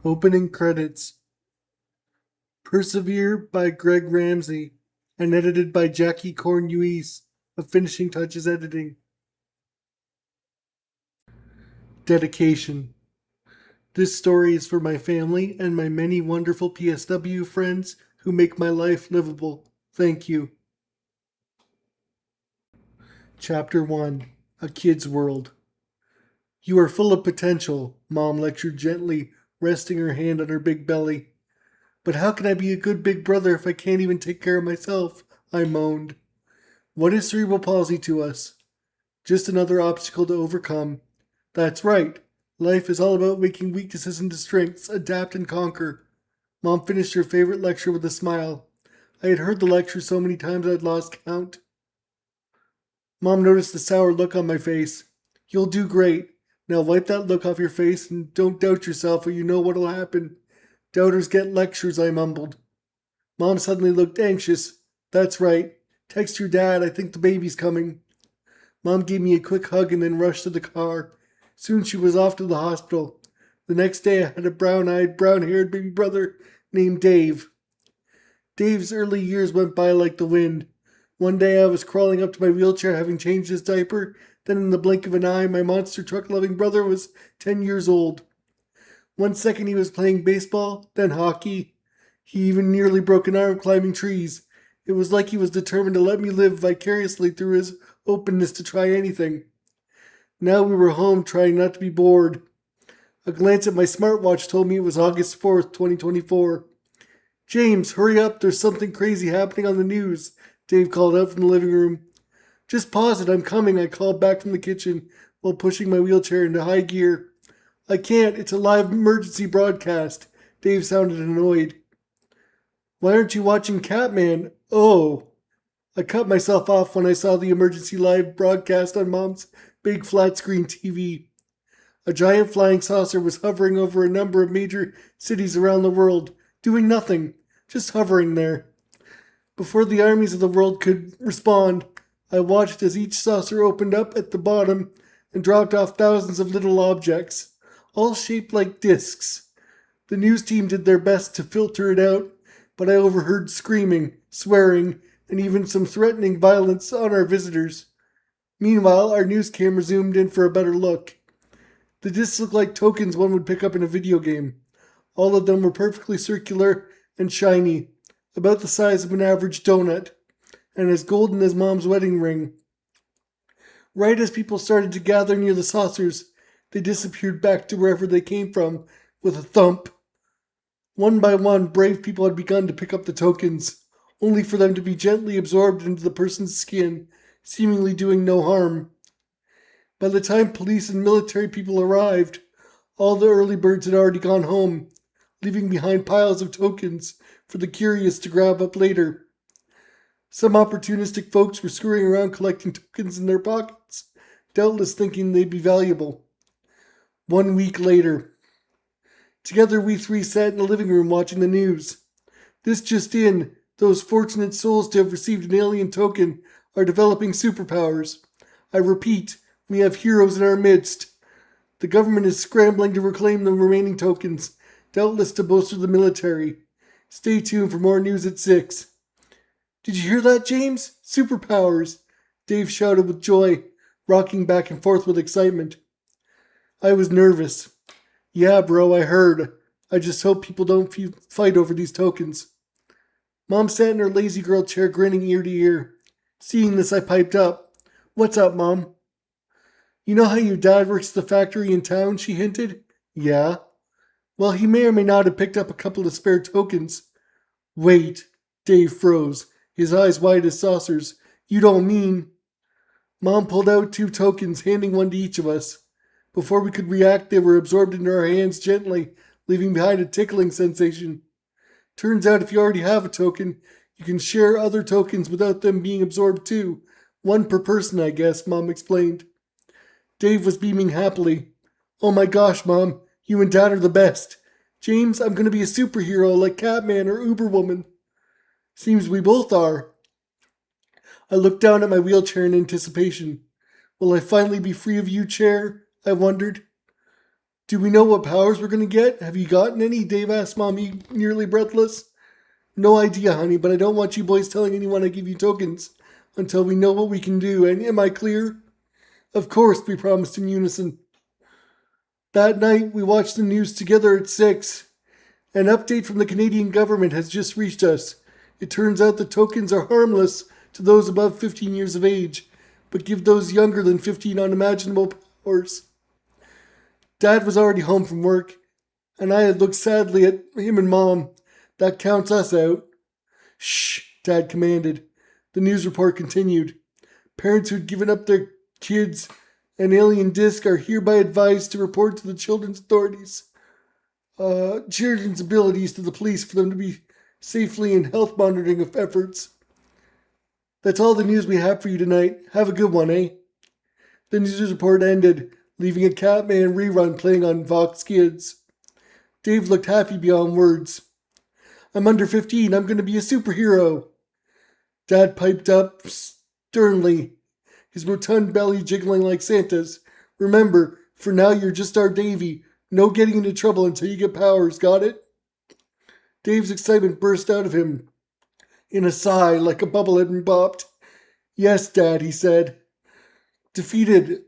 Opening credits. Persevere by Greg Ramsay and edited by Jackie Cornuise of Finishing Touches Editing. Dedication. This story is for my family and my many wonderful PSW friends who make my life livable. Thank you. Chapter 1. A Kid's World. You are full of potential, Mom lectured gently, resting her hand on her big belly. But how can I be a good big brother if I can't even take care of myself? I moaned. What is cerebral palsy to us? Just another obstacle to overcome. That's right. Life is all about making weaknesses into strengths, adapt and conquer. Mom finished her favorite lecture with a smile. I had heard the lecture so many times I'd lost count. Mom noticed the sour look on my face. You'll do great. Now wipe that look off your face and don't doubt yourself or you know what'll happen. Doubters get lectures, I mumbled. Mom suddenly looked anxious. That's right. Text your dad, I think the baby's coming. Mom gave me a quick hug and then rushed to the car. Soon she was off to the hospital. The next day I had a brown-eyed, brown-haired baby brother named Dave. Dave's early years went by like the wind. One day I was crawling up to my wheelchair having changed his diaper. Then in the blink of an eye, my monster truck-loving brother was 10 years old. One second he was playing baseball, then hockey. He even nearly broke an arm climbing trees. It was like he was determined to let me live vicariously through his openness to try anything. Now we were home trying not to be bored. A glance at my smartwatch told me it was August 4th, 2024. James, hurry up, there's something crazy happening on the news, Dave called out from the living room. Just pause it, I'm coming, I called back from the kitchen while pushing my wheelchair into high gear. I can't, it's a live emergency broadcast. Dave sounded annoyed. Why aren't you watching Catman? Oh. I cut myself off when I saw the emergency live broadcast on Mom's big flat screen TV. A giant flying saucer was hovering over a number of major cities around the world, doing nothing, just hovering there. Before the armies of the world could respond, I watched as each saucer opened up at the bottom and dropped off thousands of little objects, all shaped like discs. The news team did their best to filter it out, but I overheard screaming, swearing, and even some threatening violence on our visitors. Meanwhile, our news camera zoomed in for a better look. The discs looked like tokens one would pick up in a video game. All of them were perfectly circular and shiny, about the size of an average donut, and as golden as Mom's wedding ring. Right as people started to gather near the saucers, they disappeared back to wherever they came from with a thump. One by one, brave people had begun to pick up the tokens, only for them to be gently absorbed into the person's skin, seemingly doing no harm. By the time police and military people arrived, all the early birds had already gone home, leaving behind piles of tokens for the curious to grab up later. Some opportunistic folks were scurrying around collecting tokens in their pockets, doubtless thinking they'd be valuable. 1 week later. Together we three sat in the living room watching the news. This just in, those fortunate souls to have received an alien token are developing superpowers. I repeat, we have heroes in our midst. The government is scrambling to reclaim the remaining tokens, doubtless to bolster the military. Stay tuned for more news at 6. Did you hear that, James? Superpowers! Dave shouted with joy, rocking back and forth with excitement. I was nervous. Yeah, bro, I heard. I just hope people don't fight over these tokens. Mom sat in her lazy girl chair grinning ear to ear. Seeing this, I piped up. What's up, Mom? You know how your dad works at the factory in town, she hinted. Yeah. Well, he may or may not have picked up a couple of spare tokens. Wait. Dave froze, his eyes wide as saucers. You don't mean... Mom pulled out 2 tokens, handing one to each of us. Before we could react, they were absorbed into our hands gently, leaving behind a tickling sensation. Turns out if you already have a token, you can share other tokens without them being absorbed too. 1 per person, I guess, Mom explained. Dave was beaming happily. Oh my gosh, Mom, you and Dad are the best. James, I'm going to be a superhero like Catman or Uberwoman. Seems we both are. I looked down at my wheelchair in anticipation. Will I finally be free of you, chair? I wondered. Do we know what powers we're going to get? Have you gotten any? Dave asked Mommy, nearly breathless. No idea, honey, but I don't want you boys telling anyone I give you tokens until we know what we can do. And am I clear? Of course, we promised in unison. That night, we watched the news together at 6. An update from the Canadian government has just reached us. It turns out the tokens are harmless to those above 15 years of age, but give those younger than 15 unimaginable powers. Dad was already home from work, and I had looked sadly at him and Mom. That counts us out. Shh, Dad commanded. The news report continued. Parents who had given up their kids an alien disc are hereby advised to report to the children's authorities. Children's abilities to the police for them to be safely in health monitoring of efforts. That's all the news we have for you tonight. Have a good one, eh? The news report ended, leaving a Catman rerun playing on Vox Kids. Dave looked happy beyond words. I'm under 15. I'm going to be a superhero. Dad piped up sternly, his rotund belly jiggling like Santa's. Remember, for now you're just our Davy. No getting into trouble until you get powers, got it? Dave's excitement burst out of him in a sigh like a bubble had been popped. Yes, Dad, he said. Defeated.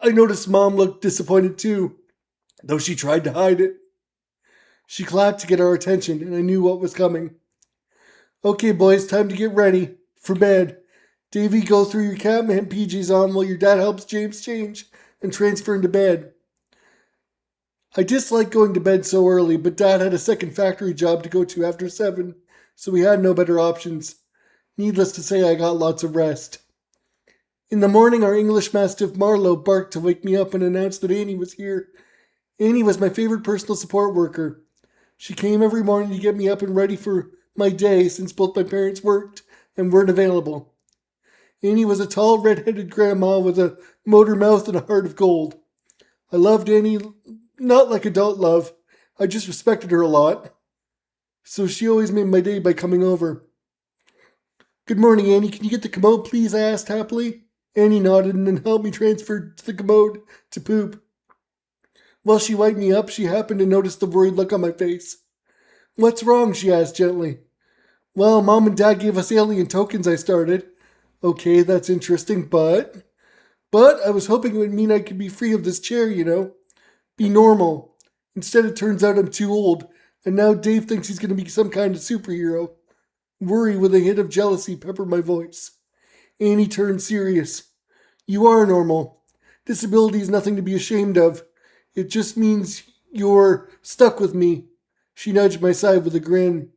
I noticed Mom looked disappointed too, though she tried to hide it. She clapped to get our attention, and I knew what was coming. Okay, boys, time to get ready. For bed. Davy, go through your Catman PJs on while your dad helps James change and transfer into bed. I dislike going to bed so early, but Dad had a second factory job to go to after 7, so we had no better options. Needless to say, I got lots of rest. In the morning, our English Mastiff Marlowe barked to wake me up and announced that Annie was here. Annie was my favorite personal support worker. She came every morning to get me up and ready for my day since both my parents worked and weren't available. Annie was a tall, red-headed grandma with a motor mouth and a heart of gold. I loved Annie, not like adult love. I just respected her a lot. So she always made my day by coming over. Good morning, Annie. Can you get the commode, please? I asked happily. Annie nodded and then helped me transfer to the commode to poop. While she wiped me up, she happened to notice the worried look on my face. What's wrong? She asked gently. Well, Mom and Dad gave us alien tokens, I started. Okay, that's interesting, but I was hoping it would mean I could be free of this chair, you know. Be normal. Instead, it turns out I'm too old, and now Dave thinks he's going to be some kind of superhero. Worry with a hint of jealousy peppered my voice. Annie turned serious. You are normal. Disability is nothing to be ashamed of. It just means you're stuck with me. She nudged my side with a grin.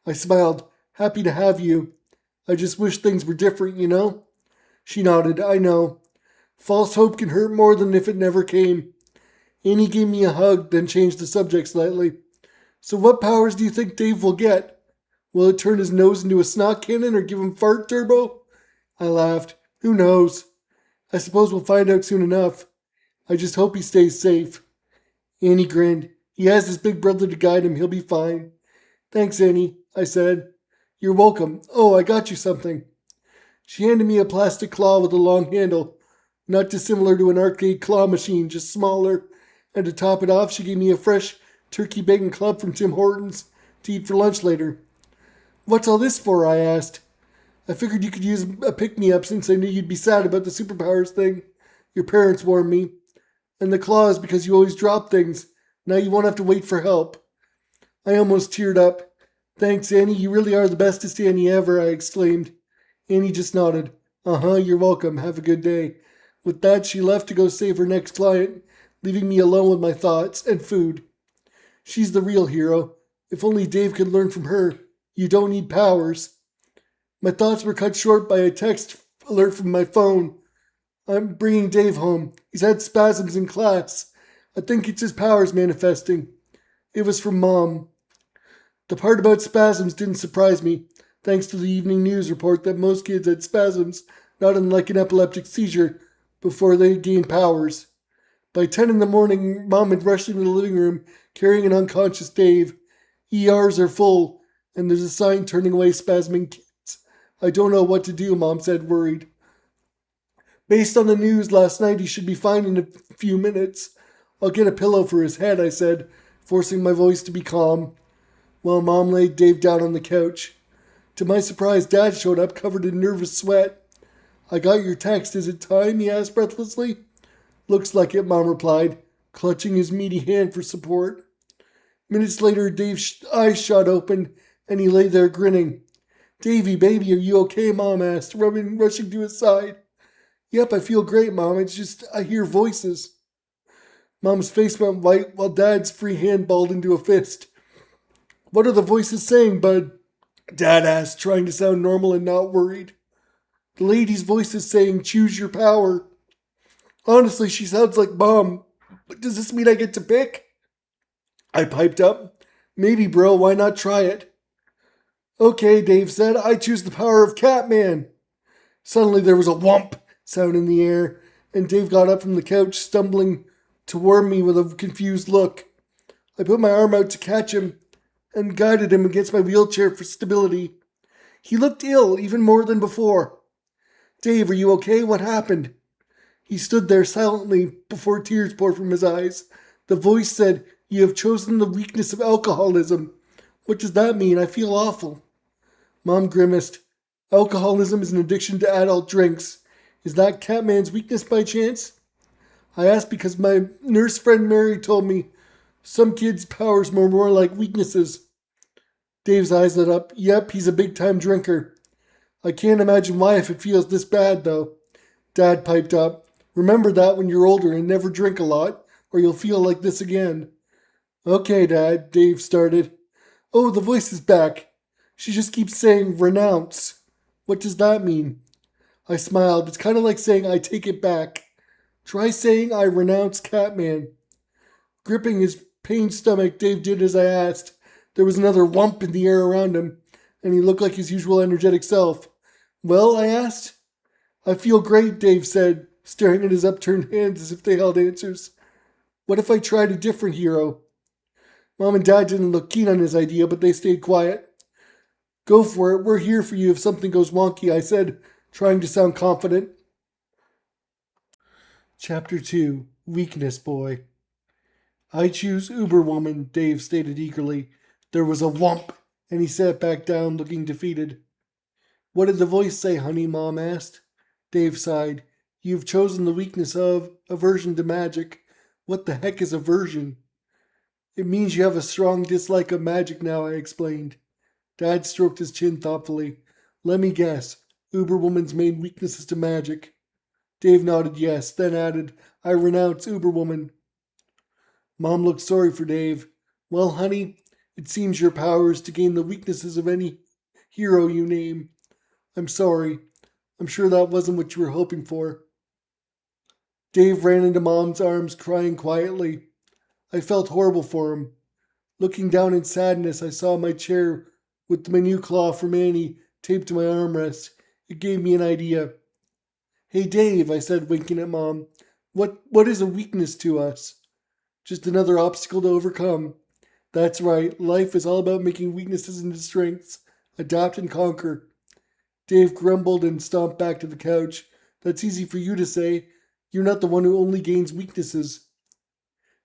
I smiled, happy to have you. I just wish things were different, you know? She nodded. I know. False hope can hurt more than if it never came. Annie gave me a hug, then changed the subject slightly. So what powers do you think Dave will get? Will it turn his nose into a snot cannon or give him fart turbo? I laughed. Who knows? I suppose we'll find out soon enough. I just hope he stays safe. Annie grinned. He has his big brother to guide him. He'll be fine. Thanks, Annie, I said. You're welcome. Oh, I got you something. She handed me a plastic claw with a long handle, not dissimilar to an arcade claw machine, just smaller. And to top it off, she gave me a fresh turkey bacon club from Tim Hortons to eat for lunch later. What's all this for? I asked. I figured you could use a pick-me-up since I knew you'd be sad about the superpowers thing. Your parents warned me. And the claw is because you always drop things. Now you won't have to wait for help. I almost teared up. Thanks, Annie. You really are the bestest Annie ever, I exclaimed. Annie just nodded. Uh-huh, you're welcome. Have a good day. With that, she left to go save her next client, leaving me alone with my thoughts and food. She's the real hero. If only Dave could learn from her. You don't need powers. My thoughts were cut short by a text alert from my phone. I'm bringing Dave home. He's had spasms in class. I think it's his powers manifesting. It was from Mom. The part about spasms didn't surprise me, thanks to the evening news report that most kids had spasms, not unlike an epileptic seizure, before they gained powers. By 10 in the morning, Mom had rushed into the living room carrying an unconscious Dave. ERs are full, and there's a sign turning away spasming kids. I don't know what to do, Mom said, worried. Based on the news last night, he should be fine in a few minutes. I'll get a pillow for his head, I said, forcing my voice to be calm, while Mom laid Dave down on the couch. To my surprise, Dad showed up covered in nervous sweat. I got your text. Is it time? He asked breathlessly. Looks like it, Mom replied, clutching his meaty hand for support. Minutes later, Dave's eyes shot open, and he lay there grinning. Davy, baby, are you okay? Mom asked, rushing to his side. Yep, I feel great, Mom. It's just I hear voices. Mom's face went white while Dad's free hand balled into a fist. What are the voices saying, bud? Dad asked, trying to sound normal and not worried. The lady's voice is saying, choose your power. Honestly, she sounds like Mom. But does this mean I get to pick? I piped up. Maybe, bro. Why not try it? Okay, Dave said. I choose the power of Catman. Suddenly there was a whomp sound in the air, and Dave got up from the couch, stumbling toward me with a confused look. I put my arm out to catch him and guided him against my wheelchair for stability. He looked ill, even more than before. Dave, are you okay? What happened? He stood there silently before tears poured from his eyes. The voice said, You have chosen the weakness of alcoholism. What does that mean? I feel awful. Mom grimaced. Alcoholism is an addiction to adult drinks. Is that Catman's weakness by chance? I asked because my nurse friend Mary told me some kids' powers were more like weaknesses. Dave's eyes lit up. Yep, he's a big-time drinker. I can't imagine why if it feels this bad, though. Dad piped up. Remember that when you're older and never drink a lot, or you'll feel like this again. Okay, Dad, Dave started. Oh, the voice is back. She just keeps saying renounce. What does that mean? I smiled. It's kind of like saying I take it back. Try saying I renounce Catman. Gripping his pained stomach, Dave did as I asked. There was another whump in the air around him, and he looked like his usual energetic self. Well, I asked. I feel great, Dave said, staring at his upturned hands as if they held answers. What if I tried a different hero? Mom and Dad didn't look keen on his idea, but they stayed quiet. Go for it. We're here for you if something goes wonky, I said, trying to sound confident. Chapter 2, Weakness Boy. I choose Uberwoman, Dave stated eagerly. There was a whump, and he sat back down, looking defeated. What did the voice say, honey? Mom asked. Dave sighed. You've chosen the weakness of aversion to magic. What the heck is aversion? It means you have a strong dislike of magic now, I explained. Dad stroked his chin thoughtfully. Let me guess. Uberwoman's main weakness is to magic. Dave nodded yes, then added, I renounce Uberwoman. Mom looked sorry for Dave. Well, honey, it seems your power is to gain the weaknesses of any hero you name. I'm sorry. I'm sure that wasn't what you were hoping for. Dave ran into Mom's arms, crying quietly. I felt horrible for him. Looking down in sadness, I saw my chair with my new claw from Annie taped to my armrest. It gave me an idea. Hey, Dave, I said, winking at Mom. What is a weakness to us? Just another obstacle to overcome. That's right. Life is all about making weaknesses into strengths. Adapt and conquer. Dave grumbled and stomped back to the couch. That's easy for you to say. You're not the one who only gains weaknesses.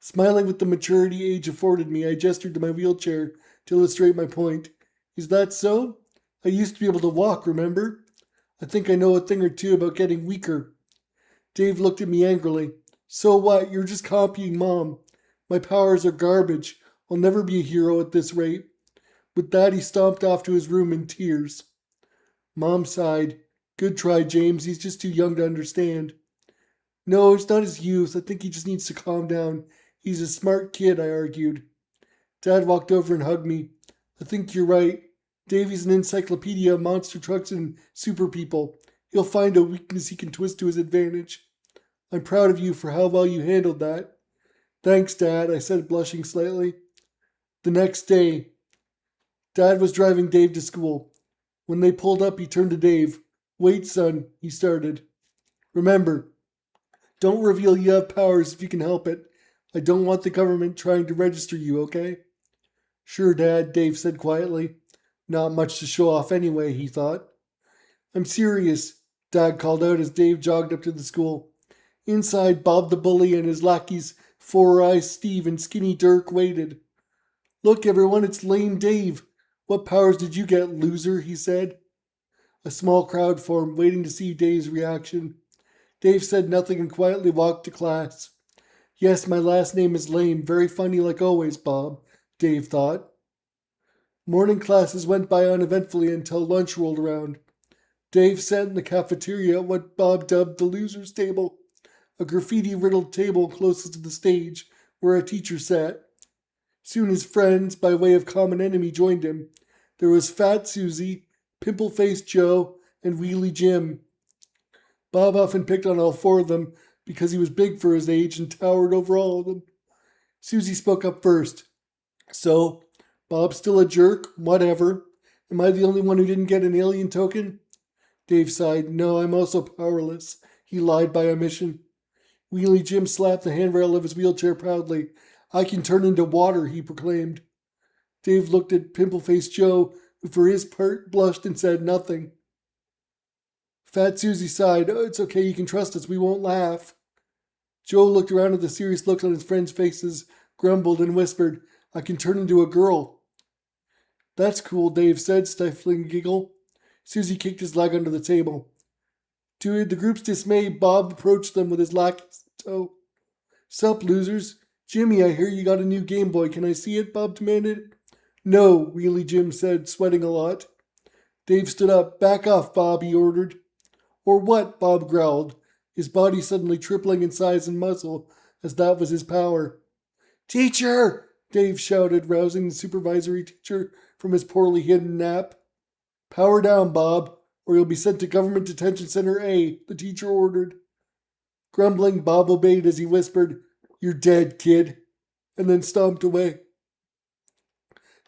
Smiling with the maturity age afforded me, I gestured to my wheelchair to illustrate my point. Is that so? I used to be able to walk, remember? I think I know a thing or two about getting weaker. Dave looked at me angrily. So what? You're just copying Mom. My powers are garbage. I'll never be a hero at this rate. With that, he stomped off to his room in tears. Mom sighed. Good try, James. He's just too young to understand. No, it's not his youth. I think he just needs to calm down. He's a smart kid, I argued. Dad walked over and hugged me. I think you're right. Davy's an encyclopedia of monster trucks and super people. He'll find a weakness he can twist to his advantage. I'm proud of you for how well you handled that. Thanks, Dad, I said, blushing slightly. The next day, Dad was driving Dave to school. When they pulled up, he turned to Dave. Wait, son, he started. Remember, don't reveal you have powers if you can help it. I don't want the government trying to register you, okay? Sure, Dad, Dave said quietly. Not much to show off anyway, he thought. I'm serious, Dad called out as Dave jogged up to the school. Inside, Bob the bully and his lackeys Four-Eyed Steve and Skinny Dirk waited. Look, everyone, it's Lame Dave. What powers did you get, loser? He said. A small crowd formed, waiting to see Dave's reaction. Dave said nothing and quietly walked to class. Yes, my last name is Lame. Very funny like always, Bob, Dave thought. Morning classes went by uneventfully until lunch rolled around. Dave sat in the cafeteria at what Bob dubbed the loser's table, a graffiti-riddled table closest to the stage where a teacher sat. Soon his friends, by way of common enemy, joined him. There was Fat Susie, Pimple-Faced Joe, and Wheelie Jim. Bob often picked on all four of them because he was big for his age and towered over all of them. Susie spoke up first. So, Bob's still a jerk? Whatever. Am I the only one who didn't get an alien token? Dave sighed. No, I'm also powerless. He lied by omission. Wheelie Jim slapped the handrail of his wheelchair proudly. I can turn into water, he proclaimed. Dave looked at Pimple-Faced Joe, who for his part blushed and said nothing. Fat Susie sighed. Oh, it's okay, you can trust us, we won't laugh. Joe looked around at the serious looks on his friends' faces, grumbled, and whispered, I can turn into a girl. That's cool, Dave said, stifling a giggle. Susie kicked his leg under the table. To the group's dismay, Bob approached them with his lax toe. Sup, losers? Jimmy, I hear you got a new Game Boy. Can I see it? Bob demanded. No, Wheelie Jim said, sweating a lot. Dave stood up. Back off, Bob, he ordered. Or what? Bob growled, his body suddenly tripling in size and muscle, as that was his power. Teacher! Dave shouted, rousing the supervisory teacher from his poorly hidden nap. Power down, Bob, or you'll be sent to Government Detention Center A, the teacher ordered. Grumbling, Bob obeyed as he whispered, You're dead, kid, and then stomped away.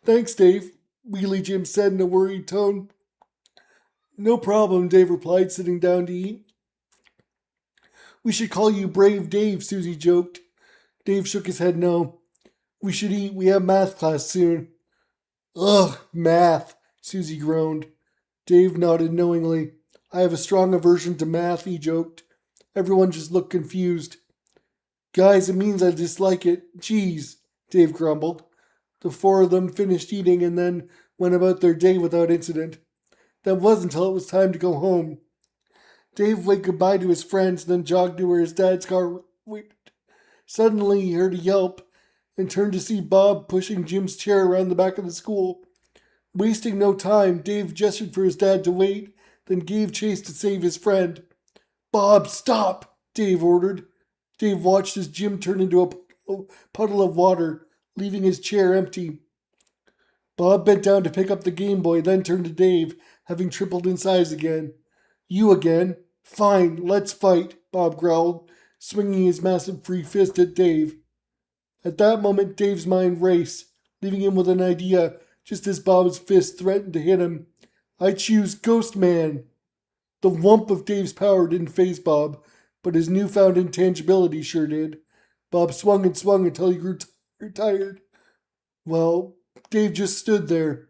Thanks, Dave, Wheelie Jim said in a worried tone. No problem, Dave replied, sitting down to eat. We should call you Brave Dave, Susie joked. Dave shook his head no. We should eat. We have math class soon. Ugh, math, Susie groaned. Dave nodded knowingly. I have a strong aversion to math, he joked. Everyone just looked confused. Guys, it means I dislike it. Geez, Dave grumbled. The four of them finished eating and then went about their day without incident. That was until it was time to go home. Dave waved goodbye to his friends, then jogged to where his dad's car waited. Suddenly he heard a yelp and turned to see Bob pushing Jim's chair around the back of the school. Wasting no time, Dave gestured for his dad to wait, then gave chase to save his friend. Bob, stop! Dave ordered. Dave watched as Jim turned into a puddle of water, leaving his chair empty. Bob bent down to pick up the Game Boy, then turned to Dave, having tripled in size again. You again? Fine, let's fight, Bob growled, swinging his massive free fist at Dave. At that moment, Dave's mind raced, leaving him with an idea just as Bob's fist threatened to hit him. I choose Ghost Man. The whump of Dave's power didn't faze Bob, but his newfound intangibility sure did. Bob swung and swung until he grew tired. Well, Dave just stood there,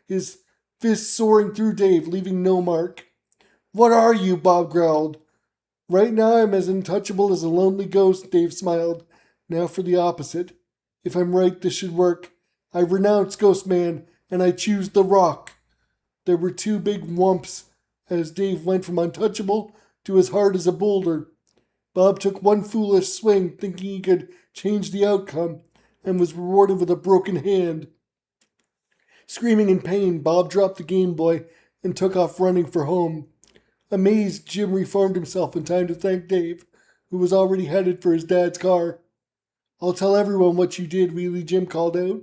his fist soaring through Dave, leaving no mark. What are you? Bob growled. Right now I'm as untouchable as a lonely ghost, Dave smiled. Now for the opposite. If I'm right, this should work. I renounce Ghost Man, and I choose the Rock. There were two big whumps, as Dave went from untouchable to as hard as a boulder. Bob took one foolish swing, thinking he could change the outcome, and was rewarded with a broken hand. Screaming in pain, Bob dropped the Game Boy and took off running for home. Amazed, Jim reformed himself in time to thank Dave, who was already headed for his dad's car. I'll tell everyone what you did, Wheelie Jim called out.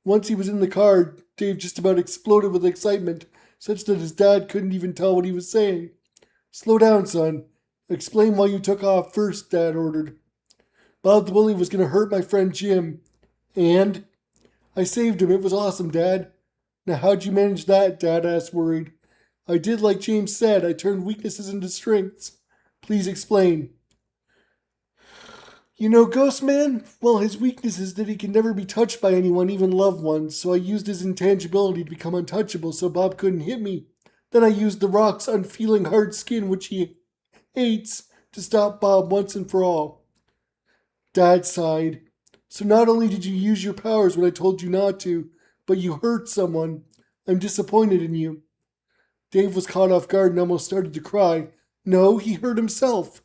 Once he was in the car, Dave just about exploded with excitement, such that his dad couldn't even tell what he was saying. Slow down, son. Explain why you took off first, Dad ordered. Bob the Bully was going to hurt my friend Jim. And? I saved him. It was awesome, Dad. Now how'd you manage that? Dad asked, worried. I did like James said. I turned weaknesses into strengths. Please explain. You know Ghost Man? Well, his weakness is that he can never be touched by anyone, even loved ones, so I used his intangibility to become untouchable so Bob couldn't hit me. Then I used the Rock's unfeeling hard skin, which he hates, to stop Bob once and for all. Dad sighed. So not only did you use your powers when I told you not to, but you hurt someone. I'm disappointed in you. Dave was caught off guard and almost started to cry. No, he hurt himself.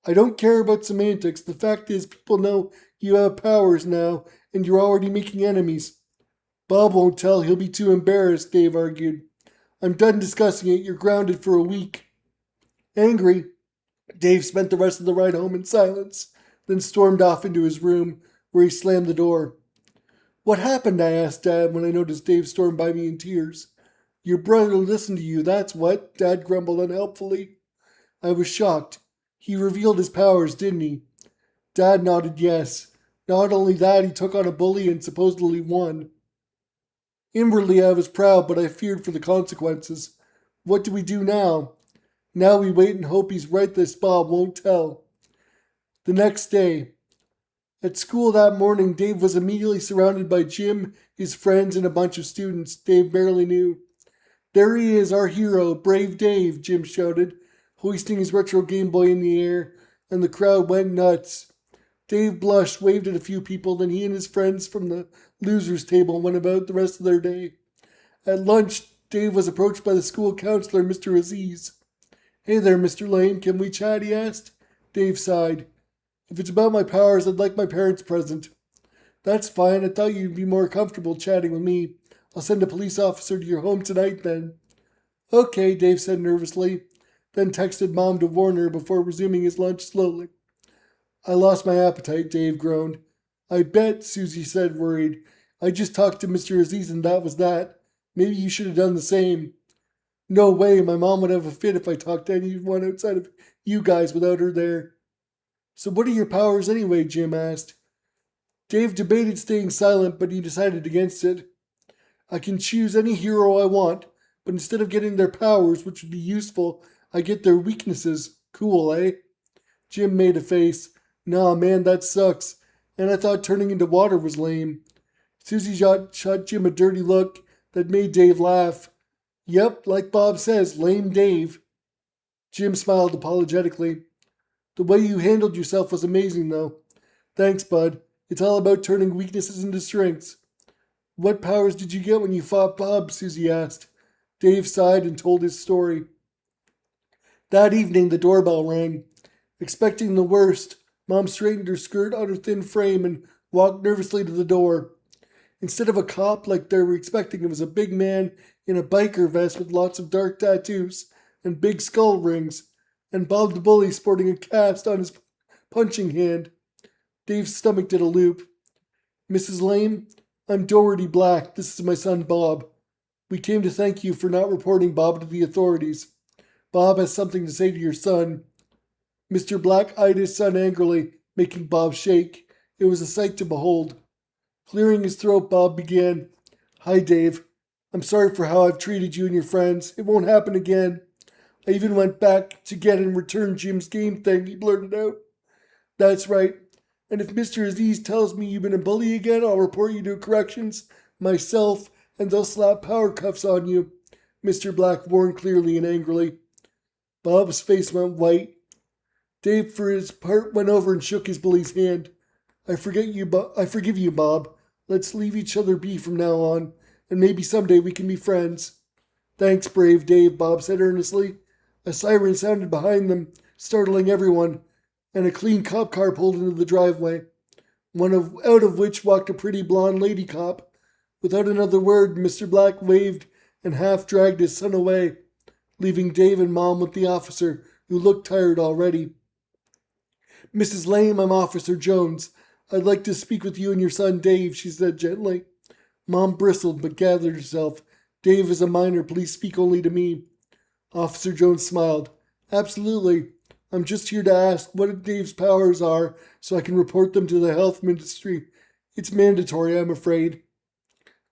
I don't care about semantics. The fact is, people know you have powers now, and you're already making enemies. Bob won't tell. He'll be too embarrassed, Dave argued. I'm done discussing it. You're grounded for a week. Angry, Dave spent the rest of the ride home in silence, then stormed off into his room, where he slammed the door. What happened? I asked Dad when I noticed Dave storm by me in tears. Your brother listened to you, that's what, Dad grumbled unhelpfully. I was shocked. He revealed his powers, didn't he? Dad nodded yes. Not only that, he took on a bully and supposedly won. Inwardly, I was proud, but I feared for the consequences. What do we do now? Now we wait and hope he's right this Bob won't tell. The next day, at school that morning, Dave was immediately surrounded by Jim, his friends, and a bunch of students Dave barely knew. There he is, our hero, brave Dave, Jim shouted, hoisting his retro Game Boy in the air, and the crowd went nuts. Dave blushed, waved at a few people, then he and his friends from the losers table went about the rest of their day. At lunch, Dave was approached by the school counselor, Mr. Aziz. Hey there, Mr. Lane, can we chat? He asked. Dave sighed. If it's about my powers, I'd like my parents present. That's fine. I thought you'd be more comfortable chatting with me. I'll send a police officer to your home tonight then. Okay, Dave said nervously, then texted Mom to warn her before resuming his lunch slowly. I lost my appetite, Dave groaned. I bet, Susie said, worried. I just talked to Mr. Aziz and that was that. Maybe you should have done the same. No way, my mom would have a fit if I talked to anyone outside of you guys without her there. So what are your powers anyway? Jim asked. Dave debated staying silent, but he decided against it. I can choose any hero I want, but instead of getting their powers, which would be useful, I get their weaknesses. Cool, eh? Jim made a face. Nah, man, that sucks. And I thought turning into water was lame. Susie shot Jim a dirty look that made Dave laugh. Yep, like Bob says, lame Dave. Jim smiled apologetically. The way you handled yourself was amazing, though. Thanks, bud. It's all about turning weaknesses into strengths. What powers did you get when you fought Bob? Susie asked. Dave sighed and told his story. That evening, the doorbell rang. Expecting the worst, Mom straightened her skirt out her thin frame and walked nervously to the door. Instead of a cop like they were expecting, it was a big man in a biker vest with lots of dark tattoos and big skull rings, and Bob the bully sporting a cast on his punching hand. Dave's stomach did a loop. Mrs. Lane, I'm Doherty Black. This is my son Bob. We came to thank you for not reporting Bob to the authorities. Bob has something to say to your son. Mr. Black eyed his son angrily, making Bob shake. It was a sight to behold. Clearing his throat, Bob began. Hi, Dave. I'm sorry for how I've treated you and your friends. It won't happen again. I even went back to get and return Jim's game thing, he blurted out. That's right. And if Mr. Aziz tells me you've been a bully again, I'll report you to corrections, myself, and they'll slap power cuffs on you, Mr. Black warned clearly and angrily. Bob's face went white. Dave, for his part, went over and shook his bully's hand. I forgive you, Bob. Let's leave each other be from now on, and maybe someday we can be friends. Thanks, brave Dave, Bob said earnestly. A siren sounded behind them, startling everyone, and a clean cop car pulled into the driveway, out of which walked a pretty blonde lady cop. Without another word, Mr. Black waved and half dragged his son away, leaving Dave and Mom with the officer, who looked tired already. Mrs. Lane, I'm Officer Jones. I'd like to speak with you and your son Dave, she said gently. Mom bristled but gathered herself. Dave is a minor. Please speak only to me. Officer Jones smiled. Absolutely. I'm just here to ask what Dave's powers are so I can report them to the health ministry. It's mandatory, I'm afraid.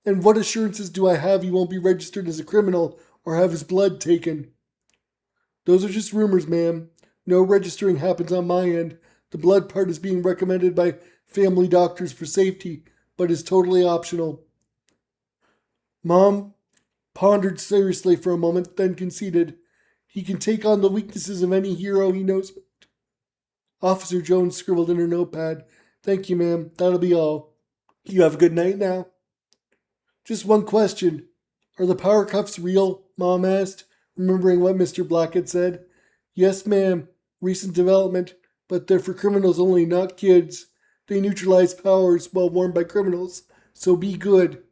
And what assurances do I have he won't be registered as a criminal or have his blood taken? Those are just rumors, ma'am. No registering happens on my end. The blood part is being recommended by family doctors for safety, but is totally optional. Mom pondered seriously for a moment, then conceded. He can take on the weaknesses of any hero he knows. Officer Jones scribbled in her notepad. Thank you, ma'am. That'll be all. You have a good night now. Just one question. Are the power cuffs real? Mom asked, remembering what Mr. Black had said. Yes, ma'am. Recent development, but they're for criminals only, not kids. They neutralize powers while worn by criminals, so be good.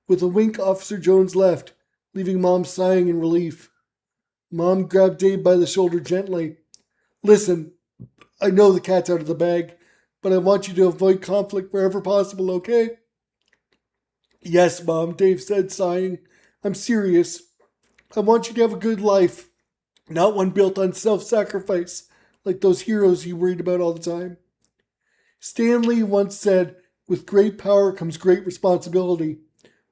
With a wink, Officer Jones left, leaving Mom sighing in relief. Mom grabbed Dave by the shoulder gently. Listen, I know the cat's out of the bag, but I want you to avoid conflict wherever possible, okay? Yes, Mom, Dave said, sighing. I'm serious. I want you to have a good life, not one built on self-sacrifice, like those heroes you worried about all the time. Stanley once said, with great power comes great responsibility.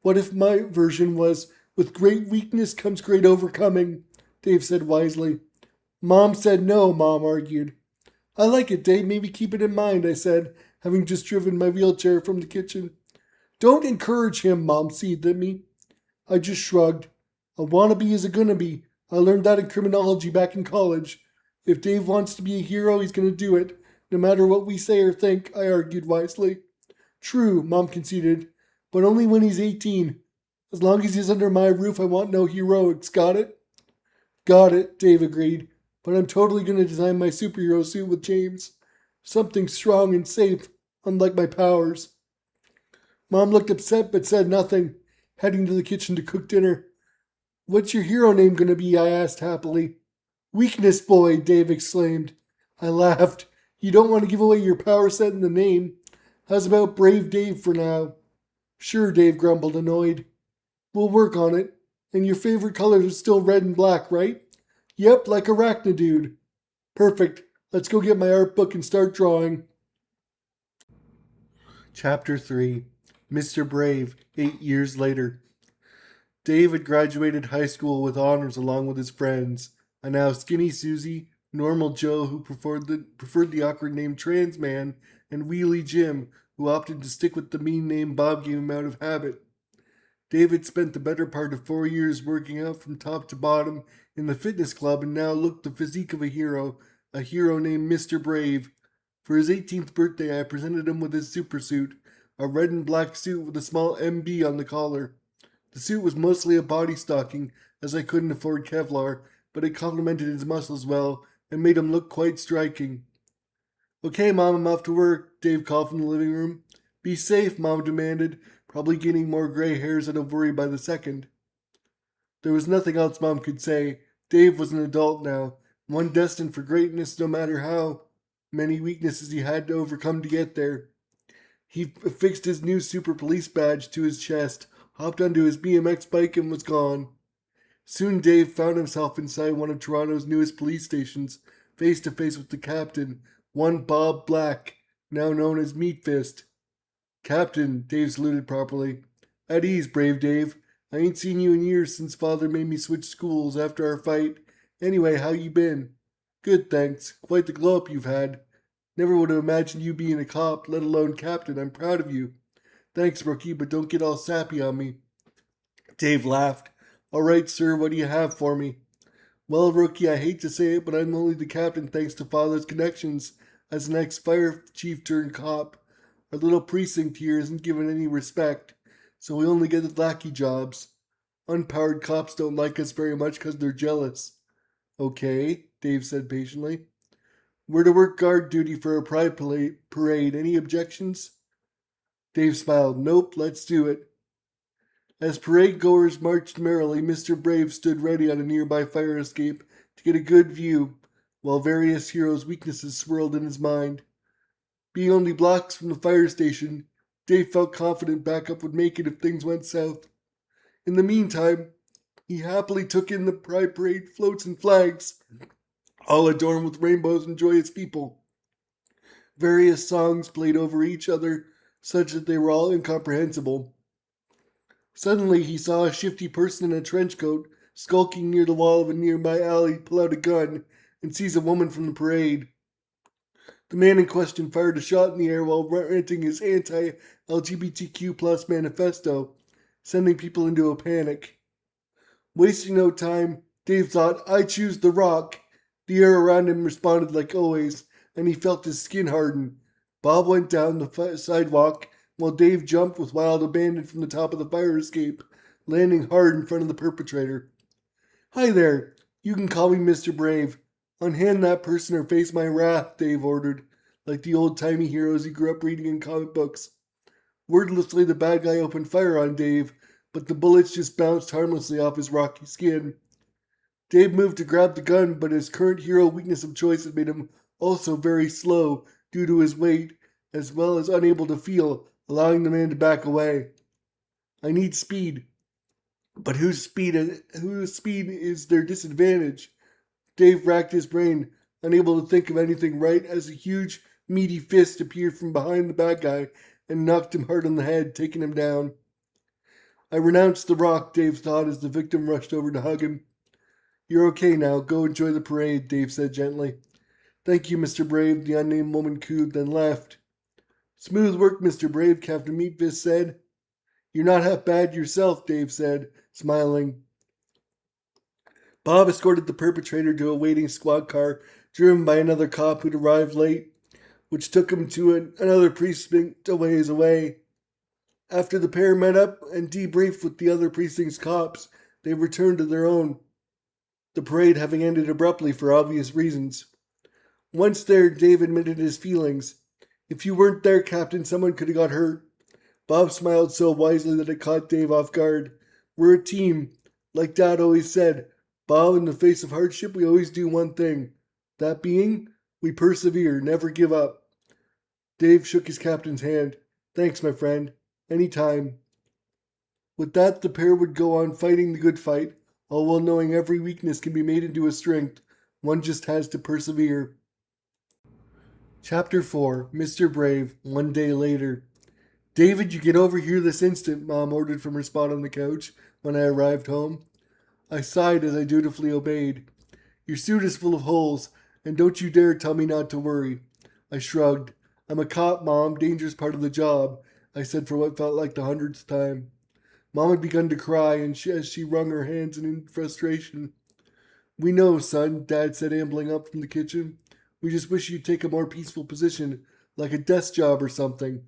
What if my version was, with great weakness comes great overcoming? Dave said wisely. Mom said no, Mom argued. I like it, Dave. Maybe keep it in mind, I said, having just driven my wheelchair from the kitchen. Don't encourage him, Mom seethed at me. I just shrugged. A wannabe is a gonna be. I learned that in criminology back in college. If Dave wants to be a hero, he's gonna do it, no matter what we say or think, I argued wisely. True, Mom conceded, but only when he's 18. As long as he's under my roof, I want no heroics, got it? Got it, Dave agreed, but I'm totally gonna design my superhero suit with James. Something strong and safe, unlike my powers. Mom looked upset but said nothing, heading to the kitchen to cook dinner. What's your hero name gonna be? I asked happily. Weakness Boy, Dave exclaimed. I laughed. You don't want to give away your power set in the name. How's about Brave Dave for now? Sure, Dave grumbled, annoyed. We'll work on it. And your favorite colors are still red and black, right? Yep, like Arachnadude. Perfect. Let's go get my art book and start drawing. Chapter 3 Mr. Brave, 8 years later. Dave had graduated high school with honors along with his friends, a now skinny Susie, normal Joe who preferred the awkward name Trans Man, and Wheelie Jim, who opted to stick with the mean name Bob gave him out of habit. David spent the better part of 4 years working out from top to bottom in the fitness club and now looked the physique of a hero named Mr. Brave. For his 18th birthday, I presented him with his supersuit, a red and black suit with a small MB on the collar. The suit was mostly a body stocking, as I couldn't afford Kevlar, but it complemented his muscles well and made him look quite striking. Okay, Mom, I'm off to work, Dave called from the living room. Be safe, Mom demanded, probably gaining more gray hairs out of worry by the second. There was nothing else Mom could say. Dave was an adult now, one destined for greatness no matter how many weaknesses he had to overcome to get there. He affixed his new super police badge to his chest, hopped onto his BMX bike, and was gone. Soon Dave found himself inside one of Toronto's newest police stations, face to face with the captain, one Bob Black, now known as Meat Fist. Captain, Dave saluted properly. At ease, brave Dave. I ain't seen you in years since Father made me switch schools after our fight. Anyway, how you been? Good, thanks. Quite the glow up you've had. Never would have imagined you being a cop, let alone captain. I'm proud of you. Thanks, rookie, but don't get all sappy on me. Dave laughed. All right, sir, what do you have for me? Well, rookie, I hate to say it, but I'm only the captain thanks to Father's connections as an ex-fire chief turned cop. Our little precinct here isn't given any respect, so we only get the lackey jobs. Unpowered cops don't like us very much because they're jealous. Okay, Dave said patiently. We're to work guard duty for a pride parade. Any objections? Dave smiled. Nope, let's do it. As parade goers marched merrily, Mr. Brave stood ready on a nearby fire escape to get a good view, while various heroes' weaknesses swirled in his mind. Being only blocks from the fire station, Dave felt confident backup would make it if things went south. In the meantime, he happily took in the pride parade floats and flags, all adorned with rainbows and joyous people. Various songs played over each other, such that they were all incomprehensible. Suddenly he saw a shifty person in a trench coat skulking near the wall of a nearby alley pull out a gun and seize a woman from the parade. The man in question fired a shot in the air while ranting his anti-LGBTQ plus manifesto, sending people into a panic. Wasting no time, Dave thought, I choose the Rock. The air around him responded like always, and he felt his skin harden. Bob went down the sidewalk while Dave jumped with wild abandon from the top of the fire escape, landing hard in front of the perpetrator. Hi there. You can call me Mr. Brave. Unhand that person or face my wrath, Dave ordered, like the old-timey heroes he grew up reading in comic books. Wordlessly, the bad guy opened fire on Dave, but the bullets just bounced harmlessly off his rocky skin. Dave moved to grab the gun, but his current hero weakness of choice had made him also very slow due to his weight, as well as unable to feel, allowing the man to back away. I need speed. But whose speed is their disadvantage? Dave racked his brain, unable to think of anything right as a huge, meaty fist appeared from behind the bad guy and knocked him hard on the head, taking him down. I renounced the rock, Dave thought as the victim rushed over to hug him. You're okay now. Go enjoy the parade, Dave said gently. Thank you, Mr. Brave, the unnamed woman cooed, then left. Smooth work, Mr. Brave, Captain Meatfist said. You're not half bad yourself, Dave said, smiling. Bob escorted the perpetrator to a waiting squad car, driven by another cop who'd arrived late, which took him to another precinct a ways away. After the pair met up and debriefed with the other precinct's cops, they returned to their own, the parade having ended abruptly for obvious reasons. Once there, Dave admitted his feelings. If you weren't there, Captain, someone could have got hurt. Bob smiled so wisely that it caught Dave off guard. We're a team. Like Dad always said, Bob, in the face of hardship, we always do one thing. That being, we persevere, never give up. Dave shook his captain's hand. Thanks, my friend. Any time. With that, the pair would go on fighting the good fight, all while knowing every weakness can be made into a strength. One just has to persevere. Chapter 4, Mr. Brave, one day later. David, you get over here this instant, Mom ordered from her spot on the couch when I arrived home. I sighed as I dutifully obeyed. Your suit is full of holes, and don't you dare tell me not to worry. I shrugged. I'm a cop, Mom. Danger's part of the job, I said for what felt like the 100th time. Mom had begun to cry, and as she wrung her hands in frustration. We know, son, Dad said, ambling up from the kitchen. We just wish you'd take a more peaceful position, like a desk job or something.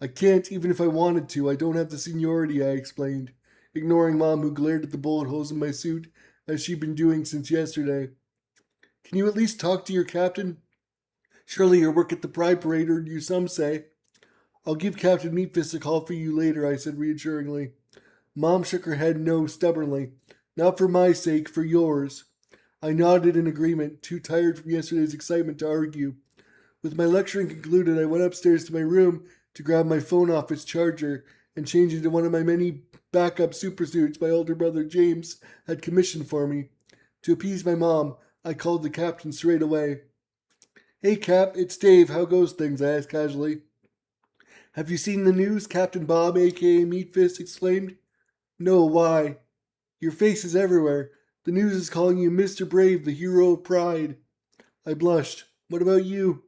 I can't, even if I wanted to. I don't have the seniority, I explained, ignoring Mom, who glared at the bullet holes in my suit, as she'd been doing since yesterday. Can you at least talk to your captain? Surely your work at the Pride Parade earned you some say. I'll give Captain Meatfist a call for you later, I said reassuringly. Mom shook her head no stubbornly. Not for my sake, for yours. I nodded in agreement, too tired from yesterday's excitement to argue. With my lecturing concluded, I went upstairs to my room to grab my phone off its charger and change into one of my many backup supersuits my older brother James had commissioned for me. To appease my mom, I called the captain straight away. Hey, Cap, it's Dave. How goes things? I asked casually. Have you seen the news? Captain Bob, a.k.a. Meatfist, exclaimed. No, why? Your face is everywhere. The news is calling you Mr. Brave, the hero of pride. I blushed. What about you?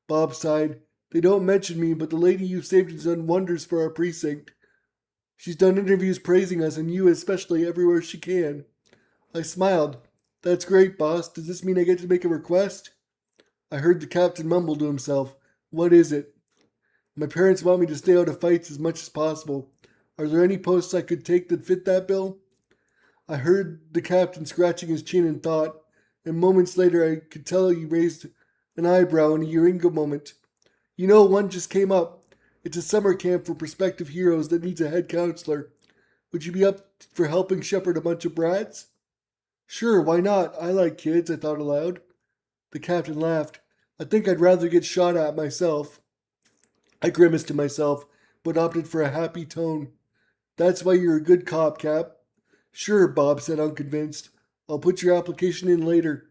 Bob sighed. They don't mention me, but the lady you saved has done wonders for our precinct. She's done interviews praising us, and you especially, everywhere she can. I smiled. That's great, boss. Does this mean I get to make a request? I heard the captain mumble to himself. What is it? My parents want me to stay out of fights as much as possible. Are there any posts I could take that fit that bill? I heard the captain scratching his chin in thought, and moments later I could tell he raised an eyebrow in a Eureka moment. You know, one just came up. It's a summer camp for prospective heroes that needs a head counselor. Would you be up for helping shepherd a bunch of brats? Sure, why not? I like kids, I thought aloud. The captain laughed. I think I'd rather get shot at myself. I grimaced to myself, but opted for a happy tone. That's why you're a good cop, Cap. Sure, Bob said, unconvinced. I'll put your application in later.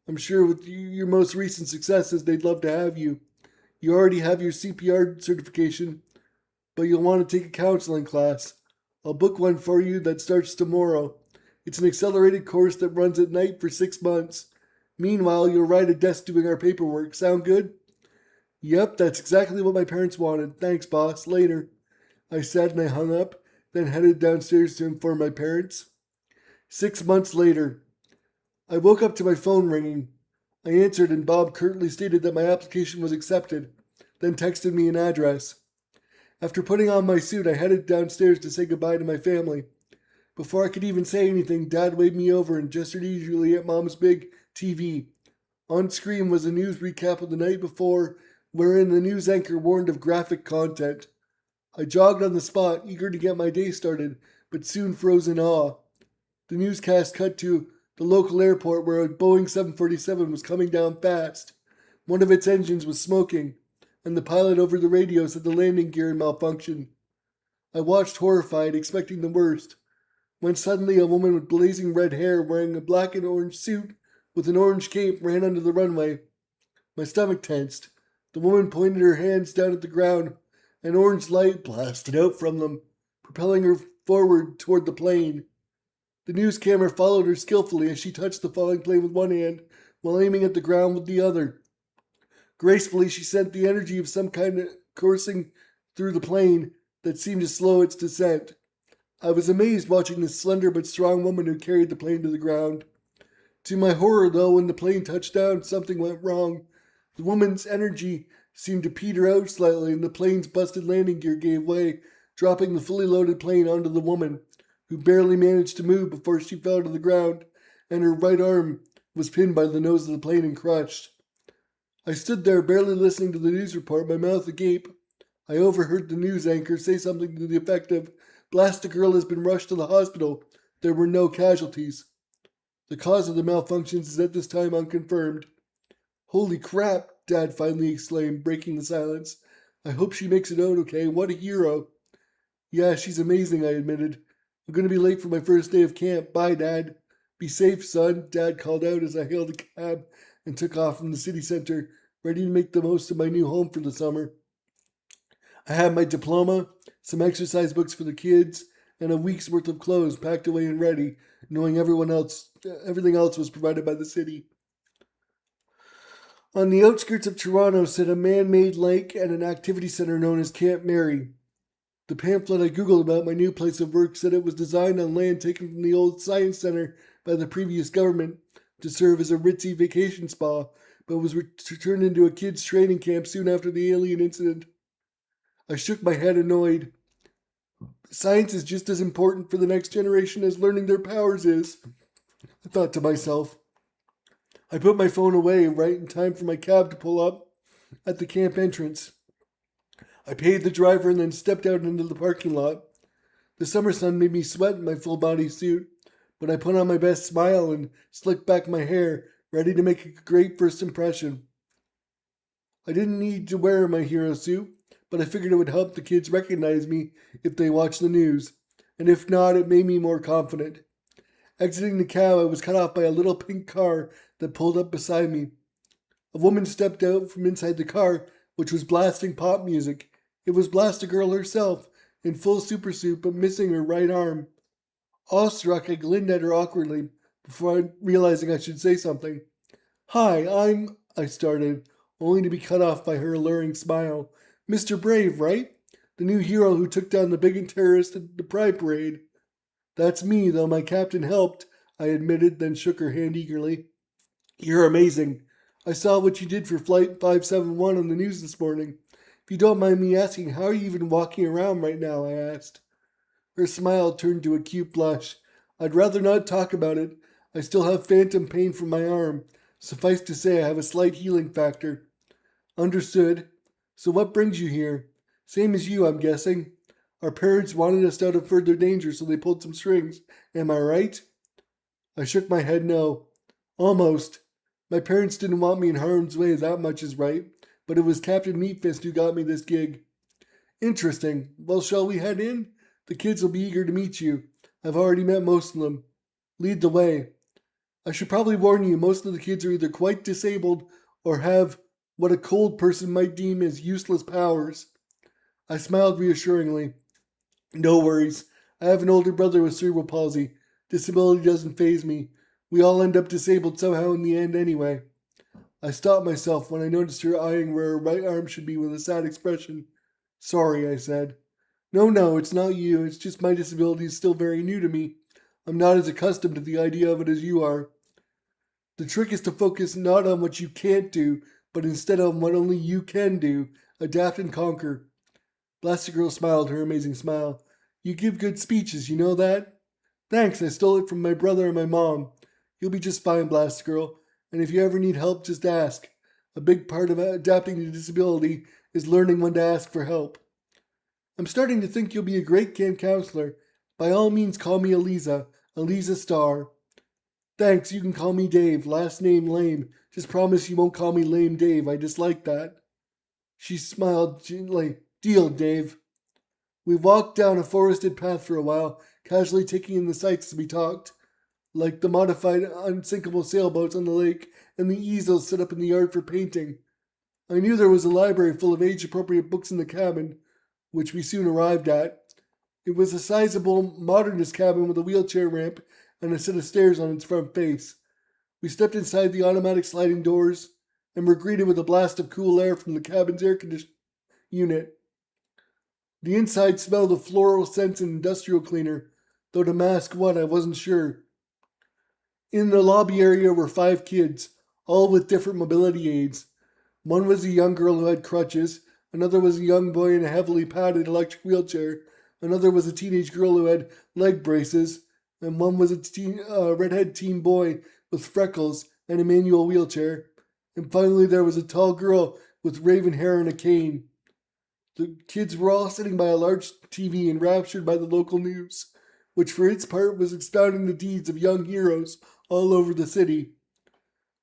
I'm sure with your most recent successes, they'd love to have you. You already have your CPR certification, but you'll want to take a counseling class. I'll book one for you that starts tomorrow. It's an accelerated course that runs at night for 6 months. Meanwhile, you'll ride a desk doing our paperwork. Sound good? Yep, that's exactly what my parents wanted. Thanks, boss. Later. I said and I hung up, then headed downstairs to inform my parents. 6 months later. I woke up to my phone ringing. I answered, and Bob curtly stated that my application was accepted, then texted me an address. After putting on my suit, I headed downstairs to say goodbye to my family. Before I could even say anything, Dad waved me over and gestured eagerly at Mom's big TV. On screen was a news recap of the night before, wherein the news anchor warned of graphic content. I jogged on the spot, eager to get my day started, but soon froze in awe. The newscast cut to the local airport where a Boeing 747 was coming down fast. One of its engines was smoking, and the pilot over the radio said the landing gear had malfunctioned. I watched horrified, expecting the worst, when suddenly a woman with blazing red hair wearing a black and orange suit with an orange cape ran onto the runway. My stomach tensed. The woman pointed her hands down at the ground. An orange light blasted out from them, propelling her forward toward the plane. The news camera followed her skillfully as she touched the falling plane with one hand while aiming at the ground with the other. Gracefully, she sent the energy of some kind coursing through the plane that seemed to slow its descent. I was amazed watching this slender but strong woman who carried the plane to the ground. To my horror, though, when the plane touched down, something went wrong. The woman's energy seemed to peter out slightly, and the plane's busted landing gear gave way, dropping the fully loaded plane onto the woman, who barely managed to move before she fell to the ground, and her right arm was pinned by the nose of the plane and crushed. I stood there, barely listening to the news report, my mouth agape. I overheard the news anchor say something to the effect of, "Blast, a girl has been rushed to the hospital. There were no casualties." The cause of the malfunctions is at this time unconfirmed. "Holy crap," Dad finally exclaimed, breaking the silence. "I hope she makes it out okay. What a hero." "Yeah, she's amazing," I admitted. "I'm going to be late for my first day of camp. Bye, Dad." "Be safe, son," Dad called out as I hailed a cab and took off from the city center, ready to make the most of my new home for the summer. I had my diploma, some exercise books for the kids, and a week's worth of clothes packed away and ready, knowing everything else was provided by the city. On the outskirts of Toronto sit a man-made lake and an activity center known as Camp Mary. The pamphlet I googled about my new place of work said it was designed on land taken from the old science center by the previous government to serve as a ritzy vacation spa, but was turned into a kids' training camp soon after the alien incident. I shook my head, annoyed. Science is just as important for the next generation as learning their powers is, I thought to myself. I put my phone away right in time for my cab to pull up at the camp entrance. I paid the driver and then stepped out into the parking lot. The summer sun made me sweat in my full body suit, but I put on my best smile and slicked back my hair, ready to make a great first impression. I didn't need to wear my hero suit, but I figured it would help the kids recognize me if they watched the news, and if not, it made me more confident. Exiting the cab, I was cut off by a little pink car that pulled up beside me. A woman stepped out from inside the car, which was blasting pop music. It was Blast-A-Girl herself, in full supersuit but missing her right arm. Awestruck, I grinned at her awkwardly, before realizing I should say something. "Hi, I started, only to be cut off by her alluring smile. "Mr. Brave, right? The new hero who took down the biggest terrorist at the Pride Parade." "That's me, though my captain helped," I admitted, then shook her hand eagerly. "You're amazing. I saw what you did for Flight 571 on the news this morning. If you don't mind me asking, how are you even walking around right now?" I asked. Her smile turned to a cute blush. "I'd rather not talk about it. I still have phantom pain from my arm. Suffice to say, I have a slight healing factor." "Understood. So what brings you here? Same as you, I'm guessing. Our parents wanted us out of further danger, so they pulled some strings. Am I right?" I shook my head no. "Almost. My parents didn't want me in harm's way, that much is right, but it was Captain Meatfist who got me this gig." "Interesting. Well, shall we head in? The kids will be eager to meet you. I've already met most of them. Lead the way. I should probably warn you, most of the kids are either quite disabled or have what a cold person might deem as useless powers." I smiled reassuringly. "No worries. I have an older brother with cerebral palsy. Disability doesn't faze me. We all end up disabled somehow in the end anyway." I stopped myself when I noticed her eyeing where her right arm should be with a sad expression. "Sorry," I said. No, it's not you. It's just my disability is still very new to me. I'm not as accustomed to the idea of it as you are." The trick is to focus not on what you can't do, but instead on what only you can do. Adapt and conquer. Blastigirl smiled her amazing smile. You give good speeches, you know that? Thanks, I stole it from my brother and my mom. You'll be just fine, Blastigirl, and if you ever need help, just ask. A big part of adapting to disability is learning when to ask for help. I'm starting to think you'll be a great camp counselor. By all means, call me Eliza Starr. Thanks, you can call me Dave, last name Lame. Just promise you won't call me Lame Dave, I dislike that. She smiled gently. Deal, Dave. We walked down a forested path for a while, casually taking in the sights as we talked, like the modified unsinkable sailboats on the lake and the easels set up in the yard for painting. I knew there was a library full of age-appropriate books in the cabin, which we soon arrived at. It was a sizable, modernist cabin with a wheelchair ramp and a set of stairs on its front face. We stepped inside the automatic sliding doors and were greeted with a blast of cool air from the cabin's air conditioning unit. The inside smelled of floral scents and industrial cleaner, though to mask what I wasn't sure. In the lobby area were 5 kids, all with different mobility aids. One was a young girl who had crutches, another was a young boy in a heavily padded electric wheelchair, another was a teenage girl who had leg braces, and one was a redhead teen boy with freckles and a manual wheelchair. And finally there was a tall girl with raven hair and a cane. The kids were all sitting by a large TV enraptured by the local news, which for its part was expounding the deeds of young heroes all over the city.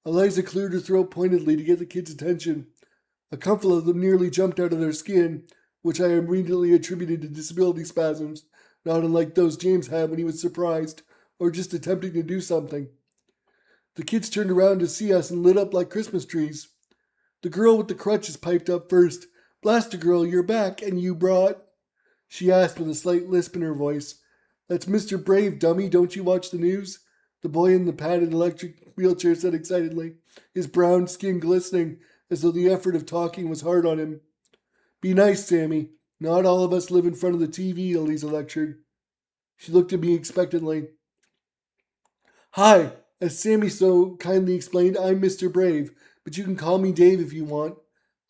Eliza cleared her throat pointedly to get the kids' attention. A couple of them nearly jumped out of their skin, which I immediately attributed to disability spasms, not unlike those James had when he was surprised, or just attempting to do something. The kids turned around to see us and lit up like Christmas trees. The girl with the crutches piped up first. Blaster girl, you're back, and you brought... She asked with a slight lisp in her voice. That's Mr. Brave, dummy, don't you watch the news? The boy in the padded electric wheelchair said excitedly, his brown skin glistening as though the effort of talking was hard on him. Be nice, Sammy. Not all of us live in front of the TV, Elisa lectured. She looked at me expectantly. Hi, as Sammy so kindly explained, I'm Mr. Brave, but you can call me Dave if you want.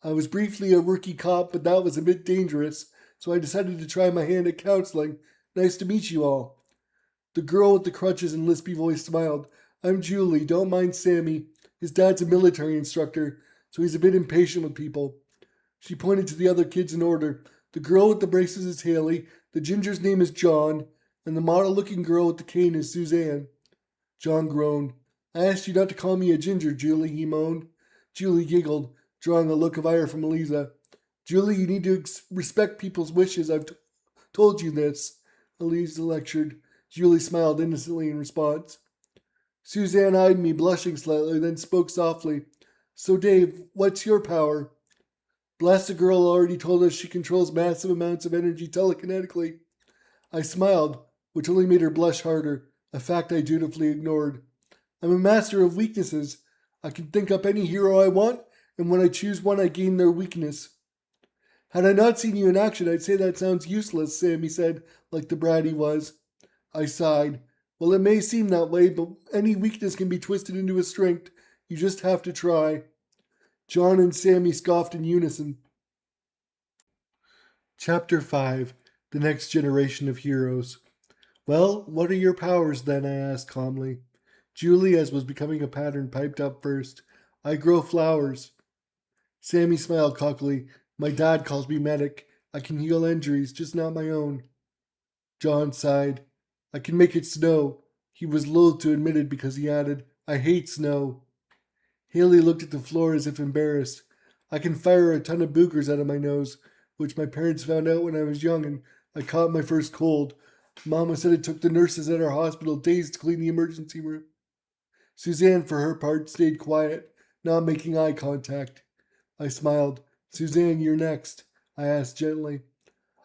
I was briefly a rookie cop, but that was a bit dangerous, so I decided to try my hand at counseling. Nice to meet you all. The girl with the crutches and lispy voice smiled. I'm Julie, don't mind Sammy. His dad's a military instructor, so he's a bit impatient with people. She pointed to the other kids in order. The girl with the braces is Haley, the ginger's name is John, and the model-looking girl with the cane is Suzanne. John groaned. I asked you not to call me a ginger, Julie, he moaned. Julie giggled, drawing a look of ire from Eliza. Julie, you need to respect people's wishes. I've told you this, Eliza lectured. Julie smiled innocently in response. Suzanne eyed me, blushing slightly, then spoke softly. So, Dave, what's your power? Blasted Girl already told us she controls massive amounts of energy telekinetically. I smiled, which only made her blush harder, a fact I dutifully ignored. I'm a master of weaknesses. I can think up any hero I want, and when I choose one, I gain their weakness. Had I not seen you in action, I'd say that sounds useless, Sammy said, like the brat he was. I sighed. Well, it may seem that way, but any weakness can be twisted into a strength. You just have to try. John and Sammy scoffed in unison. Chapter 5. The Next Generation of Heroes. Well, what are your powers then? I asked calmly. Julie, as was becoming a pattern, piped up first. I grow flowers. Sammy smiled cockily. My dad calls me medic. I can heal injuries, just not my own. John sighed. I can make it snow. He was loath to admit it because he added, I hate snow. Haley looked at the floor as if embarrassed. I can fire a ton of boogers out of my nose, which my parents found out when I was young and I caught my first cold. Mama said it took the nurses at our hospital days to clean the emergency room. Suzanne, for her part, stayed quiet, not making eye contact. I smiled. Suzanne, you're next, I asked gently.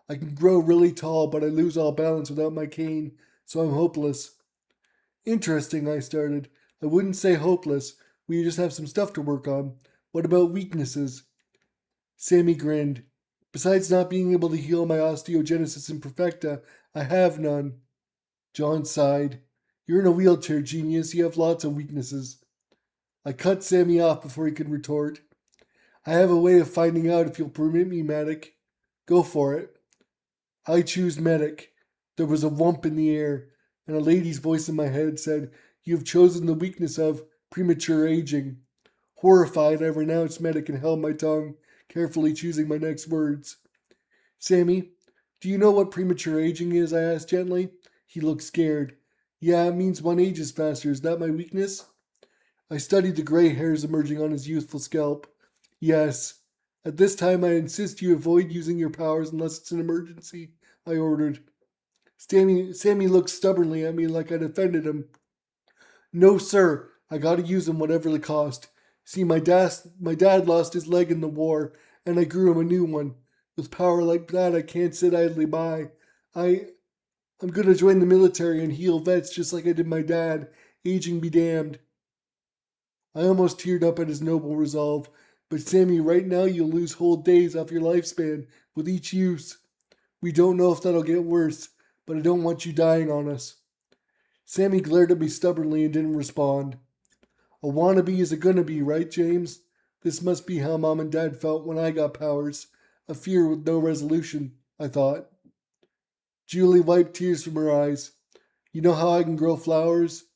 I can grow really tall, but I lose all balance without my cane, so I'm hopeless. Interesting, I started. I wouldn't say hopeless. We just have some stuff to work on. What about weaknesses? Sammy grinned. Besides not being able to heal my osteogenesis imperfecta, I have none. John sighed. You're in a wheelchair, genius. You have lots of weaknesses. I cut Sammy off before he could retort. I have a way of finding out if you'll permit me, medic. Go for it. I choose medic. There was a whump in the air, and a lady's voice in my head said, You have chosen the weakness of premature aging. Horrified, I renounced medic and held my tongue, carefully choosing my next words. Sammy, do you know what premature aging is? I asked gently. He looked scared. Yeah, it means one ages faster. Is that my weakness? I studied the gray hairs emerging on his youthful scalp. Yes. At this time, I insist you avoid using your powers unless it's an emergency, I ordered. Sammy looked stubbornly at me like I'd offended him. No, sir. I gotta use them whatever the cost. See, my dad lost his leg in the war, and I grew him a new one. With power like that, I can't sit idly by. I'm gonna join the military and heal vets just like I did my dad. Aging be damned. I almost teared up at his noble resolve. But Sammy, right now you'll lose whole days off your lifespan with each use. We don't know if that'll get worse, but I don't want you dying on us. Sammy glared at me stubbornly and didn't respond. A wannabe is a gonna be, right, James? This must be how Mom and Dad felt when I got powers. A fear with no resolution, I thought. Julie wiped tears from her eyes. You know how I can grow flowers?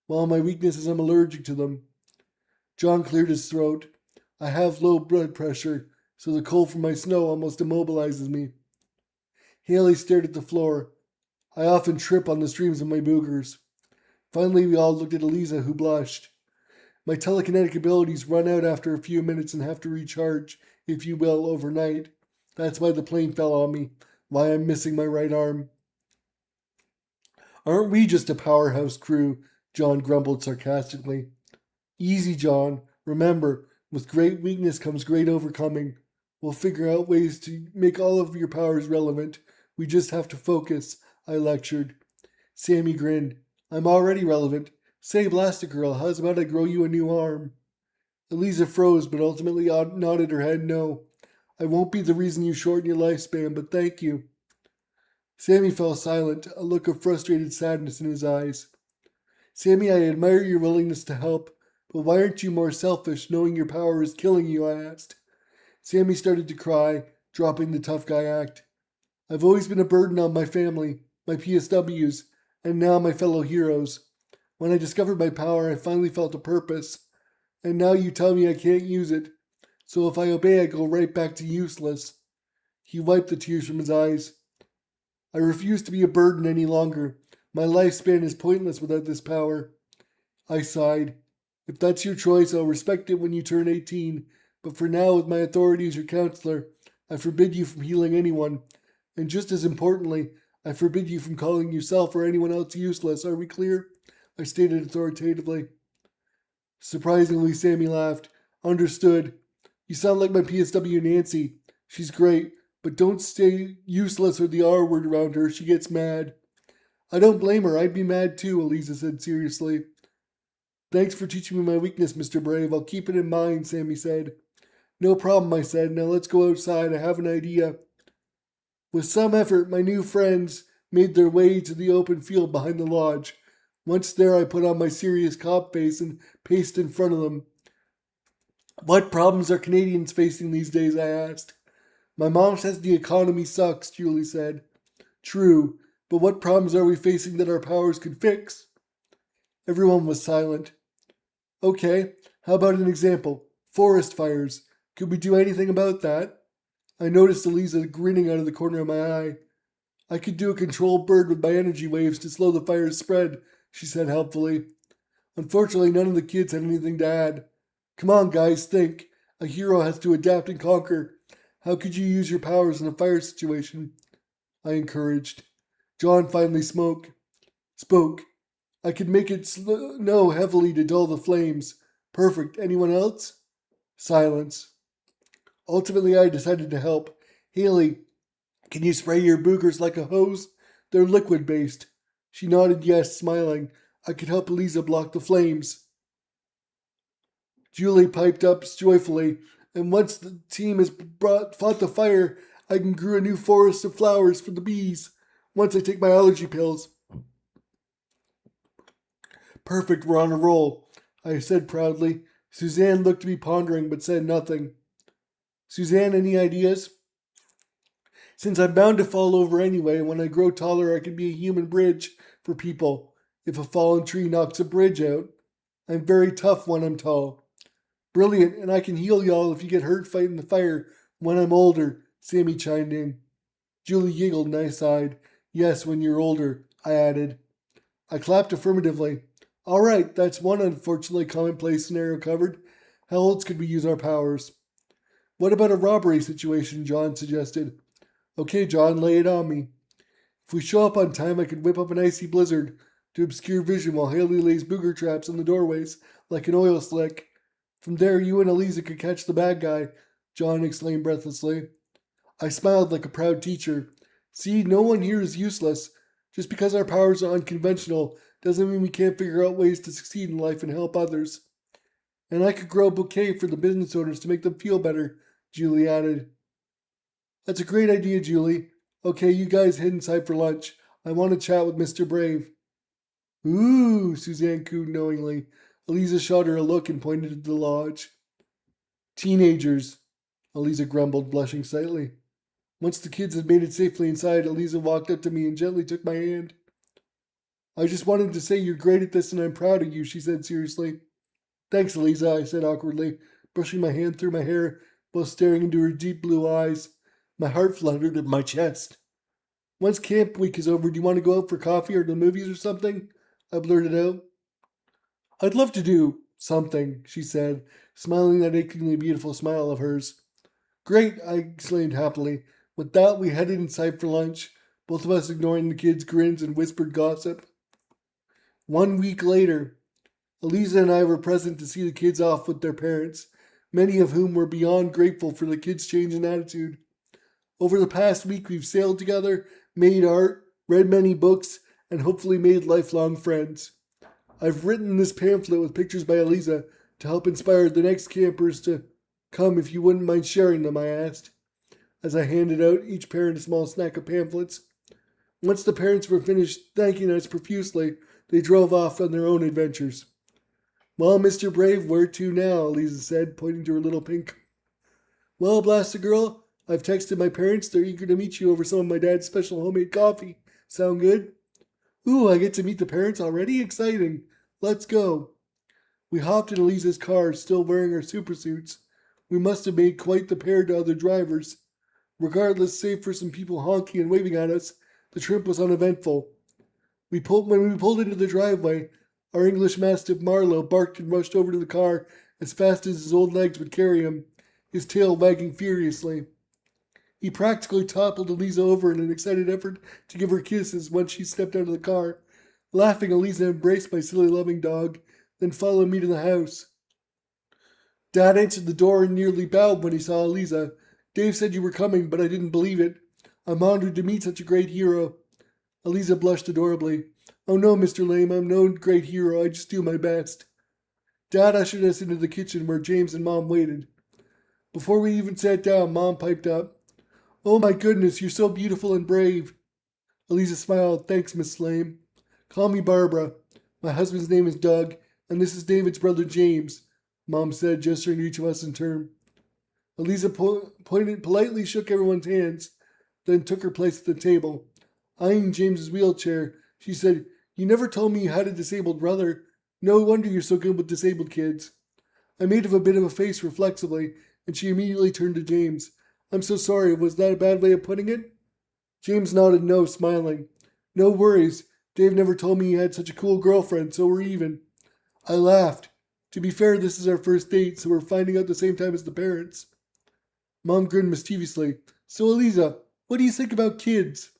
Well, my weakness is I'm allergic to them. John cleared his throat. I have low blood pressure, so the cold from my snow almost immobilizes me. Haley stared at the floor. I often trip on the streams of my boogers. Finally, we all looked at Eliza, who blushed. My telekinetic abilities run out after a few minutes and have to recharge, if you will, overnight. That's why the plane fell on me, why I'm missing my right arm. Aren't we just a powerhouse crew? John grumbled sarcastically. Easy, John. Remember, with great weakness comes great overcoming. We'll figure out ways to make all of your powers relevant. We just have to focus, I lectured. Sammy grinned. I'm already relevant. Say, Girl, how's about I grow you a new arm? Eliza froze, but ultimately nodded her head no. I won't be the reason you shorten your lifespan, but thank you. Sammy fell silent, a look of frustrated sadness in his eyes. Sammy, I admire your willingness to help, but why aren't you more selfish, knowing your power is killing you? I asked. Sammy started to cry, dropping the tough guy act. I've always been a burden on my family, my PSWs, and now my fellow heroes. When I discovered my power, I finally felt a purpose, and now you tell me I can't use it. So if I obey, I go right back to useless. He wiped the tears from his eyes. I refuse to be a burden any longer. My lifespan is pointless without this power. I sighed. If that's your choice, I'll respect it when you turn 18, but for now, with my authority as your counselor, I forbid you from healing anyone, and just as importantly, I forbid you from calling yourself or anyone else useless. Are we clear? I stated authoritatively. Surprisingly, Sammy laughed. Understood. You sound like my PSW Nancy. She's great, but don't say useless or the R word around her. She gets mad. I don't blame her. I'd be mad too, Eliza said seriously. Thanks for teaching me my weakness, Mr. Brave. I'll keep it in mind, Sammy said. No problem, I said. Now let's go outside. I have an idea. With some effort, my new friends made their way to the open field behind the lodge. Once there, I put on my serious cop face and paced in front of them. What problems are Canadians facing these days? I asked. My mom says the economy sucks, Julie said. True, but what problems are we facing that our powers could fix? Everyone was silent. Okay, how about an example? Forest fires. Could we do anything about that? I noticed Eliza grinning out of the corner of my eye. I could do a controlled bird with my energy waves to slow the fire's spread, she said helpfully. Unfortunately, none of the kids had anything to add. Come on, guys, think. A hero has to adapt and conquer. How could you use your powers in a fire situation? I encouraged. John finally spoke. I could make it snow heavily to dull the flames. Perfect. Anyone else? Silence. Ultimately, I decided to help. Haley, can you spray your boogers like a hose? They're liquid-based. She nodded yes, smiling. I could help Eliza block the flames. Julie piped up joyfully, and once the team has fought the fire, I can grow a new forest of flowers for the bees. Once I take my allergy pills. Perfect, we're on a roll, I said proudly. Suzanne looked to be pondering but said nothing. Suzanne, any ideas? Since I'm bound to fall over anyway, when I grow taller I can be a human bridge for people if a fallen tree knocks a bridge out. I'm very tough when I'm tall. Brilliant, and I can heal y'all if you get hurt fighting the fire when I'm older, Sammy chimed in. Julie giggled and I sighed. Yes, when you're older, I added. I clapped affirmatively. All right, that's one unfortunately commonplace scenario covered. How else could we use our powers? What about a robbery situation? John suggested. Okay, John, lay it on me. If we show up on time, I could whip up an icy blizzard to obscure vision while Haley lays booger traps in the doorways like an oil slick. From there, you and Eliza could catch the bad guy, John exclaimed breathlessly. I smiled like a proud teacher. See, no one here is useless. Just because our powers are unconventional doesn't mean we can't figure out ways to succeed in life and help others. And I could grow a bouquet for the business owners to make them feel better, Julie added. That's a great idea, Julie. Okay, you guys head inside for lunch. I want to chat with Mr. Brave. Ooh, Suzanne cooed knowingly. Eliza shot her a look and pointed at the lodge. Teenagers, Eliza grumbled, blushing slightly. Once the kids had made it safely inside, Eliza walked up to me and gently took my hand. I just wanted to say you're great at this and I'm proud of you, she said seriously. Thanks, Eliza, I said awkwardly, brushing my hand through my hair while staring into her deep blue eyes. My heart fluttered in my chest. Once camp week is over, do you want to go out for coffee or the movies or something? I blurted out. I'd love to do something, she said, smiling that achingly beautiful smile of hers. Great, I exclaimed happily. With that, we headed inside for lunch, both of us ignoring the kids' grins and whispered gossip. 1 week later, Eliza and I were present to see the kids off with their parents, many of whom were beyond grateful for the kids' change in attitude. Over the past week, we've sailed together, made art, read many books, and hopefully made lifelong friends. I've written this pamphlet with pictures by Eliza to help inspire the next campers to come if you wouldn't mind sharing them, I asked, as I handed out each parent a small snack of pamphlets. Once the parents were finished thanking us profusely, they drove off on their own adventures. Well, Mr. Brave, where to now? Eliza said, pointing to her little pink. Well, blast the girl, I've texted my parents. They're eager to meet you over some of my dad's special homemade coffee. Sound good? Ooh, I get to meet the parents already? Exciting. Let's go. We hopped in Eliza's car, still wearing our supersuits. We must have made quite the pair to other drivers. Regardless, save for some people honking and waving at us, the trip was uneventful. When we pulled into the driveway, our English Mastiff Marlowe barked and rushed over to the car as fast as his old legs would carry him, his tail wagging furiously. He practically toppled Eliza over in an excited effort to give her kisses once she stepped out of the car. Laughing, Eliza embraced my silly loving dog, then followed me to the house. Dad answered the door and nearly bowed when he saw Eliza. Dave said you were coming, but I didn't believe it. I'm honored to meet such a great hero. Eliza blushed adorably. Oh no, Mr. Lame, I'm no great hero, I just do my best. Dad ushered us into the kitchen where James and Mom waited. Before we even sat down, Mom piped up. Oh my goodness, you're so beautiful and brave. Eliza smiled. Thanks, Miss Lame. Call me Barbara. My husband's name is Doug, and this is David's brother James, Mom said, gesturing to each of us in turn. Eliza politely shook everyone's hands, then took her place at the table. Eyeing James's wheelchair, she said, You never told me you had a disabled brother. No wonder you're so good with disabled kids. I made a bit of a face reflexively, and she immediately turned to James. I'm so sorry, was that a bad way of putting it? James nodded no, smiling. No worries. Dave never told me he had such a cool girlfriend, so we're even. I laughed. To be fair, this is our first date, so we're finding out the same time as the parents. Mom grinned mischievously. So, Eliza, what do you think about kids?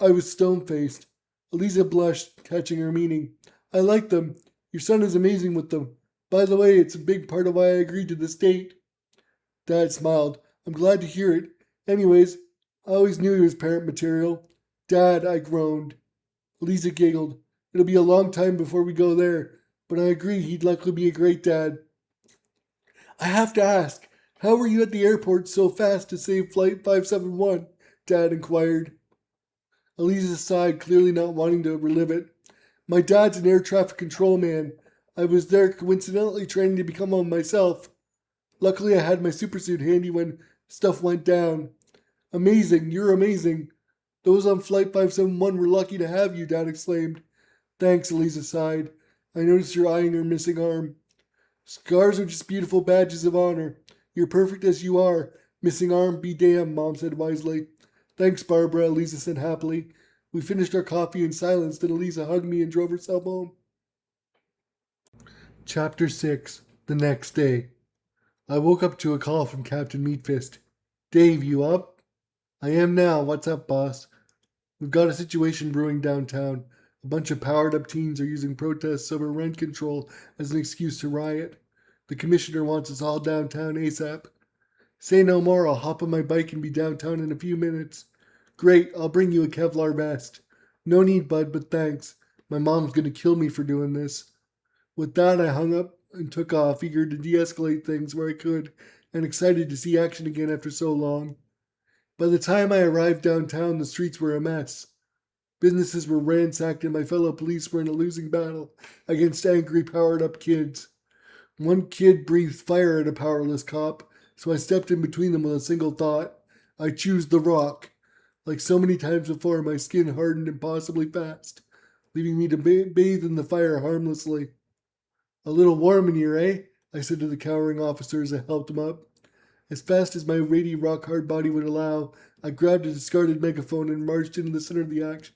I was stone-faced. Eliza blushed, catching her meaning. I like them. Your son is amazing with them. By the way, it's a big part of why I agreed to this date. Dad smiled. I'm glad to hear it. Anyways, I always knew he was parent material. Dad, I groaned. Eliza giggled. It'll be a long time before we go there, but I agree he'd likely be a great dad. I have to ask, how were you at the airport so fast to save Flight 571? Dad inquired. Eliza sighed, clearly not wanting to relive it. My dad's an air traffic control man. I was there coincidentally training to become one myself. Luckily, I had my supersuit handy when stuff went down. Amazing, you're amazing. Those on Flight 571 were lucky to have you, Dad exclaimed. Thanks, Elisa sighed. I noticed you're eyeing her missing arm. Scars are just beautiful badges of honor. You're perfect as you are. Missing arm be damned, Mom said wisely. Thanks, Barbara, Elisa said happily. We finished our coffee in silence, then Elisa hugged me and drove herself home. Chapter 6. The next day. I woke up to a call from Captain Meatfist. Dave, you up? I am now. What's up, boss? We've got a situation brewing downtown. A bunch of powered up teens are using protests over rent control as an excuse to riot. The commissioner wants us all downtown ASAP. Say no more, I'll hop on my bike and be downtown in a few minutes. Great, I'll bring you a Kevlar vest. No need, bud, but thanks. My mom's gonna kill me for doing this. With that, I hung up and took off, eager to de escalate things where I could, and excited to see action again after so long. By the time I arrived downtown, the streets were a mess. Businesses were ransacked, and my fellow police were in a losing battle against angry, powered up kids. One kid breathed fire at a powerless cop, so I stepped in between them with a single thought: I choose the rock. Like so many times before, my skin hardened impossibly fast, leaving me to bathe in the fire harmlessly. A little warm in here, eh? I said to the cowering officer as I helped him up. As fast as my weighty, rock-hard body would allow, I grabbed a discarded megaphone and marched into the center of the action.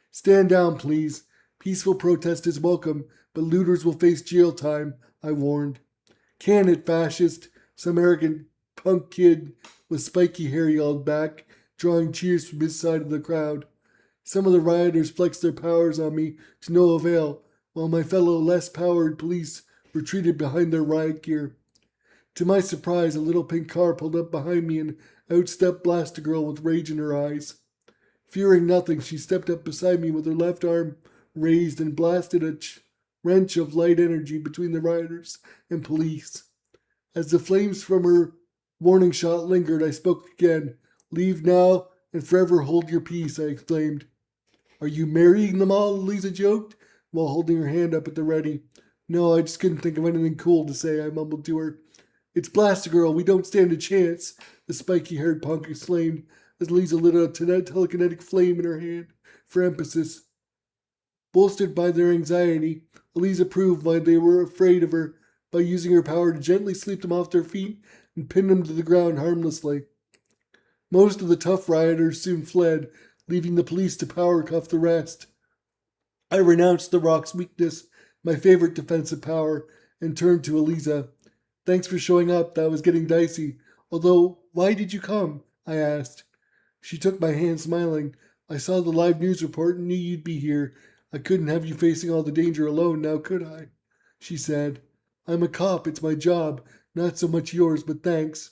Stand down, please. Peaceful protest is welcome, but looters will face jail time, I warned. Can it, fascist? Some arrogant punk kid with spiky hair yelled back, drawing cheers from his side of the crowd. Some of the rioters flexed their powers on me to no avail, while my fellow less powered police retreated behind their riot gear. To my surprise, a little pink car pulled up behind me and out stepped Blastigirl with rage in her eyes. Fearing nothing, she stepped up beside me with her left arm raised and blasted a wrench of light energy between the rioters and police. As the flames from her warning shot lingered, I spoke again. Leave now and forever hold your peace, I exclaimed. Are you marrying them all? Lisa joked, while holding her hand up at the ready. No, I just couldn't think of anything cool to say, I mumbled to her. It's Blastigirl, we don't stand a chance, the spiky-haired punk exclaimed as Lisa lit a telekinetic flame in her hand for emphasis. Bolstered by their anxiety, Eliza proved why they were afraid of her by using her power to gently sweep them off their feet and pin them to the ground harmlessly. Most of the tough rioters soon fled, leaving the police to power cuff the rest. I renounced the rock's weakness, my favorite defensive power, and turned to Eliza. Thanks for showing up, that was getting dicey. Although, why did you come? I asked. She took my hand, smiling. I saw the live news report and knew you'd be here. I couldn't have you facing all the danger alone, now could I? She said. I'm a cop, it's my job. Not so much yours, but thanks.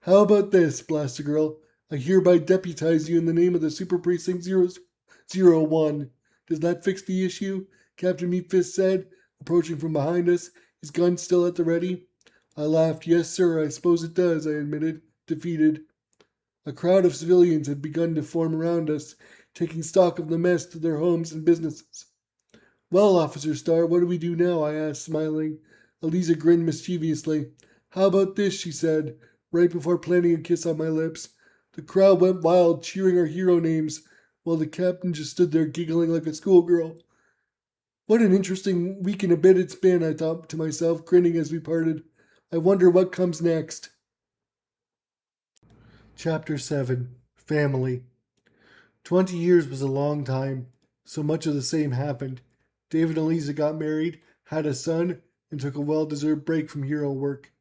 How about this, Blastigirl? I hereby deputize you in the name of the Super Precinct 001. Does that fix the issue? Captain Meatfist said, approaching from behind us, his gun still at the ready. I laughed. Yes, sir, I suppose it does, I admitted, defeated. A crowd of civilians had begun to form around us, taking stock of the mess to their homes and businesses. Well, Officer Starr, what do we do now? I asked, smiling. Eliza grinned mischievously. How about this? She said, right before planting a kiss on my lips. The crowd went wild, cheering our hero names, while the captain just stood there giggling like a schoolgirl. What an interesting week and a bit it's been, I thought to myself, grinning as we parted. I wonder what comes next. Chapter 7. Family. 20 years was a long time. So much of the same happened. David and Eliza got married, had a son, and took a well-deserved break from hero work.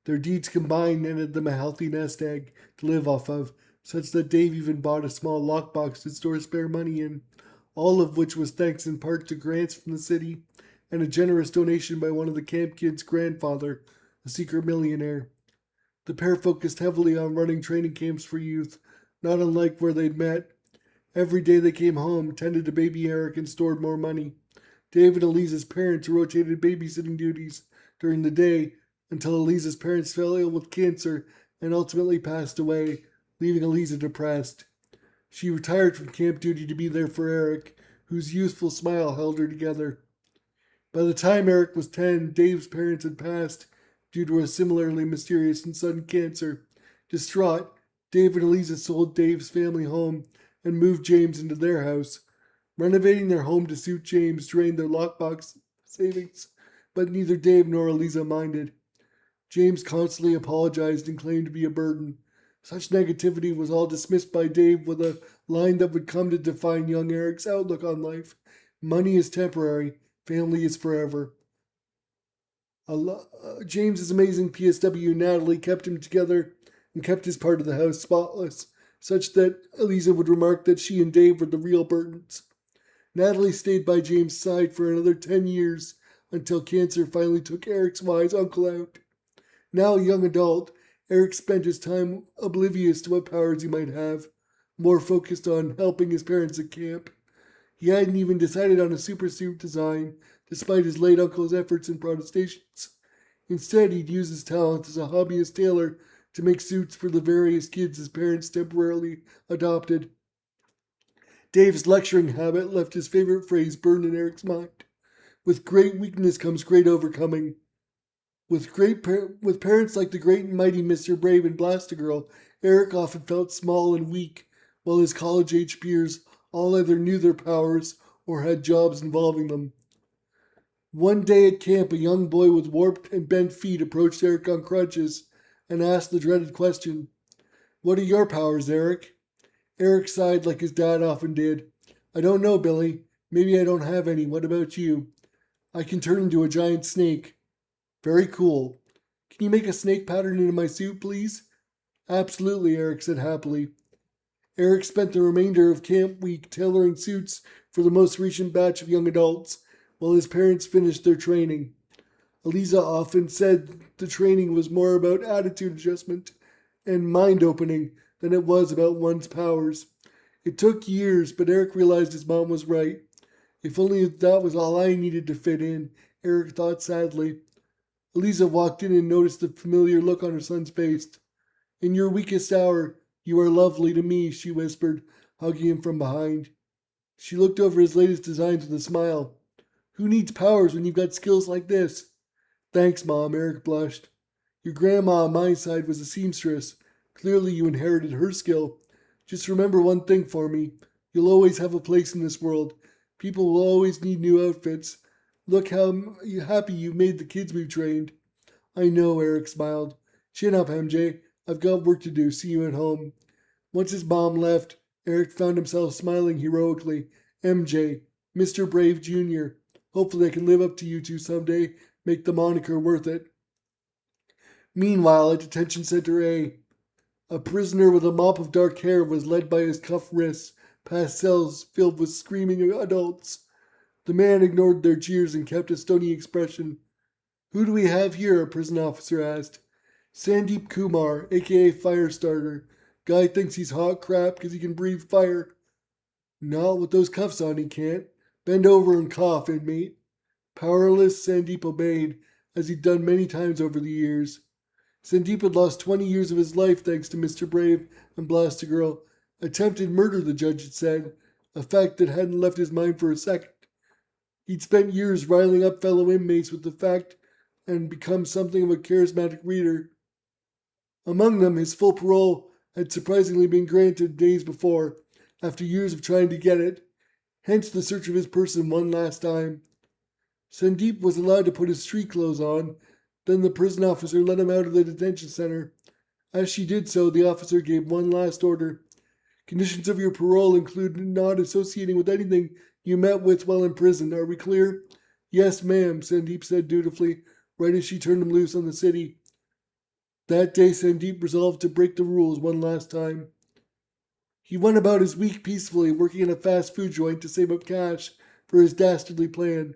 Their deeds combined netted them a healthy nest egg to live off of, such that Dave even bought a small lockbox to store spare money in, all of which was thanks in part to grants from the city and a generous donation by one of the camp kids' grandfather, a secret millionaire. The pair focused heavily on running training camps for youth, not unlike where they'd met. Every day they came home, tended to baby Eric, and stored more money. David and Eliza's parents rotated babysitting duties during the day until Eliza's parents fell ill with cancer and ultimately passed away, leaving Eliza depressed. She retired from camp duty to be there for Eric, whose youthful smile held her together. By the time Eric was 10, Dave's parents had passed due to a similarly mysterious and sudden cancer. Distraught, Dave and Eliza sold Dave's family home and moved James into their house. Renovating their home to suit James drained their lockbox savings, but neither Dave nor Eliza minded. James constantly apologized and claimed to be a burden. Such negativity was all dismissed by Dave with a line that would come to define young Eric's outlook on life. Money is temporary, family is forever. James's amazing PSW Natalie kept him together and kept his part of the house spotless, such that Eliza would remark that she and Dave were the real burdens. Natalie stayed by James' side for another 10 years until cancer finally took Eric's wise uncle out. Now a young adult, Eric spent his time oblivious to what powers he might have, more focused on helping his parents at camp. He hadn't even decided on a supersuit design, despite his late uncle's efforts and protestations. Instead, he'd use his talents as a hobbyist tailor to make suits for the various kids his parents temporarily adopted. Dave's lecturing habit left his favorite phrase burned in Eric's mind. With great weakness comes great overcoming. With parents like the great and mighty Mr. Brave and Blastigirl, Eric often felt small and weak, while his college-age peers all either knew their powers or had jobs involving them. One day at camp, a young boy with warped and bent feet approached Eric on crutches and asked the dreaded question, "What are your powers, Eric?" Eric sighed like his dad often did. "I don't know, Billy. Maybe I don't have any. What about you?" "I can turn into a giant snake." "Very cool. Can you make a snake pattern into my suit, please?" "Absolutely," Eric said happily. Eric spent the remainder of camp week tailoring suits for the most recent batch of young adults, while his parents finished their training. Eliza often said the training was more about attitude adjustment and mind opening than it was about one's powers. It took years, but Eric realized his mom was right. If only that was all I needed to fit in, Eric thought sadly. Eliza walked in and noticed the familiar look on her son's face. "In your weakest hour, you are lovely to me," she whispered, hugging him from behind. She looked over his latest designs with a smile. "Who needs powers when you've got skills like this?" "Thanks, Mom," Eric blushed. "Your grandma on my side was a seamstress. Clearly you inherited her skill. Just remember one thing for me. You'll always have a place in this world. People will always need new outfits. Look how happy you've made the kids we've trained." "I know," Eric smiled. "Chin up, MJ. I've got work to do. See you at home." Once his mom left, Eric found himself smiling heroically. "MJ, Mr. Brave Jr. Hopefully I can live up to you two someday. Make the moniker worth it." Meanwhile, at Detention Center A, a prisoner with a mop of dark hair was led by his cuffed wrists past cells filled with screaming adults. The man ignored their jeers and kept a stony expression. "Who do we have here?" a prison officer asked. "Sandeep Kumar, aka Firestarter. Guy thinks he's hot crap because he can breathe fire." "Not with those cuffs on, he can't. Bend over and cough, inmate." Powerless, Sandeep obeyed, as he'd done many times over the years. Sandeep had lost 20 years of his life thanks to Mr. Brave and Blastigirl. Attempted murder, the judge had said, a fact that hadn't left his mind for a second. He'd spent years riling up fellow inmates with the fact and become something of a charismatic reader. Among them, his full parole had surprisingly been granted days before, after years of trying to get it, hence the search of his person one last time. Sandeep was allowed to put his street clothes on, then the prison officer let him out of the detention center. As she did so, the officer gave one last order. "Conditions of your parole include not associating with anything you met with while in prison. Are we clear?" "Yes, ma'am," Sandeep said dutifully, right as she turned him loose on the city. That day, Sandeep resolved to break the rules one last time. He went about his week peacefully, working in a fast food joint to save up cash for his dastardly plan.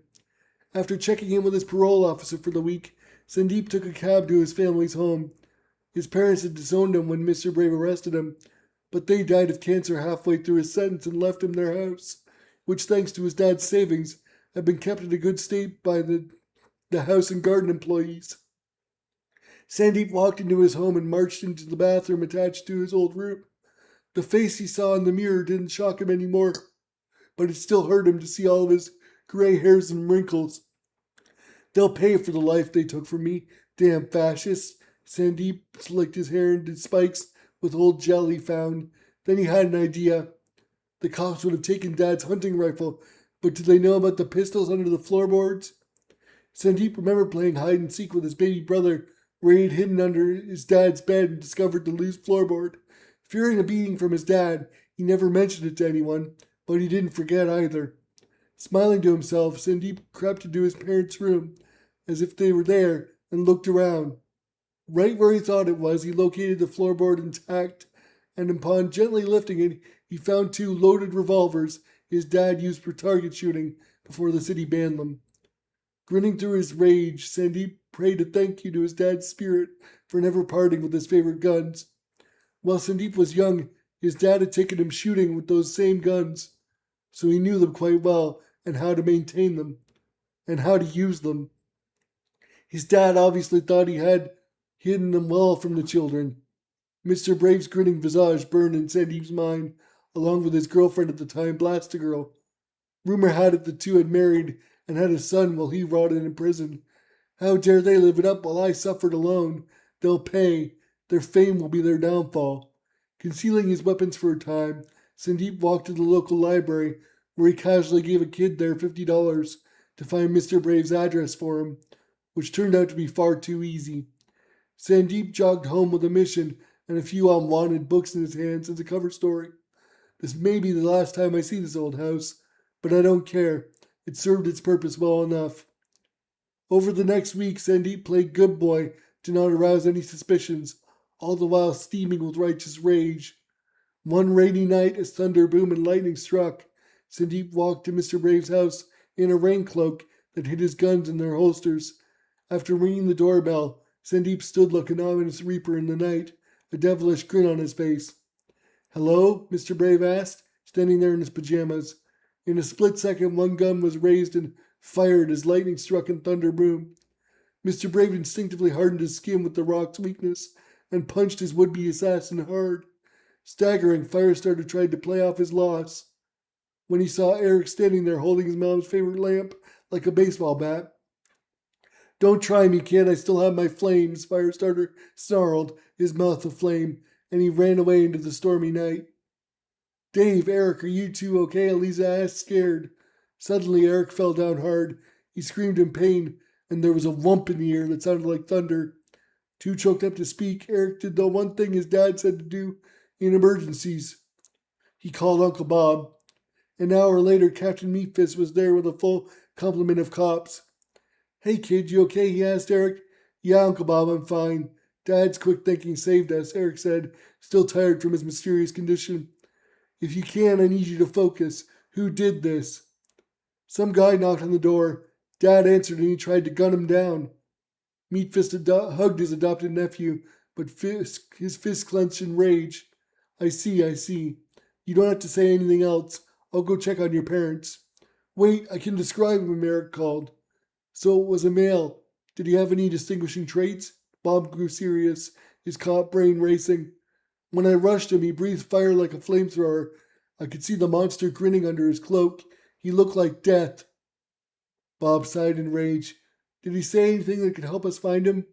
After checking in with his parole officer for the week, Sandeep took a cab to his family's home. His parents had disowned him when Mr. Brave arrested him, but they died of cancer halfway through his sentence and left him their house, which, thanks to his dad's savings, had been kept in a good state by the house and garden employees. Sandeep walked into his home and marched into the bathroom attached to his old room. The face he saw in the mirror didn't shock him anymore, but it still hurt him to see all of his gray hairs and wrinkles. They'll pay for the life they took from me. Damn fascists. Sandeep slicked his hair into spikes with old gel he found. Then he had an idea. The cops would have taken Dad's hunting rifle, but did they know about the pistols under the floorboards? Sandeep remembered playing hide and seek with his baby brother, where he had hidden under his dad's bed and discovered the loose floorboard. Fearing a beating from his dad, he never mentioned it to anyone, but he didn't forget either. Smiling to himself, Sandeep crept into his parents' room, as if they were there, and looked around. Right where he thought it was, he located the floorboard intact, and upon gently lifting it, he found two loaded revolvers his dad used for target shooting before the city banned them. Grinning through his rage, Sandeep prayed a thank you to his dad's spirit for never parting with his favorite guns. While Sandeep was young, his dad had taken him shooting with those same guns, so he knew them quite well and how to maintain them and how to use them. His dad obviously thought he had hidden them well from the children. Mr. Brave's grinning visage burned in Sandeep's mind, along with his girlfriend at the time, Blastigirl. Rumor had it the two had married and had a son while he rotted in prison. How dare they live it up while I suffered alone? They'll pay. Their fame will be their downfall. Concealing his weapons for a time, Sandeep walked to the local library, where he casually gave a kid there $50 to find Mr. Brave's address for him, which turned out to be far too easy. Sandeep jogged home with a mission and a few unwanted books in his hands as a cover story. This may be the last time I see this old house, but I don't care. It served its purpose well enough. Over the next week, Sandeep played good boy to not arouse any suspicions, all the while steaming with righteous rage. One rainy night, as thunder boomed and lightning struck, Sandeep walked to Mr. Brave's house in a rain cloak that hid his guns in their holsters. After ringing the doorbell, Sandeep stood like an ominous reaper in the night, a devilish grin on his face. "Hello?" Mr. Brave asked, standing there in his pajamas. In a split second, one gun was raised and fired as lightning struck and thunder boomed. Mr. Brave instinctively hardened his skin with the rock's weakness and punched his would-be assassin hard. Staggering, Firestarter tried to play off his loss. When he saw Eric standing there holding his mom's favorite lamp like a baseball bat. "Don't try me, kid, I still have my flames," Firestarter snarled, his mouth aflame, and he ran away into the stormy night. "Dave, Eric, are you two okay?" Eliza asked, scared. Suddenly, Eric fell down hard. He screamed in pain, and there was a whump in the air that sounded like thunder. Too choked up to speak, Eric did the one thing his dad said to do in emergencies. He called Uncle Bob. An hour later, Captain Meatfist was there with a full complement of cops. "Hey, kid, you okay?" he asked Eric. "Yeah, Uncle Bob, I'm fine. Dad's quick thinking saved us," Eric said, still tired from his mysterious condition. "If you can, I need you to focus. Who did this?" Some guy knocked on the door. Dad answered and he tried to gun him down. Meatfist hugged his adopted nephew, but his fist clenched in rage. I see. You don't have to say anything else. I'll go check on your parents." "Wait, I can describe him," Eric called. "So it was a male. Did he have any distinguishing traits?" Bob grew serious, his cop brain racing. "When I rushed him, he breathed fire like a flamethrower. I could see the monster grinning under his cloak. He looked like death." Bob sighed in rage. "Did he say anything that could help us find him?"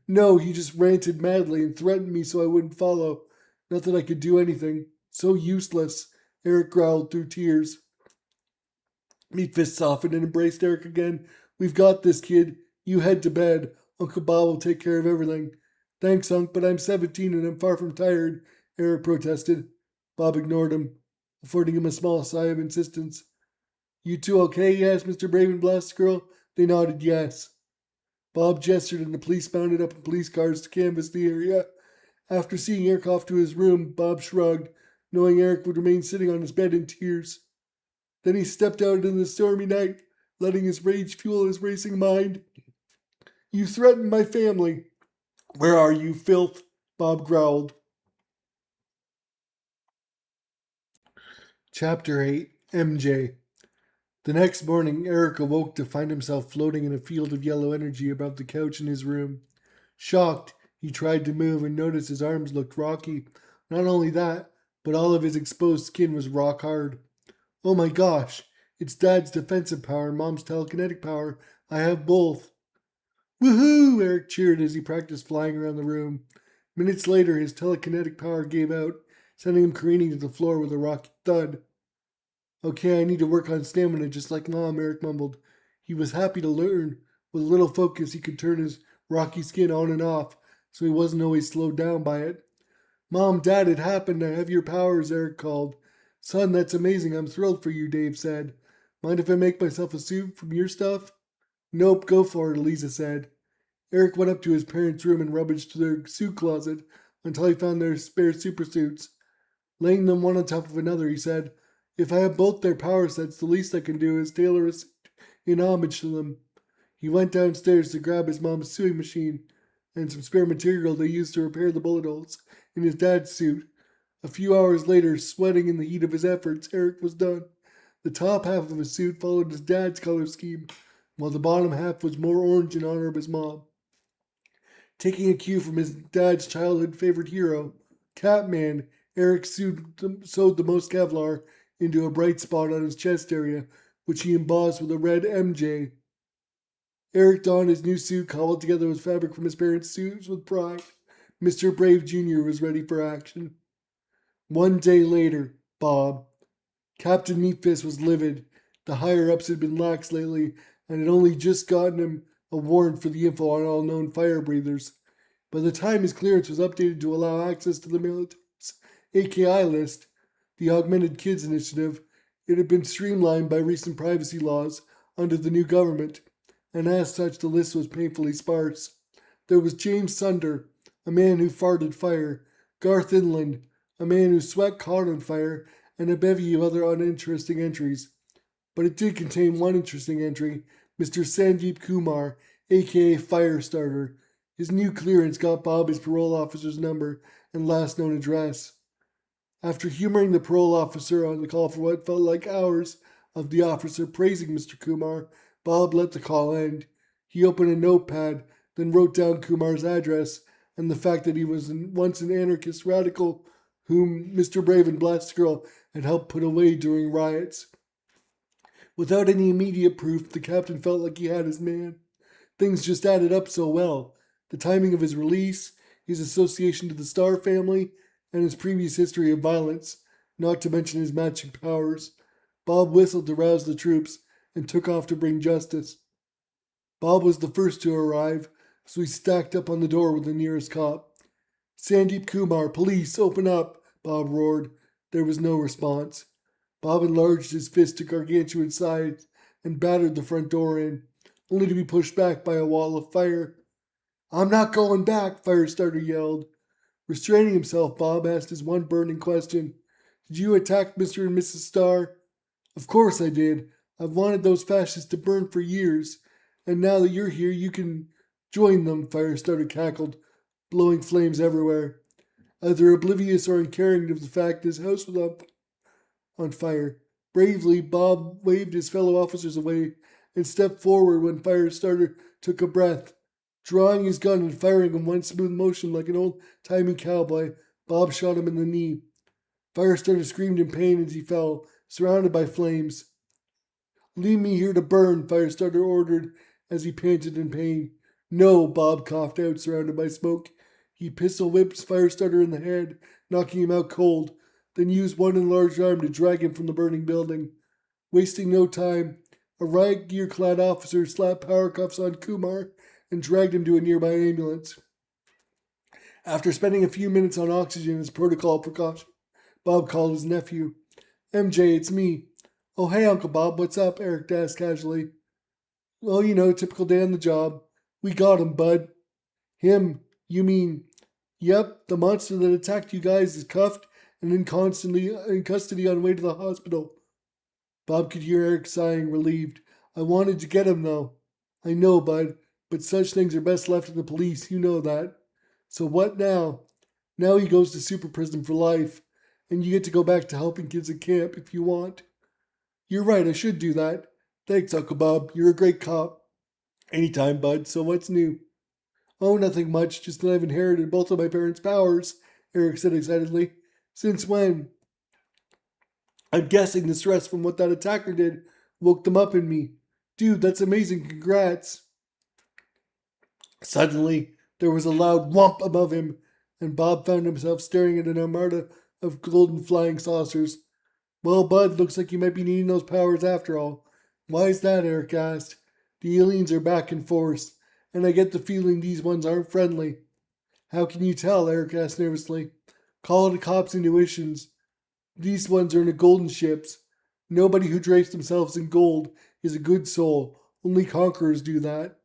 "No, he just ranted madly and threatened me so I wouldn't follow. Not that I could do anything. So useless," Eric growled through tears. Meatfist softened and embraced Eric again. "We've got this, kid. You head to bed. Uncle Bob will take care of everything." "Thanks, Unc, but I'm 17 and I'm far from tired," Eric protested. Bob ignored him, affording him a small sigh of insistence. "You two okay?" he asked Mr. Brave and Blastigirl. They nodded yes. Bob gestured and the police mounted up in police cars to canvass the area. After seeing Eric off to his room, Bob shrugged, knowing Eric would remain sitting on his bed in tears. Then he stepped out into the stormy night, letting his rage fuel his racing mind. "You threatened my family." "Where are you, filth?" Bob growled. Chapter 8, MJ. The next morning, Eric awoke to find himself floating in a field of yellow energy above the couch in his room. Shocked, he tried to move and noticed his arms looked rocky. Not only that, but all of his exposed skin was rock hard. "Oh my gosh!" It's Dad's defensive power and Mom's telekinetic power. I have both. Woohoo! Eric cheered as he practiced flying around the room. Minutes later, his telekinetic power gave out, sending him careening to the floor with a rocky thud. Okay, I need to work on stamina just like Mom, Eric mumbled. He was happy to learn. With a little focus, he could turn his rocky skin on and off, so he wasn't always slowed down by it. Mom, Dad, it happened. I have your powers, Eric called. Son, that's amazing. I'm thrilled for you, Dave said. Mind if I make myself a suit from your stuff? Nope, go for it, Eliza said. Eric went up to his parents' room and rummaged through their suit closet until he found their spare supersuits. Laying them one on top of another, he said, If I have both their power sets, the least I can do is tailor a suit in homage to them. He went downstairs to grab his mom's sewing machine and some spare material they used to repair the bullet holes in his dad's suit. A few hours later, sweating in the heat of his efforts, Eric was done. The top half of his suit followed his dad's color scheme, while the bottom half was more orange in honor of his mom. Taking a cue from his dad's childhood favorite hero, Catman, Eric sewed the most Kevlar into a bright spot on his chest area, which he embossed with a red MJ. Eric donned his new suit, cobbled together with fabric from his parents' suits with pride. Mr. Brave Jr. was ready for action. One day later, Bob. Captain Meatfist was livid. The higher-ups had been lax lately, and had only just gotten him a warrant for the info on all known fire breathers. By the time his clearance was updated to allow access to the military's AKI list, the Augmented Kids Initiative, it had been streamlined by recent privacy laws under the new government, and as such the list was painfully sparse. There was James Sunder, a man who farted fire, Garth Inland, a man whose sweat caught on fire, and a bevy of other uninteresting entries. But it did contain one interesting entry, Mr. Sandeep Kumar, aka Firestarter. His new clearance got Bob his parole officer's number and last known address. After humoring the parole officer on the call for what felt like hours of the officer praising Mr. Kumar, Bob let the call end. He opened a notepad, then wrote down Kumar's address and the fact that he was once an anarchist radical whom Mr. Brave and Blessed Girl had helped put away during riots. Without any immediate proof, the captain felt like he had his man. Things just added up so well. The timing of his release, his association to the Star family, and his previous history of violence, not to mention his matching powers. Bob whistled to rouse the troops and took off to bring justice. Bob was the first to arrive, so he stacked up on the door with the nearest cop. Sandeep Kumar, police, open up, Bob roared. There was no response. Bob enlarged his fist to gargantuan size and battered the front door in, only to be pushed back by a wall of fire. I'm not going back, Firestarter yelled. Restraining himself, Bob asked his one burning question. Did you attack Mr. and Mrs. Starr? Of course I did. I've wanted those fascists to burn for years. And now that you're here, you can join them, Firestarter cackled, blowing flames everywhere. Either oblivious or uncaring of the fact his house was on fire. Bravely, Bob waved his fellow officers away and stepped forward when Firestarter took a breath. Drawing his gun and firing in one smooth motion like an old-timey cowboy, Bob shot him in the knee. Firestarter screamed in pain as he fell, surrounded by flames. Leave me here to burn, Firestarter ordered as he panted in pain. No, Bob coughed out, surrounded by smoke. He pistol whipped Firestarter in the head, knocking him out cold, then used one enlarged arm to drag him from the burning building. Wasting no time, a riot gear-clad officer slapped power cuffs on Kumar and dragged him to a nearby ambulance. After spending a few minutes on oxygen as protocol precaution, Bob called his nephew. MJ, it's me. Oh, hey, Uncle Bob, what's up? Eric asked casually. Well, typical day on the job. We got him, bud. Him? You mean... Yep, the monster that attacked you guys is cuffed and in custody on the way to the hospital. Bob could hear Eric sighing, relieved. I wanted to get him, though. I know, bud, but such things are best left to the police, you know that. So what now? Now he goes to super prison for life, and you get to go back to helping kids at camp if you want. You're right, I should do that. Thanks, Uncle Bob, you're a great cop. Anytime, bud, so what's new? Oh, nothing much, just that I've inherited both of my parents' powers, Eric said excitedly. Since when? I'm guessing the stress from what that attacker did Woke them up in me. Dude, that's amazing. Congrats. Suddenly, there was a loud whomp above him, and Bob found himself staring at an armada of golden flying saucers. Well, Bud, looks like you might be needing those powers after all. Why is that? Eric asked. The aliens are back in force, and I get the feeling these ones aren't friendly. How can you tell? Eric asked nervously. Call it a cop's intuitions. These ones are in the golden ships. Nobody who drapes themselves in gold is a good soul. Only conquerors do that.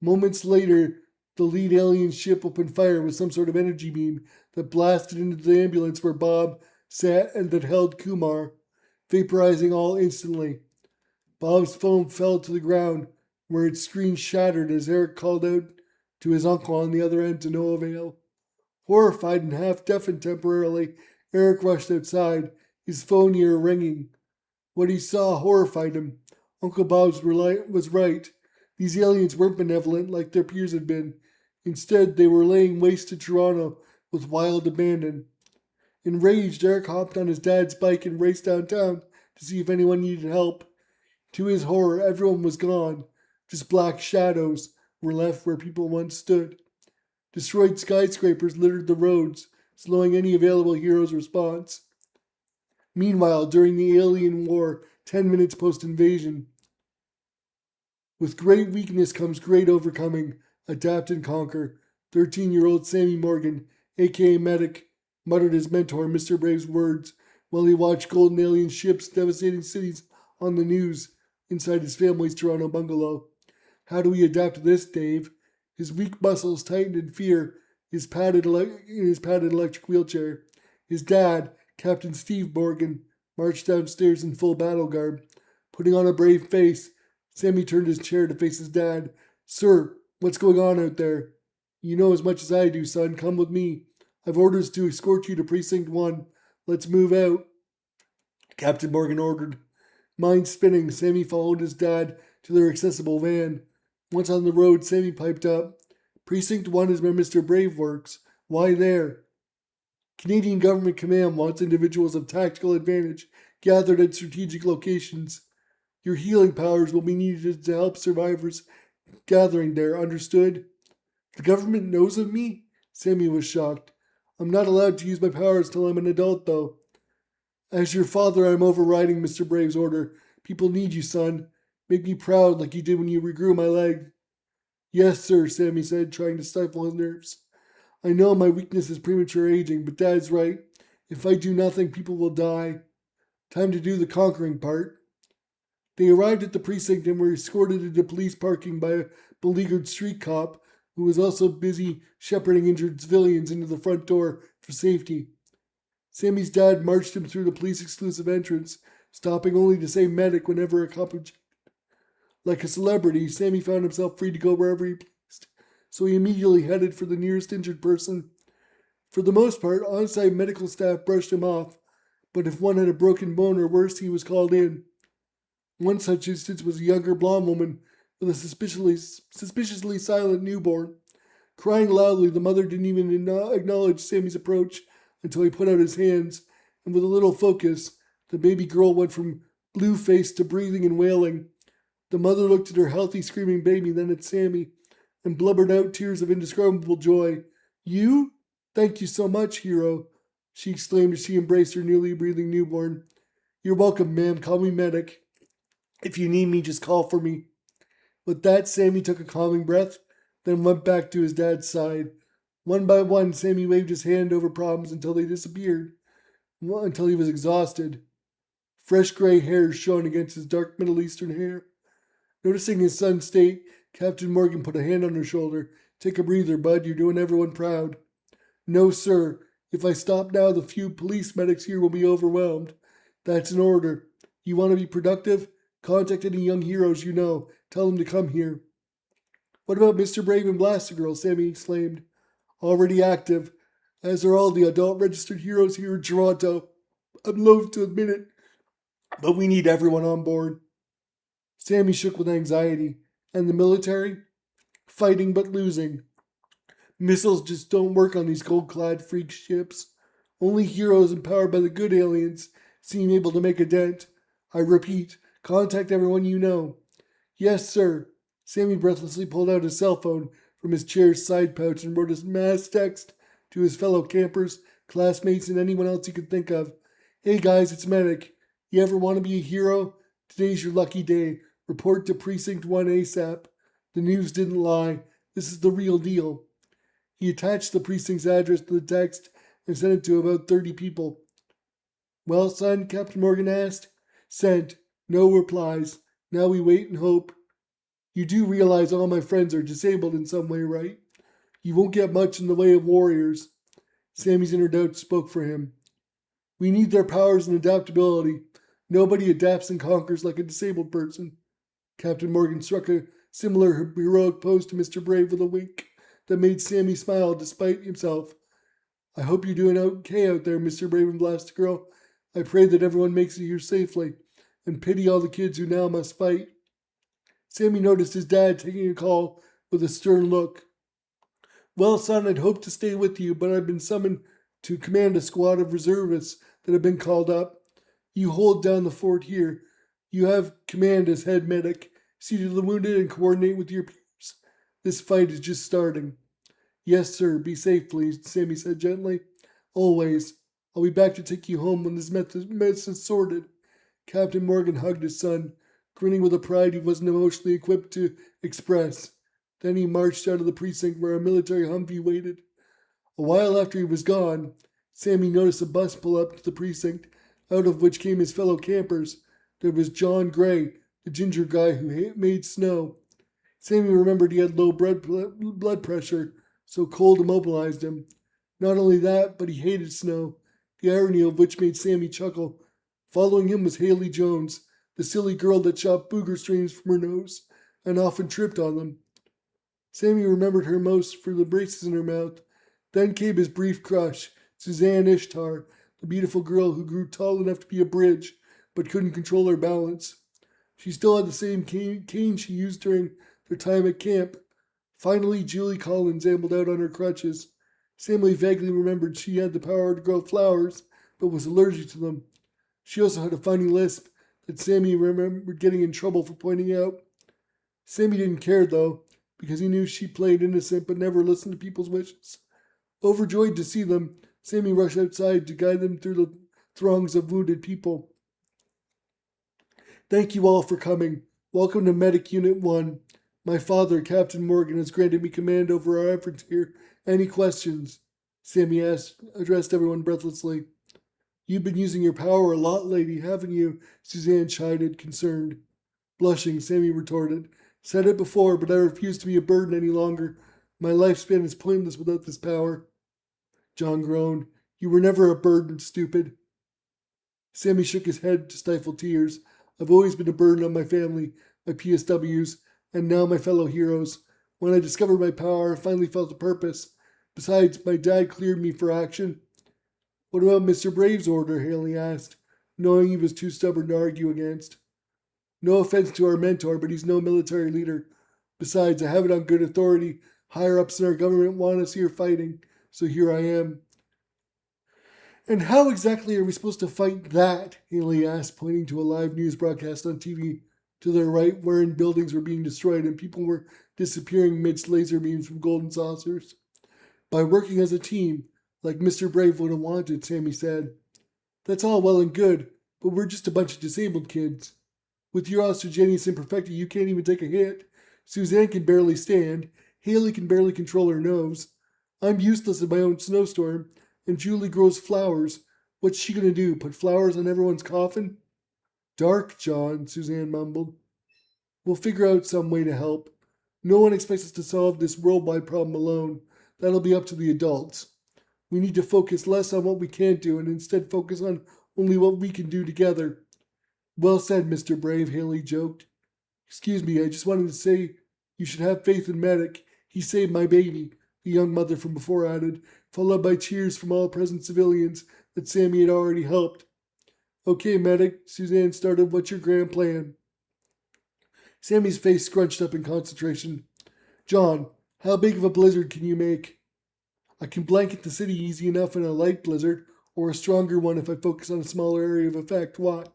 Moments later, the lead alien ship opened fire with some sort of energy beam that blasted into the ambulance where Bob sat and that held Kumar, vaporizing all instantly. Bob's phone fell to the ground, where its screen shattered as Eric called out to his uncle on the other end to no avail. Horrified and half deafened temporarily, Eric rushed outside, his phone ear ringing. What he saw horrified him. Uncle Bob was right. These aliens weren't benevolent like their peers had been. Instead, they were laying waste to Toronto with wild abandon. Enraged, Eric hopped on his dad's bike and raced downtown to see if anyone needed help. To his horror, everyone was gone. Just black shadows were left where people once stood. Destroyed skyscrapers littered the roads, slowing any available hero's response. Meanwhile, during the alien war, 10 minutes post-invasion, with great weakness comes great overcoming. Adapt and conquer. 13-year-old Sammy Morgan, aka Medic, muttered his mentor Mr. Brave's words while he watched golden alien ships devastating cities on the news inside his family's Toronto bungalow. How do we adapt to this, Dave? His weak muscles tightened in fear in his padded electric wheelchair. His dad, Captain Steve Morgan, marched downstairs in full battle garb. Putting on a brave face, Sammy turned his chair to face his dad. Sir, what's going on out there? You know as much as I do, son. Come with me. I've orders to escort you to Precinct 1. Let's move out, Captain Morgan ordered. Mind spinning, Sammy followed his dad to their accessible van. Once on the road, Sammy piped up. Precinct 1 is where Mr. Brave works. Why there? Canadian Government Command wants individuals of tactical advantage gathered at strategic locations. Your healing powers will be needed to help survivors gathering there, understood? The government knows of me? Sammy was shocked. I'm not allowed to use my powers till I'm an adult, though. As your father, I'm overriding Mr. Brave's order. People need you, son. Make me proud like you did when you regrew my leg. Yes, sir, Sammy said, trying to stifle his nerves. I know my weakness is premature aging, but Dad's right. If I do nothing, people will die. Time to do the conquering part. They arrived at the precinct and were escorted into police parking by a beleaguered street cop who was also busy shepherding injured civilians into the front door for safety. Sammy's dad marched him through the police-exclusive entrance, stopping only to say medic whenever a cop objected. Like a celebrity, Sammy found himself free to go wherever he pleased, so he immediately headed for the nearest injured person. For the most part, on-site medical staff brushed him off, but if one had a broken bone or worse, he was called in. One such instance was a younger blonde woman with a suspiciously silent newborn. Crying loudly, the mother didn't even acknowledge Sammy's approach until he put out his hands, and with a little focus, the baby girl went from blue-faced to breathing and wailing. The mother looked at her healthy, screaming baby, then at Sammy, and blubbered out tears of indescribable joy. You? Thank you so much, hero, she exclaimed as she embraced her newly breathing newborn. You're welcome, ma'am. Call me Medic. If you need me, just call for me. With that, Sammy took a calming breath, then went back to his dad's side. One by one, Sammy waved his hand over problems until they disappeared, until he was exhausted. Fresh gray hairs shone against his dark Middle Eastern hair. Noticing his son's state, Captain Morgan put a hand on her shoulder. Take a breather, bud. You're doing everyone proud. No, sir. If I stop now, the few police medics here will be overwhelmed. That's an order. You want to be productive? Contact any young heroes you know. Tell them to come here. What about Mr. Brave and Blastigirl? Sammy exclaimed. Already active, as are all the adult registered heroes here in Toronto. I'm loath to admit it, but we need everyone on board. Sammy shook with anxiety. And the military? Fighting but losing. Missiles just don't work on these gold-clad freak ships. Only heroes empowered by the good aliens seem able to make a dent. I repeat, Contact everyone you know. Yes, sir. Sammy breathlessly pulled out his cell phone from his chair's side pouch and wrote a mass text to his fellow campers, classmates, and anyone else he could think of. Hey guys, it's Medic. You ever want to be a hero? Today's your lucky day. Report to Precinct 1 ASAP. The news didn't lie. This is the real deal. He attached the precinct's address to the text and sent it to about 30 people. Well, son, Captain Morgan asked. Sent. No replies. Now we wait and hope. You do realize all my friends are disabled in some way, right? You won't get much in the way of warriors. Sammy's inner doubt spoke for him. We need their powers and adaptability. Nobody adapts and conquers like a disabled person. Captain Morgan struck a similar heroic pose to Mr. Brave with a wink that made Sammy smile despite himself. I hope you're doing okay out there, Mr. Brave and Blastigirl. I pray that everyone makes it here safely, and pity all the kids who now must fight. Sammy noticed his dad taking a call with a stern look. Well, son, I'd hoped to stay with you, but I've been summoned to command a squad of reservists that have been called up. You hold down the fort here. You have command as head medic. See to the wounded and coordinate with your peers. This fight is just starting. Yes, sir. Be safe, please, Sammy said gently. Always. I'll be back to take you home when this mess is sorted. Captain Morgan hugged his son, grinning with a pride he wasn't emotionally equipped to express. Then he marched out of the precinct where a military Humvee waited. A while after he was gone, Sammy noticed a bus pull up to the precinct, out of which came his fellow campers. There was John Gray, the ginger guy who made snow. Sammy remembered he had low blood pressure, so cold immobilized him. Not only that, but he hated snow, the irony of which made Sammy chuckle. Following him was Haley Jones, the silly girl that shot booger streams from her nose and often tripped on them. Sammy remembered her most for the braces in her mouth. Then came his brief crush, Suzanne Ishtar, the beautiful girl who grew tall enough to be a bridge, but couldn't control her balance. She still had the same cane she used during their time at camp. Finally, Julie Collins ambled out on her crutches. Sammy vaguely remembered she had the power to grow flowers, but was allergic to them. She also had a funny lisp that Sammy remembered getting in trouble for pointing out. Sammy didn't care, though, because he knew she played innocent but never listened to people's wishes. Overjoyed to see them, Sammy rushed outside to guide them through the throngs of wounded people. Thank you all for coming. Welcome to Medic Unit 1. My father, Captain Morgan, has granted me command over our efforts here. Any questions? Sammy addressed everyone breathlessly. You've been using your power a lot lately, haven't you? Suzanne chided, concerned. Blushing, Sammy retorted. Said it before, but I refuse to be a burden any longer. My lifespan is pointless without this power. John groaned. You were never a burden, stupid. Sammy shook his head to stifle tears. I've always been a burden on my family, my PSWs, and now my fellow heroes. When I discovered my power, I finally felt a purpose. Besides, my dad cleared me for action. What about Mr. Brave's order? Haley asked, knowing he was too stubborn to argue against. No offense to our mentor, but he's no military leader. Besides, I have it on good authority. Higher ups in our government want us here fighting, so here I am. And how exactly are we supposed to fight that? Haley asked, pointing to a live news broadcast on TV to their right, wherein buildings were being destroyed and people were disappearing amidst laser beams from golden saucers. By working as a team, like Mr. Brave would have wanted, Sammy said. That's all well and good, but we're just a bunch of disabled kids. With your osteogenius imperfecta, you can't even take a hit. Suzanne can barely stand. Haley can barely control her nose. I'm useless in my own snowstorm, and Julie grows flowers. What's she gonna do, put flowers on everyone's coffin? Dark, John, Suzanne mumbled. We'll figure out some way to help. No one expects us to solve this worldwide problem alone. That'll be up to the adults. We need to focus less on what we can't do and instead focus on only what we can do together. Well said, Mr. Brave, Haley joked. Excuse me, I just wanted to say you should have faith in Medic. He saved my baby, the young mother from before added, followed by cheers from all present civilians that Sammy had already helped. Okay, Medic, Suzanne started, what's your grand plan? Sammy's face scrunched up in concentration. John, how big of a blizzard can you make? I can blanket the city easy enough in a light blizzard, or a stronger one if I focus on a smaller area of effect. What?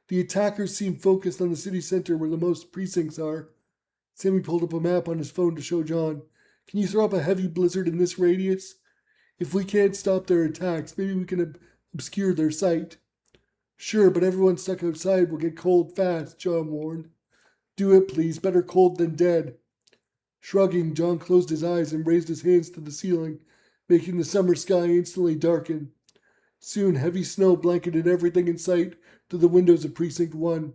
The attackers seem focused on the city center where the most precincts are. Sammy pulled up a map on his phone to show John. Can you throw up a heavy blizzard in this radius? If we can't stop their attacks, maybe we can obscure their sight. Sure, but everyone stuck outside will get cold fast, John warned. Do it, please. Better cold than dead. Shrugging, John closed his eyes and raised his hands to the ceiling, making the summer sky instantly darken. Soon, heavy snow blanketed everything in sight to the windows of Precinct 1.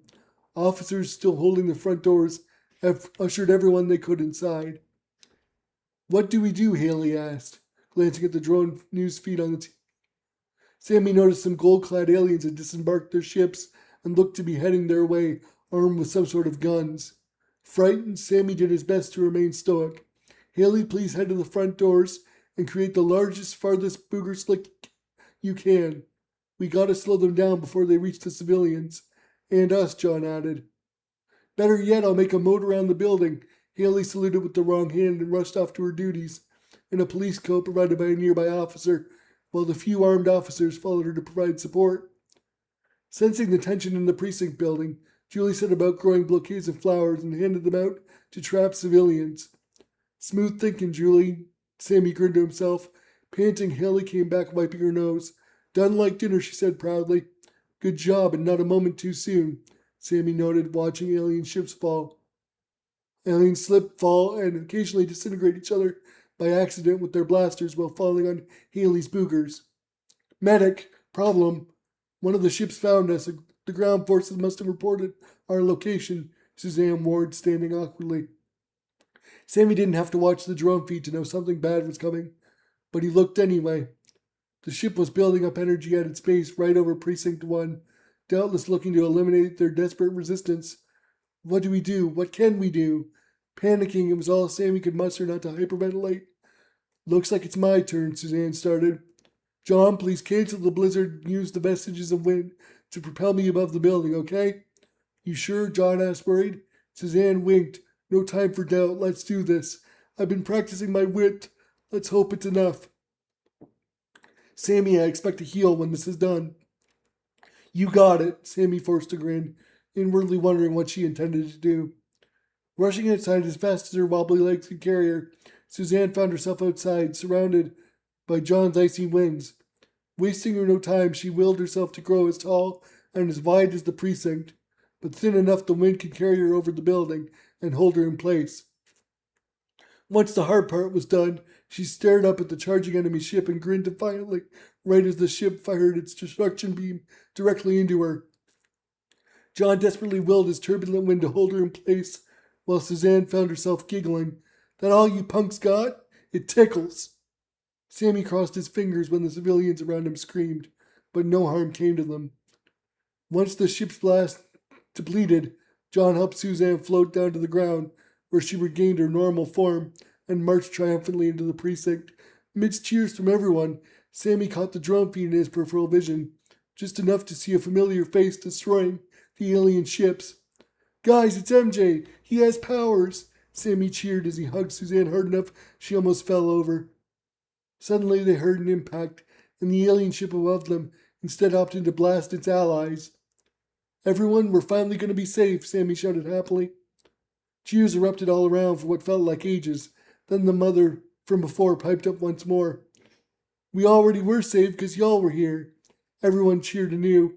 Officers, still holding the front doors, have ushered everyone they could inside. What do we do? Haley asked, glancing at the drone news feed on the TV. Sammy noticed some gold-clad aliens had disembarked their ships and looked to be heading their way, armed with some sort of guns. Frightened, Sammy did his best to remain stoic. Haley, please head to the front doors and create the largest, farthest booger slick you can. We gotta slow them down before they reach the civilians. And us, John added. Better yet, I'll make a moat around the building. Haley saluted with the wrong hand and rushed off to her duties, in a police coat provided by a nearby officer, while the few armed officers followed her to provide support. Sensing the tension in the precinct building, Julie set about growing bouquets of flowers and handed them out to trapped civilians. Smooth thinking, Julie. Sammy grinned to himself. Panting, Haley came back, wiping her nose. Done like dinner, she said proudly. Good job, and not a moment too soon, Sammy noted, watching alien ships fall. Aliens slip, fall, and occasionally disintegrate each other by accident with their blasters while falling on Haley's boogers. Medic, problem. One of the ships found us. The ground forces must have reported our location, Suzanne warned, standing awkwardly. Sammy didn't have to watch the drone feed to know something bad was coming, but he looked anyway. The ship was building up energy at its base right over Precinct 1, doubtless looking to eliminate their desperate resistance. What do we do? What can we do? Panicking, it was all Sammy could muster not to hyperventilate. Looks like it's my turn, Suzanne started. John, please cancel the blizzard and use the vestiges of wind to propel me above the building, okay? You sure? John asked, worried. Suzanne winked. No time for doubt. Let's do this. I've been practicing my wit. Let's hope it's enough. Sammy, I expect to heal when this is done. You got it. Sammy forced a grin, inwardly wondering what she intended to do. Rushing outside as fast as her wobbly legs could carry her, Suzanne found herself outside, surrounded by John's icy winds. Wasting her no time, she willed herself to grow as tall and as wide as the precinct, but thin enough the wind could carry her over the building and hold her in place. Once the hard part was done, she stared up at the charging enemy ship and grinned defiantly right as the ship fired its destruction beam directly into her. John desperately willed his turbulent wind to hold her in place, while Suzanne found herself giggling. That all you punks got? It tickles. Sammy crossed his fingers when the civilians around him screamed, but no harm came to them. Once the ship's blast depleted, John helped Suzanne float down to the ground, where she regained her normal form and marched triumphantly into the precinct. Amidst cheers from everyone, Sammy caught the drone feed in his peripheral vision, just enough to see a familiar face destroying the alien ships. Guys, it's MJ. He has powers. Sammy cheered as he hugged Suzanne hard enough she almost fell over. Suddenly they heard an impact, and the alien ship above them instead opted to blast its allies. Everyone, we're finally going to be safe, Sammy shouted happily. Cheers erupted all around for what felt like ages. Then the mother from before piped up once more. We already were saved because y'all were here. Everyone cheered anew.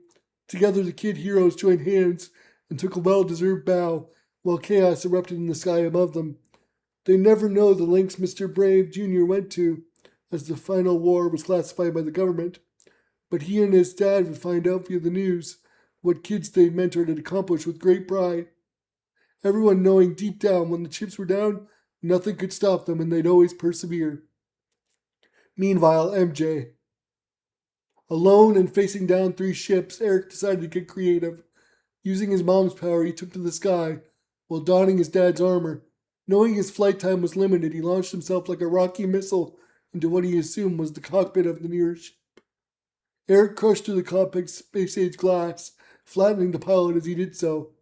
Together the kid heroes joined hands and took a well-deserved bow, while chaos erupted in the sky above them. They never know the lengths Mr. Brave Jr. went to, as the final war was classified by the government. But he and his dad would find out via the news what kids they'd mentored had accomplished with great pride. Everyone knowing deep down when the chips were down, nothing could stop them and they'd always persevere. Meanwhile, MJ. Alone and facing down 3 ships, Eric decided to get creative. Using his mom's power, he took to the sky, while donning his dad's armor. Knowing his flight time was limited, he launched himself like a rocky missile into what he assumed was the cockpit of the nearest ship. Eric crushed through the cockpit's space-age glass, flattening the pilot as he did so.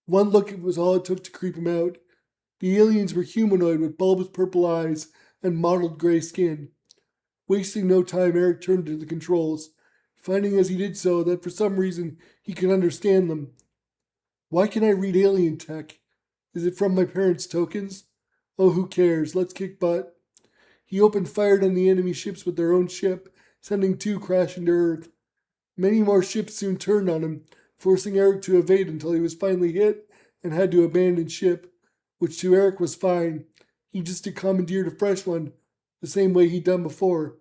One look was all it took to creep him out. The aliens were humanoid with bulbous purple eyes and mottled gray skin. Wasting no time, Eric turned to the controls. finding as he did so that for some reason he could understand them. Why can I read alien tech? Is it from my parents' tokens? Oh, who cares? Let's kick butt. He opened fire on the enemy ships with their own ship, sending two crashing to Earth. Many more ships soon turned on him, forcing Eric to evade until he was finally hit and had to abandon ship, which to Eric was fine. He just commandeered a fresh one, the same way he'd done before.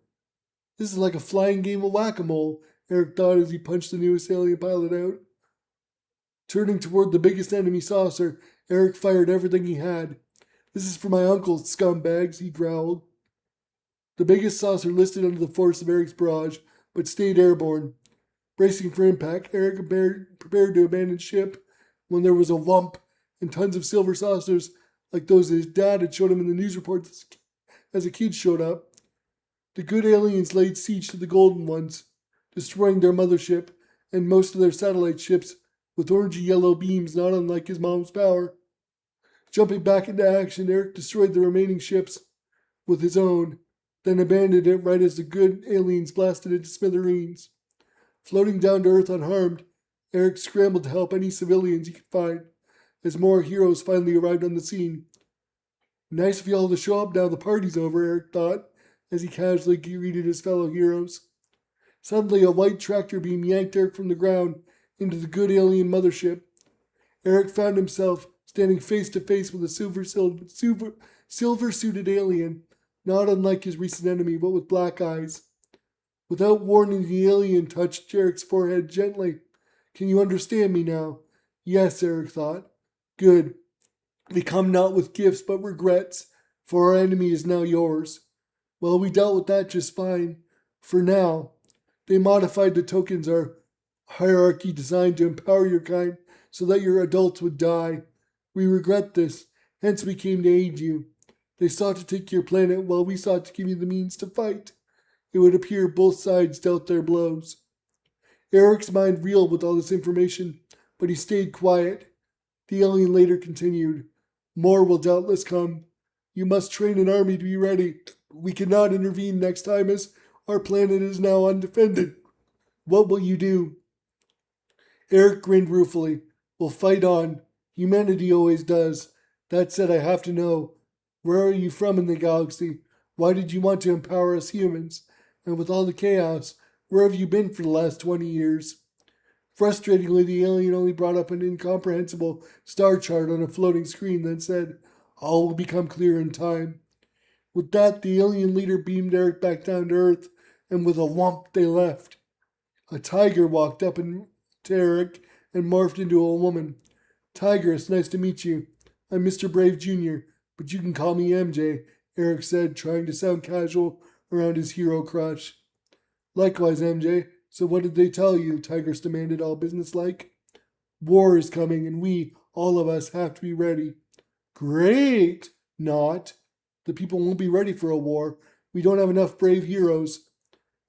This is like a flying game of whack-a-mole, Eric thought as he punched the newest alien pilot out. Turning toward the biggest enemy saucer, Eric fired everything he had. This is for my uncle, scumbags, he growled. The biggest saucer listed under the force of Eric's barrage, but stayed airborne. Bracing for impact, Eric prepared to abandon ship when there was a lump and tons of silver saucers like those his dad had showed him in the news reports as a kid showed up. The good aliens laid siege to the golden ones, destroying their mothership and most of their satellite ships with orangey yellow beams not unlike his mom's power. Jumping back into action, Eric destroyed the remaining ships with his own, then abandoned it right as the good aliens blasted into smithereens. Floating down to Earth unharmed, Eric scrambled to help any civilians he could find, as more heroes finally arrived on the scene. Nice of y'all to show up now the party's over, Eric thought, as he casually greeted his fellow heroes. Suddenly, a white tractor beam yanked Eric from the ground into the good alien mothership. Eric found himself standing face to face with a silver-suited alien, not unlike his recent enemy, but with black eyes. Without warning, the alien touched Eric's forehead gently. Can you understand me now? Yes, Eric thought. Good. We come not with gifts, but regrets, for our enemy is now yours. Well, we dealt with that just fine. For now. They modified the tokens, our hierarchy designed to empower your kind so that your adults would die. We regret this, hence we came to aid you. They sought to take your planet while we sought to give you the means to fight. It would appear both sides dealt their blows. Eric's mind reeled with all this information, but he stayed quiet. The alien later continued. More will doubtless come. You must train an army to be ready. We cannot intervene next time as our planet is now undefended. What will you do? Eric grinned ruefully. We'll fight on. Humanity always does. That said, I have to know. Where are you from in the galaxy? Why did you want to empower us humans? And with all the chaos, where have you been for the last 20 years? Frustratingly, the alien only brought up an incomprehensible star chart on a floating screen that said, all will become clear in time. With that, the alien leader beamed Eric back down to Earth, and with a whomp they left. A tiger walked up to Eric and morphed into a woman. Tigress, nice to meet you. I'm Mr. Brave Jr., but you can call me MJ, Eric said, trying to sound casual around his hero crush. Likewise, MJ. So what did they tell you? Tigress demanded, all businesslike. War is coming, and we, all of us, have to be ready. Great! Not. The people won't be ready for a war. We don't have enough brave heroes.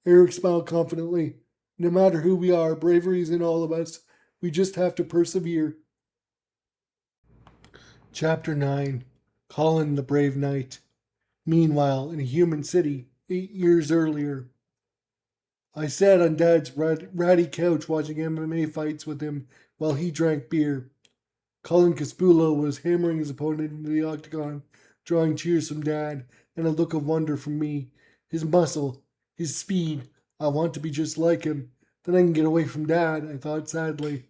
Eric smiled confidently. No matter who we are, bravery is in all of us. We just have to persevere. Chapter 9. Colin the Brave Knight. Meanwhile, in a human city, 8 years earlier. I sat on Dad's ratty couch watching MMA fights with him while he drank beer. Colin Caspullo was hammering his opponent into the octagon, drawing cheers from Dad and a look of wonder from me. His muscle, his speed, I want to be just like him. Then I can get away from Dad, I thought sadly.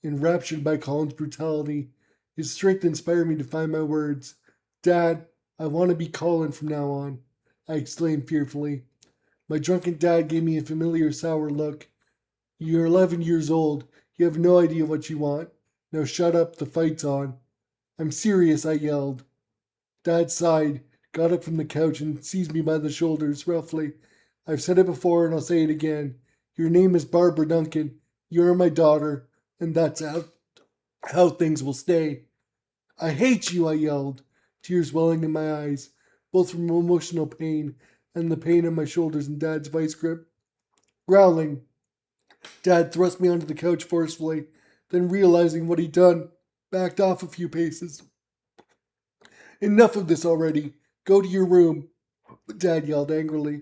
Enraptured by Colin's brutality, his strength inspired me to find my words. Dad, I want to be Colin from now on, I exclaimed fearfully. My drunken dad gave me a familiar sour look. You're 11 years old. You have no idea what you want. Now shut up, the fight's on. I'm serious, I yelled. Dad sighed, got up from the couch and seized me by the shoulders roughly. I've said it before and I'll say it again. Your name is Barbara Duncan. You're my daughter, and that's how things will stay. I hate you, I yelled, tears welling in my eyes, both from emotional pain and the pain in my shoulders and Dad's vice grip. Growling, Dad thrust me onto the couch forcefully, then realizing what he'd done, backed off a few paces. Enough of this already. Go to your room, Dad yelled angrily.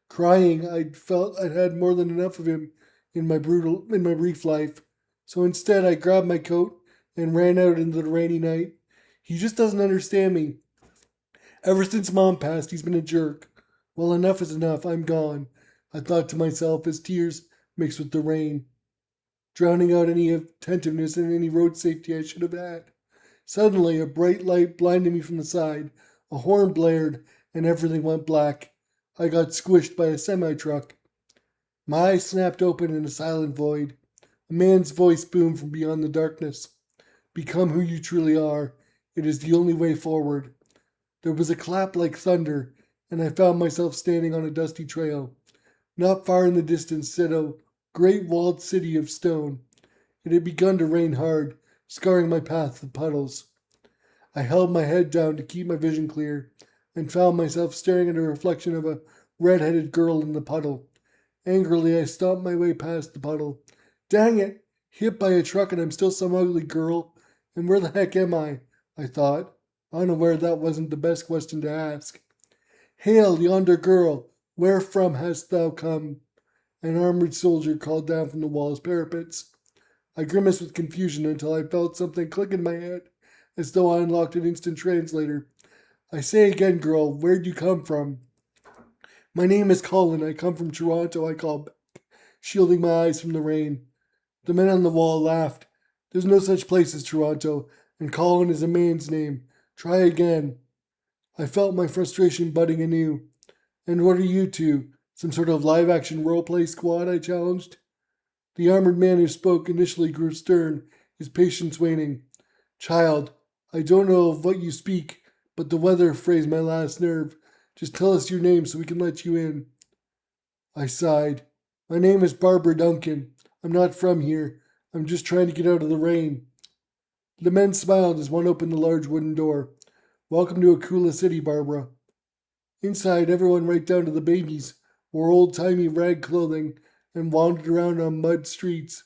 Crying, I'd felt I'd had more than enough of him in my brief life. So instead I grabbed my coat and ran out into the rainy night. He just doesn't understand me. Ever since Mom passed, he's been a jerk. Well, enough is enough. I'm gone, I thought to myself as tears mixed with the rain, drowning out any attentiveness and any road safety I should have had. Suddenly, a bright light blinded me from the side. A horn blared, and everything went black. I got squished by a semi truck. My eyes snapped open in a silent void. A man's voice boomed from beyond the darkness. Become who you truly are. It is the only way forward. There was a clap like thunder, and I found myself standing on a dusty trail. Not far in the distance stood a great walled city of stone. It had begun to rain hard, scarring my path with puddles. I held my head down to keep my vision clear, and found myself staring at a reflection of a red-headed girl in the puddle. Angrily, I stomped my way past the puddle. Dang it! Hit by a truck and I'm still some ugly girl. And where the heck am I? I thought, unaware that wasn't the best question to ask. Hail, yonder girl! Where from hast thou come? An armored soldier called down from the wall's parapets. I grimaced with confusion until I felt something click in my head, as though I unlocked an instant translator. I say again, girl, where'd you come from? My name is Colin. I come from Toronto, I called back, shielding my eyes from the rain. The men on the wall laughed. There's no such place as Toronto, and Colin is a man's name. Try again. I felt my frustration budding anew. And what are you two? Some sort of live-action role-play squad? I challenged. The armored man who spoke initially grew stern, his patience waning. Child, I don't know of what you speak, but the weather frays my last nerve. Just tell us your name so we can let you in. I sighed. My name is Barbara Duncan. I'm not from here. I'm just trying to get out of the rain. The men smiled as one opened the large wooden door. Welcome to Akula City, Barbara. Inside, everyone, right down to the babies, wore old-timey rag clothing and wandered around on mud streets.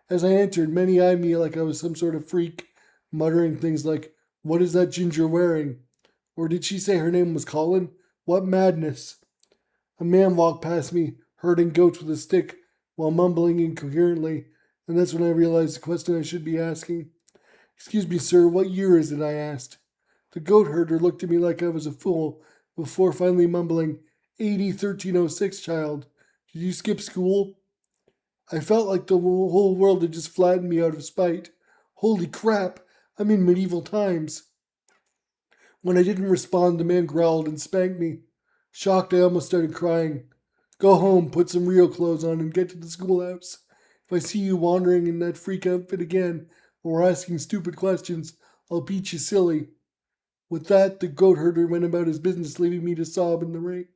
As I entered, many eyed me like I was some sort of freak, muttering things like, "What is that ginger wearing?" Or did she say her name was Colin? What madness! A man walked past me, herding goats with a stick, while mumbling incoherently, and that's when I realized the question I should be asking. Excuse me, sir, what year is it? I asked. The goat herder looked at me like I was a fool, before finally mumbling, 1306, child. Did you skip school? I felt like the whole world had just flattened me out of spite. Holy crap, I'm in medieval times. When I didn't respond, the man growled and spanked me. Shocked, I almost started crying. Go home, put some real clothes on, and get to the schoolhouse. If I see you wandering in that freak outfit again, or asking stupid questions, I'll beat you silly. With that, the goat herder went about his business, leaving me to sob in the rain.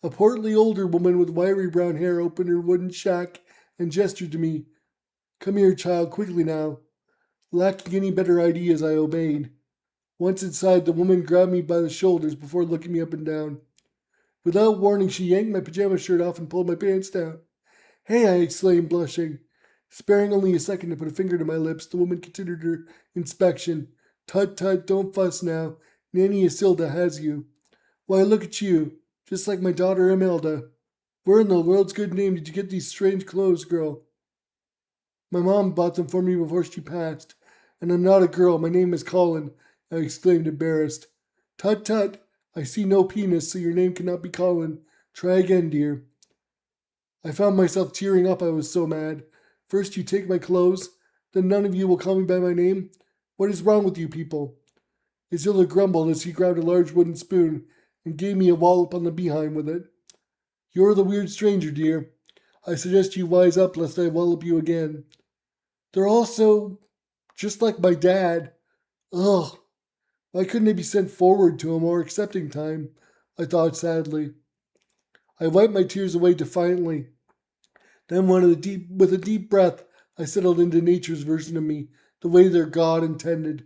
A portly older woman with wiry brown hair opened her wooden shack and gestured to me. Come here, child, quickly now. Lacking any better ideas, I obeyed. Once inside, the woman grabbed me by the shoulders before looking me up and down. Without warning, she yanked my pajama shirt off and pulled my pants down. Hey, I exclaimed, blushing. Sparing only a second to put a finger to my lips, the woman continued her inspection. Tut, tut, don't fuss now. Nanny Isilda has you. Why, look at you, just like my daughter Imelda. Where in the world's good name did you get these strange clothes, girl? My mom bought them for me before she passed. And I'm not a girl, my name is Colin, I exclaimed, embarrassed. Tut, tut, I see no penis, so your name cannot be Colin. Try again, dear. I found myself tearing up, I was so mad. First you take my clothes, then none of you will call me by my name. What is wrong with you people? Isilda grumbled as he grabbed a large wooden spoon and gave me a wallop on the behind with it. You're the weird stranger, dear. I suggest you wise up lest I wallop you again. They're all so just like my dad. Ugh. Why couldn't they be sent forward to a more accepting time? I thought sadly. I wiped my tears away defiantly. Then with a deep breath, I settled into nature's version of me, the way their God intended.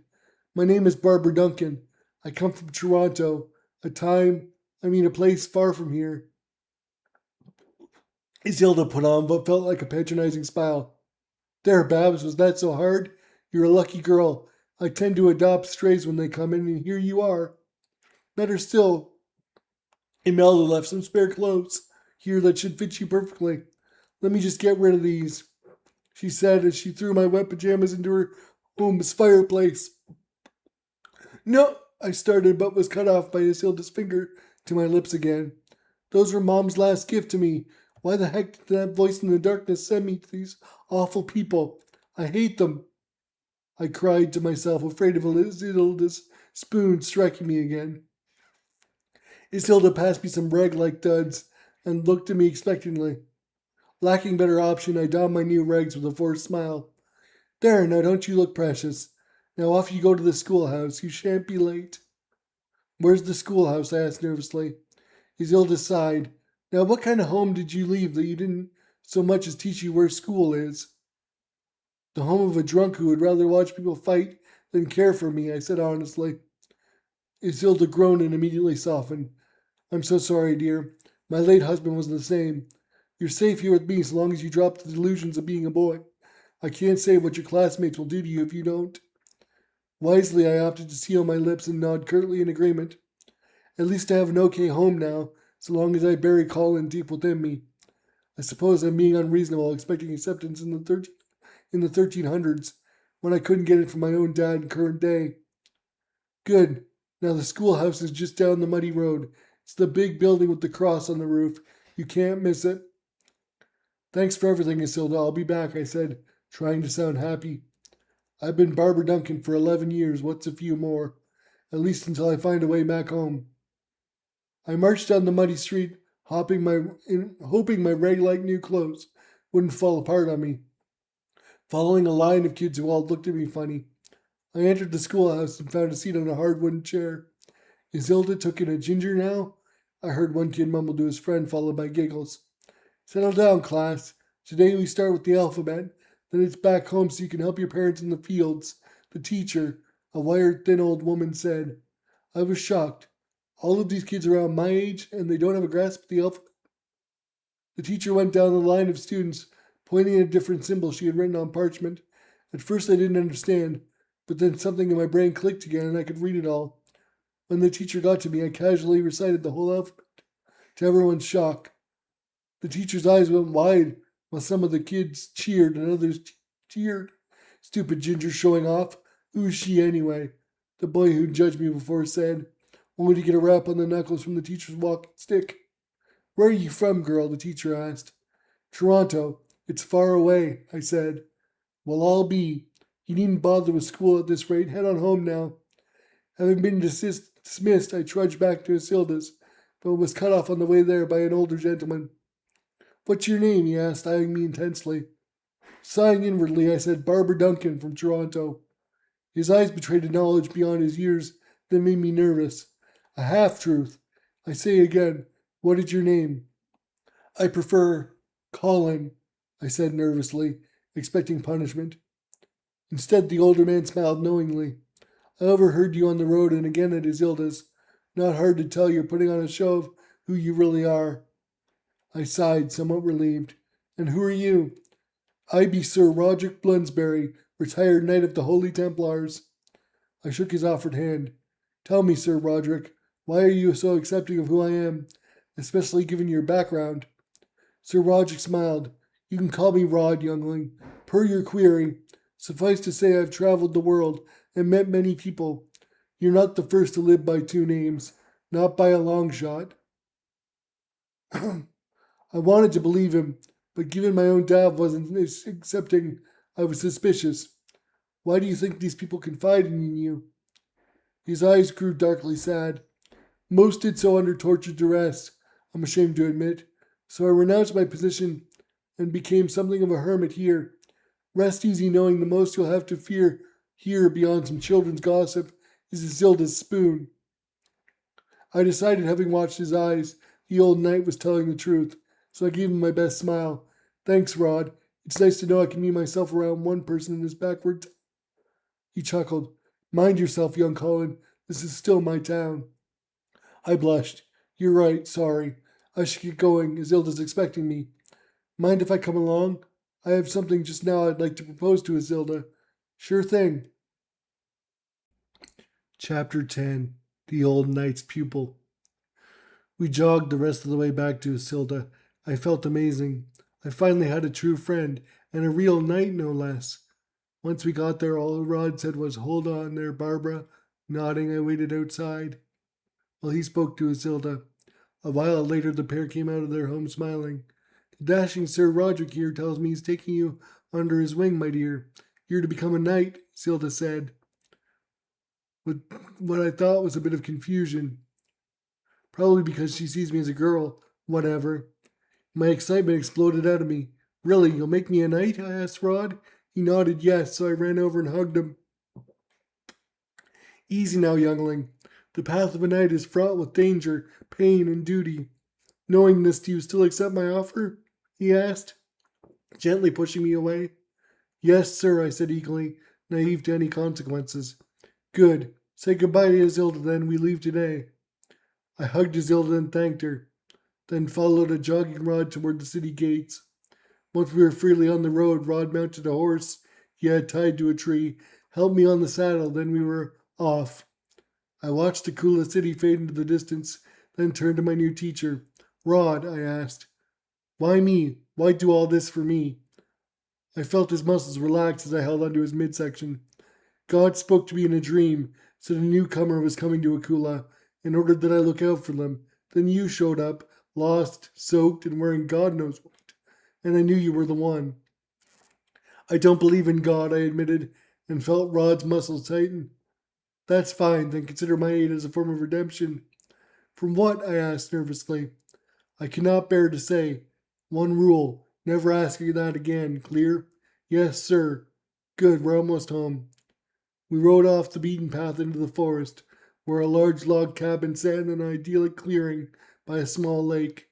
My name is Barbara Duncan. I come from Toronto, a place far from here. Isilda put on what felt like a patronizing smile. There, Babs, was that so hard? You're a lucky girl. I tend to adopt strays when they come in, and here you are. Better still, Imelda left some spare clothes here that should fit you perfectly. Let me just get rid of these, she said as she threw my wet pajamas into her home's fireplace. No, I started, but was cut off by Isilda's finger to my lips again. Those were Mom's last gift to me. Why the heck did that voice in the darkness send me to these awful people? I hate them, I cried to myself, afraid of Isilda's spoon striking me again. Isilda passed me some rag-like duds and looked at me expectantly. Lacking better option, I donned my new rags with a forced smile. There, now don't you look precious. Now off you go to the schoolhouse. You shan't be late. Where's the schoolhouse? I asked nervously. Isilda sighed. Now what kind of home did you leave that you didn't so much as teach you where school is? The home of a drunk who would rather watch people fight than care for me, I said honestly. Isilda groaned and immediately softened. I'm so sorry, dear. My late husband was the same. You're safe here with me so long as you drop the delusions of being a boy. I can't say what your classmates will do to you if you don't. Wisely, I opted to seal my lips and nod curtly in agreement. At least I have an okay home now, so long as I bury Colin deep within me. I suppose I'm being unreasonable, expecting acceptance in the 1300s, when I couldn't get it from my own dad in current day. Good. Now the schoolhouse is just down the muddy road. It's the big building with the cross on the roof. You can't miss it. Thanks for everything, Isilda. I'll be back, I said, trying to sound happy. I've been Barbara Duncan for 11 years. What's a few more? At least until I find a way back home. I marched down the muddy street, hoping my rag-like new clothes wouldn't fall apart on me, following a line of kids who all looked at me funny. I entered the schoolhouse and found a seat on a hard wooden chair. Isilda took in a ginger now? I heard one kid mumble to his friend, followed by giggles. Settle down, class. Today we start with the alphabet. Then it's back home so you can help your parents in the fields. The teacher, a wired, thin old woman, said. I was shocked. All of these kids around my age, and they don't have a grasp of the alphabet. The teacher went down the line of students, pointing at different symbols she had written on parchment. At first I didn't understand, but then something in my brain clicked again and I could read it all. When the teacher got to me, I casually recited the whole alphabet, to everyone's shock. The teacher's eyes went wide, while some of the kids cheered and others cheered. Stupid Ginger showing off. Who's she anyway? The boy who judged me before said, only to get a rap on the knuckles from the teacher's walking stick. Where are you from, girl? The teacher asked. Toronto. It's far away, I said. Well, I'll be. You needn't bother with school at this rate. Head on home now. Having been dismissed, I trudged back to Isilda's, but was cut off on the way there by an older gentleman. What's your name? He asked, eyeing me intensely. Sighing inwardly, I said, Barbara Duncan from Toronto. His eyes betrayed a knowledge beyond his years that made me nervous. A half-truth. I say again, what is your name? I prefer Colin, I said nervously, expecting punishment. Instead, the older man smiled knowingly. I overheard you on the road and again at Isilda's. Not hard to tell you're putting on a show of who you really are. I sighed, somewhat relieved. And who are you? I be Sir Roderick Bloomsbury, retired Knight of the Holy Templars. I shook his offered hand. Tell me, Sir Roderick, why are you so accepting of who I am, especially given your background? Sir Roderick smiled. You can call me Rod, youngling. Per your query, suffice to say I've traveled the world and met many people. You're not the first to live by two names, not by a long shot. I wanted to believe him, but given my own dad wasn't accepting, I was suspicious. Why do you think these people confide in you? His eyes grew darkly sad. Most did so under torture duress, I'm ashamed to admit, so I renounced my position and became something of a hermit here. Rest easy knowing the most you'll have to fear here beyond some children's gossip is Isilda's spoon. I decided, having watched his eyes, the old knight was telling the truth, so I gave him my best smile. Thanks, Rod. It's nice to know I can meet myself around one person in this backward town. He chuckled. Mind yourself, young Colin. This is still my town. I blushed. You're right, sorry. I should get going. Isilda's expecting me. Mind if I come along? I have something just now I'd like to propose to Isilda. Sure thing. Chapter 10. The Old Knight's Pupil. We jogged the rest of the way back to Isilda. I felt amazing. I finally had a true friend, and a real knight no less. Once we got there, all Rod said was, "Hold on there, Barbara." Nodding, I waited outside while he spoke to Isilda. A while later, the pair came out of their home smiling. "The dashing Sir Roderick here tells me he's taking you under his wing, my dear. You're to become a knight," Isilda said, with what I thought was a bit of confusion. Probably because she sees me as a girl. Whatever. My excitement exploded out of me. "Really, you'll make me a knight?" I asked Rod. He nodded yes, so I ran over and hugged him. "Easy now, youngling. The path of a knight is fraught with danger, pain, and duty. Knowing this, do you still accept my offer?" he asked, gently pushing me away. "Yes, sir," I said eagerly, naive to any consequences. "Good. Say goodbye to Isilda, then. We leave today." I hugged Isilda and thanked her, then followed a jogging Rod toward the city gates. Once we were freely on the road, Rod mounted a horse he had tied to a tree, helped me on the saddle, then we were off. I watched the Kula city fade into the distance, then turned to my new teacher. "Rod," I asked, "why me? Why do all this for me?" I felt his muscles relax as I held onto his midsection. "God spoke to me in a dream, said a newcomer was coming to Akula, and ordered that I look out for them. Then you showed up, lost, soaked, and wearing God knows what, and I knew you were the one." "I don't believe in God," I admitted, and felt Rod's muscles tighten. "That's fine, then consider my aid as a form of redemption." "From what?" I asked nervously. "I cannot bear to say. One rule, never ask you that again. Clear?" "Yes, sir." "Good, we're almost home." We rode off the beaten path into the forest, where a large log cabin sat in an idyllic clearing by a small lake.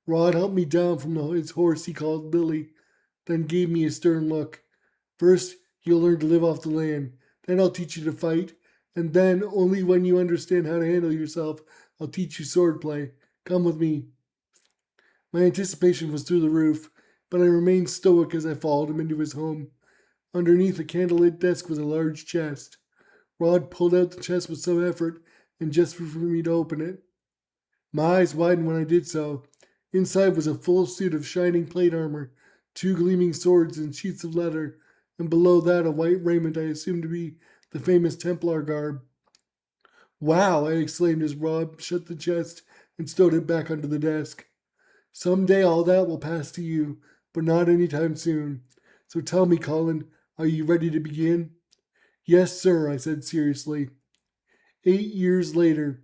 Rod helped me down from his horse he called Lily, then gave me a stern look. "First, you'll learn to live off the land. Then I'll teach you to fight. And then, only when you understand how to handle yourself, I'll teach you swordplay. Come with me." My anticipation was through the roof, but I remained stoic as I followed him into his home. Underneath a candlelit desk was a large chest. Rod pulled out the chest with some effort and gestured for me to open it. My eyes widened when I did so. Inside was a full suit of shining plate armor, two gleaming swords and sheets of leather, and below that a white raiment I assumed to be the famous Templar garb. "Wow!" I exclaimed as Rod shut the chest and stowed it back under the desk. "Some day all that will pass to you, but not any time soon. So tell me, Colin, are you ready to begin?" "Yes, sir," I said seriously. 8 years later.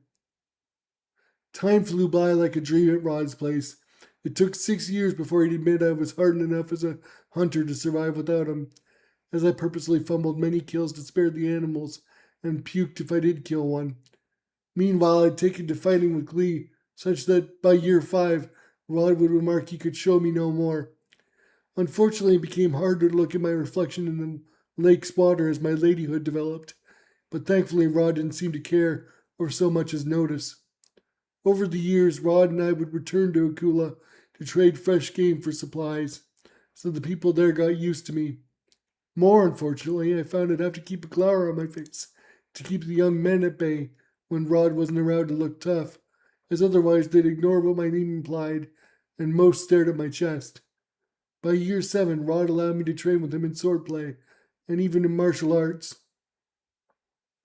Time flew by like a dream at Rod's place. It took 6 years before he'd admit I was hardened enough as a hunter to survive without him, as I purposely fumbled many kills to spare the animals and puked if I did kill one. Meanwhile, I'd taken to fighting with glee, such that by year 5, Rod would remark he could show me no more. Unfortunately, it became harder to look at my reflection in the lake's water as my ladyhood developed, but thankfully Rod didn't seem to care or so much as notice. Over the years, Rod and I would return to Akula to trade fresh game for supplies, so the people there got used to me. More unfortunately, I found I'd have to keep a glower on my face to keep the young men at bay when Rod wasn't around to look tough, as otherwise they'd ignore what my name implied, and most stared at my chest. By year 7, Rod allowed me to train with him in swordplay, and even in martial arts,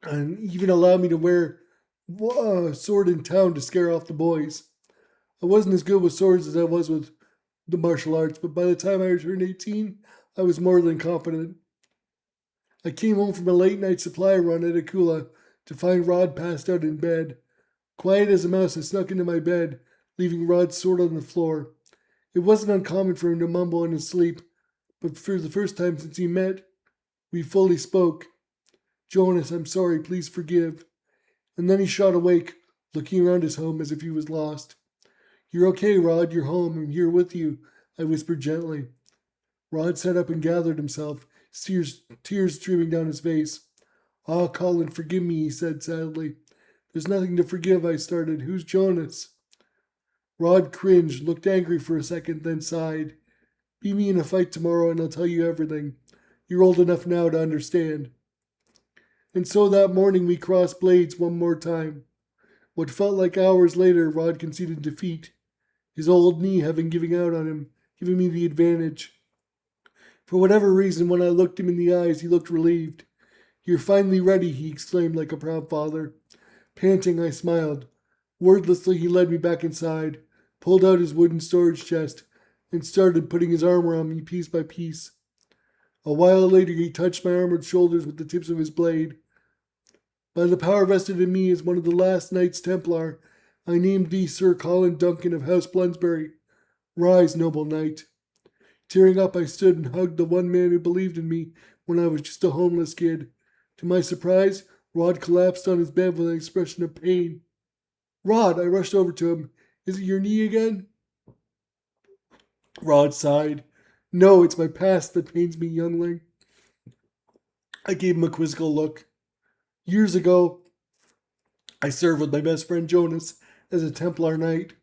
and even allowed me to wear a sword in town to scare off the boys. I wasn't as good with swords as I was with the martial arts, but by the time I turned 18, I was more than competent. I came home from a late night supply run at Akula to find Rod passed out in bed. Quiet as a mouse, I snuck into my bed, leaving Rod's sword on the floor. It wasn't uncommon for him to mumble in his sleep, but for the first time since we fully spoke. "Jonas, I'm sorry, please forgive." And then he shot awake, looking around his home as if he was lost. "You're okay, Rod, you're home, I'm here with you," I whispered gently. Rod sat up and gathered himself, tears streaming down his face. "Ah, Colin, forgive me," he said sadly. "There's nothing to forgive," I started. "Who's Jonas?" Rod cringed, looked angry for a second, then sighed. "Beat me in a fight tomorrow and I'll tell you everything. You're old enough now to understand." And so that morning we crossed blades one more time. What felt like hours later, Rod conceded defeat, his old knee having given out on him, giving me the advantage. For whatever reason, when I looked him in the eyes, he looked relieved. "You're finally ready," he exclaimed like a proud father. Panting, I smiled. Wordlessly, he led me back inside, pulled out his wooden storage chest, and started putting his arm around me piece by piece. A while later, he touched my armored shoulders with the tips of his blade. "By the power vested in me as one of the last Knights Templar, I name thee Sir Colin Duncan of House Bloomsbury. Rise, noble knight." Tearing up, I stood and hugged the one man who believed in me when I was just a homeless kid. To my surprise, Rod collapsed on his bed with an expression of pain. "Rod," I rushed over to him. "Is it your knee again?" Rod sighed. "No, it's my past that pains me, youngling." I gave him a quizzical look. "Years ago, I served with my best friend Jonas as a Templar knight.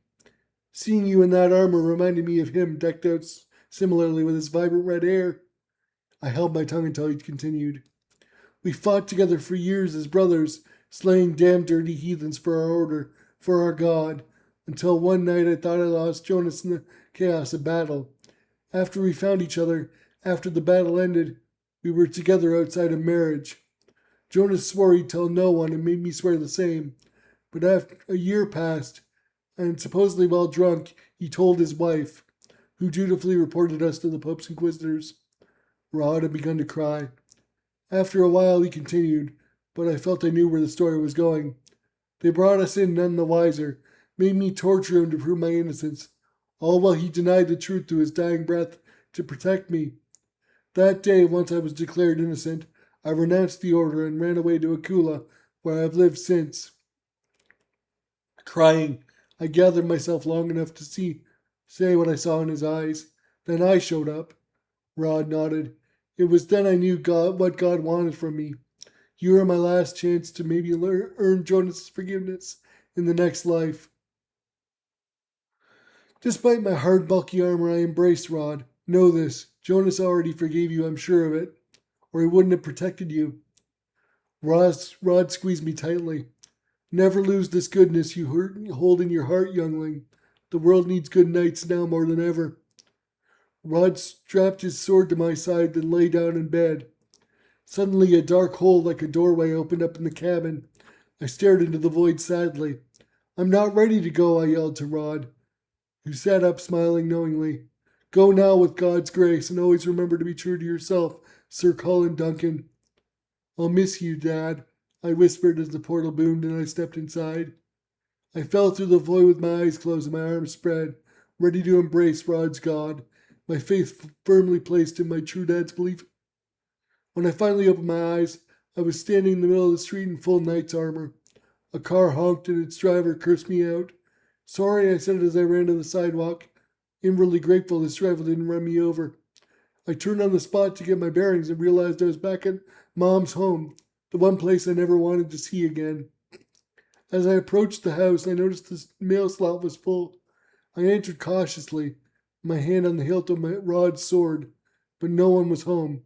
Seeing you in that armor reminded me of him, decked out similarly with his vibrant red hair." I held my tongue until he continued. "We fought together for years as brothers, slaying damn dirty heathens for our order, for our God, until one night I thought I lost Jonas in the chaos of battle. After we found each other, after the battle ended, we were together outside of marriage. Jonas swore he'd tell no one and made me swear the same. But after a year passed, and supposedly while drunk, he told his wife, who dutifully reported us to the Pope's inquisitors." Rod had begun to cry. After a while he continued, but I felt I knew where the story was going. "They brought us in none the wiser, made me torture him to prove my innocence, all while he denied the truth to his dying breath to protect me. That day, once I was declared innocent, I renounced the order and ran away to Akula, where I have lived since." Crying, I gathered myself long enough to say what I saw in his eyes. Then I showed up. Rod nodded. "It was then I knew what God wanted from me. You are my last chance to maybe earn Jonas's forgiveness in the next life." Despite my hard, bulky armor, I embraced Rod. "Know this, Jonas already forgave you, I'm sure of it, or he wouldn't have protected you." Rod squeezed me tightly. "Never lose this goodness you hold in your heart, youngling. The world needs good knights now more than ever." Rod strapped his sword to my side, then lay down in bed. Suddenly, a dark hole like a doorway opened up in the cabin. I stared into the void sadly. "I'm not ready to go," I yelled to Rod, who sat up smiling knowingly. "Go now with God's grace, and always remember to be true to yourself, Sir Colin Duncan." "I'll miss you, Dad," I whispered as the portal boomed and I stepped inside. I fell through the void with my eyes closed and my arms spread, ready to embrace Rod's God, my faith firmly placed in my true dad's belief. When I finally opened my eyes, I was standing in the middle of the street in full knight's armor. A car honked and its driver cursed me out. "Sorry," I said as I ran to the sidewalk, inwardly grateful this driver didn't run me over. I turned on the spot to get my bearings and realized I was back at Mom's home, the one place I never wanted to see again. As I approached the house, I noticed the mail slot was full. I entered cautiously, my hand on the hilt of my Rod's sword, but no one was home.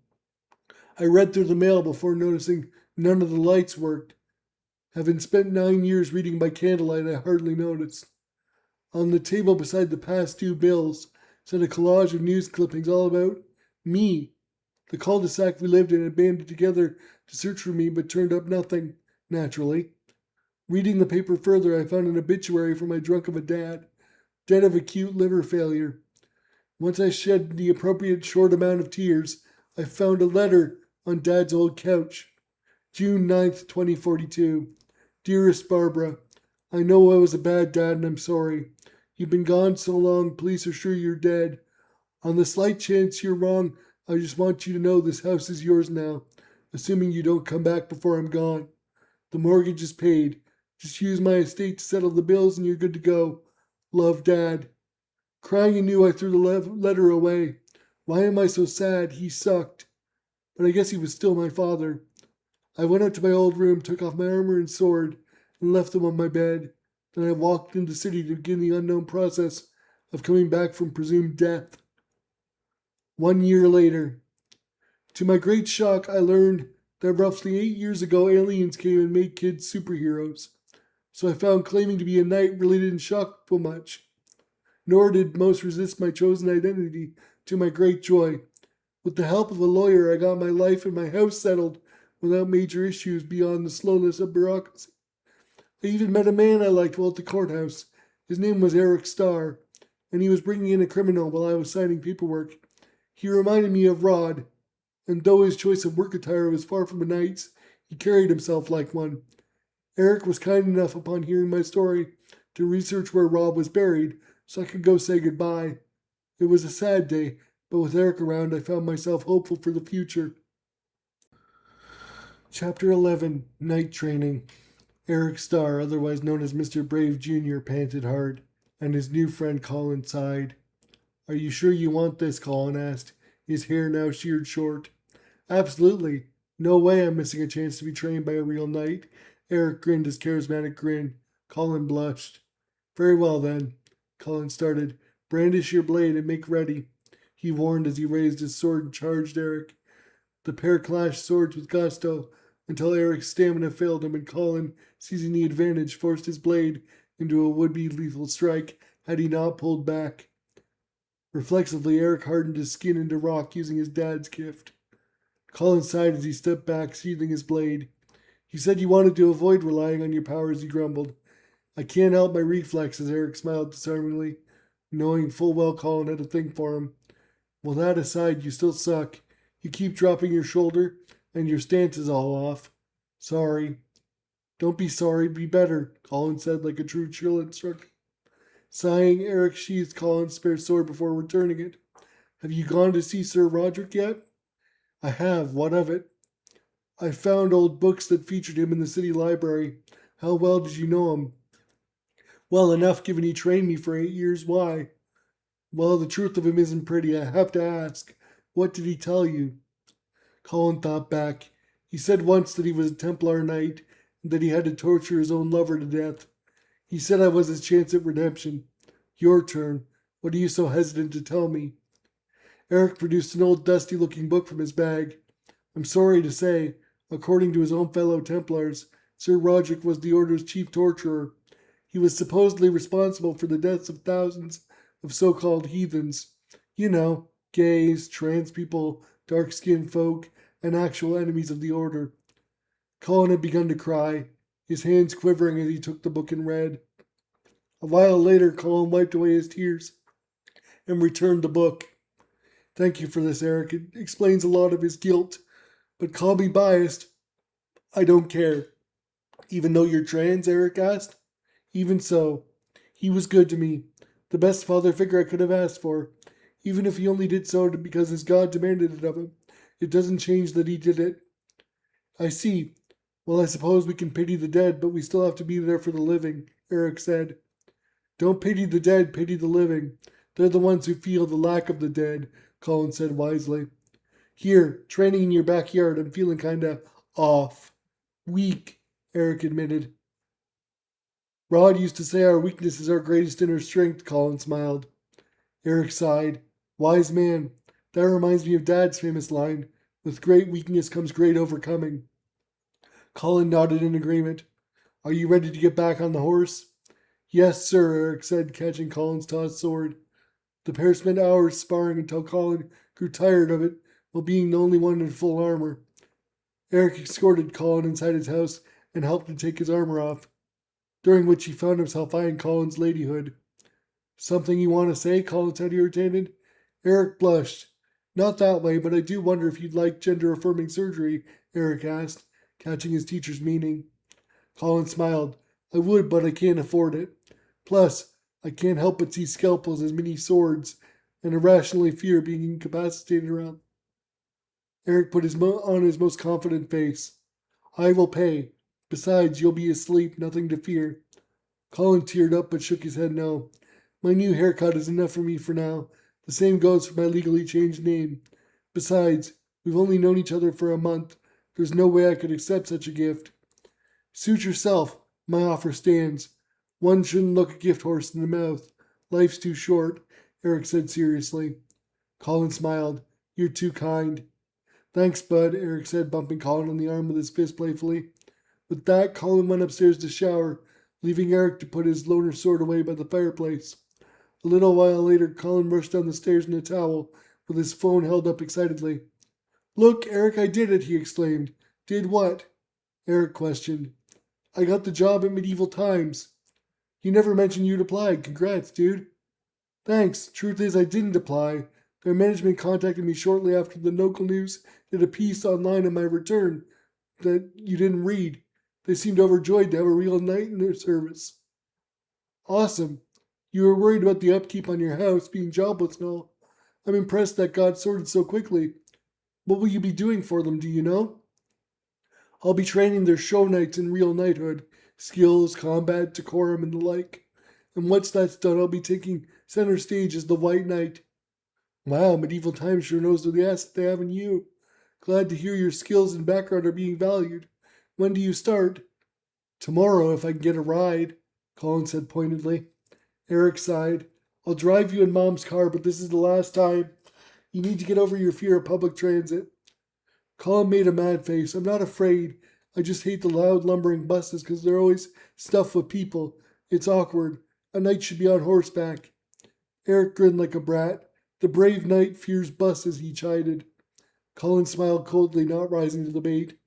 I read through the mail before noticing none of the lights worked. Having spent 9 years reading by candlelight, I hardly noticed. On the table beside the past due bills sat a collage of news clippings all about me. The cul-de-sac we lived in had banded together to search for me, but turned up nothing, naturally. Reading the paper further, I found an obituary for my drunk of a dad, dead of acute liver failure. Once I shed the appropriate short amount of tears, I found a letter on Dad's old couch. June 9th, 2042. Dearest Barbara, I know I was a bad dad and I'm sorry. You've been gone so long, police are sure you're dead. On the slight chance you're wrong, I just want you to know this house is yours now, assuming you don't come back before I'm gone. The mortgage is paid. Just use my estate to settle the bills and you're good to go. Love, Dad." Crying anew, I threw the letter away. Why am I so sad? He sucked. But I guess he was still my father. I went out to my old room, took off my armor and sword, and left them on my bed. Then I walked into the city to begin the unknown process of coming back from presumed death. 1 year later. To my great shock, I learned that roughly 8 years ago, aliens came and made kids superheroes. so I found claiming to be a knight really didn't shock people much. Nor did most resist my chosen identity, to my great joy. With the help of a lawyer, I got my life and my house settled without major issues beyond the slowness of bureaucracy. I even met a man I liked while at the courthouse. His name was Eric Starr, and he was bringing in a criminal while I was signing paperwork. He reminded me of Rod, and though his choice of work attire was far from a knight's, he carried himself like one. Eric was kind enough upon hearing my story to research where Rod was buried so I could go say goodbye. It was a sad day, but with Eric around, I found myself hopeful for the future. Chapter 11 Night Training. Eric Starr, otherwise known as Mr. Brave Jr., panted hard, and his new friend Colin sighed. Are you sure you want this? Colin asked, his hair now sheared short. Absolutely. No way I'm missing a chance to be trained by a real knight. Eric grinned his charismatic grin. Colin blushed. Very well then. Colin started. Brandish your blade and make ready, he warned as he raised his sword and charged Eric. The pair clashed swords with gusto until Eric's stamina failed him and Colin, seizing the advantage, forced his blade into a would-be lethal strike had he not pulled back. Reflexively, Eric hardened his skin into rock using his dad's gift. Colin sighed as he stepped back, sheathing his blade. You said you wanted to avoid relying on your powers, he grumbled. I can't help my reflexes, Eric smiled disarmingly, knowing full well Colin had a thing for him. Well, that aside, you still suck. You keep dropping your shoulder, and your stance is all off. Sorry. Don't be sorry, be better, Colin said like a true chill instructor. Sighing, Eric sheathed Colin's spare sword before returning it. Have you gone to see Sir Roderick yet? I have. What of it? I found old books that featured him in the city library. How well did you know him? Well enough, given he trained me for 8 years. Why? Well, the truth of him isn't pretty. I have to ask. What did he tell you? Colin thought back. He said once that he was a Templar knight and that he had to torture his own lover to death. He said I was his chance at redemption. Your turn. What are you so hesitant to tell me? Eric produced an old dusty-looking book from his bag. I'm sorry to say, according to his own fellow Templars, Sir Roderick was the Order's chief torturer. He was supposedly responsible for the deaths of thousands of so-called heathens. You know, gays, trans people, dark-skinned folk, and actual enemies of the Order. Colin had begun to cry, his hands quivering as he took the book and read. A while later, Colin wiped away his tears and returned the book. Thank you for this, Eric. It explains a lot of his guilt. But call me biased. I don't care. Even though you're trans, Eric asked. Even so, he was good to me. The best father figure I could have asked for. Even if he only did so because his God demanded it of him, it doesn't change that he did it. I see. Well, I suppose we can pity the dead, but we still have to be there for the living, Eric said. Don't pity the dead, pity the living. They're the ones who feel the lack of the dead, Colin said wisely. Here, training in your backyard, I'm feeling kinda off. Weak, Eric admitted. Rod used to say our weakness is our greatest inner strength, Colin smiled. Eric sighed. Wise man. That reminds me of Dad's famous line, with great weakness comes great overcoming. Colin nodded in agreement. Are you ready to get back on the horse? Yes, sir, Eric said, catching Colin's tossed sword. The pair spent hours sparring until Colin grew tired of it, while being the only one in full armor. Eric escorted Colin inside his house and helped him take his armor off, during which he found himself eyeing Colin's ladyhood. Something you want to say? Colin said, irritated. Eric blushed. Not that way, but I do wonder if you'd like gender-affirming surgery, Eric asked, catching his teacher's meaning. Colin smiled. I would, but I can't afford it. Plus, I can't help but see scalpels as mini swords, and irrationally fear being incapacitated around. Eric put on his most confident face. I will pay. Besides, you'll be asleep, nothing to fear. Colin teared up but shook his head no. My new haircut is enough for me for now. The same goes for my legally changed name. Besides, we've only known each other for a month. There's no way I could accept such a gift. Suit yourself. My offer stands. One shouldn't look a gift horse in the mouth. Life's too short, Eric said seriously. Colin smiled. You're too kind. Thanks, bud, Eric said, bumping Colin on the arm with his fist playfully. With that, Colin went upstairs to shower, leaving Eric to put his loner sword away by the fireplace. A little while later, Colin rushed down the stairs in a towel, with his phone held up excitedly. "Look, Eric, I did it," he exclaimed. "Did what?" Eric questioned. "I got the job at Medieval Times." "You never mentioned you'd applied. Congrats, dude." "Thanks. Truth is, I didn't apply. Their management contacted me shortly after the local news did a piece online on my return that you didn't read. They seemed overjoyed to have a real knight in their service." "Awesome. You were worried about the upkeep on your house, being jobless and all. I'm impressed that got sorted so quickly. What will you be doing for them, do you know?" "I'll be training their show knights in real knighthood, skills, combat, decorum, and the like. And once that's done, I'll be taking center stage as the White Knight." "Wow, Medieval Times sure knows the asset they have in you. Glad to hear your skills and background are being valued. When do you start?" "Tomorrow, if I can get a ride," Colin said pointedly. Eric sighed. "I'll drive you in Mom's car, but this is the last time. You need to get over your fear of public transit." Colin made a mad face. "I'm not afraid. I just hate the loud, lumbering buses because they're always stuffed with people. It's awkward. A knight should be on horseback." Eric grinned like a brat. "The brave knight fears buses," he chided. Colin smiled coldly, not rising to the bait.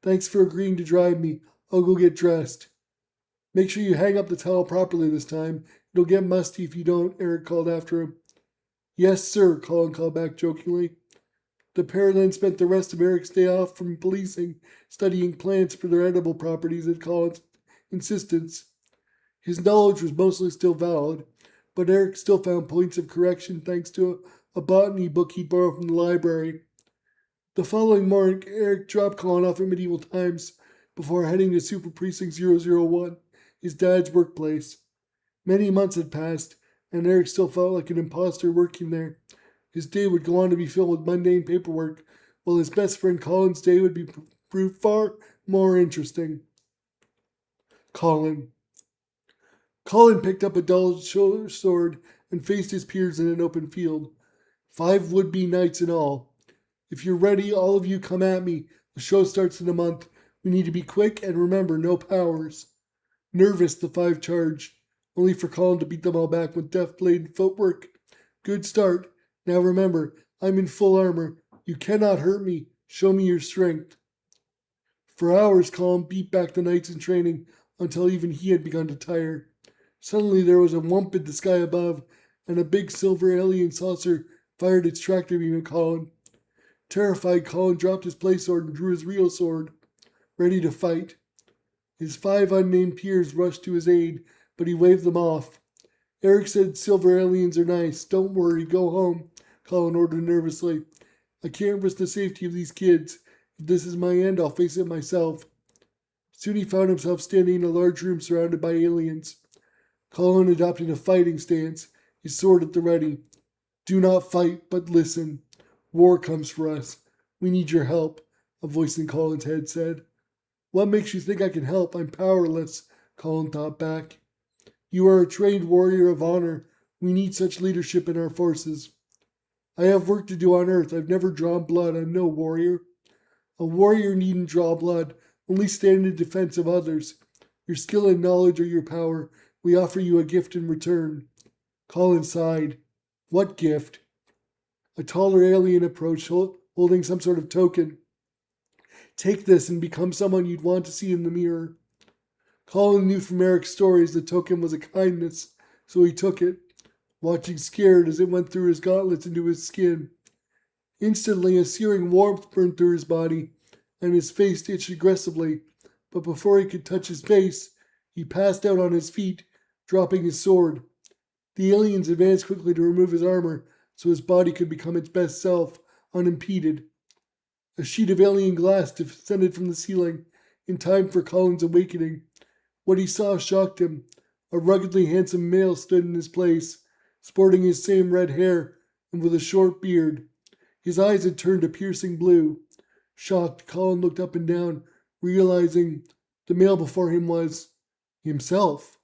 "Thanks for agreeing to drive me. I'll go get dressed." "Make sure you hang up the towel properly this time. It'll get musty if you don't," Eric called after him. "Yes, sir," Colin called back jokingly. The pair then spent the rest of Eric's day off from policing, studying plants for their edible properties at Colin's insistence. His knowledge was mostly still valid, but Eric still found points of correction thanks to a botany book he'd borrowed from the library. The following morning, Eric dropped Colin off at Medieval Times before heading to Super Precinct 001, his dad's workplace. Many months had passed, and Eric still felt like an imposter working there. His day would go on to be filled with mundane paperwork, while his best friend Colin's day would be proved far more interesting. Colin. Colin picked up a dull sword and faced his peers in an open field. 5 would-be knights in all. "If you're ready, all of you come at me. The show starts in a month. We need to be quick, and remember, no powers." Nervous, the 5 charged, only for Colin to beat them all back with deft blade and footwork. "Good start. Now remember, I'm in full armor. You cannot hurt me. Show me your strength." For hours, Colin beat back the knights in training until even he had begun to tire. Suddenly there was a whump in the sky above, and a big silver alien saucer fired its tractor beam at Colin. Terrified, Colin dropped his play sword and drew his real sword, ready to fight. His 5 unnamed peers rushed to his aid, but he waved them off. "Eric said silver aliens are nice. Don't worry, go home," Colin ordered nervously. "I can't risk the safety of these kids. If this is my end, I'll face it myself." Soon he found himself standing in a large room surrounded by aliens. Colin adopted a fighting stance, his sword at the ready. "Do not fight, but listen. War comes for us. We need your help," a voice in Colin's head said. "What makes you think I can help? I'm powerless," Colin thought back. "You are a trained warrior of honor. We need such leadership in our forces." "I have work to do on Earth. I've never drawn blood. I'm no warrior." "A warrior needn't draw blood, only stand in defense of others. Your skill and knowledge are your power. We offer you a gift in return." Colin sighed. "What gift?" A taller alien approached, holding some sort of token. "Take this and become someone you'd want to see in the mirror." Colin knew from Eric's stories the token was a kindness, so he took it, watching scared as it went through his gauntlets into his skin. Instantly, a searing warmth burned through his body, and his face itched aggressively, but before he could touch his face, he passed out on his feet, dropping his sword. The aliens advanced quickly to remove his armor, so his body could become its best self, unimpeded. A sheet of alien glass descended from the ceiling, in time for Colin's awakening. What he saw shocked him. A ruggedly handsome male stood in his place, sporting his same red hair and with a short beard. His eyes had turned a piercing blue. Shocked, Colin looked up and down, realizing the male before him was himself.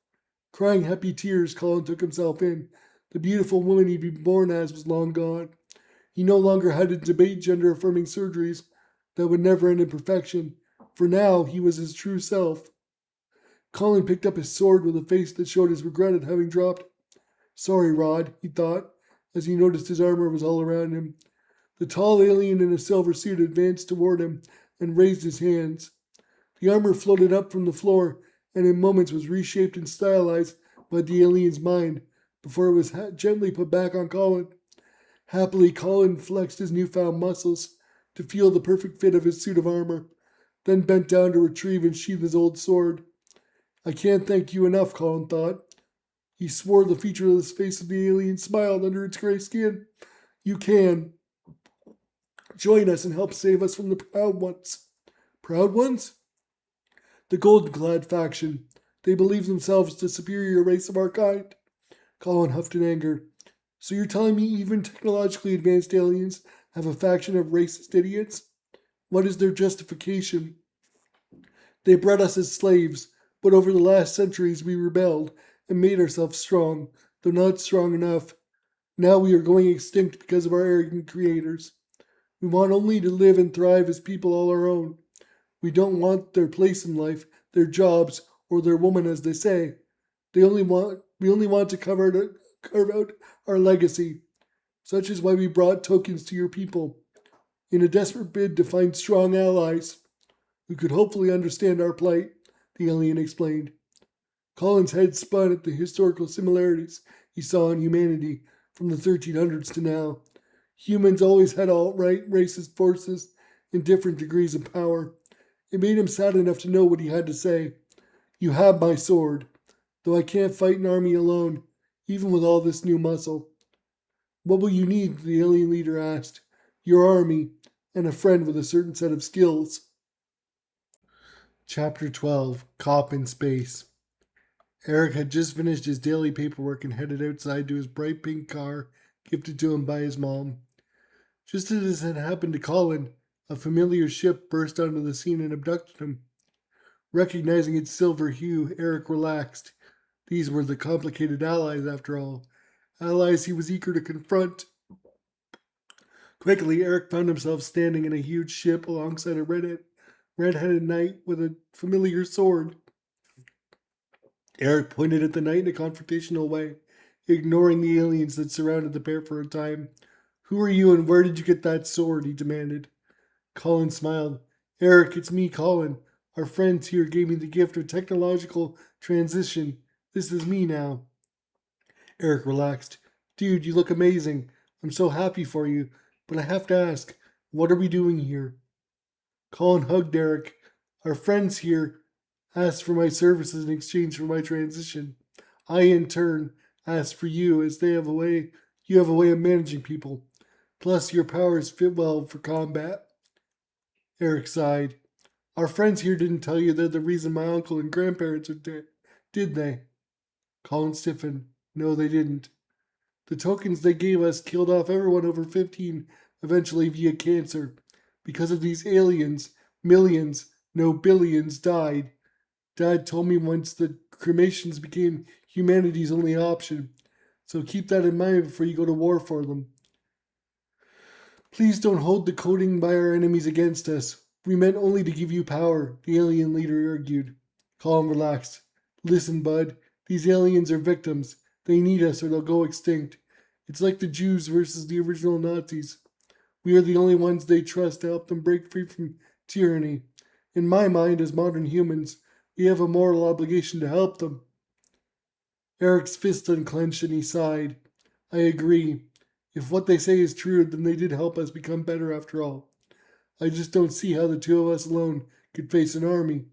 Crying happy tears, Colin took himself in. The beautiful woman he'd been born as was long gone. He no longer had to debate gender-affirming surgeries that would never end in perfection, for now he was his true self. Colin picked up his sword with a face that showed his regret at having dropped it. Sorry, Rod, he thought, as he noticed his armor was all around him. The tall alien in a silver suit advanced toward him and raised his hands. The armor floated up from the floor and in moments was reshaped and stylized by the alien's mind before it was gently put back on Colin. Happily, Colin flexed his newfound muscles to feel the perfect fit of his suit of armor, then bent down to retrieve and sheath his old sword. I can't thank you enough, Colin thought. He swore the featureless face of the alien smiled under its gray skin. You can. Join us and help save us from the Proud Ones. Proud Ones? The Golden-clad faction. They believe themselves the superior race of our kind. Colin huffed in anger. So you're telling me even technologically advanced aliens have a faction of racist idiots? What is their justification? They bred us as slaves, but over the last centuries we rebelled and made ourselves strong, though not strong enough. Now we are going extinct because of our arrogant creators. We want only to live and thrive as people all our own. We don't want their place in life, their jobs, or their woman, as they say. We only want to carve out our legacy. Such is why we brought tokens to your people, in a desperate bid to find strong allies who could hopefully understand our plight, the alien explained. Colin's head spun at the historical similarities he saw in humanity from the 1300s to now. Humans always had alt-right racist forces in different degrees of power. It made him sad enough to know what he had to say. You have my sword, though I can't fight an army alone, even with all this new muscle. What will you need? The alien leader asked. Your army, and a friend with a certain set of skills. Chapter 12, Cop in Space. Eric had just finished his daily paperwork and headed outside to his bright pink car, gifted to him by his mom. Just as it had happened to Colin, a familiar ship burst onto the scene and abducted him. Recognizing its silver hue, Eric relaxed. These were the complicated allies, after all. Allies he was eager to confront. Quickly, Eric found himself standing in a huge ship alongside a red-headed knight with a familiar sword. Eric pointed at the knight in a confrontational way, ignoring the aliens that surrounded the pair for a time. Who are you and where did you get that sword? He demanded. Colin smiled. Eric, it's me, Colin. Our friends here gave me the gift of technological transition. This is me now. Eric relaxed. Dude, you look amazing. I'm so happy for you. But I have to ask, what are we doing here? Colin hugged Eric. Our friends here asked for my services in exchange for my transition. I, in turn, asked for you, as you have a way of managing people. Plus, your powers fit well for combat. Eric sighed. Our friends here didn't tell you they're the reason my uncle and grandparents are dead, did they? Colin stiffened. No, they didn't. The tokens they gave us killed off everyone over 15, eventually via cancer. Because of these aliens, millions, no billions died. Dad told me once that cremations became humanity's only option. So keep that in mind before you go to war for them. Please don't hold the coding by our enemies against us. We meant only to give you power, the alien leader argued. Colin relaxed. Listen, bud, these aliens are victims. They need us or they'll go extinct. It's like the Jews versus the original Nazis. We are the only ones they trust to help them break free from tyranny. In my mind, as modern humans, we have a moral obligation to help them. Eric's fist unclenched and he sighed. I agree. If what they say is true, then they did help us become better after all. I just don't see how the two of us alone could face an army.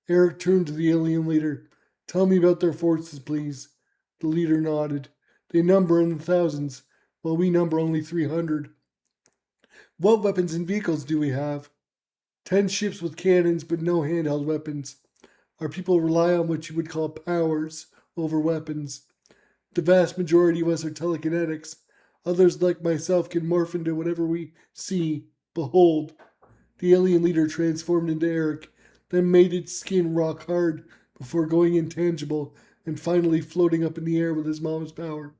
Eric turned to the alien leader. Tell me about their forces, please. The leader nodded. They number in the thousands, while we number only 300. What weapons and vehicles do we have? 10 ships with cannons, but no handheld weapons. Our people rely on what you would call powers over weapons. The vast majority of us are telekinetics. Others, like myself, can morph into whatever we see, behold. The alien leader transformed into Eric, then made its skin rock hard before going intangible and finally floating up in the air with his mom's power.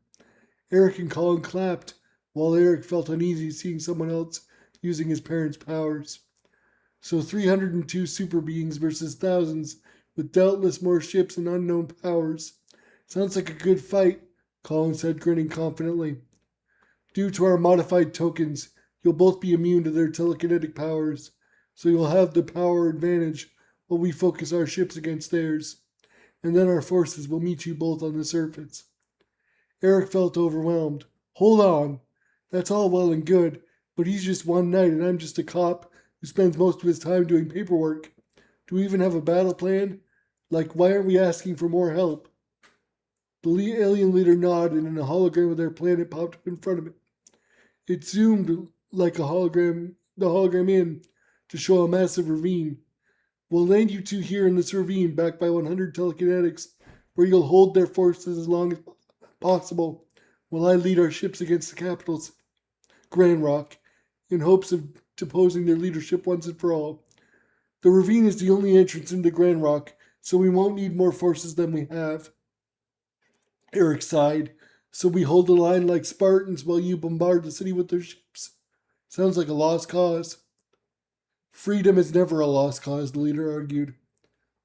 Eric and Colin clapped, while Eric felt uneasy seeing someone else using his parents' powers. So 302 super beings versus thousands with doubtless more ships and unknown powers. Sounds like a good fight, Colin said, grinning confidently. Due to our modified tokens, you'll both be immune to their telekinetic powers, so you'll have the power advantage while we focus our ships against theirs, and then our forces will meet you both on the surface. Eric felt overwhelmed. Hold on. That's all well and good, but he's just one knight and I'm just a cop who spends most of his time doing paperwork. Do we even have a battle plan? Like, why aren't we asking for more help? The alien leader nodded and a hologram of their planet popped up in front of it. It zoomed like a hologram, the hologram in, to show a massive ravine. We'll land you two here in this ravine, backed by 100 telekinetics, where you'll hold their forces as long as possible, while I lead our ships against the capital's Grand Rock, in hopes of deposing their leadership once and for all. The ravine is the only entrance into Grand Rock, so we won't need more forces than we have. Eric sighed. So we hold the line like Spartans while you bombard the city with their ships. Sounds like a lost cause. Freedom is never a lost cause, the leader argued.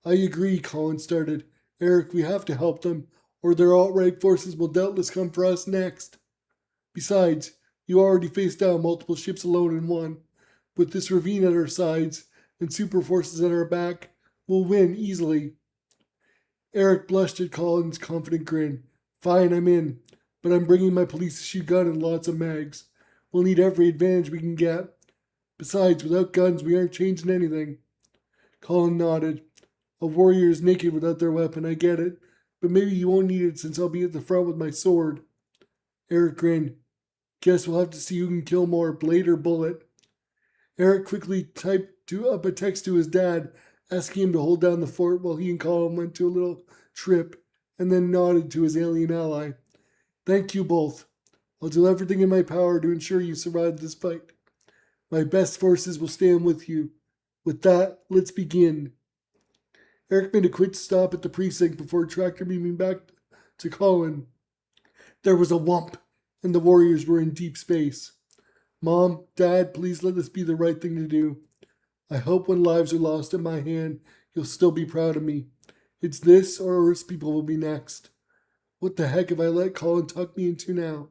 I agree, Colin started. Eric, we have to help them, or their alt-right forces will doubtless come for us next. Besides, you already faced down multiple ships alone in one. With this ravine at our sides and super forces at our back, we'll win easily. Eric blushed at Colin's confident grin. Fine, I'm in, but I'm bringing my police-issued gun and lots of mags. We'll need every advantage we can get. Besides, without guns, we aren't changing anything. Colin nodded. A warrior is naked without their weapon, I get it, but maybe you won't need it since I'll be at the front with my sword. Eric grinned. Guess we'll have to see who can kill more, blade or bullet. Eric quickly typed up a text to his dad, asking him to hold down the fort while he and Colin went to a little trip, and then nodded to his alien ally. Thank you both. I'll do everything in my power to ensure you survive this fight. My best forces will stand with you. With that, let's begin. Eric made a quick stop at the precinct before tractor beaming back to Colin. There was a whump, and the warriors were in deep space. Mom, Dad, please let this be the right thing to do. I hope when lives are lost at my hand, you'll still be proud of me. It's this or Earth's people will be next. What the heck have I let Colin tuck me into now?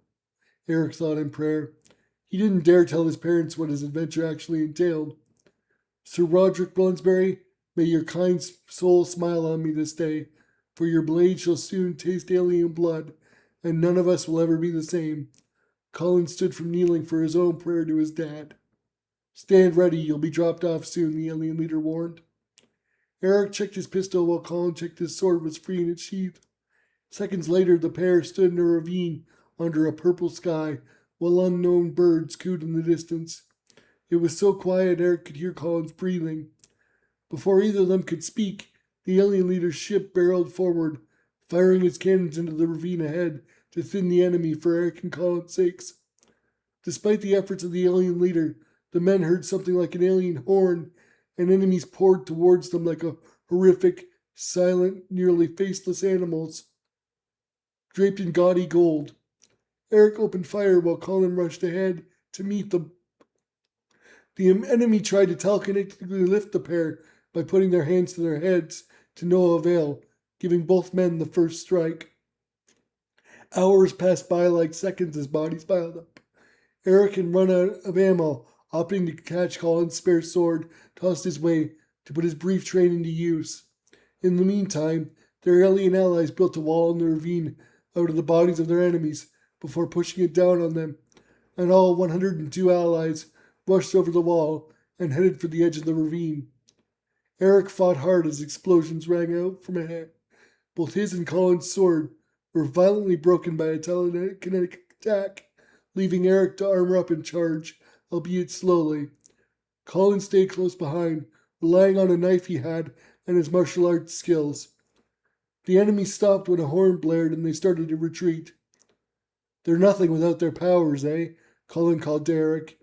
Eric thought in prayer. He didn't dare tell his parents what his adventure actually entailed. Sir Roderick Bloomsbury, may your kind soul smile on me this day, for your blade shall soon taste alien blood, and none of us will ever be the same. Colin stood from kneeling for his own prayer to his dad. Stand ready, you'll be dropped off soon, the alien leader warned. Eric checked his pistol while Colin checked his sword was free in its sheath. Seconds later, the pair stood in a ravine under a purple sky, while unknown birds cooed in the distance. It was so quiet Eric could hear Colin's breathing. Before either of them could speak, the alien leader's ship barreled forward, firing its cannons into the ravine ahead to thin the enemy for Eric and Colin's sakes. Despite the efforts of the alien leader, the men heard something like an alien horn, and enemies poured towards them like a horrific, silent, nearly faceless animals, draped in gaudy gold. Eric opened fire while Colin rushed ahead to meet them. The enemy tried to telekinetically lift the pair by putting their hands to their heads, to no avail, giving both men the first strike. Hours passed by like seconds as bodies piled up. Eric had run out of ammo, opting to catch Colin's spare sword tossed his way to put his brief train into use. In the meantime, their alien allies built a wall in the ravine out of the bodies of their enemies before pushing it down on them, and all 102 allies rushed over the wall and headed for the edge of the ravine. Eric fought hard as explosions rang out from ahead. Both his and Colin's sword were violently broken by a telekinetic attack, leaving Eric to armor up and charge, albeit slowly. Colin stayed close behind, relying on a knife he had and his martial arts skills. The enemy stopped when a horn blared and they started to retreat. They're nothing without their powers, eh? Colin called to Eric.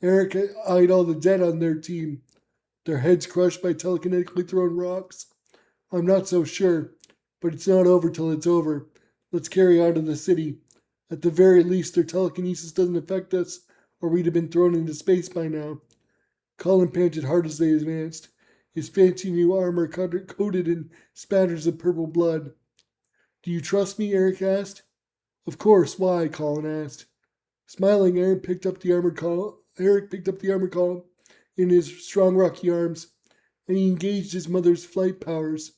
Eric eyed all the dead on their team, their heads crushed by telekinetically thrown rocks. I'm not so sure, but it's not over till it's over. Let's carry on to the city. At the very least, their telekinesis doesn't affect us, or we'd have been thrown into space by now. Colin panted hard as they advanced. his fancy new armor coated in spatters of purple blood. Do you trust me? Eric asked. Of course, why? Colin asked. Smiling, Eric picked up the armor column in his strong rocky arms, and he engaged his mother's flight powers,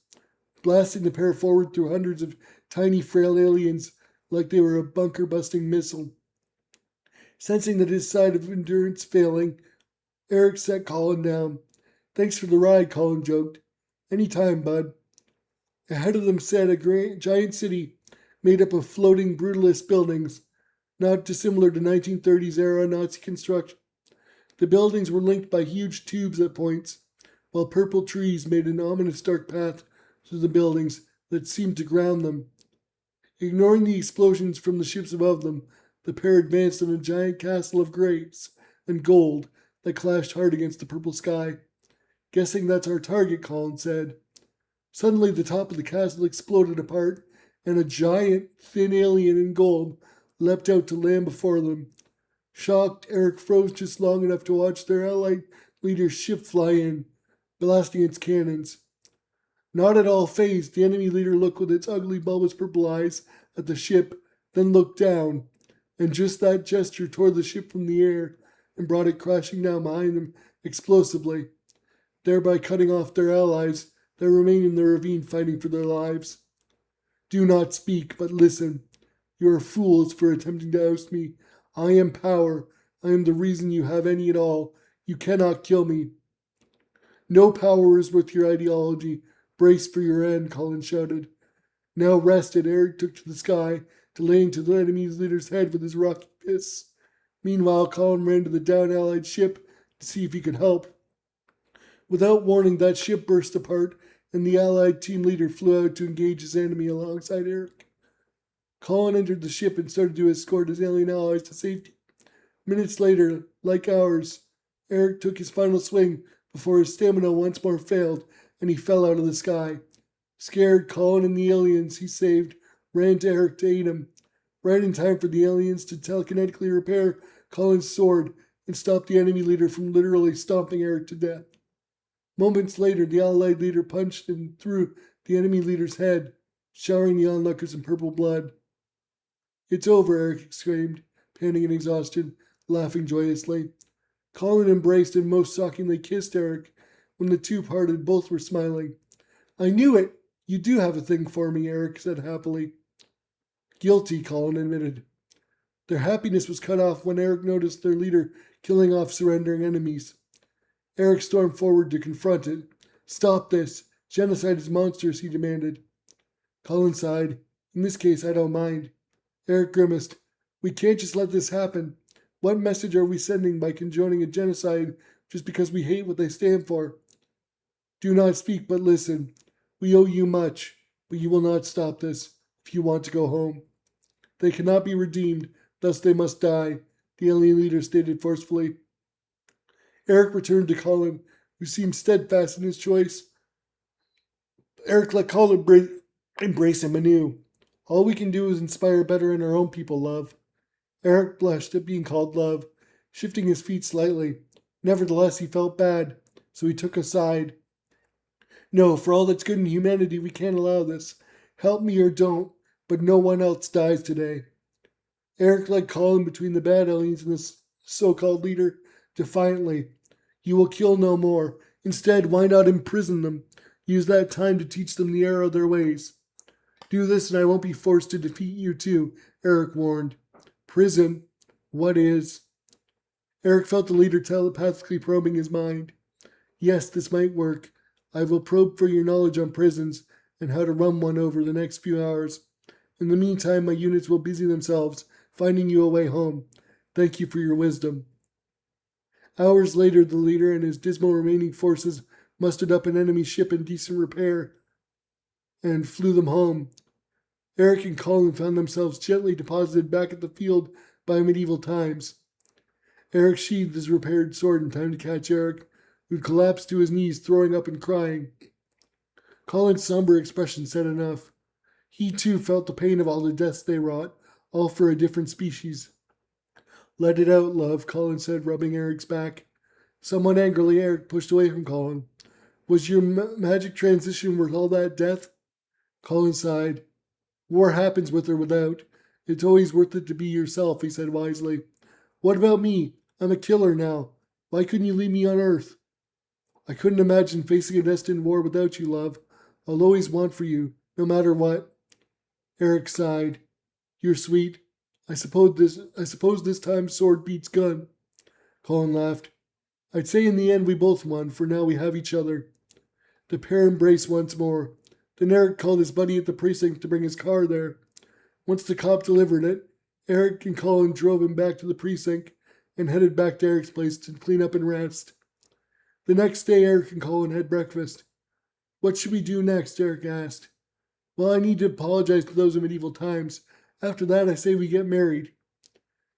blasting the pair forward through hundreds of tiny frail aliens like they were a bunker-busting missile. Sensing that his side of endurance failing, Eric set Colin down. Thanks for the ride, Colin joked. Any time, bud. Ahead of them sat a giant city made up of floating brutalist buildings, not dissimilar to 1930s era Nazi construction. The buildings were linked by huge tubes at points, while purple trees made an ominous dark path through the buildings that seemed to ground them. Ignoring the explosions from the ships above them, the pair advanced on a giant castle of grays and gold that clashed hard against the purple sky. Guessing that's our target, Colin said. Suddenly the top of the castle exploded apart, and a giant, thin alien in gold leapt out to land before them. Shocked, Eric froze just long enough to watch their allied leader's ship fly in, blasting its cannons. Not at all fazed, the enemy leader looked with its ugly bulbous purple eyes at the ship, then looked down, and just that gesture tore the ship from the air and brought it crashing down behind them explosively, thereby cutting off their allies that remained in the ravine fighting for their lives. Do not speak, but listen. You are fools for attempting to oust me. I am power. I am the reason you have any at all. You cannot kill me. No power is worth your ideology. Brace for your end, Colin shouted. Now rested, Eric took to the sky to lay into the enemy leader's head with his rocky fists. Meanwhile, Colin ran to the down allied ship to see if he could help. Without warning, that ship burst apart, and the allied team leader flew out to engage his enemy alongside Eric. Colin entered the ship and started to escort his alien allies to safety. Minutes later, like hours, Eric took his final swing before his stamina once more failed and he fell out of the sky. Scared, Colin and the aliens he saved ran to Eric to aid him, right in time for the aliens to telekinetically repair Colin's sword and stop the enemy leader from literally stomping Eric to death. Moments later, the allied leader punched and threw the enemy leader's head, showering the onlookers in purple blood. It's over, Eric exclaimed, panting in exhaustion, laughing joyously. Colin embraced and most shockingly kissed Eric. When the two parted, both were smiling. I knew it! You do have a thing for me, Eric said happily. Guilty, Colin admitted. Their happiness was cut off when Eric noticed their leader killing off surrendering enemies. Eric stormed forward to confront it. Stop this! Genocide is monstrous, he demanded. Colin sighed. In this case, I don't mind. Eric grimaced. We can't just let this happen. What message are we sending by condoning a genocide just because we hate what they stand for? Do not speak, but listen. We owe you much, but you will not stop this if you want to go home. They cannot be redeemed, thus they must die, the alien leader stated forcefully. Eric returned to Colin, who seemed steadfast in his choice. Eric let Colin embrace him anew. All we can do is inspire better in our own people, love. Eric blushed at being called love, shifting his feet slightly. Nevertheless, he felt bad, so he took a side. No, for all that's good in humanity, we can't allow this. Help me or don't, but no one else dies today. Eric led Colin between the bad aliens and the so-called leader defiantly. You will kill no more. Instead, why not imprison them? Use that time to teach them the error of their ways. Do this and I won't be forced to defeat you too, Eric warned. Prison? What is? Eric felt the leader telepathically probing his mind. Yes, this might work. I will probe for your knowledge on prisons and how to run one over the next few hours. In the meantime, my units will busy themselves finding you a way home. Thank you for your wisdom. Hours later, the leader and his dismal remaining forces mustered up an enemy ship in decent repair and flew them home. Eric and Colin found themselves gently deposited back at the field by medieval times. Eric sheathed his repaired sword in time to catch Eric, who collapsed to his knees, throwing up and crying. Colin's somber expression said enough. He too felt the pain of all the deaths they wrought, all for a different species. Let it out, love, Colin said, rubbing Eric's back. Somewhat angrily, Eric pushed away from Colin. Was your magic transition worth all that death? Colin sighed. War happens with or without. It's always worth it to be yourself, he said wisely. What about me? I'm a killer now. Why couldn't you leave me on Earth? I couldn't imagine facing a destined war without you, love. I'll always want for you, no matter what. Eric sighed. You're sweet. I suppose this time sword beats gun. Colin laughed. I'd say in the end we both won, for now we have each other. The pair embraced once more. Then Eric called his buddy at the precinct to bring his car there. Once the cop delivered it, Eric and Colin drove him back to the precinct and headed back to Eric's place to clean up and rest. The next day, Eric and Colin had breakfast. What should we do next? Eric asked. Well, I need to apologize to those in medieval times. After that, I say we get married.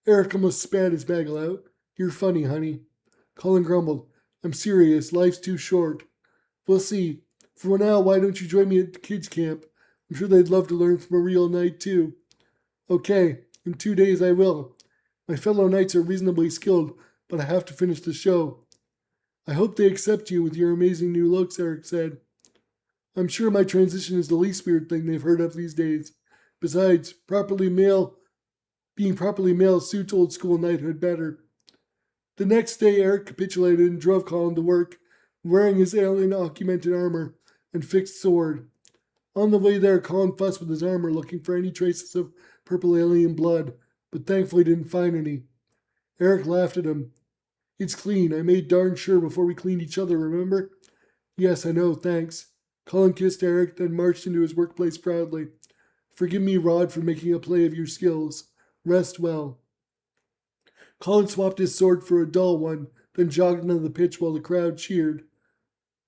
Eric almost spat his bagel out. You're funny, honey. Colin grumbled. I'm serious. Life's too short. We'll see. For now, why don't you join me at the kids' camp? I'm sure they'd love to learn from a real knight, too. Okay, in 2 days I will. My fellow knights are reasonably skilled, but I have to finish the show. I hope they accept you with your amazing new looks, Eric said. I'm sure my transition is the least weird thing they've heard of these days. Besides, being properly male suits old school knighthood better. The next day, Eric capitulated and drove Colin to work, wearing his alien augmented armor and fixed sword. On the way there, Colin fussed with his armor, looking for any traces of purple alien blood, but thankfully didn't find any. Eric laughed at him. It's clean. I made darn sure before we cleaned each other, remember? Yes, I know, thanks. Colin kissed Eric, then marched into his workplace proudly. Forgive me, Rod, for making a play of your skills. Rest well. Colin swapped his sword for a dull one, then jogged into the pitch while the crowd cheered.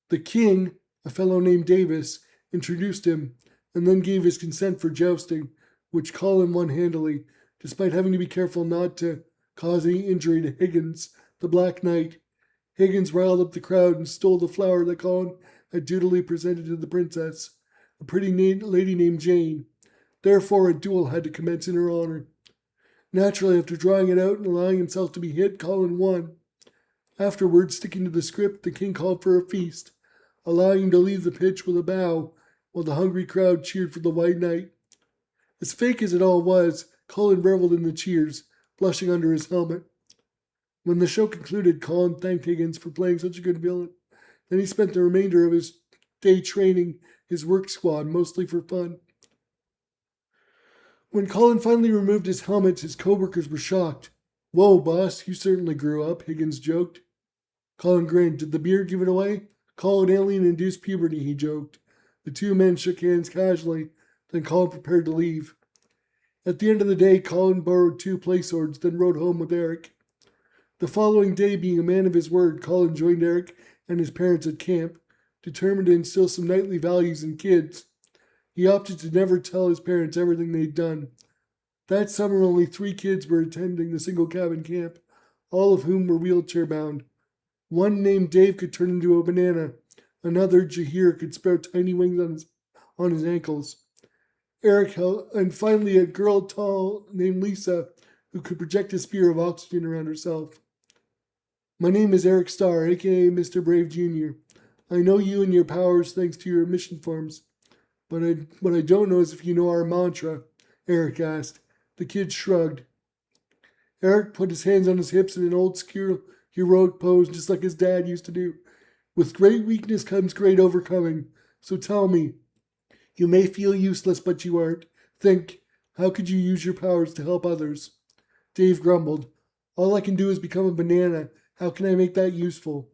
The king, a fellow named Davis, introduced him, and then gave his consent for jousting, which Colin won handily, despite having to be careful not to cause any injury to Higgins, the Black Knight. Higgins riled up the crowd and stole the flower that Colin had dutifully presented to the princess, a pretty lady named Jane. Therefore, a duel had to commence in her honor. Naturally, after drawing it out and allowing himself to be hit, Colin won. Afterwards, sticking to the script, the king called for a feast, allowing him to leave the pitch with a bow, while the hungry crowd cheered for the White Knight. As fake as it all was, Colin reveled in the cheers, blushing under his helmet. When the show concluded, Colin thanked Higgins for playing such a good villain. Then he spent the remainder of his day training his work squad, mostly for fun. When Colin finally removed his helmet, his co-workers were shocked. Whoa, boss, you certainly grew up, Higgins joked. Colin grinned. Did the beard give it away? Call it alien-induced puberty, he joked. The two men shook hands casually, then Colin prepared to leave. At the end of the day, Colin borrowed 2 play swords, then rode home with Eric. The following day, being a man of his word, Colin joined Eric and his parents at camp, determined to instill some knightly values in kids. He opted to never tell his parents everything they'd done. That summer, only 3 kids were attending the single cabin camp, all of whom were wheelchair bound. One named Dave could turn into a banana. Another, Jahir, could sprout tiny wings on his ankles. And finally a girl tall named Lisa, who could project a spear of oxygen around herself. My name is Eric Starr, aka Mr. Brave Jr. I know you and your powers thanks to your mission forms. But what I don't know is if you know our mantra, Eric asked. The kid shrugged. Eric put his hands on his hips in an old school heroic pose, just like his dad used to do. With great weakness comes great overcoming. So tell me, you may feel useless, but you aren't. Think, how could you use your powers to help others? Dave grumbled. All I can do is become a banana. How can I make that useful?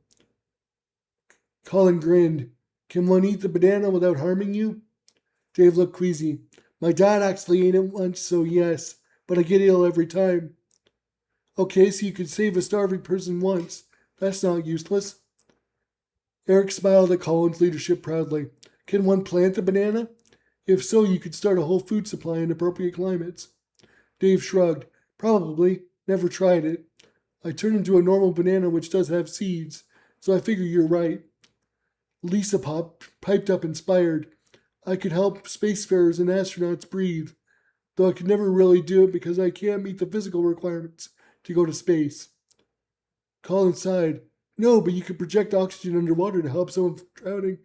Colin grinned. Can one eat the banana without harming you? Dave looked queasy. My dad actually ate it once, so yes, but I get ill every time. Okay, so you could save a starving person once. That's not useless. Eric smiled at Colin's leadership proudly. Can one plant a banana? If so, you could start a whole food supply in appropriate climates. Dave shrugged. Probably. Never tried it. I turned into a normal banana which does have seeds, so I figure you're right. Lisa piped up inspired. I could help spacefarers and astronauts breathe, though I could never really do it because I can't meet the physical requirements to go to space. Colin sighed. No, but you could project oxygen underwater to help someone from drowning,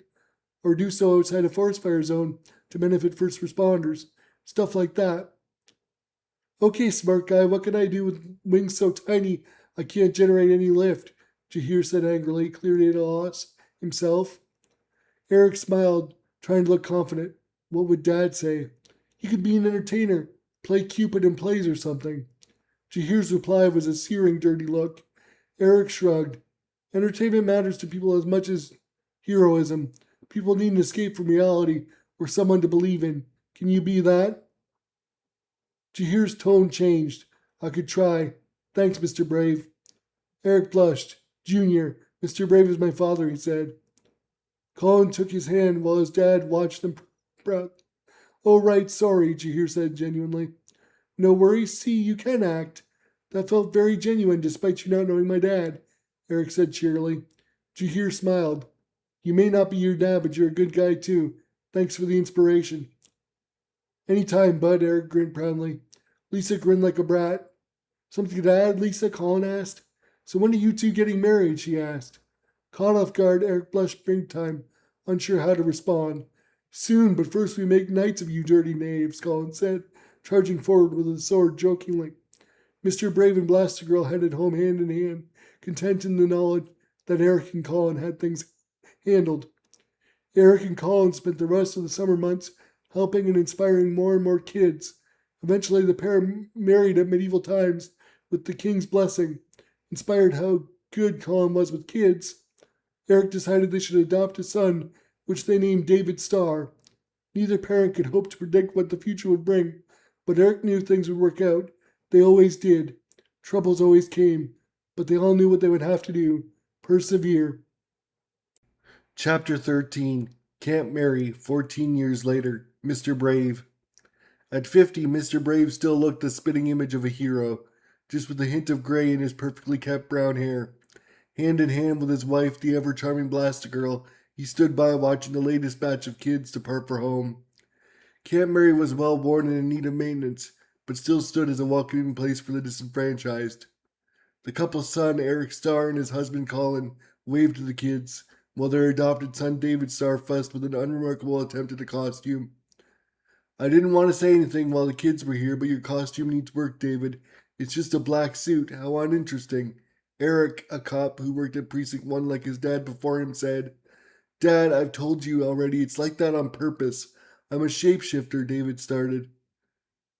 or do so outside a forest fire zone to benefit first responders. Stuff like that. Okay, smart guy, what can I do with wings so tiny I can't generate any lift? Jahir said angrily, clearly at a loss himself. Eric smiled, trying to look confident. What would Dad say? He could be an entertainer, play Cupid in plays or something. Jahir's reply was a searing, dirty look. Eric shrugged. Entertainment matters to people as much as heroism. People need an escape from reality or someone to believe in. Can you be that? Jahir's tone changed. I could try. Thanks, Mr. Brave. Eric blushed. Junior, Mr. Brave is my father, he said. Colin took his hand while his dad watched them proud. Oh, right, sorry, Jahir said genuinely. No worries, see, you can act. That felt very genuine despite you not knowing my dad, Eric said cheerily. Jahir smiled. You may not be your dad, but you're a good guy too. Thanks for the inspiration. Any time, bud, Eric grinned proudly. Lisa grinned like a brat. Something to add, Lisa? Colin asked. So when are you two getting married? She asked. Caught off guard, Eric blushed big time, unsure how to respond. Soon, but first we make knights of you dirty knaves, Colin said, charging forward with his sword jokingly. Mr. Brave and Blastigirl headed home hand in hand, content in the knowledge that Eric and Colin had things handled. Eric and Colin spent the rest of the summer months helping and inspiring more and more kids. Eventually, the pair married at medieval times with the king's blessing. Inspired how good Colin was with kids, Eric decided they should adopt a son, which they named David Starr. Neither parent could hope to predict what the future would bring, but Eric knew things would work out. They always did. Troubles always came, but they all knew what they would have to do. Persevere. Chapter 13 Camp Mary, 14 years later. Mr. Brave. At 50, Mr. Brave still looked the spitting image of a hero, just with a hint of gray in his perfectly kept brown hair. Hand in hand with his wife, the ever-charming Blastigirl, he stood by watching the latest batch of kids depart for home. Camp Mary was well-worn and in need of maintenance, but still stood as a welcoming place for the disenfranchised. The couple's son, Eric Starr, and his husband, Colin, waved to the kids, while their adopted son, David Starr, fussed with an unremarkable attempt at a costume. I didn't want to say anything while the kids were here, but your costume needs work, David. It's just a black suit. How uninteresting. Eric, a cop who worked at Precinct 1 like his dad before him, said, Dad, I've told you already, it's like that on purpose. I'm a shapeshifter, David started.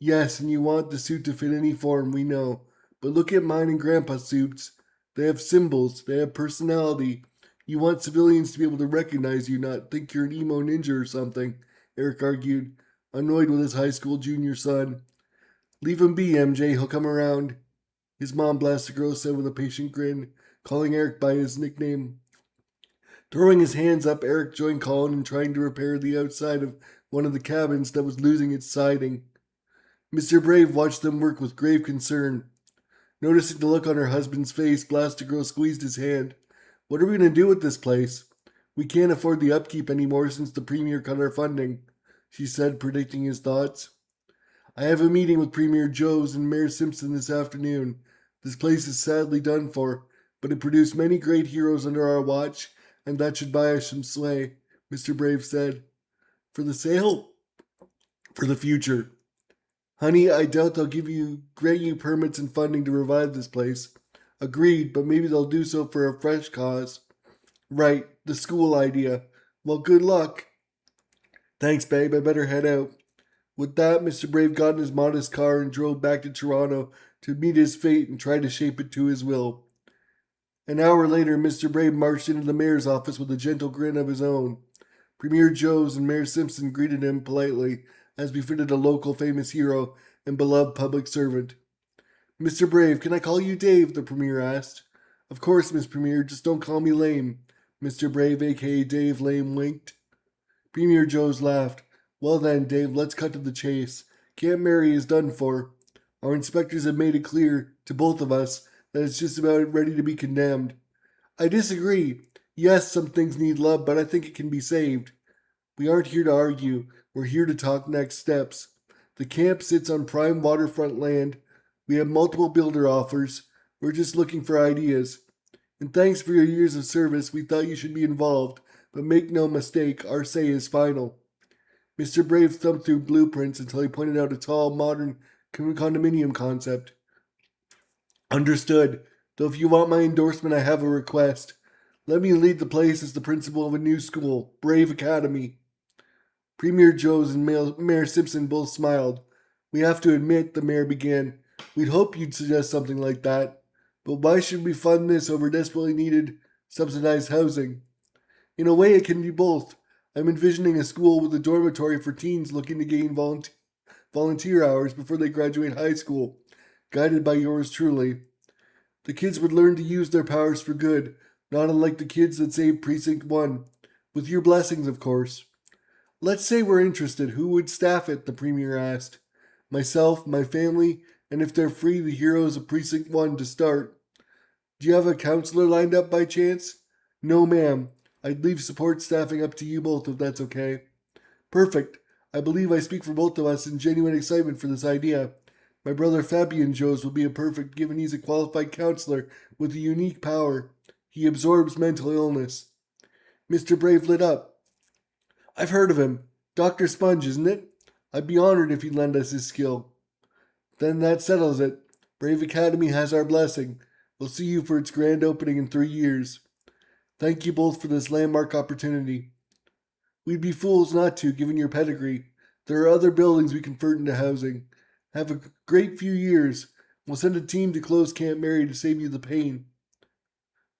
Yes, and you want the suit to fit any form, we know. But look at mine and Grandpa's suits. They have symbols, they have personality. You want civilians to be able to recognize you, not think you're an emo ninja or something, Eric argued, annoyed with his high school junior son. Leave him be, MJ, he'll come around. His mom, Blastigirl, said with a patient grin, calling Eric by his nickname. Throwing his hands up, Eric joined Colin in trying to repair the outside of one of the cabins that was losing its siding. Mr. Brave watched them work with grave concern. Noticing the look on her husband's face, Blastigirl squeezed his hand. What are we going to do with this place? We can't afford the upkeep anymore since the Premier cut our funding, she said, predicting his thoughts. I have a meeting with Premier Joes and Mayor Simpson this afternoon. This place is sadly done for, but it produced many great heroes under our watch, and that should buy us some sway, Mr. Brave said. For the sale? For the future. Honey, I doubt they'll grant you permits and funding to revive this place. Agreed, but maybe they'll do so for a fresh cause. Right, the school idea. Well, good luck. Thanks, babe, I better head out. With that, Mr. Brave got in his modest car and drove back to Toronto to meet his fate and try to shape it to his will. An hour later, Mr. Brave marched into the mayor's office with a gentle grin of his own. Premier Joes and Mayor Simpson greeted him politely, as befitted a local famous hero and beloved public servant. Mr. Brave, can I call you Dave? The Premier asked. Of course, Miss Premier, just don't call me Lame. Mr. Brave, aka Dave Lame, winked. Premier Joes laughed. Well then, Dave, let's cut to the chase. Camp Mary is done for. Our inspectors have made it clear, to both of us, that it's just about ready to be condemned. I disagree. Yes, some things need love, but I think it can be saved. We aren't here to argue. We're here to talk next steps. The camp sits on prime waterfront land. We have multiple builder offers. We're just looking for ideas. And thanks for your years of service. We thought you should be involved, but make no mistake, our say is final. Mr. Brave thumbed through blueprints until he pointed out a tall, modern condominium concept. Understood. Though if you want my endorsement, I have a request. Let me lead the place as the principal of a new school, Brave Academy. Premier Jones and Mayor Simpson both smiled. We have to admit, the mayor began, we'd hope you'd suggest something like that. But why should we fund this over desperately needed subsidized housing? In a way, it can be both. I'm envisioning a school with a dormitory for teens looking to gain volunteer hours before they graduate high school, guided by yours truly. The kids would learn to use their powers for good, not unlike the kids that saved Precinct 1. With your blessings, of course. Let's say we're interested. Who would staff it? The Premier asked. Myself, my family, and if they're free, the heroes of Precinct 1 to start. Do you have a counselor lined up by chance? No, ma'am. I'd leave support staffing up to you both if that's okay. Perfect. I believe I speak for both of us in genuine excitement for this idea. My brother Fabian Joes will be a perfect given he's a qualified counselor with a unique power. He absorbs mental illness. Mr. Brave lit up. I've heard of him. Dr. Sponge, isn't it? I'd be honored if he'd lend us his skill. Then that settles it. Brave Academy has our blessing. We'll see you for its grand opening in 3 years. Thank you both for this landmark opportunity. We'd be fools not to, given your pedigree. There are other buildings we convert into housing. Have a great few years. We'll send a team to close Camp Mary to save you the pain.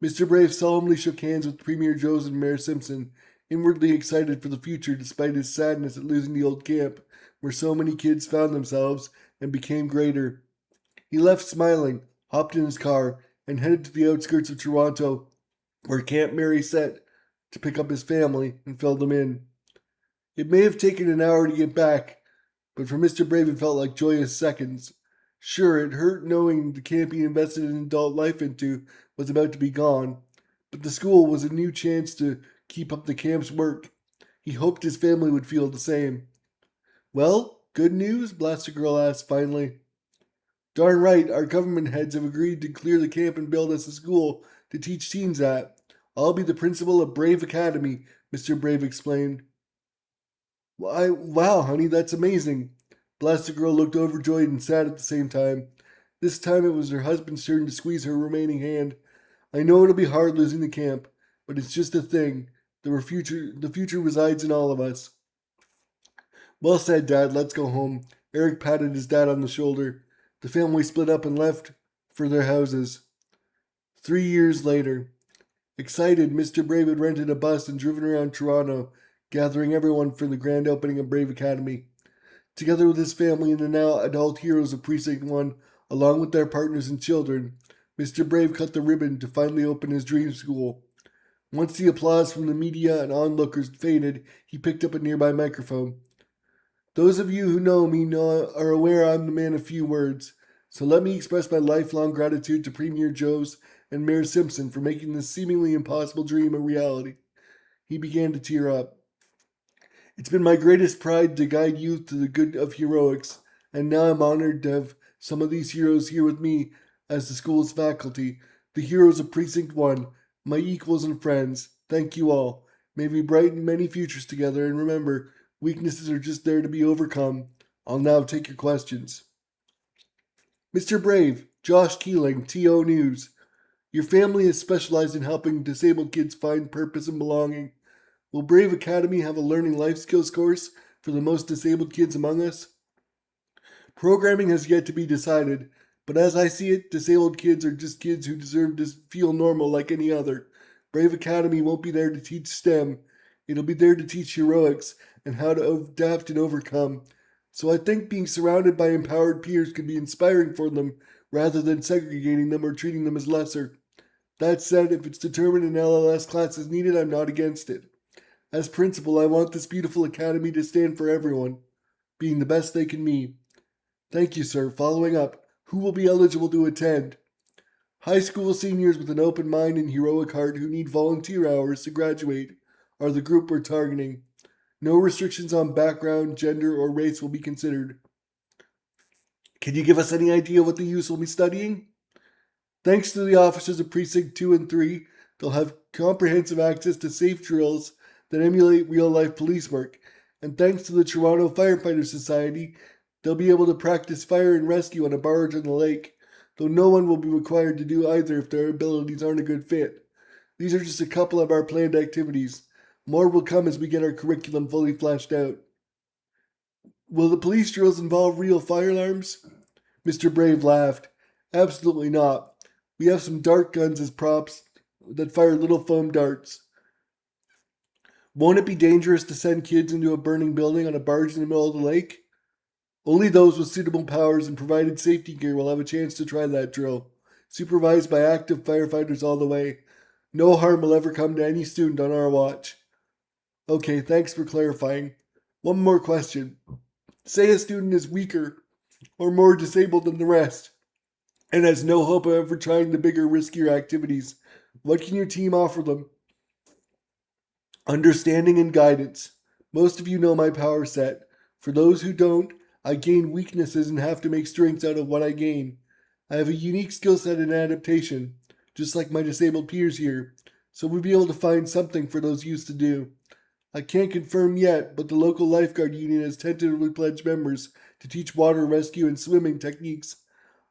Mr. Brave solemnly shook hands with Premier Jones and Mayor Simpson, inwardly excited for the future despite his sadness at losing the old camp, where so many kids found themselves and became greater. He left smiling, hopped in his car, and headed to the outskirts of Toronto, where Camp Mary set, to pick up his family and fill them in. It may have taken an hour to get back, but for Mr. Brave it felt like joyous seconds. Sure, it hurt knowing the camp he invested an adult life into was about to be gone, but the school was a new chance to keep up the camp's work. He hoped his family would feel the same. Well, good news? Blaster Girl asked finally. Darn right, our government heads have agreed to clear the camp and build us a school to teach teens at. I'll be the principal of Brave Academy, Mr. Brave explained. Wow, honey, that's amazing. Blaster Girl looked overjoyed and sad at the same time. This time it was her husband's turn to squeeze her remaining hand. I know it'll be hard losing the camp, but it's just a thing. The future resides in all of us. Well said, Dad. Let's go home. Eric patted his dad on the shoulder. The family split up and left for their houses. 3 years later. Excited, Mr. Brave had rented a bus and driven around Toronto, gathering everyone for the grand opening of Brave Academy. Together with his family and the now adult heroes of Precinct 1, along with their partners and children, Mr. Brave cut the ribbon to finally open his dream school. Once the applause from the media and onlookers faded, he picked up a nearby microphone. Those of you who know me are aware I'm the man of few words, so let me express my lifelong gratitude to Premier Joes and Mayor Simpson for making this seemingly impossible dream a reality. He began to tear up. It's been my greatest pride to guide youth to the good of heroics, and now I'm honored to have some of these heroes here with me as the school's faculty, the heroes of Precinct 1, my equals and friends. Thank you all. May we brighten many futures together, and remember, weaknesses are just there to be overcome. I'll now take your questions. Mr. Brave, Josh Keeling, TO News. Your family has specialized in helping disabled kids find purpose and belonging. Will Brave Academy have a learning life skills course for the most disabled kids among us? Programming has yet to be decided, but as I see it, disabled kids are just kids who deserve to feel normal like any other. Brave Academy won't be there to teach STEM. It'll be there to teach heroics and how to adapt and overcome. So I think being surrounded by empowered peers can be inspiring for them rather than segregating them or treating them as lesser. That said, if it's determined an LLS class is needed, I'm not against it. As principal, I want this beautiful academy to stand for everyone, being the best they can be. Thank you, sir. Following up, who will be eligible to attend? High school seniors with an open mind and heroic heart who need volunteer hours to graduate are the group we're targeting. No restrictions on background, gender, or race will be considered. Can you give us any idea what the youth will be studying? Thanks to the officers of Precinct 2 and 3, they'll have comprehensive access to safe drills that emulate real life police work. And thanks to the Toronto Firefighter Society, they'll be able to practice fire and rescue on a barge on the lake, though no one will be required to do either if their abilities aren't a good fit. These are just a couple of our planned activities. More will come as we get our curriculum fully fleshed out. Will the police drills involve real fire alarms? Mr. Brave laughed. Absolutely not. We have some dart guns as props that fire little foam darts. Won't it be dangerous to send kids into a burning building on a barge in the middle of the lake? Only those with suitable powers and provided safety gear will have a chance to try that drill, supervised by active firefighters all the way. No harm will ever come to any student on our watch. Okay, thanks for clarifying. One more question. Say a student is weaker or more disabled than the rest and has no hope of ever trying the bigger, riskier activities. What can your team offer them? Understanding and guidance. Most of you know my power set. For those who don't, I gain weaknesses and have to make strengths out of what I gain. I have a unique skill set in adaptation, just like my disabled peers here, so we'll be able to find something for those youths to do. I can't confirm yet, but the local lifeguard union has tentatively pledged members to teach water rescue and swimming techniques.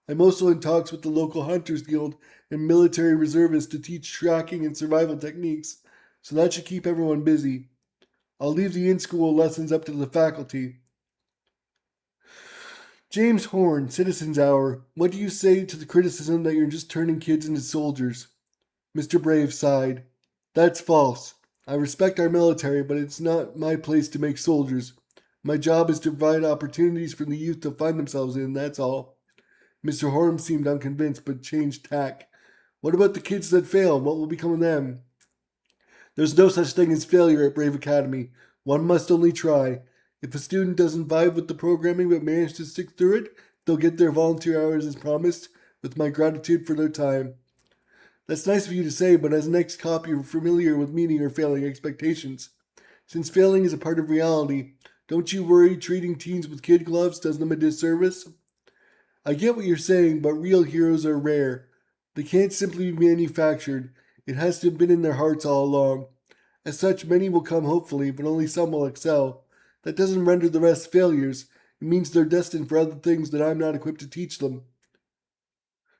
I'm also in talks with the local Hunters Guild and military reservists to teach tracking and survival techniques, so that should keep everyone busy. I'll leave the in-school lessons up to the faculty. James Horn, Citizens Hour. What do you say to the criticism that you're just turning kids into soldiers? Mr. Brave sighed. That's false. I respect our military, but it's not my place to make soldiers. My job is to provide opportunities for the youth to find themselves in, that's all. Mr. Horn seemed unconvinced, but changed tack. What about the kids that fail? What will become of them? There's no such thing as failure at Brave Academy. One must only try. If a student doesn't vibe with the programming but manages to stick through it, they'll get their volunteer hours as promised, with my gratitude for their time. That's nice of you to say, but as an ex-cop, you're familiar with meeting or failing expectations. Since failing is a part of reality, don't you worry treating teens with kid gloves does them a disservice? I get what you're saying, but real heroes are rare. They can't simply be manufactured. It has to have been in their hearts all along. As such, many will come hopefully, but only some will excel. That doesn't render the rest failures. It means they're destined for other things that I'm not equipped to teach them.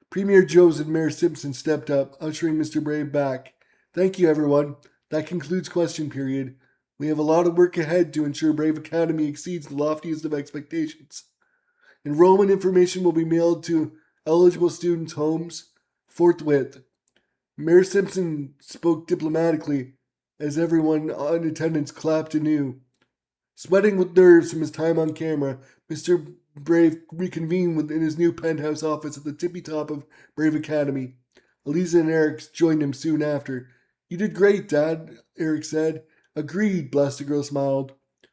Premier Joes and Mayor Simpson stepped up, ushering Mr. Brave back. Thank you, everyone. That concludes question period. We have a lot of work ahead to ensure Brave Academy exceeds the loftiest of expectations. Enrollment information will be mailed to eligible students' homes forthwith. Mayor Simpson spoke diplomatically as everyone in attendance clapped anew. Sweating with nerves from his time on camera, Mr. Brave reconvened within his new penthouse office at the tippy top of Brave Academy. Eliza and Eric joined him soon after. You did great, Dad, Eric said. Agreed, Blastergirl smiled.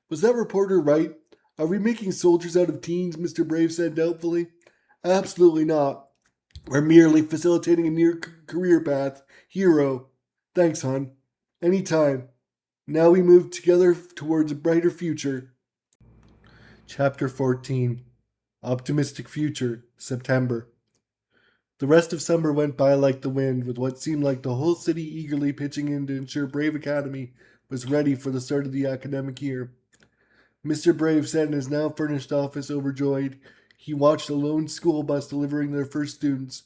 Was that reporter right? Are we making soldiers out of teens? Mr. Brave said doubtfully. Absolutely not. We're merely facilitating a near career path. Hero. Thanks, hon. Anytime. Now we move together towards a brighter future. Chapter 14. Optimistic Future, September. The rest of summer went by like the wind, with what seemed like the whole city eagerly pitching in to ensure Brave Academy was ready for the start of the academic year. Mr. Brave sat in his now furnished office overjoyed. He watched a lone school bus delivering their first students.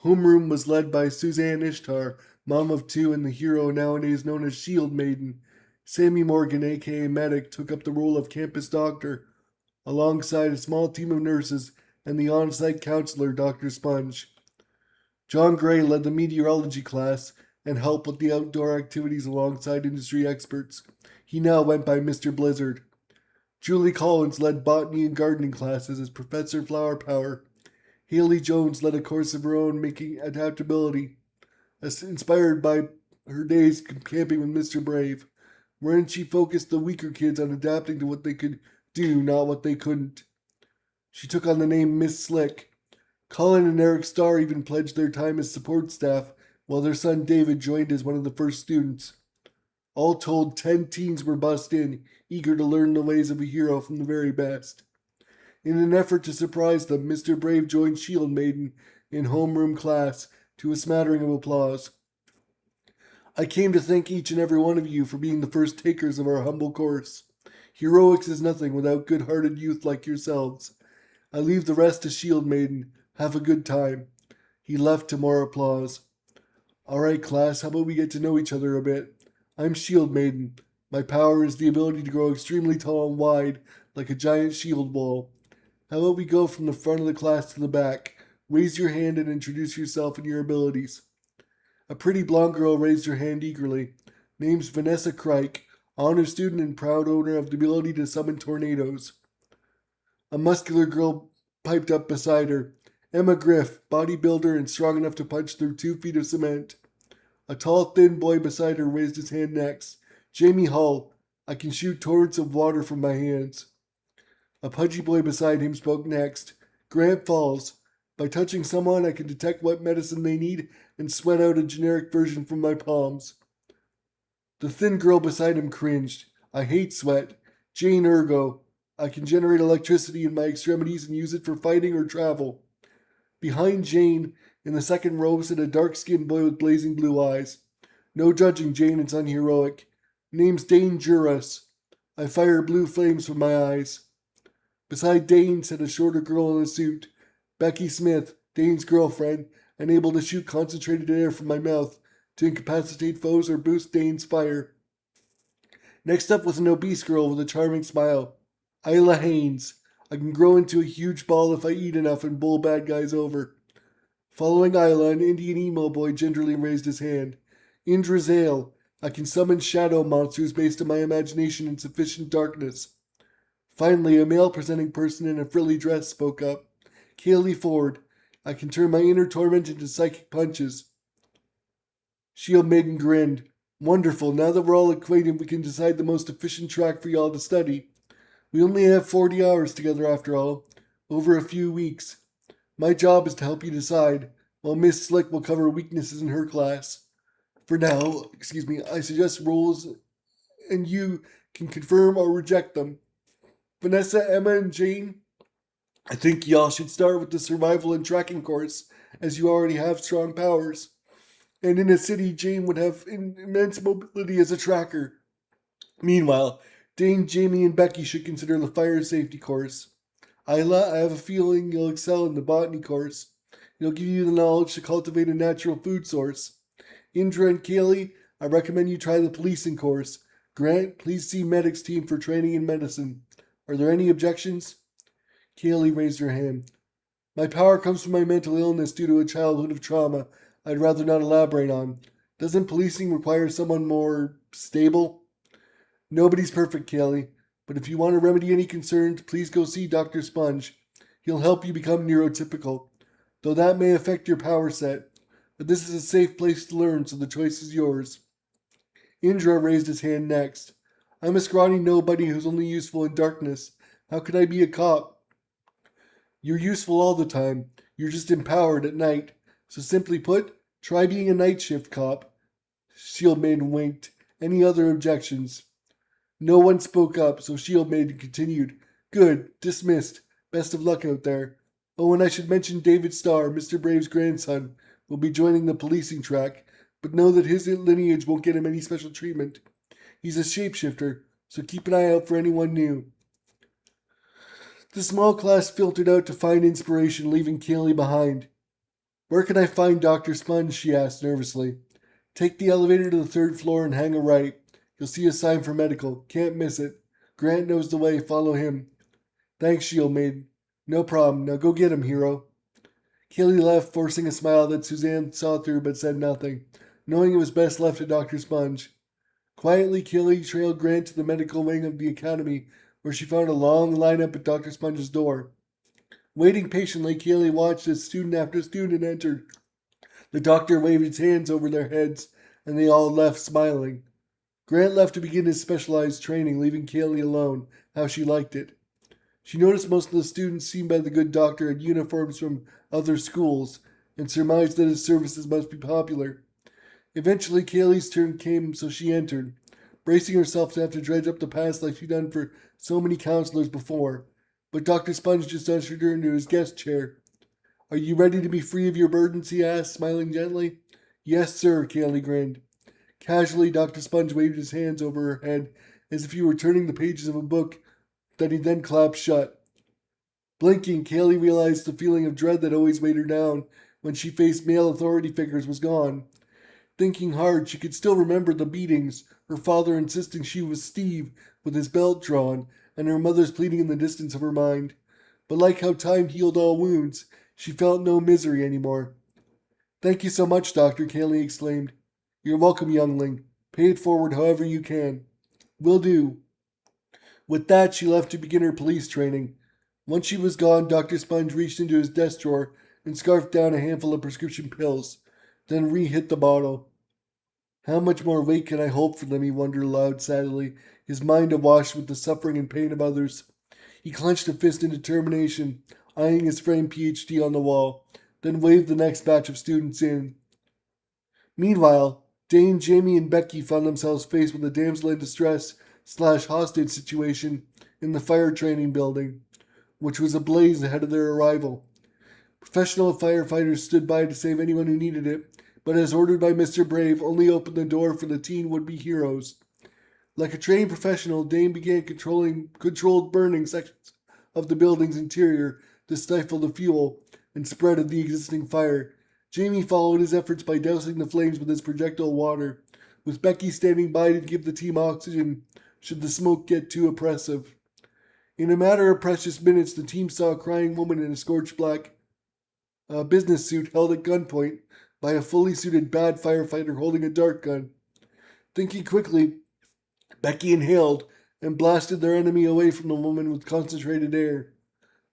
Homeroom was led by Suzanne Ishtar, mom of two and the hero nowadays known as Shield Maiden. Sammy Morgan, aka Medic, took up the role of campus doctor, alongside a small team of nurses and the on-site counselor, Dr. Sponge. John Gray led the meteorology class and helped with the outdoor activities alongside industry experts. He now went by Mr. Blizzard. Julie Collins led botany and gardening classes as Professor Flower Power. Haley Jones led a course of her own, making adaptability, inspired by her days camping with Mr. Brave, wherein she focused the weaker kids on adapting to what they could do, not what they couldn't. She took on the name Miss Slick. Colin and Eric Starr even pledged their time as support staff, while their son David joined as one of the first students. All told, 10 teens were bussed in, eager to learn the ways of a hero from the very best. In an effort to surprise them, Mr. Brave joined Shield Maiden in homeroom class, to a smattering of applause. I came to thank each and every one of you for being the first takers of our humble course. Heroics is nothing without good-hearted youth like yourselves. I leave the rest to Shield Maiden. Have a good time. He left to more applause. All right, class, how about we get to know each other a bit? I'm Shield Maiden. My power is the ability to grow extremely tall and wide, like a giant shield wall. How about we go from the front of the class to the back? Raise your hand and introduce yourself and your abilities. A pretty blonde girl raised her hand eagerly. Name's Vanessa Crike, honor student and proud owner of the ability to summon tornadoes. A muscular girl piped up beside her. Emma Griff, bodybuilder and strong enough to punch through 2 feet of cement. A tall, thin boy beside her raised his hand next. Jamie Hull, I can shoot torrents of water from my hands. A pudgy boy beside him spoke next. Grant Falls, by touching someone I can detect what medicine they need and sweat out a generic version from my palms. The thin girl beside him cringed. I hate sweat. Jane Ergo, I can generate electricity in my extremities and use it for fighting or travel. Behind Jane, in the second row, sat a dark-skinned boy with blazing blue eyes. No judging Jane, it's unheroic. Name's Dane Juras. I fire blue flames from my eyes. Beside Dane sat a shorter girl in a suit. Becky Smith, Dane's girlfriend, and able to shoot concentrated air from my mouth to incapacitate foes or boost Dane's fire. Next up was an obese girl with a charming smile. Isla Haynes. I can grow into a huge ball if I eat enough and bowl bad guys over. Following Isla, an Indian emo boy gingerly raised his hand. Indra Zale. I can summon shadow monsters based on my imagination in sufficient darkness. Finally, a male presenting person in a frilly dress spoke up. Kaylee Ford. I can turn my inner torment into psychic punches. Shield Maiden grinned. Wonderful, now that we're all acquainted, we can decide the most efficient track for y'all to study. We only have 40 hours together after all, over a few weeks. My job is to help you decide, while Miss Slick will cover weaknesses in her class. For now, I suggest rules, and you can confirm or reject them. Vanessa, Emma, and Jane, I think y'all should start with the survival and tracking course, as you already have strong powers. And in a city, Jane would have immense mobility as a tracker. Meanwhile, Dane, Jamie, and Becky should consider the fire safety course. Isla, I have a feeling you'll excel in the botany course. It'll give you the knowledge to cultivate a natural food source. Indra and Kaylee, I recommend you try the policing course. Grant, please see medics team for training in medicine. Are there any objections? Kaylee raised her hand. My power comes from my mental illness due to a childhood of trauma I'd rather not elaborate on. Doesn't policing require someone more stable? Nobody's perfect, Kaylee, but if you want to remedy any concerns, please go see Dr. Sponge. He'll help you become neurotypical, though that may affect your power set. But this is a safe place to learn, so the choice is yours. Indra raised his hand next. I'm a scrawny nobody who's only useful in darkness. How could I be a cop? You're useful all the time. You're just empowered at night. So simply put, try being a night shift cop. Shield Maiden winked. Any other objections? No one spoke up, so Shield Maiden continued. Good. Dismissed. Best of luck out there. Oh, and I should mention David Starr, Mr. Brave's grandson, will be joining the policing track, but know that his lineage won't get him any special treatment. He's a shapeshifter, so keep an eye out for anyone new. The small class filtered out to find inspiration, leaving Kaylee behind. Where can I find Dr. Sponge? She asked nervously. Take the elevator to the third floor and hang a right. You'll see a sign for medical. Can't miss it. Grant knows the way. Follow him. Thanks, Shield Maiden. No problem. Now go get him, hero. Kaylee left, forcing a smile that Suzanne saw through but said nothing, knowing it was best left to Dr. Sponge. Quietly, Kaylee trailed Grant to the medical wing of the academy, where she found a long lineup at Dr. Sponge's door. Waiting patiently, Kaylee watched as student after student entered. The doctor waved his hands over their heads, and they all left smiling. Grant left to begin his specialized training, leaving Kaylee alone. How she liked it. She noticed most of the students seen by the good doctor had uniforms from other schools, and surmised that his services must be popular. Eventually, Kaylee's turn came, so she entered, bracing herself to have to dredge up the past like she'd done for so many counselors before. But Dr. Sponge just ushered her into his guest chair. Are you ready to be free of your burdens? He asked, smiling gently. Yes, sir, Kaylee grinned. Casually, Dr. Sponge waved his hands over her head as if he were turning the pages of a book that he then clapped shut. Blinking, Kaylee realized the feeling of dread that always weighed her down when she faced male authority figures was gone. Thinking hard, she could still remember the beatings, her father insisting she was Steve with his belt drawn, and her mother's pleading in the distance of her mind. But like how time healed all wounds, she felt no misery anymore. Thank you so much, Doctor, Kaylee exclaimed. You're welcome, youngling. Pay it forward however you can. Will do. With that, she left to begin her police training. Once she was gone, Dr. Sponge reached into his desk drawer and scarfed down a handful of prescription pills, then re-hit the bottle. How much more weight can I hope for them, he wondered aloud sadly, his mind awash with the suffering and pain of others. He clenched a fist in determination, eyeing his framed PhD on the wall, then waved the next batch of students in. Meanwhile, Dane, Jamie, and Becky found themselves faced with a damsel in distress / hostage situation in the fire training building, which was ablaze ahead of their arrival. Professional firefighters stood by to save anyone who needed it, but as ordered by Mr. Brave, only opened the door for the teen would-be heroes. Like a trained professional, Dane began controlled burning sections of the building's interior to stifle the fuel and spread of the existing fire. Jamie followed his efforts by dousing the flames with his projectile water, with Becky standing by to give the team oxygen should the smoke get too oppressive. In a matter of precious minutes, the team saw a crying woman in a scorched black business suit held at gunpoint by a fully suited bad firefighter holding a dart gun. Thinking quickly, Becky inhaled and blasted their enemy away from the woman with concentrated air.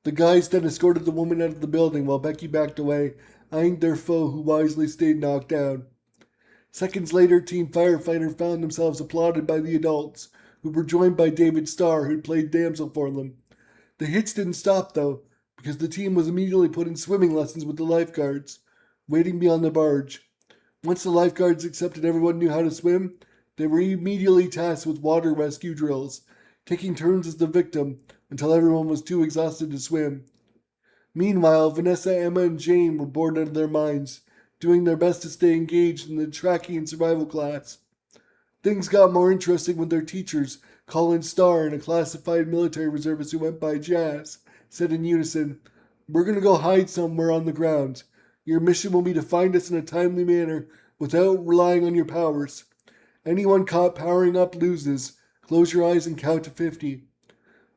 The guys then escorted the woman out of the building while Becky backed away, eyeing their foe who wisely stayed knocked down. Seconds later, Team Firefighter found themselves applauded by the adults, who were joined by David Starr, who'd played damsel for them. The hits didn't stop, though, because the team was immediately put in swimming lessons with the lifeguards, waiting beyond the barge. Once the lifeguards accepted everyone knew how to swim, they were immediately tasked with water rescue drills, taking turns as the victim until everyone was too exhausted to swim. Meanwhile, Vanessa, Emma, and Jane were bored out of their minds, doing their best to stay engaged in the tracking and survival class. Things got more interesting when their teachers, Colin Starr and a classified military reservist who went by Jazz, said in unison, "We're going to go hide somewhere on the ground. Your mission will be to find us in a timely manner without relying on your powers. Anyone caught powering up loses. Close your eyes and count to 50.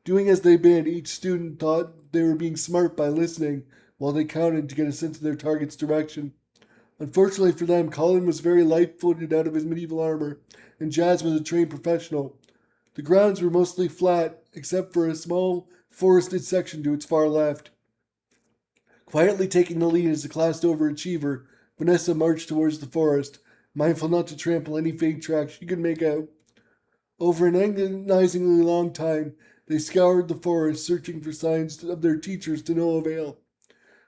Doing as they bid, each student thought they were being smart by listening while they counted to get a sense of their target's direction. Unfortunately for them, Colin was very light-footed out of his medieval armor, and Jazz was a trained professional. The grounds were mostly flat, except for a small forested section to its far left. Quietly taking the lead as a class overachiever, Vanessa marched towards the forest, mindful not to trample any faint tracks she could make out. Over an agonizingly long time, they scoured the forest, searching for signs of their teachers to no avail.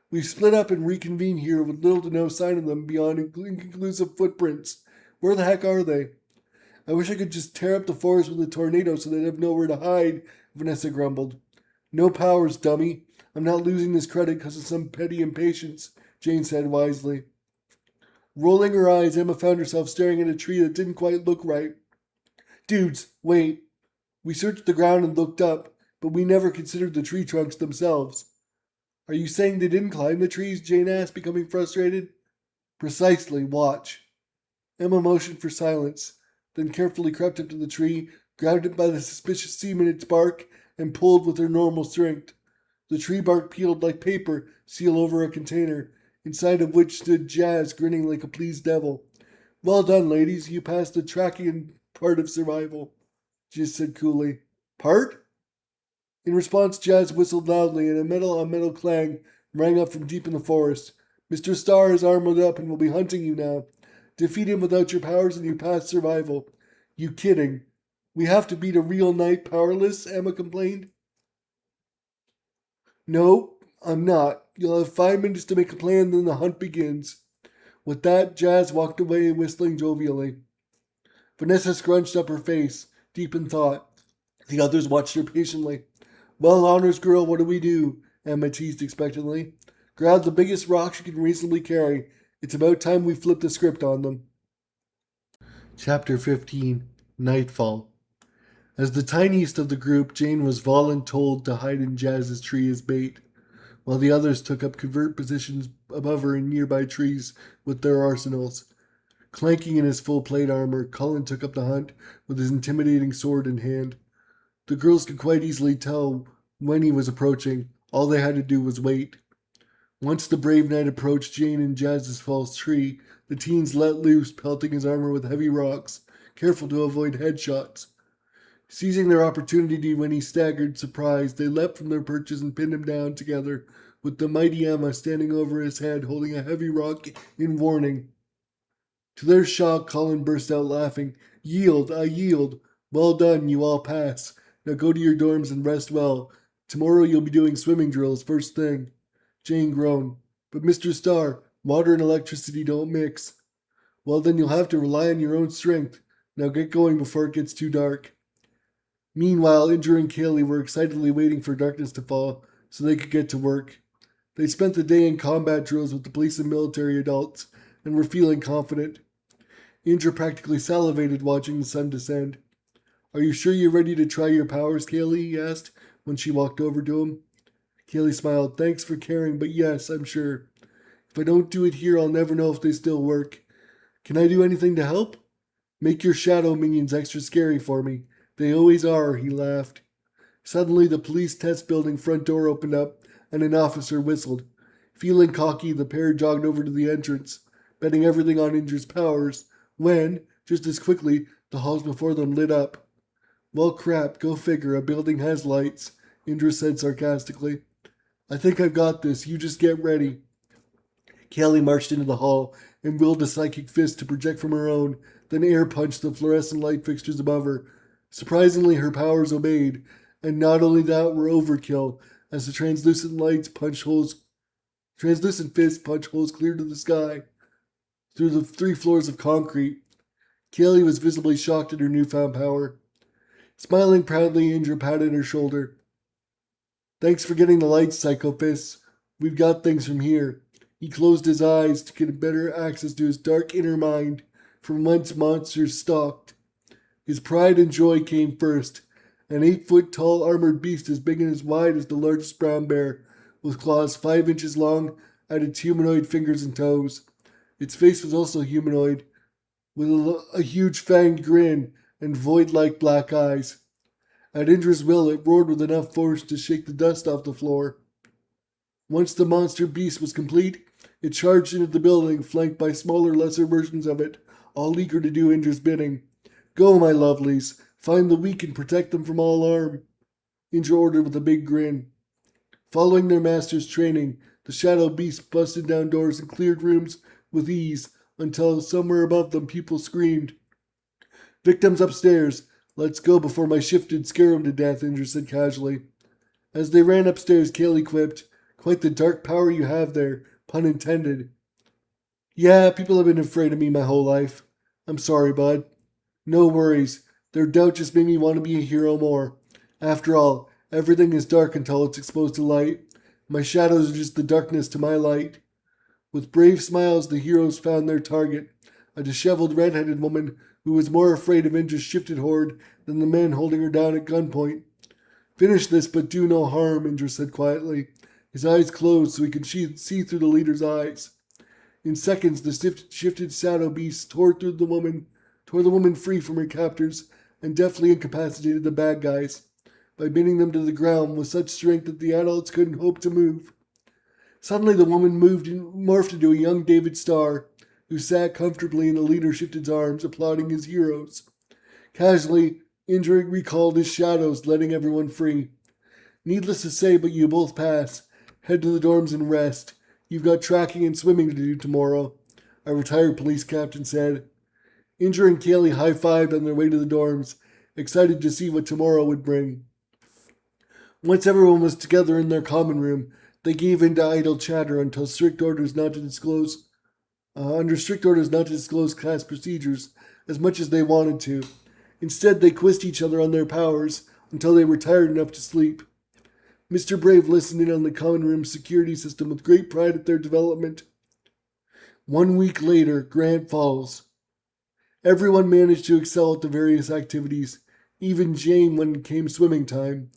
We split up and reconvened here with little to no sign of them beyond inconclusive footprints. Where the heck are they? I wish I could just tear up the forest with a tornado so they'd have nowhere to hide, Vanessa grumbled. No powers, dummy. I'm not losing this credit because of some petty impatience, Jane said wisely. Rolling her eyes, Emma found herself staring at a tree that didn't quite look right. Dudes, wait. We searched the ground and looked up, but we never considered the tree trunks themselves. Are you saying they didn't climb the trees? Jane asked, becoming frustrated. Precisely, watch. Emma motioned for silence, then carefully crept up to the tree, grabbed it by the suspicious seam in its bark, and pulled with her normal strength. The tree bark peeled like paper, seal over a container, inside of which stood Jazz, grinning like a pleased devil. Well done, ladies. You passed the tracking part of survival, Jizz said coolly. Part? In response, Jazz whistled loudly, and a metal-on-metal clang rang up from deep in the forest. Mr. Starr is armored up and will be hunting you now. Defeat him without your powers and you pass survival. You kidding? We have to beat a real knight powerless, Emma complained. No, I'm not. You'll have 5 minutes to make a plan, then the hunt begins. With that, Jazz walked away, whistling jovially. Vanessa scrunched up her face, deep in thought. The others watched her patiently. Well, honors girl, what do we do? Emma teased expectantly. Grab the biggest rocks you can reasonably carry. It's about time we flip the script on them. Chapter 15 Nightfall. As the tiniest of the group, Jane was voluntold to hide in Jazz's tree as bait, while the others took up covert positions above her in nearby trees with their arsenals. Clanking in his full plate armor, Cullen took up the hunt with his intimidating sword in hand. The girls could quite easily tell when he was approaching. All they had to do was wait. Once the brave knight approached Jane and Jazz's false tree, the teens let loose, pelting his armor with heavy rocks, careful to avoid headshots. Seizing their opportunity when he staggered, surprised, they leapt from their perches and pinned him down together, with the mighty Emma standing over his head, holding a heavy rock in warning. To their shock, Colin burst out laughing. Yield, I yield. Well done, you all pass. Now go to your dorms and rest well. Tomorrow you'll be doing swimming drills first thing. Jane groaned. But Mr. Starr, water and electricity don't mix. Well, then you'll have to rely on your own strength. Now get going before it gets too dark. Meanwhile, Indra and Kaylee were excitedly waiting for darkness to fall so they could get to work. They spent the day in combat drills with the police and military adults and were feeling confident. Indra practically salivated watching the sun descend. Are you sure you're ready to try your powers, Kaylee? He asked when she walked over to him. Kaylee smiled. Thanks for caring, but yes, I'm sure. If I don't do it here, I'll never know if they still work. Can I do anything to help? Make your shadow minions extra scary for me. They always are, he laughed. Suddenly, the police test building front door opened up and an officer whistled. Feeling cocky, the pair jogged over to the entrance, betting everything on Indra's powers, when, just as quickly, the halls before them lit up. Well, crap, go figure, a building has lights, Indra said sarcastically. I think I've got this, you just get ready. Kaylee marched into the hall and willed a psychic fist to project from her own, then air punched the fluorescent light fixtures above her. Surprisingly, her powers obeyed, and not only that were overkill, as the translucent fists punch holes clear to the sky through the 3 floors of concrete. Kaylee was visibly shocked at her newfound power. Smiling proudly, Indra patted her shoulder. Thanks for getting the lights, Psycho Fists. We've got things from here. He closed his eyes to get better access to his dark inner mind, from whence monsters stalked. His pride and joy came first. An 8-foot-tall armored beast as big and as wide as the largest brown bear, with claws 5 inches long at its humanoid fingers and toes. Its face was also humanoid, with a huge fanged grin and void-like black eyes. At Indra's will, it roared with enough force to shake the dust off the floor. Once the monster beast was complete, it charged into the building, flanked by smaller, lesser versions of it, all eager to do Indra's bidding. Go, my lovelies, find the weak and protect them from all harm, Indra ordered with a big grin. Following their master's training, the shadow beast busted down doors and cleared rooms with ease, until somewhere above them people screamed. Victims upstairs. Let's go before my shifted scare him to death, Indra said casually. As they ran upstairs, Kaylee quipped, Quite the dark power you have there, pun intended. Yeah, people have been afraid of me my whole life. I'm sorry, bud. No worries. Their doubt just made me want to be a hero more. After all, everything is dark until it's exposed to light. My shadows are just the darkness to my light. With brave smiles, the heroes found their target, a disheveled red-headed woman who was more afraid of Indra's shifted horde than the men holding her down at gunpoint. Finish this, but do no harm, Indra said quietly. His eyes closed so he could see through the leader's eyes. In seconds, the shifted shadow beast tore the woman free from her captors and deftly incapacitated the bad guys by pinning them to the ground with such strength that the adults couldn't hope to move. Suddenly the woman morphed into a young David Starr, who sat comfortably in the leader shifted's arms, applauding his heroes. Casually, Indra recalled his shadows, letting everyone free. Needless to say, but you both pass. Head to the dorms and rest. You've got tracking and swimming to do tomorrow, a retired police captain said. Indra and Kaylee high-fived on their way to the dorms, excited to see what tomorrow would bring. Once everyone was together in their common room, they gave in to idle chatter under strict orders not to disclose class procedures as much as they wanted to. Instead, they quizzed each other on their powers until they were tired enough to sleep. Mr. Brave listened in on the common room security system with great pride at their development. 1 week later, Grant Falls. Everyone managed to excel at the various activities, even Jane when it came swimming time.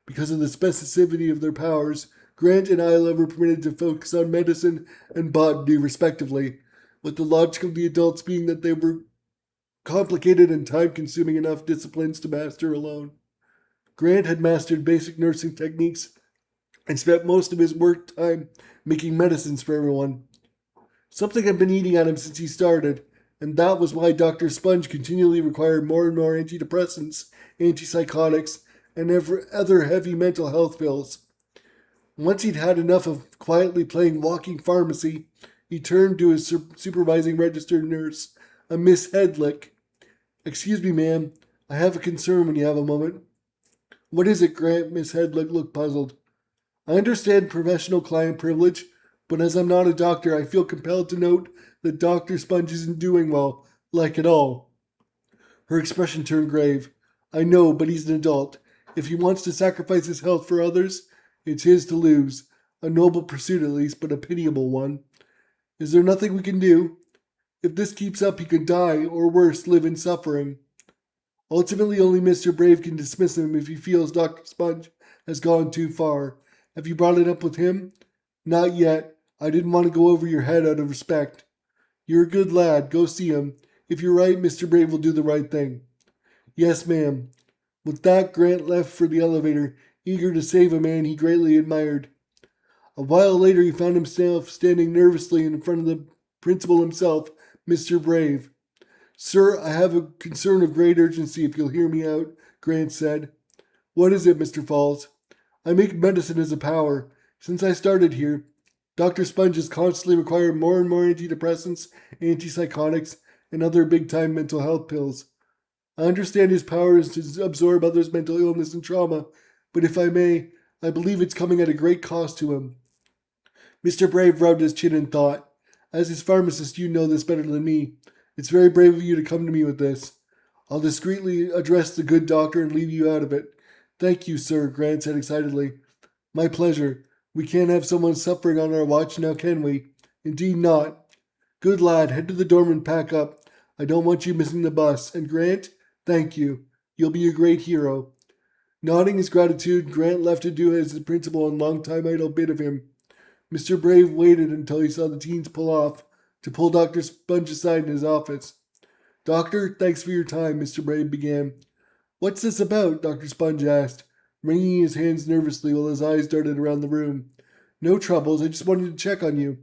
Because of the specificity of their powers, Grant and Isla were permitted to focus on medicine and botany respectively, with the logic of the adults being that they were complicated and time-consuming enough disciplines to master alone. Grant had mastered basic nursing techniques and spent most of his work time making medicines for everyone. Something had been eating at him since he started, and that was why Dr. Sponge continually required more and more antidepressants, antipsychotics, and other heavy mental health pills. Once he'd had enough of quietly playing walking pharmacy, he turned to his supervising registered nurse, a Miss Headlick. "Excuse me, ma'am. I have a concern when you have a moment." "What is it, Grant?" Miss Headlick looked puzzled. "I understand professional client privilege, but as I'm not a doctor, I feel compelled to note that Dr. Sponge isn't doing well, like at all." Her expression turned grave. "I know, but he's an adult. If he wants to sacrifice his health for others, it's his to lose. A noble pursuit at least, but a pitiable one. Is there nothing we can do? If this keeps up, he could die, or worse, live in suffering. Ultimately, only Mr. Brave can dismiss him if he feels Dr. Sponge has gone too far. Have you brought it up with him?" "Not yet. I didn't want to go over your head out of respect." "You're a good lad. Go see him. If you're right, Mr. Brave will do the right thing." "Yes, ma'am." With that, Grant left for the elevator, eager to save a man he greatly admired. A while later, he found himself standing nervously in front of the principal himself, Mr. Brave. "Sir, I have a concern of great urgency, if you'll hear me out," Grant said. "What is it, Mr. Falls?" "I make medicine as a power. Since I started here, Dr. Sponge has constantly required more and more antidepressants, antipsychotics, and other big-time mental health pills. I understand his power is to absorb others' mental illness and trauma, but if I may, I believe it's coming at a great cost to him." Mr. Brave rubbed his chin in thought. "As his pharmacist, you know this better than me. It's very brave of you to come to me with this. I'll discreetly address the good doctor and leave you out of it." "Thank you, sir," Grant said excitedly. "My pleasure. We can't have someone suffering on our watch now, can we?" "Indeed not." "Good lad, head to the dorm and pack up. I don't want you missing the bus. And Grant, thank you. You'll be a great hero." Nodding his gratitude, Grant left to do as the principal and long-time idol bid of him. Mr. Brave waited until he saw the teens pull off, to pull Dr. Sponge aside in his office. "Doctor, thanks for your time," Mr. Brave began. "What's this about?" Dr. Sponge asked, wringing his hands nervously while his eyes darted around the room. "No troubles, I just wanted to check on you,"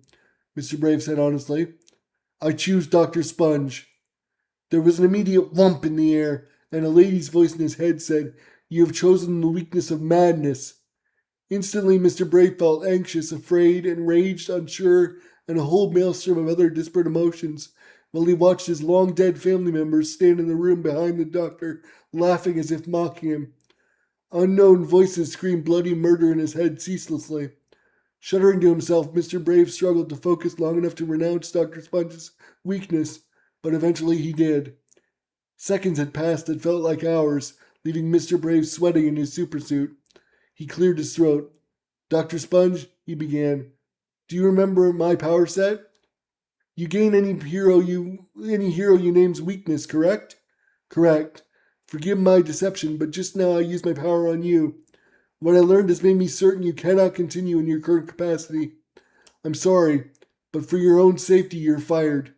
Mr. Brave said honestly. "I choose Dr. Sponge." There was an immediate whump in the air, and a lady's voice in his head said, "You have chosen the weakness of madness." Instantly, Mr. Brave felt anxious, afraid, enraged, unsure, and a whole maelstrom of other disparate emotions, while he watched his long-dead family members stand in the room behind the doctor, laughing as if mocking him. Unknown voices screamed bloody murder in his head ceaselessly. Shuddering to himself, Mr. Brave struggled to focus long enough to renounce Dr. Sponge's weakness, but eventually he did. Seconds had passed that felt like hours, leaving Mr. Brave sweating in his supersuit. He cleared his throat. "Dr. Sponge," he began, "do you remember my power set? You gain any hero you name's weakness, correct?" "Correct. Forgive my deception, but just now I used my power on you. What I learned has made me certain you cannot continue in your current capacity. I'm sorry, but for your own safety you're fired."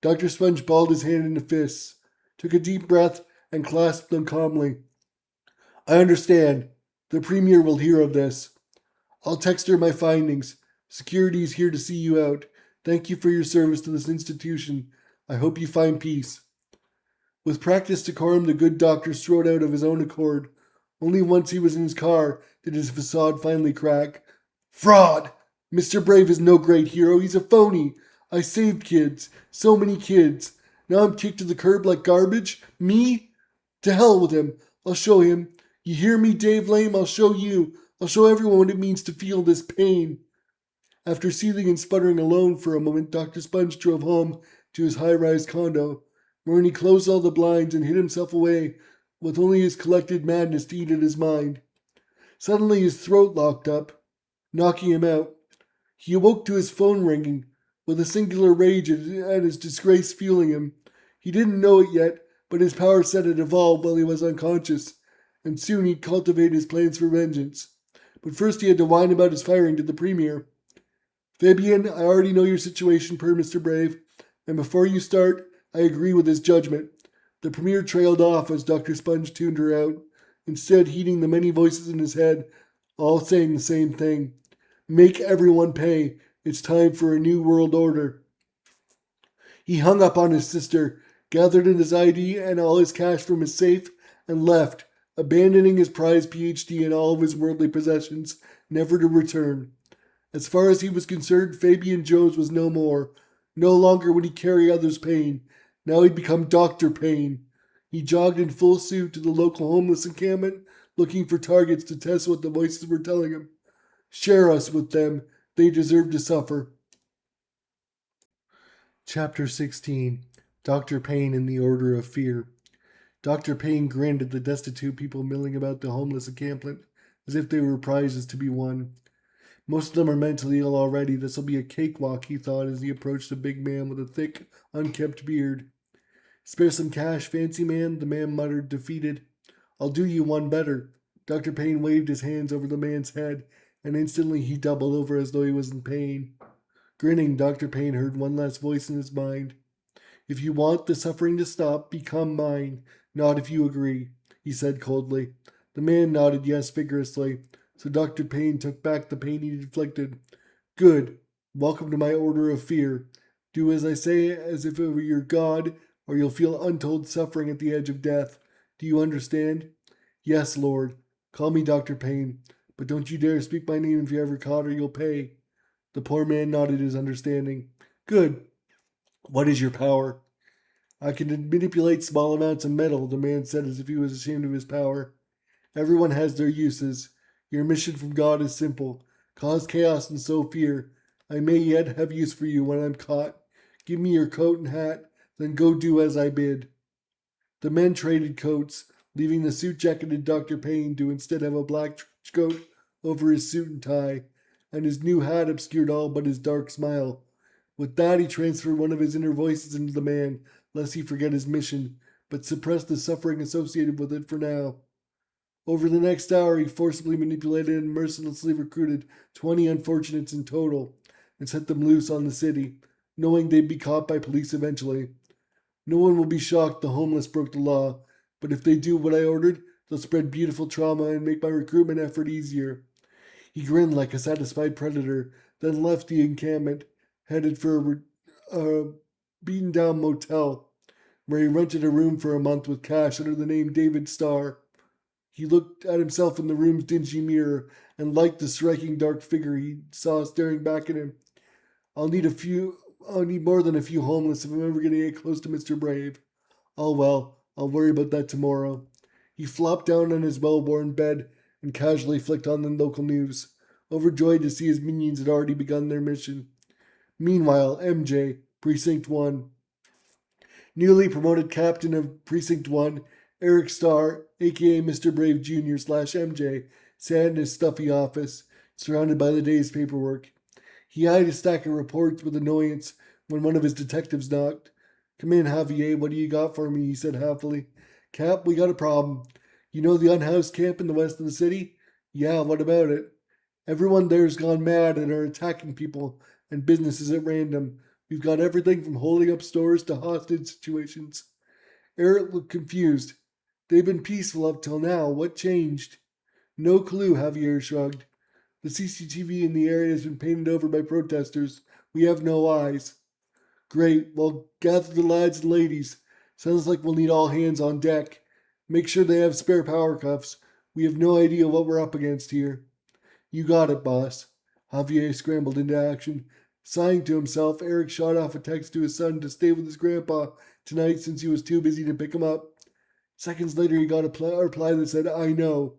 Dr. Sponge balled his hand into fists, took a deep breath, and clasped them calmly. "I understand. The Premier will hear of this. I'll text her my findings. Security is here to see you out. Thank you for your service to this institution. I hope you find peace." With practiced decorum, the good doctor strode out of his own accord. Only once he was in his car did his facade finally crack. "Fraud! Mr. Brave is no great hero. He's a phony. I saved kids. So many kids. Now I'm kicked to the curb like garbage? Me? To hell with him. I'll show him. You hear me, Dave Lame? I'll show you. I'll show everyone what it means to feel this pain." After seething and sputtering alone for a moment, Dr. Sponge drove home to his high-rise condo, wherein he closed all the blinds and hid himself away with only his collected madness to eat at his mind. Suddenly his throat locked up, knocking him out. He awoke to his phone ringing, with a singular rage at his disgrace fueling him. He didn't know it yet, but his power set had evolved while he was unconscious, and soon he'd cultivate his plans for vengeance. But first he had to whine about his firing to the Premier. Fabian, I already know your situation per Mr. Brave, and before you start, I agree with his judgment. The Premier trailed off as Dr. Sponge tuned her out, instead heeding the many voices in his head, all saying the same thing. Make everyone pay. It's time for a new world order. He hung up on his sister, gathered in his ID and all his cash from his safe, and left, abandoning his prized PhD and all of his worldly possessions, never to return. As far as he was concerned, Fabian Jones was no more. No longer would he carry others' pain. Now he'd become Dr. Pain. He jogged in full suit to the local homeless encampment, looking for targets to test what the voices were telling him. Share us with them. They deserve to suffer. Chapter 16. Dr. Payne and the Order of Fear. Dr. Payne grinned at the destitute people milling about the homeless encampment, as if they were prizes to be won. Most of them are mentally ill already. This'll be a cakewalk, he thought as he approached a big man with a thick, unkempt beard. Spare some cash, fancy man, the man muttered, defeated. I'll do you one better. Dr. Payne waved his hands over the man's head, and instantly he doubled over as though he was in pain. Grinning, Dr. Payne heard one last voice in his mind. If you want the suffering to stop, become mine. Not if you agree, he said coldly. The man nodded yes vigorously, so Dr. Payne took back the pain he inflicted. Good. Welcome to my order of fear. Do as I say as if it were your God, or you'll feel untold suffering at the edge of death. Do you understand? Yes, Lord. Call me Dr. Payne, but don't you dare speak my name if you're ever caught or you'll pay. The poor man nodded his understanding. Good. What is your power? I can manipulate small amounts of metal, the man said as if he was ashamed of his power. Everyone has their uses. Your mission from God is simple. Cause chaos and sow fear. I may yet have use for you when I'm caught. Give me your coat and hat, then go do as I bid. The men traded coats, leaving the suit-jacketed Dr. Payne to instead have a black trench coat over his suit and tie, and his new hat obscured all but his dark smile. With that, he transferred one of his inner voices into the man, lest he forget his mission, but suppress the suffering associated with it for now. Over the next hour, he forcibly manipulated and mercilessly recruited 20 unfortunates in total, and set them loose on the city, knowing they'd be caught by police eventually. No one will be shocked the homeless broke the law, but if they do what I ordered, they'll spread beautiful trauma and make my recruitment effort easier. He grinned like a satisfied predator, then left the encampment, headed for a beaten-down motel, where he rented a room for a month with cash under the name David Starr. He looked at himself in the room's dingy mirror and liked the striking dark figure he saw staring back at him. I'll need more than a few homeless if I'm ever going to get close to Mr. Brave. Oh well, I'll worry about that tomorrow. He flopped down on his well-worn bed and casually flicked on the local news, overjoyed to see his minions had already begun their mission. Meanwhile, MJ, Precinct 1. Newly promoted captain of Precinct 1, Eric Starr, aka Mr. Brave Jr. / MJ, sat in his stuffy office, surrounded by the day's paperwork. He eyed a stack of reports with annoyance when one of his detectives knocked. Come in, Javier, what do you got for me? He said happily. Cap, we got a problem. You know the unhoused camp in the west of the city? Yeah, what about it? Everyone there's gone mad and are attacking people and businesses at random. We've got everything from holding up stores to hostage situations. Eric looked confused. They've been peaceful up till now. What changed? No clue, Javier shrugged. The CCTV in the area has been painted over by protesters. We have no eyes. Great. Well, gather the lads and ladies. Sounds like we'll need all hands on deck. Make sure they have spare power cuffs. We have no idea what we're up against here. You got it, boss. Javier scrambled into action. Sighing to himself, Eric shot off a text to his son to stay with his grandpa tonight since he was too busy to pick him up. Seconds later, he got a reply that said, I know.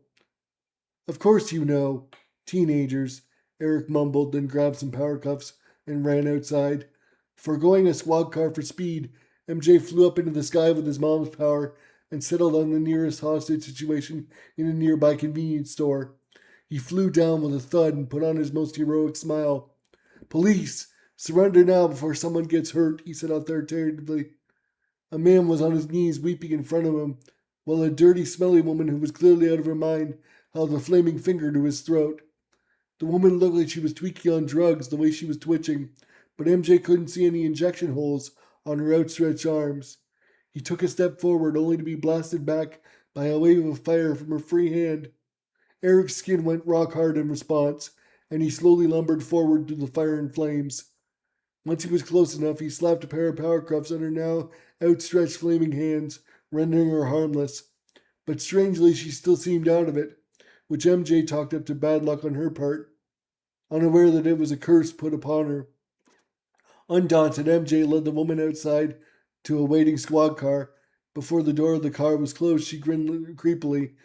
Of course you know. Teenagers, Eric mumbled, then grabbed some power cuffs and ran outside. Foregoing a squad car for speed, MJ flew up into the sky with his mom's power and settled on the nearest hostage situation in a nearby convenience store. He flew down with a thud and put on his most heroic smile. "Police, surrender now before someone gets hurt," he said authoritatively. A man was on his knees weeping in front of him, while a dirty, smelly woman who was clearly out of her mind held a flaming finger to his throat. The woman looked like she was tweaking on drugs the way she was twitching, but MJ couldn't see any injection holes on her outstretched arms. He took a step forward only to be blasted back by a wave of fire from her free hand. Eric's skin went rock hard in response, and he slowly lumbered forward through the fire and flames. Once he was close enough, he slapped a pair of power cuffs on her now outstretched flaming hands, rendering her harmless. But strangely, she still seemed out of it, which MJ talked up to bad luck on her part, unaware that it was a curse put upon her. Undaunted, MJ led the woman outside to a waiting squad car. Before the door of the car was closed, she grinned creepily.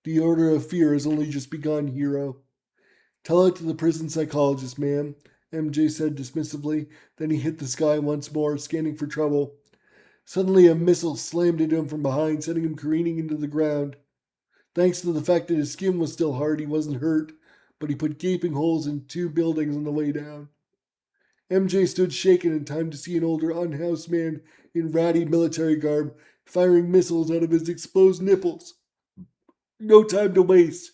"The order of fear has only just begun, hero." "Tell it to the prison psychologist, ma'am," MJ said dismissively. Then he hit the sky once more, scanning for trouble. Suddenly a missile slammed into him from behind, sending him careening into the ground. Thanks to the fact that his skin was still hard, he wasn't hurt, but he put gaping holes in 2 buildings on the way down. MJ stood shaken in time to see an older, unhoused man in ratty military garb firing missiles out of his exposed nipples. "No time to waste,"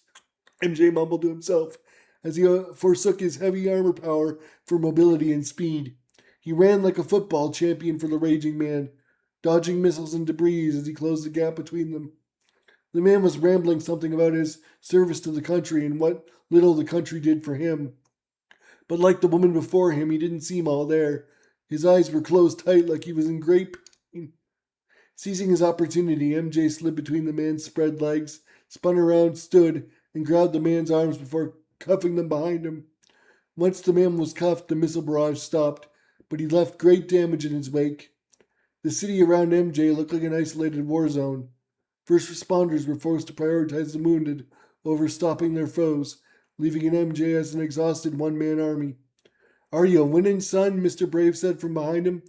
MJ mumbled to himself as he forsook his heavy armor power for mobility and speed. He ran like a football champion for the raging man, dodging missiles and debris as he closed the gap between them. The man was rambling something about his service to the country and what little the country did for him. But like the woman before him, he didn't seem all there. His eyes were closed tight like he was in great pain. Seizing his opportunity, MJ slid between the man's spread legs, spun around, stood, and grabbed the man's arms before cuffing them behind him. Once the man was cuffed, the missile barrage stopped, but he left great damage in his wake. The city around MJ looked like an isolated war zone. First responders were forced to prioritize the wounded over stopping their foes, leaving an MJ as an exhausted one-man army. "Are you winning, son?" Mr. Brave said from behind him.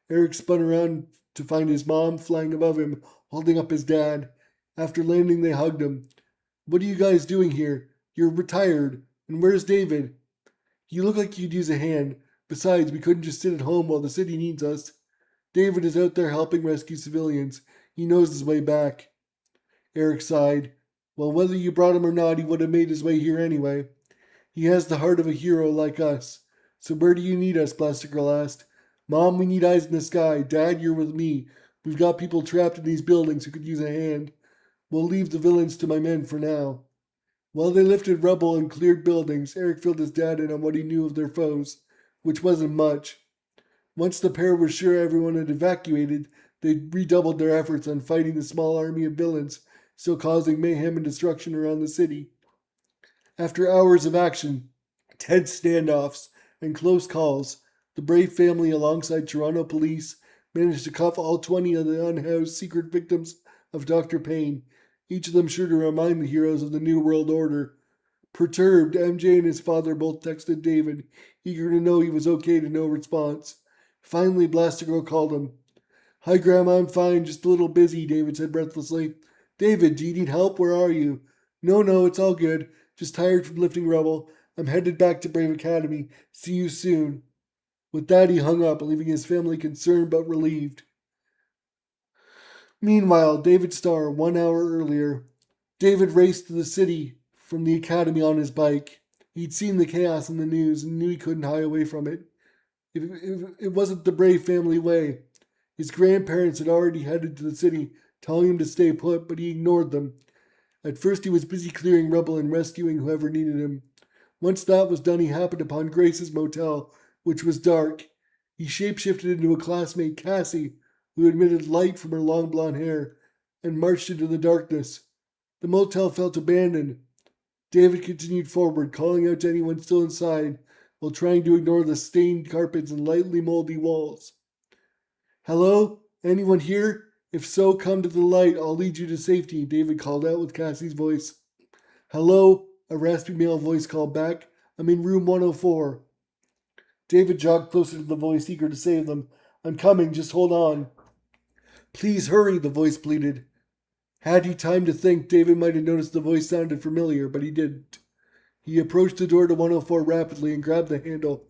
Eric spun around to find his mom flying above him, holding up his dad. After landing, they hugged him. "What are you guys doing here? You're retired. And where's David?" "You look like you'd use a hand. Besides, we couldn't just sit at home while the city needs us." "David is out there helping rescue civilians. He knows his way back." Eric sighed. "Well, whether you brought him or not, he would have made his way here anyway. He has the heart of a hero like us. So where do you need us?" Plastic Girl asked. "Mom, we need eyes in the sky. Dad, you're with me. We've got people trapped in these buildings who could use a hand. We'll leave the villains to my men for now." While they lifted rubble and cleared buildings, Eric filled his dad in on what he knew of their foes, which wasn't much. Once the pair were sure everyone had evacuated, they redoubled their efforts on fighting the small army of villains still causing mayhem and destruction around the city. After hours of action, tense standoffs, and close calls, the Brave family, alongside Toronto police, managed to cuff all 20 of the unhoused secret victims of Dr. Payne, each of them sure to remind the heroes of the New World Order. Perturbed, MJ and his father both texted David, eager to know he was okay to no response. Finally, Blastergirl called him. "Hi, Grandma, I'm fine, just a little busy," David said breathlessly. "David, do you need help? Where are you?" No, it's all good. Just tired from lifting rubble. I'm headed back to Brave Academy. See you soon." With that, he hung up, leaving his family concerned but relieved. Meanwhile, David Starr, 1 hour earlier. David raced to the city from the academy on his bike. He'd seen the chaos in the news and knew he couldn't hide away from it. It wasn't the Brave family way. His grandparents had already headed to the city, telling him to stay put, but he ignored them. At first he was busy clearing rubble and rescuing whoever needed him. Once that was done, he happened upon Grace's motel, which was dark. He shapeshifted into a classmate, Cassie, who emitted light from her long blonde hair, and marched into the darkness. The motel felt abandoned. David continued forward, calling out to anyone still inside, while trying to ignore the stained carpets and lightly moldy walls. "Hello? Anyone here? If so, come to the light. I'll lead you to safety," David called out with Cassie's voice. "Hello?" a raspy male voice called back. "I'm in room 104. David jogged closer to the voice, eager to save them. "I'm coming, just hold on." "Please hurry," the voice pleaded. Had he time to think, David might have noticed the voice sounded familiar, but he didn't. He approached the door to 104 rapidly and grabbed the handle.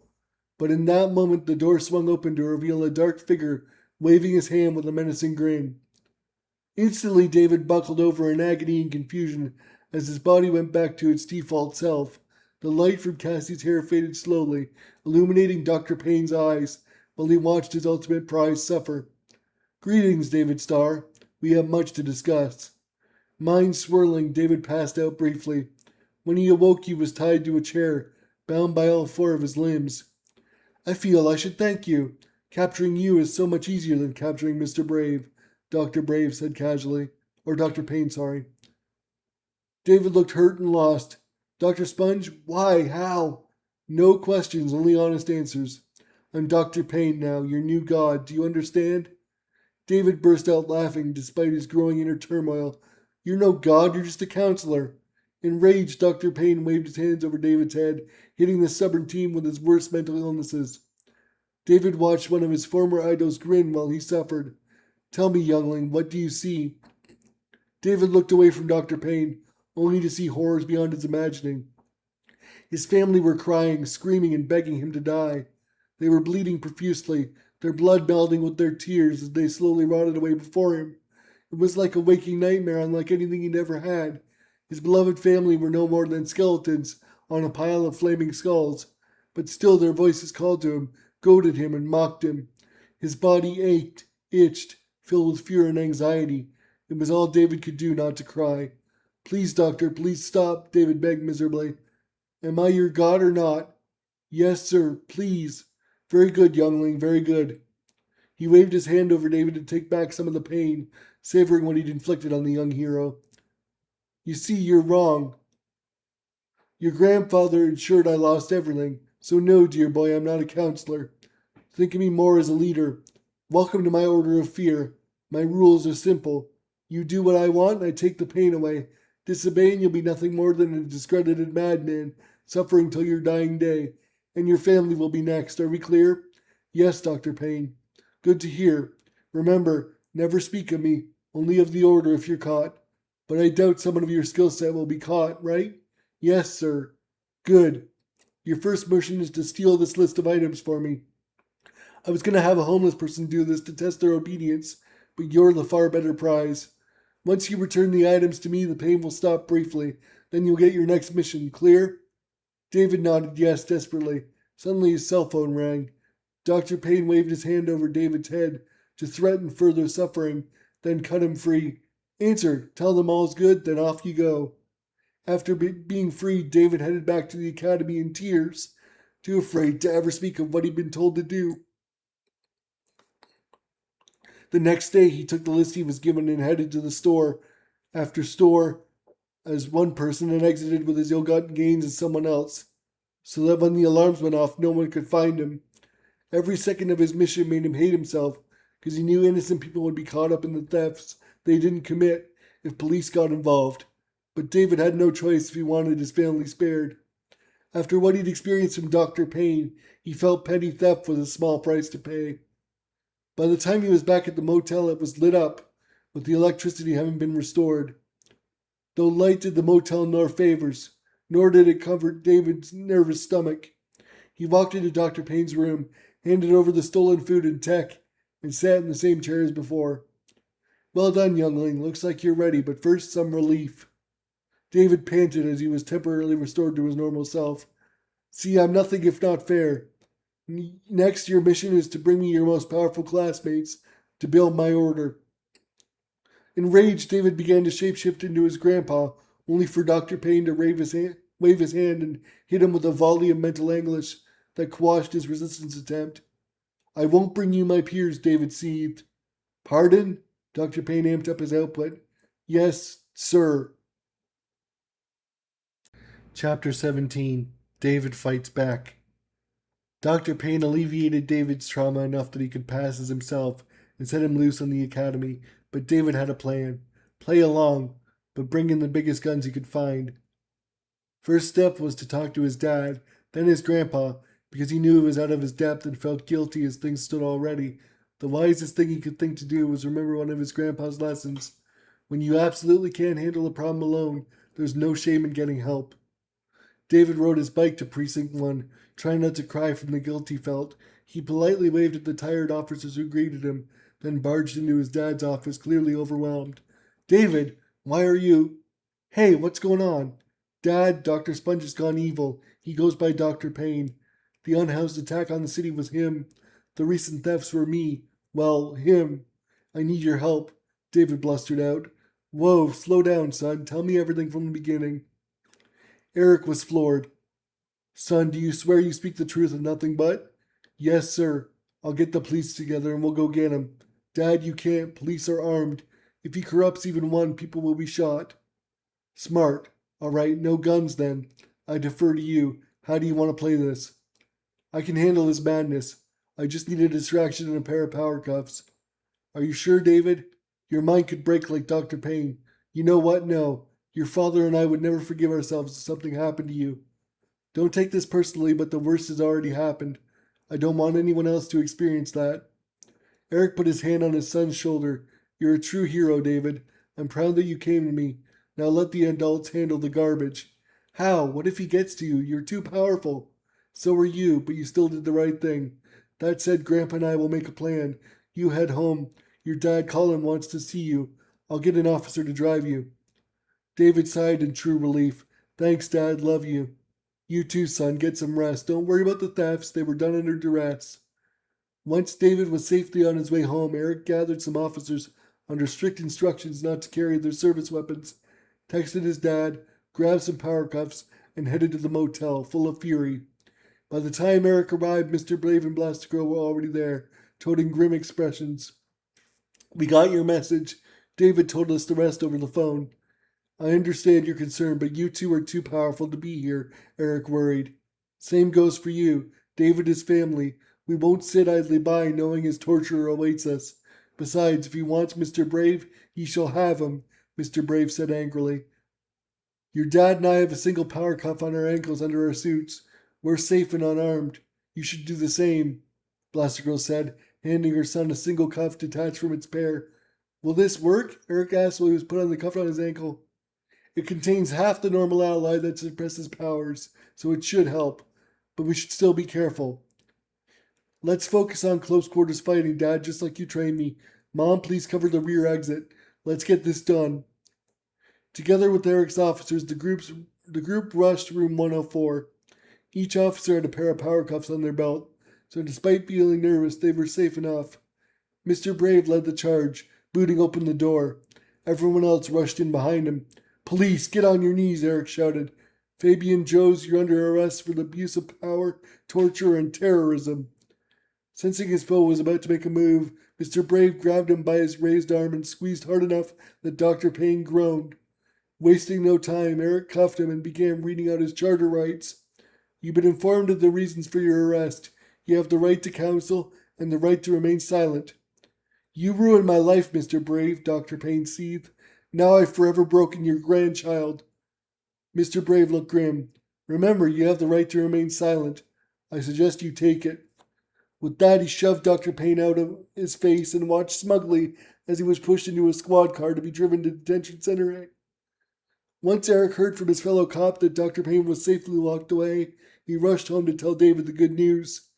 But in that moment, the door swung open to reveal a dark figure waving his hand with a menacing grin. Instantly, David buckled over in agony and confusion as his body went back to its default self. The light from Cassie's hair faded slowly, illuminating Dr. Payne's eyes while he watched his ultimate prize suffer. Greetings, David Starr. We have much to discuss. Mind swirling, David passed out briefly. When he awoke, he was tied to a chair, bound by all four of his limbs. I feel I should thank you. Capturing you is so much easier than capturing Mr. Brave, Dr. Brave said casually. Or Dr. Payne, sorry. David looked hurt and lost. Dr. Sponge, why? How? No questions, only honest answers. I'm Dr. Payne now, your new god. Do you understand? David burst out laughing despite his growing inner turmoil. You're no god, you're just a counselor. Enraged, Dr. Payne waved his hands over David's head, hitting the stubborn team with his worst mental illnesses. David watched one of his former idols grin while he suffered. Tell me, youngling, what do you see? David looked away from Dr. Payne, only to see horrors beyond his imagining. His family were crying, screaming, and begging him to die. They were bleeding profusely, their blood melding with their tears as they slowly rotted away before him. It was like a waking nightmare unlike anything he'd ever had. His beloved family were no more than skeletons on a pile of flaming skulls, but still their voices called to him, goaded him, and mocked him. His body ached, itched, filled with fear and anxiety. It was all David could do not to cry. Please, doctor, please stop, David begged miserably. Am I your god or not? Yes, sir, please. Very good, youngling, very good. He waved his hand over David to take back some of the pain, savoring what he'd inflicted on the young hero. You see, you're wrong. Your grandfather ensured I lost everything, so no, dear boy, I'm not a counselor. Think of me more as a leader. Welcome to my order of fear. My rules are simple. You do what I want, and I take the pain away. Disobey, and you'll be nothing more than a discredited madman, suffering till your dying day. And your family will be next. Are we clear? Yes, Dr. Payne. Good to hear. Remember, never speak of me, only of the order if you're caught. But I doubt someone of your skill set will be caught, right? Yes, sir. Good. Your first mission is to steal this list of items for me. I was going to have a homeless person do this to test their obedience, but you're the far better prize. Once you return the items to me, the pain will stop briefly. Then you'll get your next mission. Clear? David nodded yes desperately. Suddenly his cell phone rang. Dr. Payne waved his hand over David's head to threaten further suffering, then cut him free. Answer, tell them all's good, then off you go. After being freed, David headed back to the academy in tears, too afraid to ever speak of what he'd been told to do. The next day, he took the list he was given and headed to the store after store as one person and exited with his ill-gotten gains as someone else, so that when the alarms went off, no one could find him. Every second of his mission made him hate himself, because he knew innocent people would be caught up in the thefts they didn't commit if police got involved. But David had no choice if he wanted his family spared. After what he'd experienced from Dr. Payne, he felt petty theft was a small price to pay. By the time he was back at the motel, it was lit up, with the electricity having been restored. Though light did the motel no favors, nor did it comfort David's nervous stomach. He walked into Dr. Payne's room, handed over the stolen food and tech, and sat in the same chair as before. Well done, youngling. Looks like you're ready, but first some relief. David panted as he was temporarily restored to his normal self. See, I'm nothing if not fair. Next, your mission is to bring me your most powerful classmates to build my order. Enraged, David began to shapeshift into his grandpa, only for Dr. Payne to wave his hand and hit him with a volley of mental anguish that quashed his resistance attempt. I won't bring you my peers, David seethed. Pardon? Dr. Payne amped up his output. Yes, sir. Chapter 17. David Fights Back. Dr. Payne alleviated David's trauma enough that he could pass as himself and set him loose on the academy, but David had a plan. Play along, but bring in the biggest guns he could find. First step was to talk to his dad, then his grandpa, because he knew he was out of his depth and felt guilty as things stood already. The wisest thing he could think to do was remember one of his grandpa's lessons. When you absolutely can't handle a problem alone, there's no shame in getting help. David rode his bike to Precinct 1, trying not to cry from the guilt he felt. He politely waved at the tired officers who greeted him, then barged into his dad's office, clearly overwhelmed. David, why are you... Hey, what's going on? Dad, Dr. Sponge has gone evil. He goes by Dr. Payne. The unhoused attack on the city was him. The recent thefts were me. Well, him. I need your help, David blustered out. Whoa, slow down, son. Tell me everything from the beginning. Eric was floored. Son, do you swear you speak the truth and nothing but? Yes, sir. I'll get the police together and we'll go get him. Dad, you can't. Police are armed. If he corrupts even one, people will be shot. Smart. All right, no guns then. I defer to you. How do you want to play this? I can handle his madness. I just need a distraction and a pair of power cuffs. Are you sure, David? Your mind could break like Dr. Payne. You know what? No. Your father and I would never forgive ourselves if something happened to you. Don't take this personally, but the worst has already happened. I don't want anyone else to experience that. Eric put his hand on his son's shoulder. You're a true hero, David. I'm proud that you came to me. Now let the adults handle the garbage. How? What if he gets to you? You're too powerful. So are you, but you still did the right thing. That said, Grandpa and I will make a plan. You head home. Your dad, Colin, wants to see you. I'll get an officer to drive you. David sighed in true relief. Thanks, Dad. Love you. You too, son. Get some rest. Don't worry about the thefts. They were done under duress. Once David was safely on his way home, Eric gathered some officers under strict instructions not to carry their service weapons, texted his dad, grabbed some power cuffs, and headed to the motel, full of fury. By the time Eric arrived, Mr. Brave and Blastigirl were already there, toting grim expressions. We got your message. David told us the rest over the phone. I understand your concern, but you two are too powerful to be here, Eric worried. Same goes for you. David is family. We won't sit idly by knowing his torturer awaits us. Besides, if he wants Mr. Brave, he shall have him, Mr. Brave said angrily. Your dad and I have a single power cuff on our ankles under our suits. We're safe and unarmed. You should do the same, Blastigirl said, handing her son a single cuff detached from its pair. Will this work? Eric asked while he was put on the cuff on his ankle. It contains half the normal ally that suppresses powers, so it should help. But we should still be careful. Let's focus on close quarters fighting, Dad, just like you trained me. Mom, please cover the rear exit. Let's get this done. Together with Eric's officers, the group rushed room 104. Each officer had a pair of power cuffs on their belt, so despite feeling nervous, they were safe enough. Mr. Brave led the charge, booting open the door. Everyone else rushed in behind him. Police, get on your knees, Eric shouted. Fabian Joes, you're under arrest for the abuse of power, torture, and terrorism. Sensing his foe was about to make a move, Mr. Brave grabbed him by his raised arm and squeezed hard enough that Dr. Payne groaned. Wasting no time, Eric cuffed him and began reading out his charter rights. You've been informed of the reasons for your arrest. You have the right to counsel and the right to remain silent. You ruined my life, Mr. Brave, Dr. Payne seethed. Now I've forever broken your grandchild. Mr. Brave looked grim. Remember, you have the right to remain silent. I suggest you take it. With that, he shoved Dr. Payne out of his face and watched smugly as he was pushed into a squad car to be driven to detention center. Once Eric heard from his fellow cop that Dr. Payne was safely locked away, he rushed home to tell David the good news.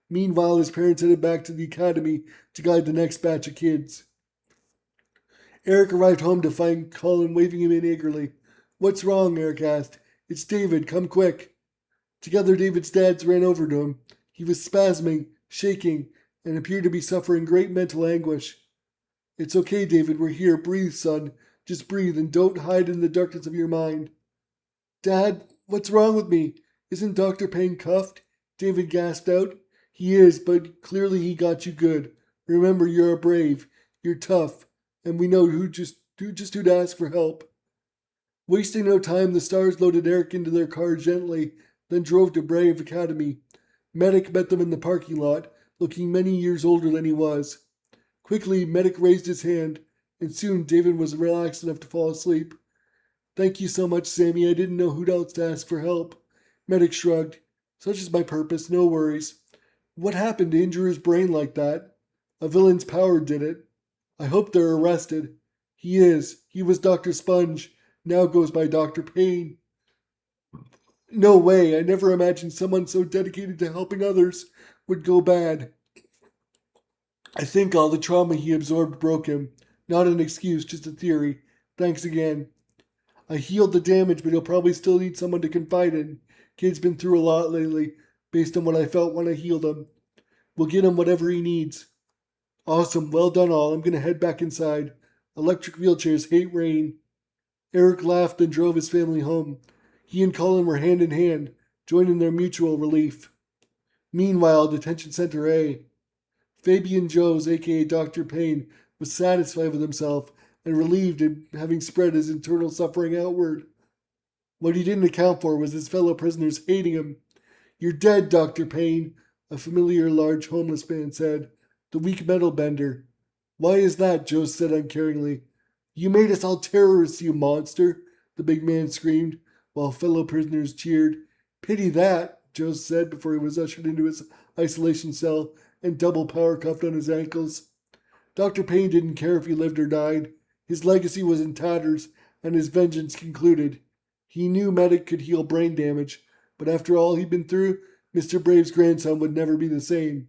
Meanwhile, his parents headed back to the academy to guide the next batch of kids. Eric arrived home to find Colin waving him in eagerly. What's wrong? Eric asked. It's David. Come quick. Together, David's dads ran over to him. He was spasming, shaking, and appeared to be suffering great mental anguish. It's okay, David. We're here. Breathe, son. Just breathe and don't hide in the darkness of your mind. Dad, what's wrong with me? Isn't Dr. Payne cuffed? David gasped out. He is, but clearly he got you good. Remember, you're a brave. You're tough. And we know who to ask for help. Wasting no time, the Stars loaded Eric into their car gently, then drove to Brave Academy. Medic met them in the parking lot, looking many years older than he was. Quickly, Medic raised his hand, and soon David was relaxed enough to fall asleep. Thank you so much, Sammy. I didn't know who else to ask for help. Medic shrugged. Such is my purpose, no worries. What happened to injure his brain like that? A villain's power did it. I hope they're arrested. He is. He was Dr. Sponge. Now goes by Dr. Payne. No way, I never imagined someone so dedicated to helping others would go bad. I think all the trauma he absorbed broke him. Not an excuse, just a theory. Thanks again. I healed the damage, but he'll probably still need someone to confide in. Kid's been through a lot lately, based on what I felt when I healed him. We'll get him whatever he needs. Awesome, well done all. I'm gonna head back inside. Electric wheelchairs hate rain. Eric laughed and drove his family home. He and Colin were hand in hand, joining their mutual relief. Meanwhile, Detention Center A. Fabian Joes, aka Dr. Payne, was satisfied with himself and relieved at having spread his internal suffering outward. What he didn't account for was his fellow prisoners hating him. You're dead, Dr. Payne, a familiar large homeless man said. The weak metal bender. Why is that? Joe said uncaringly. You made us all terrorists, you monster, the big man screamed, while fellow prisoners cheered. Pity that, Joe said before he was ushered into his isolation cell and double power cuffed on his ankles. Dr. Payne didn't care if he lived or died. His legacy was in tatters, and his vengeance concluded. He knew Medic could heal brain damage, but after all he'd been through, Mr. Brave's grandson would never be the same.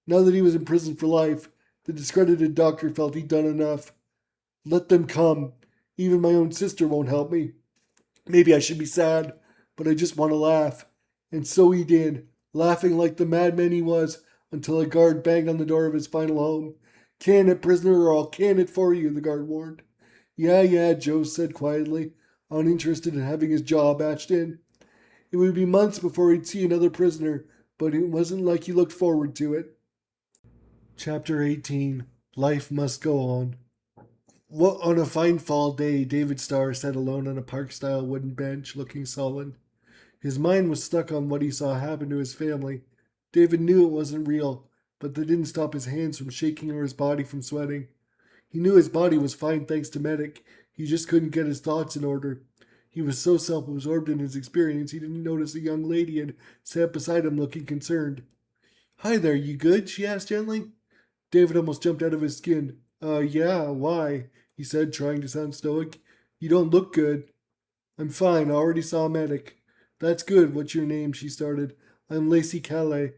Now that he was in prison for life, the discredited doctor felt he'd done enough. Let them come. Even my own sister won't help me. Maybe I should be sad, but I just want to laugh. And so he did, laughing like the madman he was, until a guard banged on the door of his final home. Can it, prisoner, or I'll can it for you, the guard warned. Yeah, Joe said quietly, uninterested in having his jaw bashed in. It would be months before he'd see another prisoner, but it wasn't like he looked forward to it. Chapter 18. Life Must Go On. What on a fine fall day, David Starr sat alone on a park-style wooden bench, looking sullen. His mind was stuck on what he saw happen to his family. David knew it wasn't real, but that didn't stop his hands from shaking or his body from sweating. He knew his body was fine thanks to Medic. He just couldn't get his thoughts in order. He was so self-absorbed in his experience he didn't notice a young lady had sat beside him looking concerned. Hi there, you good? She asked gently. David almost jumped out of his skin. Yeah, why? He said, trying to sound stoic. You don't look good. I'm fine, I already saw a medic. That's good, what's your name? She started. I'm Lacey Calais.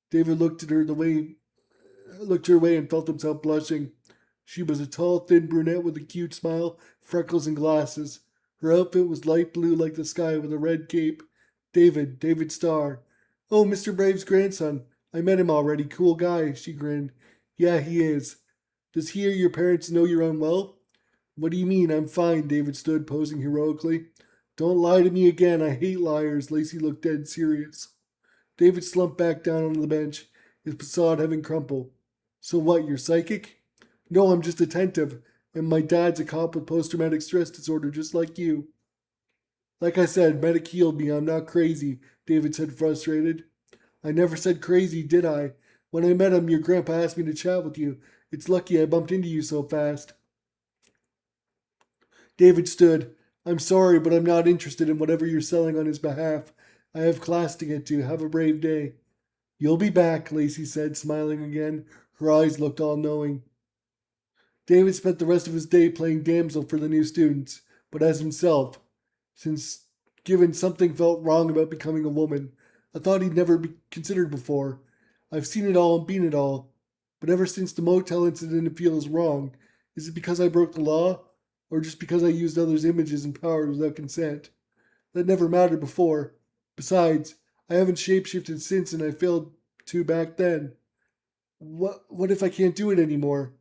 David looked her way and felt himself blushing. She was a tall, thin brunette with a cute smile, freckles, and glasses. Her outfit was light blue like the sky with a red cape. David Starr. Oh, Mr. Brave's grandson. I met him already. Cool guy, she grinned. Yeah, he is. Does he or your parents know you're unwell? What do you mean? I'm fine, David stood, posing heroically. Don't lie to me again. I hate liars. Lacey looked dead serious. David slumped back down on the bench, his facade having crumpled. So what, you're psychic? No, I'm just attentive, and my dad's a cop with post-traumatic stress disorder just like you. Like I said, Medic healed me. I'm not crazy, David said, frustrated. I never said crazy, did I? When I met him, your grandpa asked me to chat with you. It's lucky I bumped into you so fast. David stood. I'm sorry, but I'm not interested in whatever you're selling on his behalf. I have class to get to. Have a brave day. You'll be back, Lacey said, smiling again. Her eyes looked all knowing. David spent the rest of his day playing damsel for the new students, but as himself, since given something felt wrong about becoming a woman, a thought he'd never considered before. I've seen it all and been it all, but ever since the motel incident it feels wrong. Is it because I broke the law, or just because I used others' images and powers without consent? That never mattered before. Besides, I haven't shapeshifted since and I failed to back then. What if I can't do it anymore?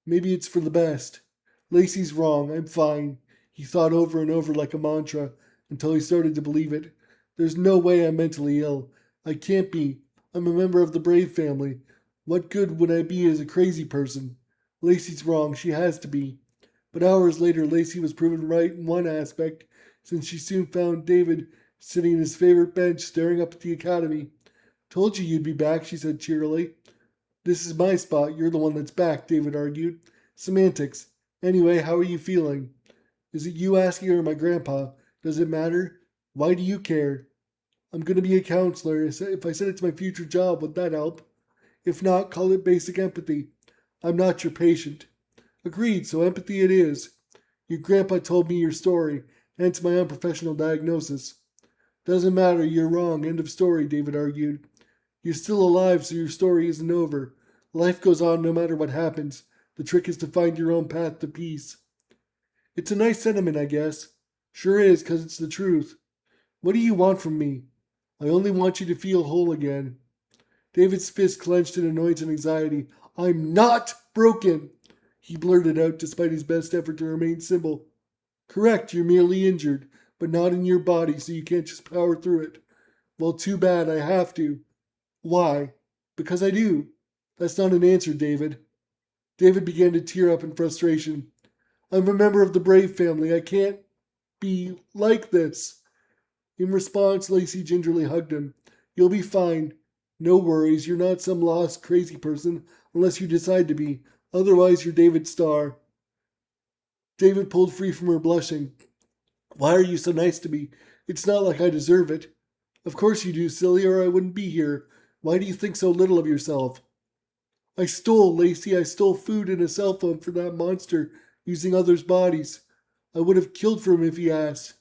Maybe it's for the best. Lacey's wrong. I'm fine. He thought over and over like a mantra until he started to believe it. There's no way I'm mentally ill. I can't be. I'm a member of the Brave family. What good would I be as a crazy person? Lacey's wrong. She has to be. But hours later, Lacey was proven right in one aspect, since she soon found David sitting in his favorite bench staring up at the academy. Told you you'd be back, she said cheerily. This is my spot. You're the one that's back, David argued. Semantics. Anyway, how are you feeling? Is it you asking or my grandpa? Does it matter? Why do you care? I'm going to be a counselor. If I said it's my future job, would that help? If not, call it basic empathy. I'm not your patient. Agreed, so empathy it is. Your grandpa told me your story, hence my unprofessional diagnosis. Doesn't matter, you're wrong. End of story, David argued. You're still alive, so your story isn't over. Life goes on no matter what happens. The trick is to find your own path to peace. It's a nice sentiment, I guess. Sure is, 'cause it's the truth. What do you want from me? I only want you to feel whole again. David's fist clenched in annoyance and anxiety. I'm not broken, he blurted out despite his best effort to remain simple. Correct, you're merely injured, but not in your body, so you can't just power through it. Well, too bad, I have to. Why? Because I do. That's not an answer, David. David began to tear up in frustration. I'm a member of the Brave family. I can't be like this. In response, Lacey gingerly hugged him. You'll be fine. No worries, you're not some lost, crazy person unless you decide to be. Otherwise, you're David Starr. David pulled free from her, blushing. Why are you so nice to me? It's not like I deserve it. Of course you do, silly, or I wouldn't be here. Why do you think so little of yourself? I stole, Lacey. I stole food and a cell phone for that monster using others' bodies. I would have killed for him if he asked.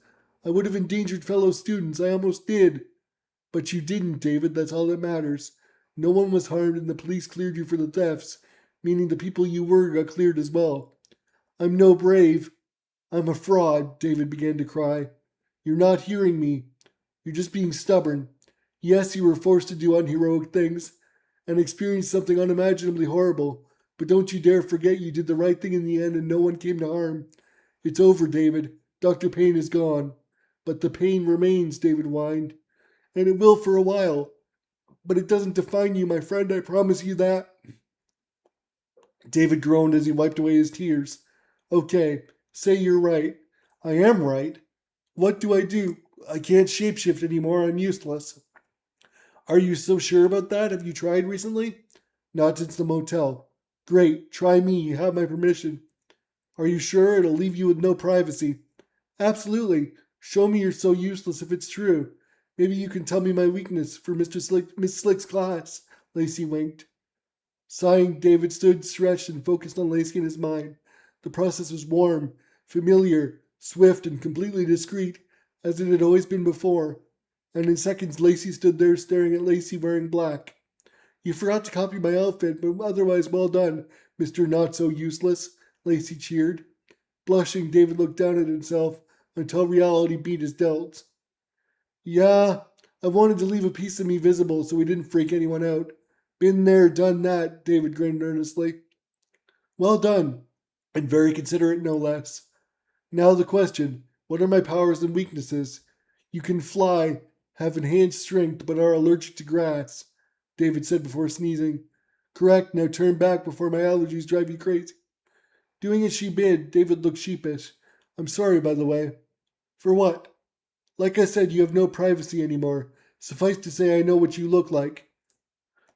I would have endangered fellow students. I almost did. But you didn't, David. That's all that matters. No one was harmed and the police cleared you for the thefts, meaning the people you were got cleared as well. I'm no brave. I'm a fraud, David began to cry. You're not hearing me. You're just being stubborn. Yes, you were forced to do unheroic things and experience something unimaginably horrible, but don't you dare forget you did the right thing in the end and no one came to harm. It's over, David. Dr. Payne is gone. But the pain remains, David whined. And it will for a while. But it doesn't define you, my friend, I promise you that. David groaned as he wiped away his tears. Okay, say you're right. I am right. What do I do? I can't shapeshift anymore, I'm useless. Are you so sure about that? Have you tried recently? Not since the motel. Great, try me, you have my permission. Are you sure it'll leave you with no privacy? Absolutely. Show me you're so useless if it's true. Maybe you can tell me my weakness for Miss Slick's class, Lacey winked. Sighing, David stood stretched and focused on Lacey in his mind. The process was warm, familiar, swift, and completely discreet, as it had always been before. And in seconds, Lacey stood there staring at Lacey wearing black. You forgot to copy my outfit, but otherwise well done, Mr. Not-So-Useless, Lacey cheered. Blushing, David looked down at himself until reality beat his delts. Yeah, I wanted to leave a piece of me visible so we didn't freak anyone out. Been there, done that, David grinned earnestly. Well done, and very considerate no less. Now the question, what are my powers and weaknesses? You can fly, have enhanced strength, but are allergic to grass, David said before sneezing. Correct, now turn back before my allergies drive you crazy. Doing as she bid, David looked sheepish. I'm sorry, by the way. For what? Like I said, you have no privacy anymore. Suffice to say, I know what you look like.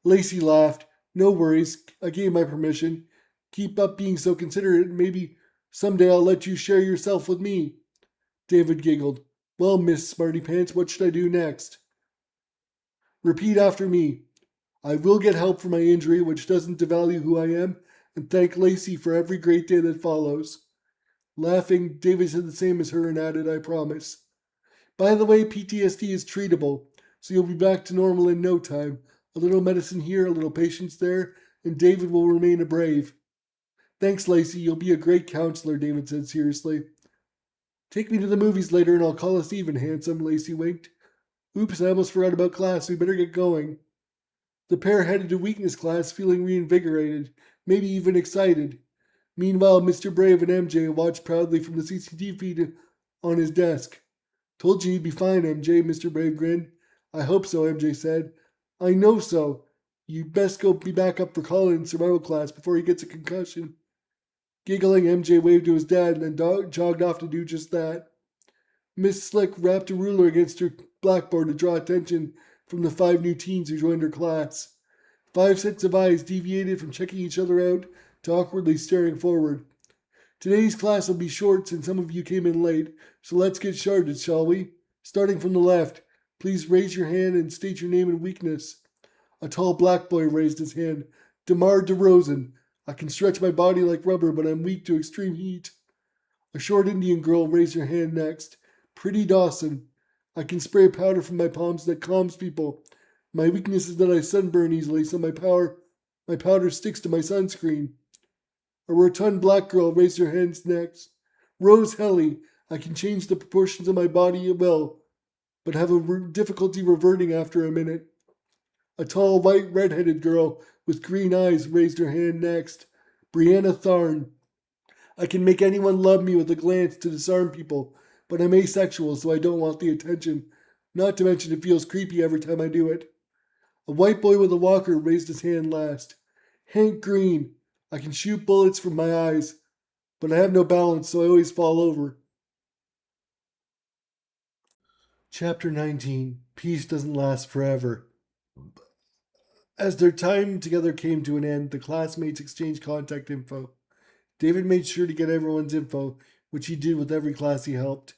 Lacey laughed. No worries. I gave my permission. Keep up being so considerate, and maybe someday I'll let you share yourself with me. David giggled. Well, Miss Smarty Pants, what should I do next? Repeat after me. I will get help for my injury, which doesn't devalue who I am, and thank Lacey for every great day that follows. Laughing, David said the same as her and added, I promise. By the way, PTSD is treatable, so you'll be back to normal in no time. A little medicine here, a little patience there, and David will remain a brave. Thanks, Lacey. You'll be a great counselor, David said seriously. Take me to the movies later and I'll call us even, handsome, Lacey winked. Oops, I almost forgot about class. We better get going. The pair headed to weakness class feeling reinvigorated, maybe even excited. Meanwhile, Mr. Brave and MJ watched proudly from the CCTV feed on his desk. Told you he'd be fine, MJ, Mr. Brave grinned. I hope so, MJ said. I know so. You'd best go be back up for college survival class before he gets a concussion. Giggling, MJ waved to his dad and then jogged off to do just that. Miss Slick rapped a ruler against her blackboard to draw attention from the 5 new teens who joined her class. 5 sets of eyes deviated from checking each other out to awkwardly staring forward. Today's class will be short since some of you came in late, so let's get started, shall we? Starting from the left, please raise your hand and state your name and weakness. A tall black boy raised his hand. DeMar DeRozan. I can stretch my body like rubber, but I'm weak to extreme heat. A short Indian girl raised her hand next. Pretty Dawson. I can spray powder from my palms that calms people. My weakness is that I sunburn easily, so my powder sticks to my sunscreen. A rotund black girl raised her hands next. Rose Helly, I can change the proportions of my body at will, but have a difficulty reverting after a minute. A tall, white, red-headed girl with green eyes raised her hand next. Brianna Tharn, I can make anyone love me with a glance to disarm people, but I'm asexual, so I don't want the attention. Not to mention it feels creepy every time I do it. A white boy with a walker raised his hand last. Hank Green, I can shoot bullets from my eyes, but I have no balance, so I always fall over. Chapter 19. Peace doesn't last forever. As their time together came to an end, the classmates exchanged contact info. David made sure to get everyone's info, which he did with every class he helped.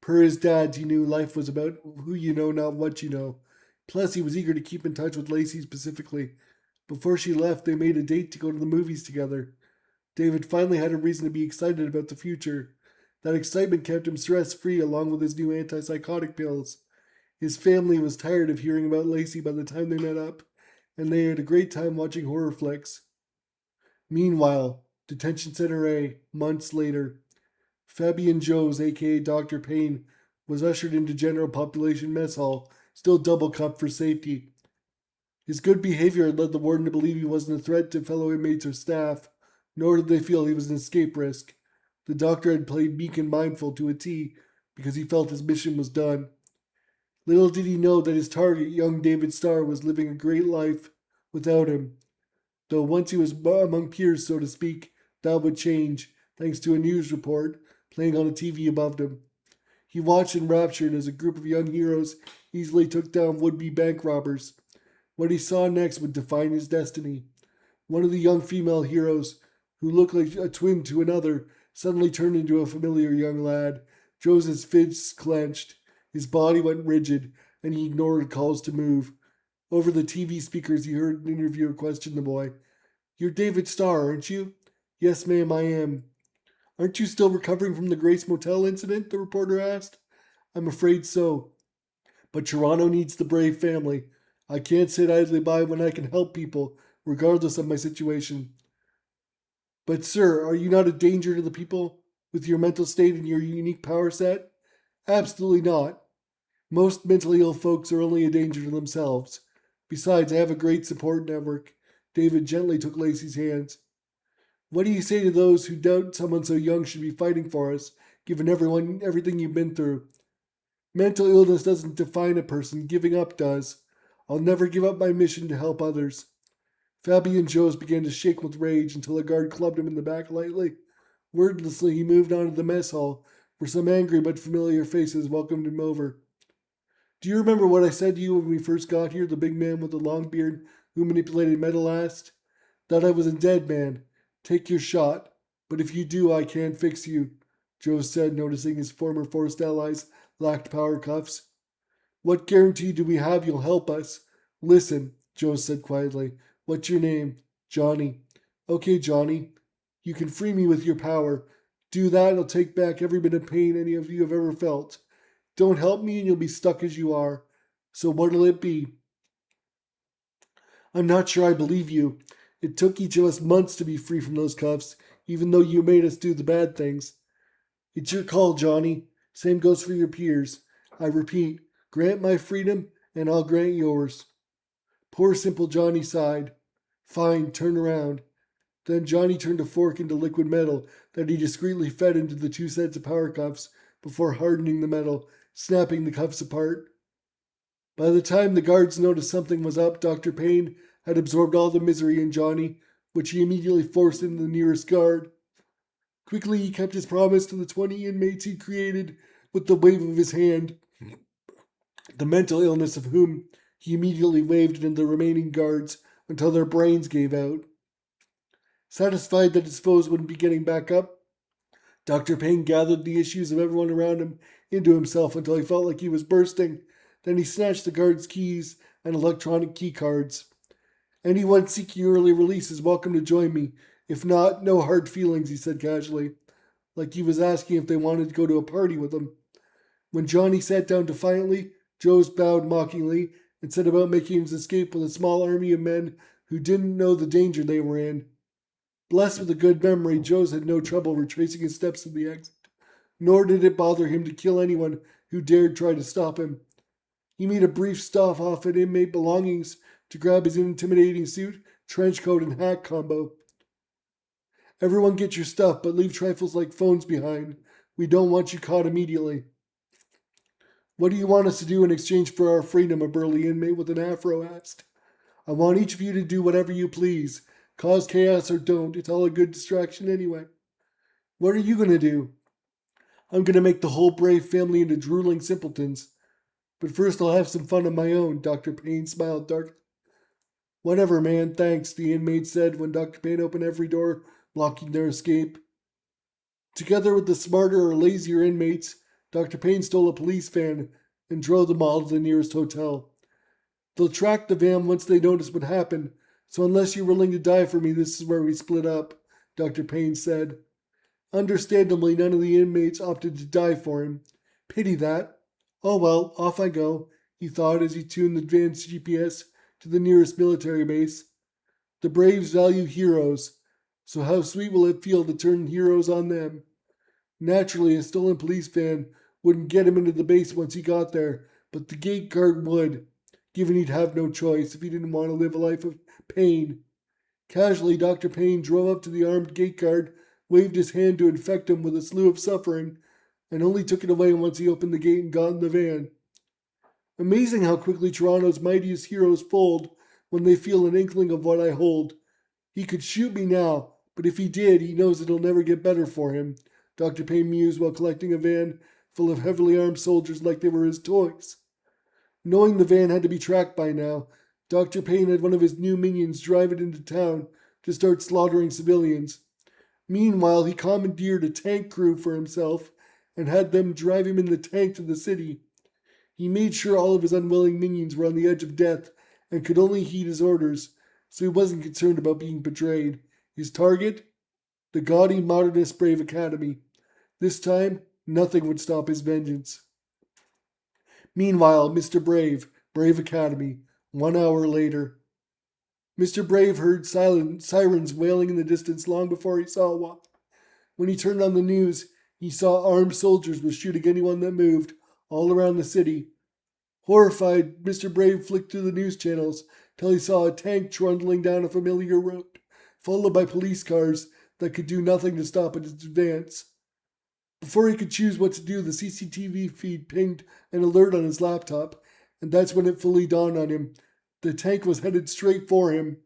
Per his dad, he knew life was about who you know, not what you know. Plus, he was eager to keep in touch with Lacey specifically. Before she left, they made a date to go to the movies together. David finally had a reason to be excited about the future. That excitement kept him stress free along with his new antipsychotic pills. His family was tired of hearing about Lacey by the time they met up, and they had a great time watching horror flicks. Meanwhile, Detention Center A, months later, Fabian Joes, aka Dr. Payne, was ushered into general population mess hall, still double cupped for safety. His good behavior had led the warden to believe he wasn't a threat to fellow inmates or staff, nor did they feel he was an escape risk. The doctor had played meek and mindful to a T because he felt his mission was done. Little did he know that his target, young David Starr, was living a great life without him. Though once he was among peers, so to speak, that would change, thanks to a news report playing on a TV above him. He watched enraptured as a group of young heroes easily took down would-be bank robbers. What he saw next would define his destiny. One of the young female heroes, who looked like a twin to another, suddenly turned into a familiar young lad. Joseph's fists clenched, his body went rigid, and he ignored calls to move. Over the TV speakers, he heard an interviewer question the boy. You're David Starr, aren't you? Yes, ma'am, I am. Aren't you still recovering from the Grace Motel incident? The reporter asked. I'm afraid so. But Toronto needs the brave family. I can't sit idly by when I can help people, regardless of my situation. But, sir, are you not a danger to the people with your mental state and your unique power set? Absolutely not. Most mentally ill folks are only a danger to themselves. Besides, I have a great support network. David gently took Lacey's hands. What do you say to those who doubt someone so young should be fighting for us, given everything you've been through? Mental illness doesn't define a person, giving up does. I'll never give up my mission to help others. Fabian Joes began to shake with rage until a guard clubbed him in the back lightly. Wordlessly, he moved on to the mess hall, where some angry but familiar faces welcomed him over. Do you remember what I said to you when we first got here, the big man with the long beard who manipulated metal asked? That I was a dead man. Take your shot. But if you do, I can't fix you, Joe said, noticing his former forced allies lacked power cuffs. What guarantee do we have you'll help us? Listen, Joe said quietly. What's your name? Johnny. Okay, Johnny. You can free me with your power. Do that, and I'll take back every bit of pain any of you have ever felt. Don't help me, and you'll be stuck as you are. So what'll it be? I'm not sure I believe you. It took each of us months to be free from those cuffs, even though you made us do the bad things. It's your call, Johnny. Same goes for your peers. I repeat, grant my freedom, and I'll grant yours. Poor simple Johnny sighed. Fine, turn around. Then Johnny turned a fork into liquid metal that he discreetly fed into the two sets of power cuffs before hardening the metal, snapping the cuffs apart. By the time the guards noticed something was up, Dr. Payne had absorbed all the misery in Johnny, which he immediately forced into the nearest guard. Quickly, he kept his promise to the 20 inmates he'd created with the wave of his hand, the mental illness of whom he immediately waved into the remaining guards until their brains gave out. Satisfied that his foes wouldn't be getting back up, Dr. Payne gathered the issues of everyone around him into himself until he felt like he was bursting. Then he snatched the guards' keys and electronic key cards. Anyone seeking early release is welcome to join me. If not, no hard feelings, he said casually, like he was asking if they wanted to go to a party with him. When Johnny sat down defiantly, Joe bowed mockingly and set about making his escape with a small army of men who didn't know the danger they were in. Blessed with a good memory, Joe's had no trouble retracing his steps to the exit, nor did it bother him to kill anyone who dared try to stop him. He made a brief stop off at inmate belongings to grab his intimidating suit, trench coat, and hat combo. Everyone get your stuff, but leave trifles like phones behind. We don't want you caught immediately. What do you want us to do in exchange for our freedom? A burly inmate with an afro asked. I want each of you to do whatever you please. Cause chaos or don't, it's all a good distraction anyway. What are you going to do? I'm going to make the whole Brave family into drooling simpletons. But first I'll have some fun of my own, Dr. Payne smiled darkly. Whatever, man, thanks, the inmate said when Dr. Payne opened every door, blocking their escape. Together with the smarter or lazier inmates, Dr. Payne stole a police van and drove them all to the nearest hotel. They'll track the van once they notice what happened, so unless you're willing to die for me, this is where we split up, Dr. Payne said. Understandably, none of the inmates opted to die for him. Pity that. Oh well, off I go, he thought as he tuned the van's GPS to the nearest military base. The Braves value heroes, so how sweet will it feel to turn heroes on them? Naturally, a stolen police van wouldn't get him into the base once he got there, but the gate guard would, given he'd have no choice if he didn't want to live a life of pain. Casually, Dr. Payne drove up to the armed gate guard, waved his hand to infect him with a slew of suffering, and only took it away once he opened the gate and got in the van. Amazing how quickly Toronto's mightiest heroes fold when they feel an inkling of what I hold. He could shoot me now, but if he did, he knows it'll never get better for him, Dr. Payne mused while collecting a van full of heavily armed soldiers like they were his toys. Knowing the van had to be tracked by now, Dr. Payne had one of his new minions drive it into town to start slaughtering civilians. Meanwhile, he commandeered a tank crew for himself and had them drive him in the tank to the city. He made sure all of his unwilling minions were on the edge of death and could only heed his orders, so he wasn't concerned about being betrayed. His target? The gaudy modernist Brave Academy. This time, nothing would stop his vengeance. Meanwhile, Mr. Brave, Brave Academy, 1 hour later. Mr. Brave heard sirens wailing in the distance long before he saw one. When he turned on the news, he saw armed soldiers were shooting anyone that moved, all around the city. Horrified, Mr. Brave flicked through the news channels till he saw a tank trundling down a familiar road, followed by police cars that could do nothing to stop its advance. Before he could choose what to do, the CCTV feed pinged an alert on his laptop, and that's when it fully dawned on him. The tank was headed straight for him.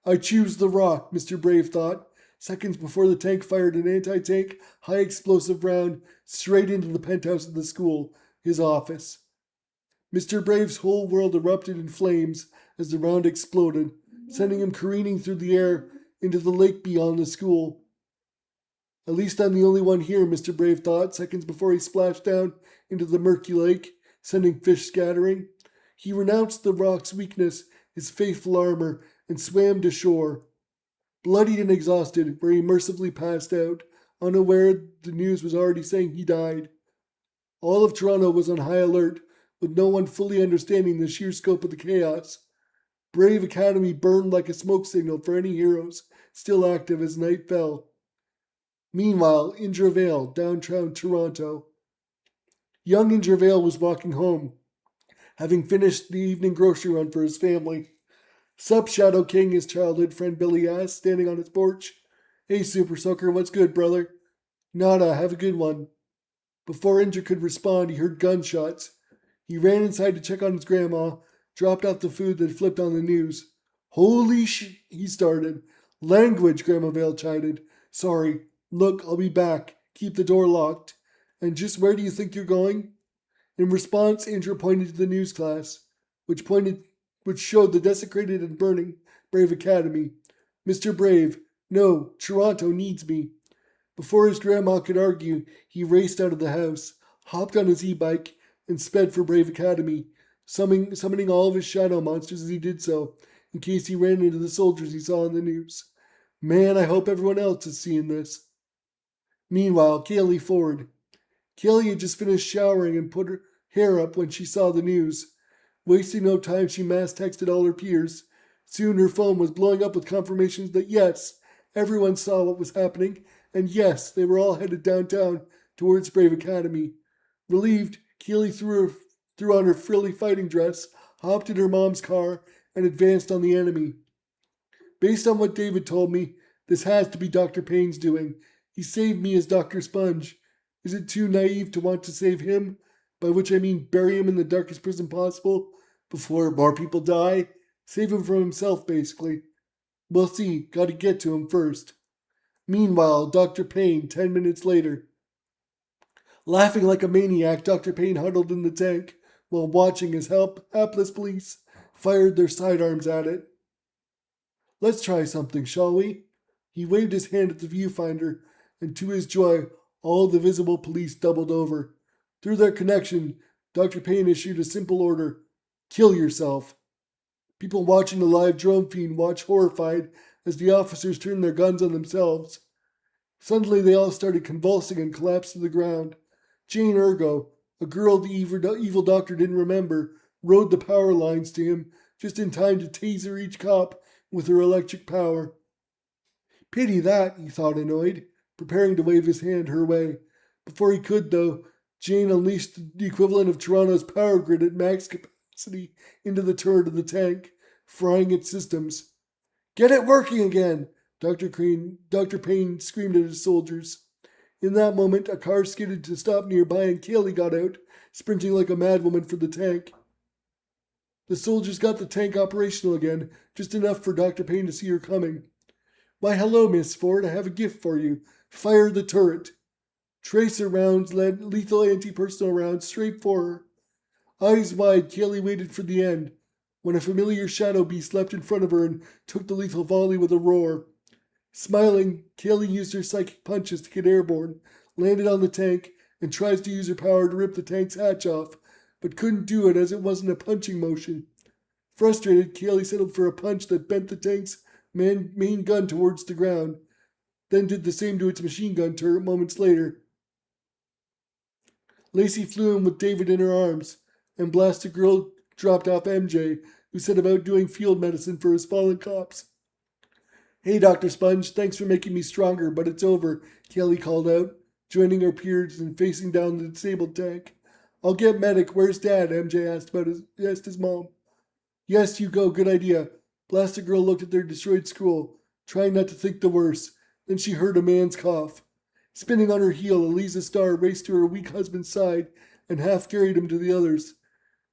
I choose the rock, Mr. Brave thought, seconds before the tank fired an anti-tank, high-explosive round straight into the penthouse of the school, his office. Mr. Brave's whole world erupted in flames as the round exploded, sending him careening through the air into the lake beyond the school. At least I'm the only one here, Mr. Brave thought, seconds before he splashed down into the murky lake, sending fish scattering. He renounced the rock's weakness, his faithful armor, and swam to shore. Bloodied and exhausted, where he mercifully passed out, unaware the news was already saying he died. All of Toronto was on high alert, with no one fully understanding the sheer scope of the chaos. Brave Academy burned like a smoke signal for any heroes still active as night fell. Meanwhile, in Vale, downtown Toronto. Young in Vale was walking home, having finished the evening grocery run for his family. Sup, Shadow King, his childhood friend Billy asked, standing on his porch. Hey, Super Soaker, what's good, brother? Nada, have a good one. Before Injur could respond, he heard gunshots. He ran inside to check on his grandma, dropped off the food that flipped on the news. Holy he started. Language, Grandma Vale chided. Sorry. Look, I'll be back. Keep the door locked. And just where do you think you're going? In response, Injur pointed to the news class, which showed the desecrated and burning Brave Academy. Mr. Brave, no, Toronto needs me. Before his grandma could argue, he raced out of the house, hopped on his e-bike, and sped for Brave Academy, summoning all of his shadow monsters as he did so, in case he ran into the soldiers he saw on the news. Man, I hope everyone else is seeing this. Meanwhile, Kaylee Ford. Kelly had just finished showering and put her hair up when she saw the news. Wasting no time, she mass texted all her peers. Soon her phone was blowing up with confirmations that yes, everyone saw what was happening, and yes, they were all headed downtown towards Brave Academy. Relieved, Keely threw on her frilly fighting dress, hopped in her mom's car, and advanced on the enemy. Based on what David told me, this has to be Dr. Payne's doing. He saved me as Dr. Sponge. Is it too naive to want to save him? By which I mean bury him in the darkest prison possible before more people die? Save him from himself, basically. We'll see. Gotta get to him first. Meanwhile, Dr. Payne, 10 minutes later. Laughing like a maniac, Dr. Payne huddled in the tank while watching as hapless police fired their sidearms at it. Let's try something, shall we? He waved his hand at the viewfinder, and to his joy, all the visible police doubled over. Through their connection, Dr. Payne issued a simple order: kill yourself. People watching the live drone feed watched horrified as the officers turned their guns on themselves. Suddenly, they all started convulsing and collapsed to the ground. Jane Ergo, a girl the evil doctor didn't remember, rode the power lines to him just in time to taser each cop with her electric power. Pity that, he thought, annoyed, preparing to wave his hand her way. Before he could, though, Jane unleashed the equivalent of Toronto's power grid at max capacity into the turret of the tank, frying its systems. Get it working again! Dr. Payne screamed at his soldiers. In that moment, a car skidded to stop nearby and Kaylee got out, sprinting like a madwoman for the tank. The soldiers got the tank operational again, just enough for Dr. Payne to see her coming. Why, hello, Miss Ford, I have a gift for you. Fire the turret. Tracer rounds led lethal anti-personnel rounds straight for her. Eyes wide, Kaylee waited for the end, when a familiar shadow beast leapt in front of her and took the lethal volley with a roar. Smiling, Kaylee used her psychic punches to get airborne, landed on the tank, and tries to use her power to rip the tank's hatch off, but couldn't do it as it wasn't a punching motion. Frustrated, Kaylee settled for a punch that bent the tank's main gun towards the ground, then did the same to its machine gun turret moments later. Lacey flew in with David in her arms, and Blasted Girl dropped off MJ, who set about doing field medicine for his fallen cops. Hey, Dr. Sponge, thanks for making me stronger, but it's over, Kelly called out, joining her peers and facing down the disabled tank. I'll get medic. Where's Dad? MJ asked his mom. Yes, you go. Good idea. Blasted Girl looked at their destroyed school, trying not to think the worst. Then she heard a man's cough. Spinning on her heel, Eliza Starr raced to her weak husband's side and half carried him to the others.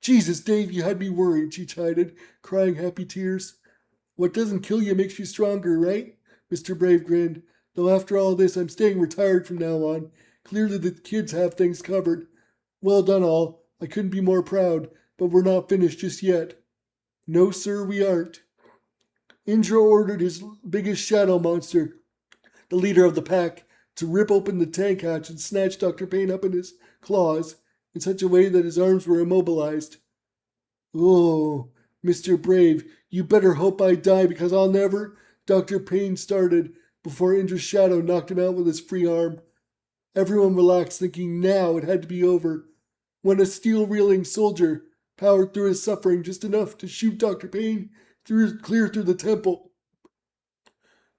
Jesus, Dave, you had me worried, she chided, crying happy tears. What doesn't kill you makes you stronger, right? Mr. Brave grinned. Though after all this, I'm staying retired from now on. Clearly the kids have things covered. Well done, all. I couldn't be more proud, but we're not finished just yet. No, sir, we aren't. Indra ordered his biggest shadow monster, the leader of the pack, to rip open the tank hatch and snatch Dr. Payne up in his claws in such a way that his arms were immobilized. Oh, Mr. Brave, you better hope I die because I'll never... Dr. Payne started before Indra's shadow knocked him out with his free arm. Everyone relaxed, thinking now it had to be over, when a steel-reeling soldier powered through his suffering just enough to shoot Dr. Payne clear through the temple.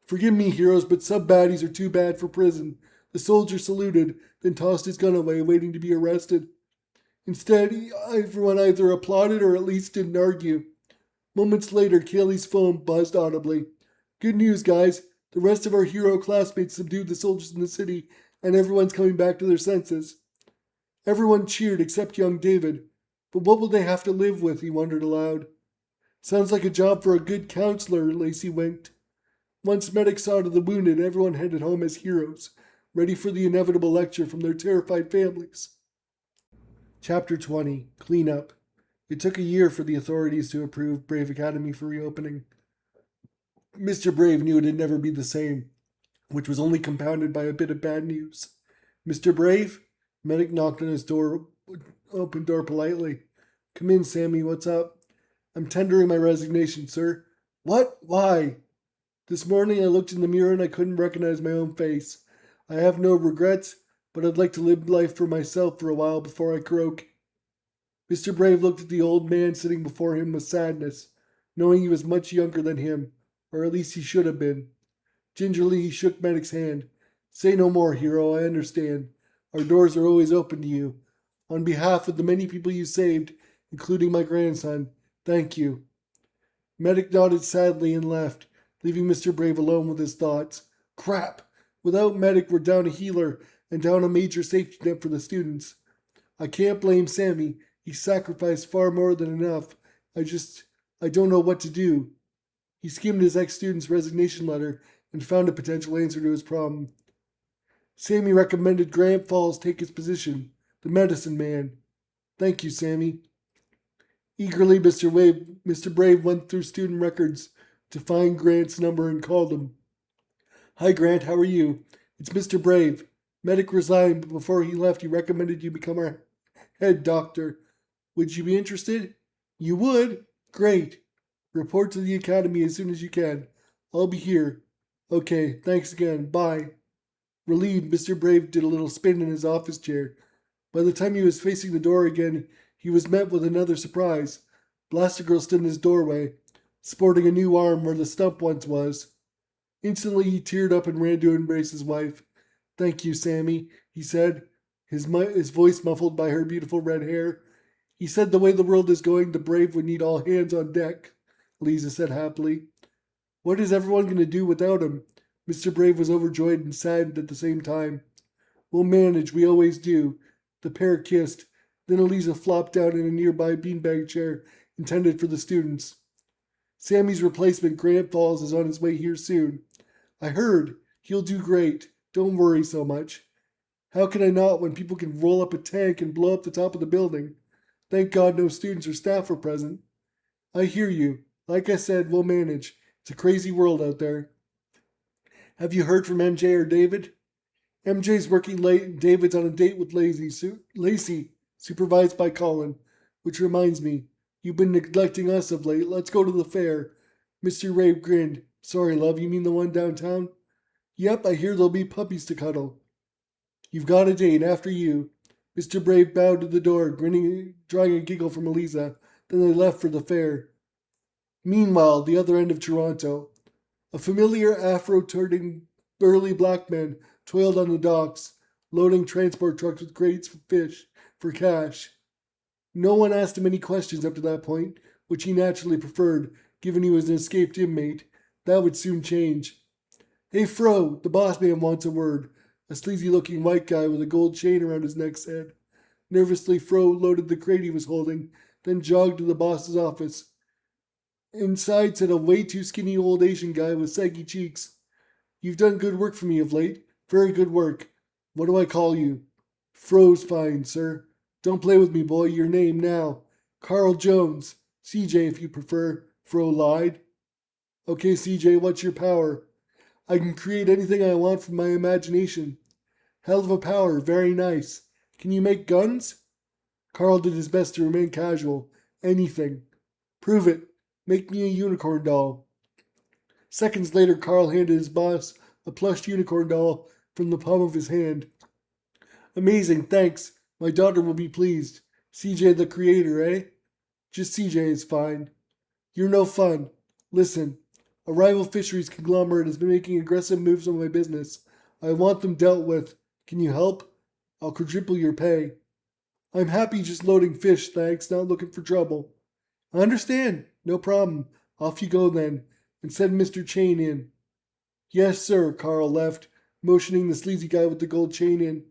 Forgive me, heroes, but sub-baddies are too bad for prison. The soldier saluted, then tossed his gun away, waiting to be arrested. Instead, everyone either applauded or at least didn't argue. Moments later, Kaylee's phone buzzed audibly. Good news, guys. The rest of our hero classmates subdued the soldiers in the city, and everyone's coming back to their senses. Everyone cheered except young David. But what will they have to live with, he wondered aloud. Sounds like a job for a good counselor, Lacey winked. Once medics saw to the wounded, everyone headed home as heroes, ready for the inevitable lecture from their terrified families. Chapter 20. Cleanup. It took a year for the authorities to approve Brave Academy for reopening. Mr. Brave knew it'd never be the same, which was only compounded by a bit of bad news. Mr. Brave? Medic knocked on his open door politely. Come in, Sammy, what's up? I'm tendering my resignation, sir. What? Why? This morning I looked in the mirror and I couldn't recognize my own face. I have no regrets, but I'd like to live life for myself for a while before I croak. Mr. Brave looked at the old man sitting before him with sadness, knowing he was much younger than him, or at least he should have been. Gingerly he shook Medic's hand. Say no more, hero, I understand. Our doors are always open to you. On behalf of the many people you saved, including my grandson, thank you. Medic nodded sadly and left, leaving Mr. Brave alone with his thoughts. Crap! Without Medic, we're down a healer and down a major safety net for the students. I can't blame Sammy. He sacrificed far more than enough. I don't know what to do. He skimmed his ex-student's resignation letter and found a potential answer to his problem. Sammy recommended Grant Falls take his position, the medicine man. Thank you, Sammy. Eagerly, Mr. Brave went through student records to find Grant's number and called him. Hi, Grant, how are you? It's Mr. Brave. Medic resigned, but before he left, he recommended you become our head doctor. Would you be interested? You would? Great. Report to the academy as soon as you can. I'll be here. Okay, thanks again. Bye. Relieved, Mr. Brave did a little spin in his office chair. By the time he was facing the door again, he was met with another surprise. Blastigirl stood in his doorway, sporting a new arm where the stump once was. Instantly he teared up and ran to embrace his wife. Thank you, Sammy, he said, his voice muffled by her beautiful red hair. He said the way the world is going, the Brave would need all hands on deck, Lisa said happily. What is everyone going to do without him? Mr. Brave was overjoyed and saddened at the same time. We'll manage, we always do. The pair kissed. Then Eliza flopped down in a nearby beanbag chair intended for the students. Sammy's replacement, Grant Falls, is on his way here soon. I heard. He'll do great. Don't worry so much. How can I not when people can roll up a tank and blow up the top of the building? Thank God no students or staff were present. I hear you. Like I said, we'll manage. It's a crazy world out there. Have you heard from MJ or David? MJ's working late and David's on a date with Lacey, supervised by Colin. Which reminds me, you've been neglecting us of late. Let's go to the fair. Mr. Ray grinned. Sorry, love, you mean the one downtown? Yep, I hear there'll be puppies to cuddle. You've got a date, after you. Mr. Brave bowed to the door, grinning, drawing a giggle from Eliza. Then they left for the fair. Meanwhile, the other end of Toronto, a familiar afro-turning burly black man toiled on the docks, loading transport trucks with crates of fish for cash. No one asked him any questions up to that point, which he naturally preferred, given he was an escaped inmate. That would soon change. Hey, Fro, the boss man wants a word. A sleazy-looking white guy with a gold chain around his neck said. Nervously, Fro loaded the crate he was holding, then jogged to the boss's office. Inside sat a way too skinny old Asian guy with saggy cheeks. You've done good work for me of late. Very good work. What do I call you? Fro's fine, sir. Don't play with me, boy. Your name now. Carl Jones. CJ, if you prefer. Fro lied. Okay, CJ, what's your power? I can create anything I want from my imagination. Hell of a power. Very nice. Can you make guns? Carl did his best to remain casual. Anything. Prove it. Make me a unicorn doll. Seconds later, Carl handed his boss a plush unicorn doll from the palm of his hand. Amazing, thanks. My daughter will be pleased. CJ the creator, eh? Just CJ is fine. You're no fun. Listen, a rival fisheries conglomerate has been making aggressive moves on my business. I want them dealt with. Can you help? I'll quadruple your pay. I'm happy just loading fish, thanks, not looking for trouble. I understand. No problem. Off you go then, and send Mr. Chain in. Yes, sir, Carl left, motioning the sleazy guy with the gold chain in.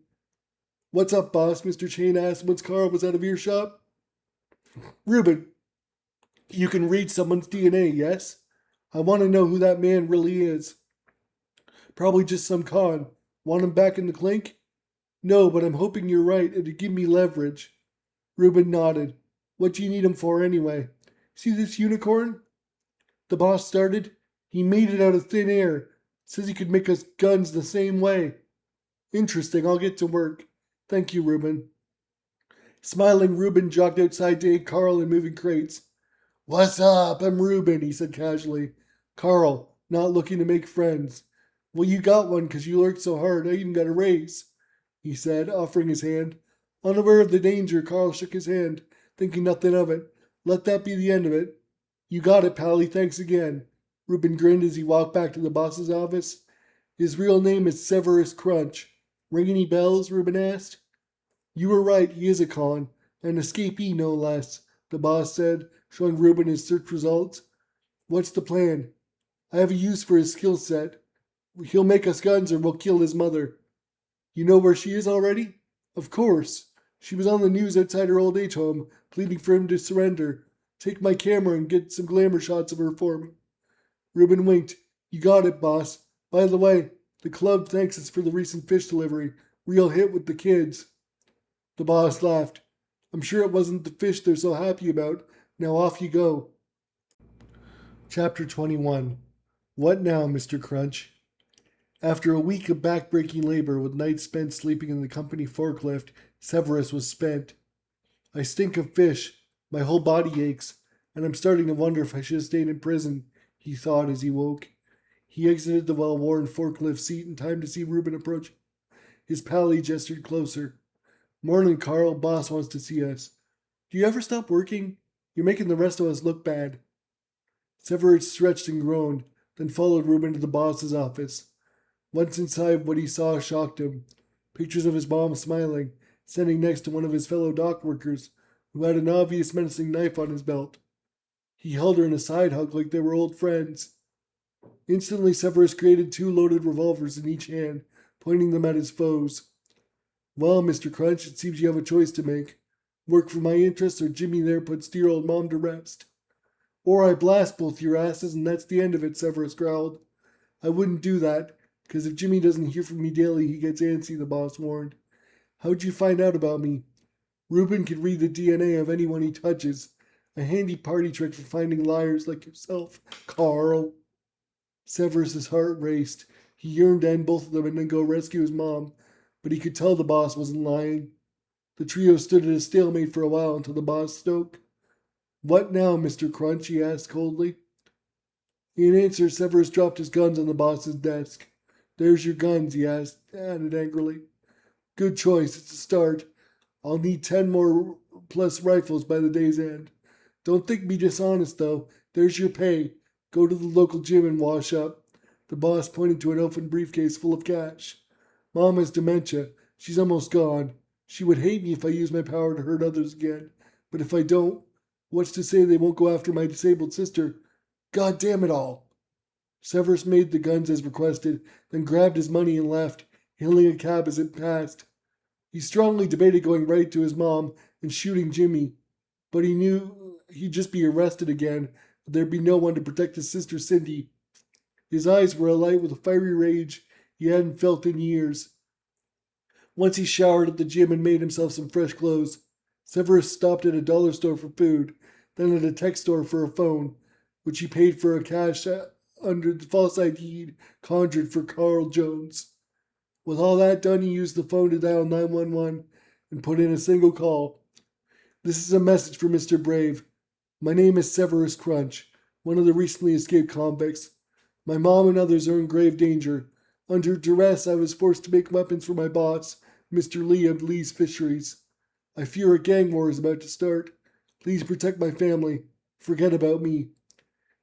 What's up, boss? Mr. Chain asked once Carl was out of earshot. Reuben, you can read someone's DNA, yes? I want to know who that man really is. Probably just some con. Want him back in the clink? No, but I'm hoping you're right. It'd give me leverage. Reuben nodded. What do you need him for anyway? See this unicorn? The boss started. He made it out of thin air. Says he could make us guns the same way. Interesting. I'll get to work. Thank you, Reuben. Smiling, Reuben jogged outside to aid Carl in moving crates. What's up? I'm Reuben, he said casually. Carl, not looking to make friends. Well, you got one because you worked so hard. I even got a raise. he said, offering his hand. Unaware of the danger, Carl shook his hand, thinking nothing of it. Let that be the end of it. You got it, Pally, thanks again. Reuben grinned as he walked back to the boss's office. His real name is Severus Crunch. Ring any bells? Reuben asked. You were right, he is a con. An escapee, no less, the boss said, showing Reuben his search results. What's the plan? I have a use for his skill set. He'll make us guns or we'll kill his mother. You know where she is already? Of course. She was on the news outside her old age home, pleading for him to surrender. Take my camera and get some glamour shots of her for me. Reuben winked. You got it, boss. By the way, the club thanks us for the recent fish delivery. Real hit with the kids. The boss laughed. I'm sure it wasn't the fish they're so happy about. Now off you go. Chapter 21. What now, Mr. Crunch? After a week of backbreaking labor with nights spent sleeping in the company forklift, Severus was spent. I stink of fish, my whole body aches, and I'm starting to wonder if I should have stayed in prison, he thought as he woke. He exited the well-worn forklift seat in time to see Reuben approach. His pally gestured closer. Morning, Carl. Boss wants to see us. Do you ever stop working? You're making the rest of us look bad. Severus stretched and groaned, then followed Reuben to the boss's office. Once inside, what he saw shocked him. Pictures of his mom smiling, standing next to one of his fellow dock workers, who had an obvious menacing knife on his belt. He held her in a side hug like they were old friends. Instantly, Severus created 2 loaded revolvers in each hand, pointing them at his foes. Well, Mr. Crunch, it seems you have a choice to make. Work for my interests, or Jimmy there puts dear old Mom to rest. Or I blast both your asses, and that's the end of it, Severus growled. I wouldn't do that, because if Jimmy doesn't hear from me daily, he gets antsy, the boss warned. How'd you find out about me? Reuben can read the DNA of anyone he touches. A handy party trick for finding liars like yourself, Carl. Severus's heart raced. He yearned to end both of them and then go rescue his mom, but he could tell the boss wasn't lying. The trio stood at a stalemate for a while until the boss spoke. What now, Mr. Crunch? He asked coldly. In answer, Severus dropped his guns on the boss's desk. There's your guns, he added angrily. Good choice, it's a start. I'll need 10 more plus rifles by the day's end. Don't think me dishonest, though. There's your pay. Go to the local gym and wash up. The boss pointed to an open briefcase full of cash. Mom has dementia. She's almost gone. She would hate me if I use my power to hurt others again. But if I don't, what's to say they won't go after my disabled sister? God damn it all! Severus made the guns as requested, then grabbed his money and left, hailing a cab as it passed. He strongly debated going right to his mom and shooting Jimmy, but he knew he'd just be arrested again, and there'd be no one to protect his sister Cindy. His eyes were alight with a fiery rage he hadn't felt in years. Once he showered at the gym and made himself some fresh clothes. Severus stopped at a dollar store for food, then at a tech store for a phone, which he paid for a cash under the false ID he'd conjured for Carl Jones. With all that done, he used the phone to dial 911 and put in a single call. This is a message for Mr. Brave. My name is Severus Crunch, one of the recently escaped convicts. My mom and others are in grave danger. Under duress, I was forced to make weapons for my boss, Mr. Lee of Lee's Fisheries. I fear a gang war is about to start. Please protect my family. Forget about me.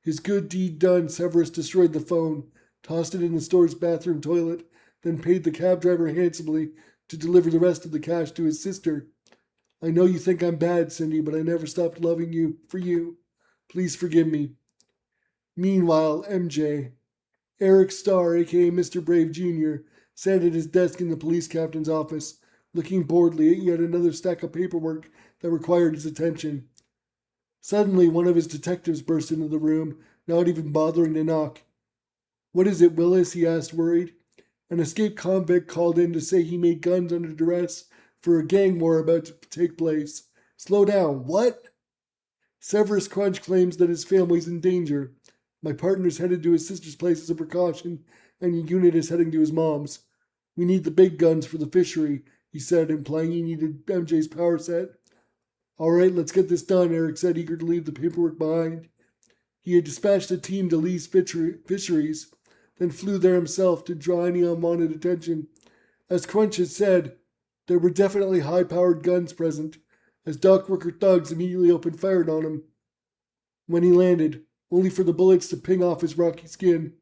His good deed done, Severus destroyed the phone, tossed it in the store's bathroom toilet, then paid the cab driver handsomely to deliver the rest of the cash to his sister. I know you think I'm bad, Cindy, but I never stopped loving you for you. Please forgive me. Meanwhile, MJ, Eric Starr, a.k.a. Mr. Brave Jr., sat at his desk in the police captain's office, looking boredly at yet another stack of paperwork that required his attention. Suddenly, one of his detectives burst into the room, not even bothering to knock. What is it, Willis? He asked, worried. An escaped convict called in to say he made guns under duress for a gang war about to take place. Slow down. What? Severus Crunch claims that his family's in danger. My partner's headed to his sister's place as a precaution, and a unit is heading to his mom's. We need the big guns for the fishery, he said, implying he needed MJ's power set. All right, let's get this done, Eric said, eager to leave the paperwork behind. He had dispatched a team to Lee's Fisheries, then flew there himself to draw any unwanted attention. As Crunch had said, There were definitely high-powered guns present, as dockworker thugs immediately opened fire on him when he landed, only for the bullets to ping off his rocky skin.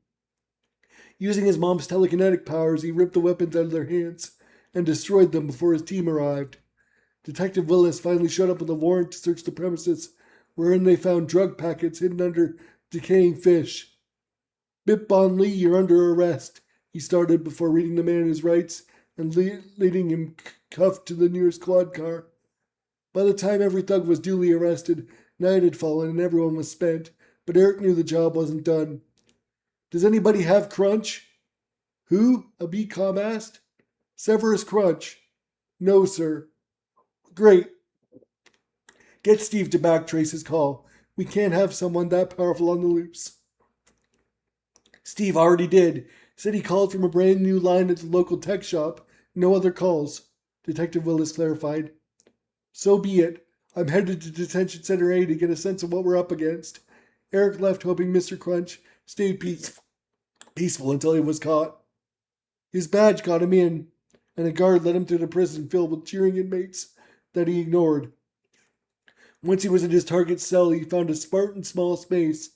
Using his mom's telekinetic powers, he ripped the weapons out of their hands and destroyed them before his team arrived. Detective Willis finally showed up with a warrant to search the premises, wherein they found drug packets hidden under decaying fish. Bip Bon Lee, you're under arrest, he started before reading the man his rights and leading him cuffed to the nearest squad car. By the time every thug was duly arrested, night had fallen and everyone was spent, but Eric knew the job wasn't done. Does anybody have Crunch? Who? A B-Com asked. Severus Crunch. No, sir. Great. Get Steve to backtrace his call. We can't have someone that powerful on the loose. Steve already did. Said he called from a brand new line at the local tech shop. No other calls, Detective Willis clarified. So be it. I'm headed to Detention Center A to get a sense of what we're up against. Eric left hoping Mr. Crunch stayed peaceful until he was caught. His badge got him in, and a guard led him to the prison filled with cheering inmates that he ignored. Once he was in his target cell, he found a Spartan small space.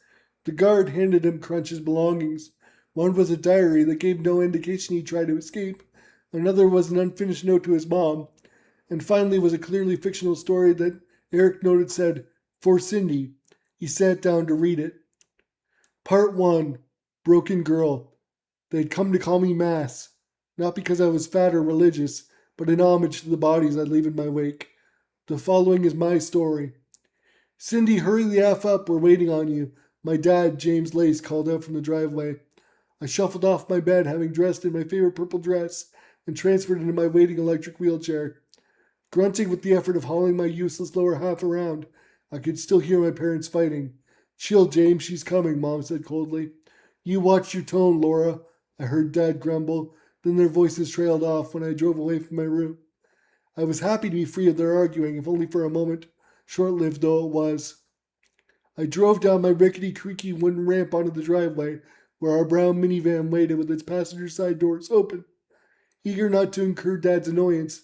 The guard handed him Crunch's belongings. One was a diary that gave no indication he tried to escape. Another was an unfinished note to his mom. And finally was a clearly fictional story that Eric noted said, For Cindy. He sat down to read it. Part 1. Broken Girl. They'd come to call me Mass. Not because I was fat or religious, but in homage to the bodies I'd leave in my wake. The following is my story. Cindy, hurry the F up, we're waiting on you. My dad, James Lace, called out from the driveway. I shuffled off my bed, having dressed in my favorite purple dress, and transferred into my waiting electric wheelchair. Grunting with the effort of hauling my useless lower half around, I could still hear my parents fighting. Chill, James, she's coming, Mom said coldly. You watch your tone, Laura, I heard Dad grumble. Then their voices trailed off when I drove away from my room. I was happy to be free of their arguing, if only for a moment, short-lived though it was. I drove down my rickety, creaky wooden ramp onto the driveway, where our brown minivan waited with its passenger side doors open. Eager not to incur Dad's annoyance,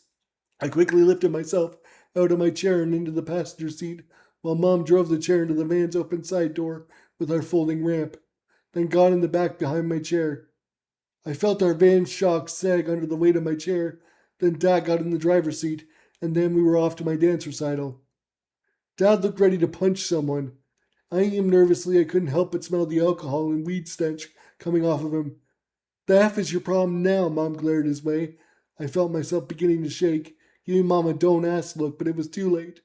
I quickly lifted myself out of my chair and into the passenger seat, while Mom drove the chair into the van's open side door with our folding ramp, then got in the back behind my chair. I felt our van's shocks sag under the weight of my chair, then Dad got in the driver's seat, and then we were off to my dance recital. Dad looked ready to punch someone. Eyeing him nervously, I couldn't help but smell the alcohol and weed stench coming off of him. The F is your problem now, Mom glared his way. I felt myself beginning to shake, giving Mom a don't ask look, but it was too late.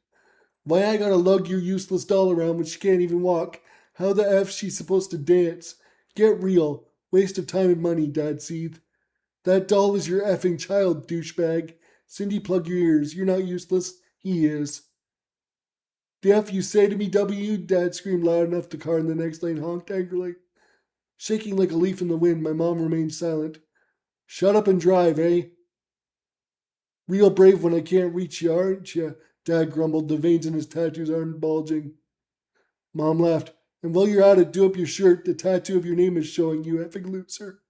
Why I gotta lug your useless doll around when she can't even walk? How the F she's supposed to dance? Get real. Waste of time and money, Dad seethed. That doll is your effing child, douchebag. Cindy, plug your ears. You're not useless. He is. The F you say to me, W? Dad screamed loud enough the car in the next lane honked angrily. Shaking like a leaf in the wind, my mom remained silent. Shut up and drive, eh? Real brave when I can't reach you, aren't you? Dad grumbled, the veins in his tattoos aren't bulging. Mom laughed. And while you're at it, do up your shirt. The tattoo of your name is showing, you effing loser.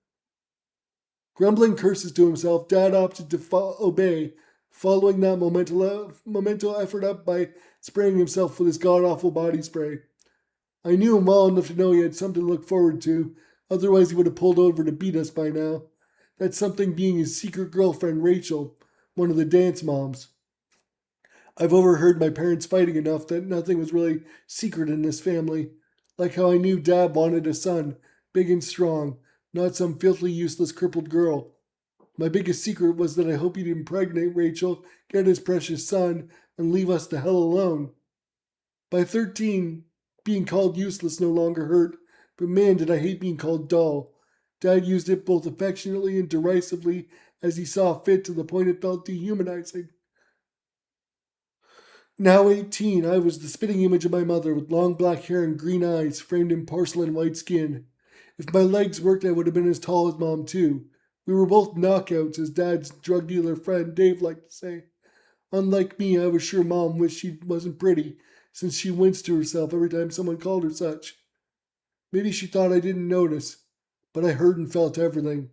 Grumbling curses to himself, Dad opted to obey, following that momental effort up by spraying himself with his god-awful body spray. I knew him well enough to know he had something to look forward to, otherwise he would have pulled over to beat us by now. That something being his secret girlfriend, Rachel, one of the dance moms. I've overheard my parents fighting enough that nothing was really secret in this family. Like how I knew Dad wanted a son, big and strong, not some filthy, useless, crippled girl. My biggest secret was that I hoped he'd impregnate Rachel, get his precious son, and leave us the hell alone. By 13, being called useless no longer hurt, but man did I hate being called dull. Dad used it both affectionately and derisively as he saw fit to the point it felt dehumanizing. Now 18, I was the spitting image of my mother with long black hair and green eyes framed in porcelain white skin. If my legs worked, I would have been as tall as Mom, too. We were both knockouts, as Dad's drug dealer friend Dave liked to say. Unlike me, I was sure Mom wished she wasn't pretty, since she winced to herself every time someone called her such. Maybe she thought I didn't notice, but I heard and felt everything.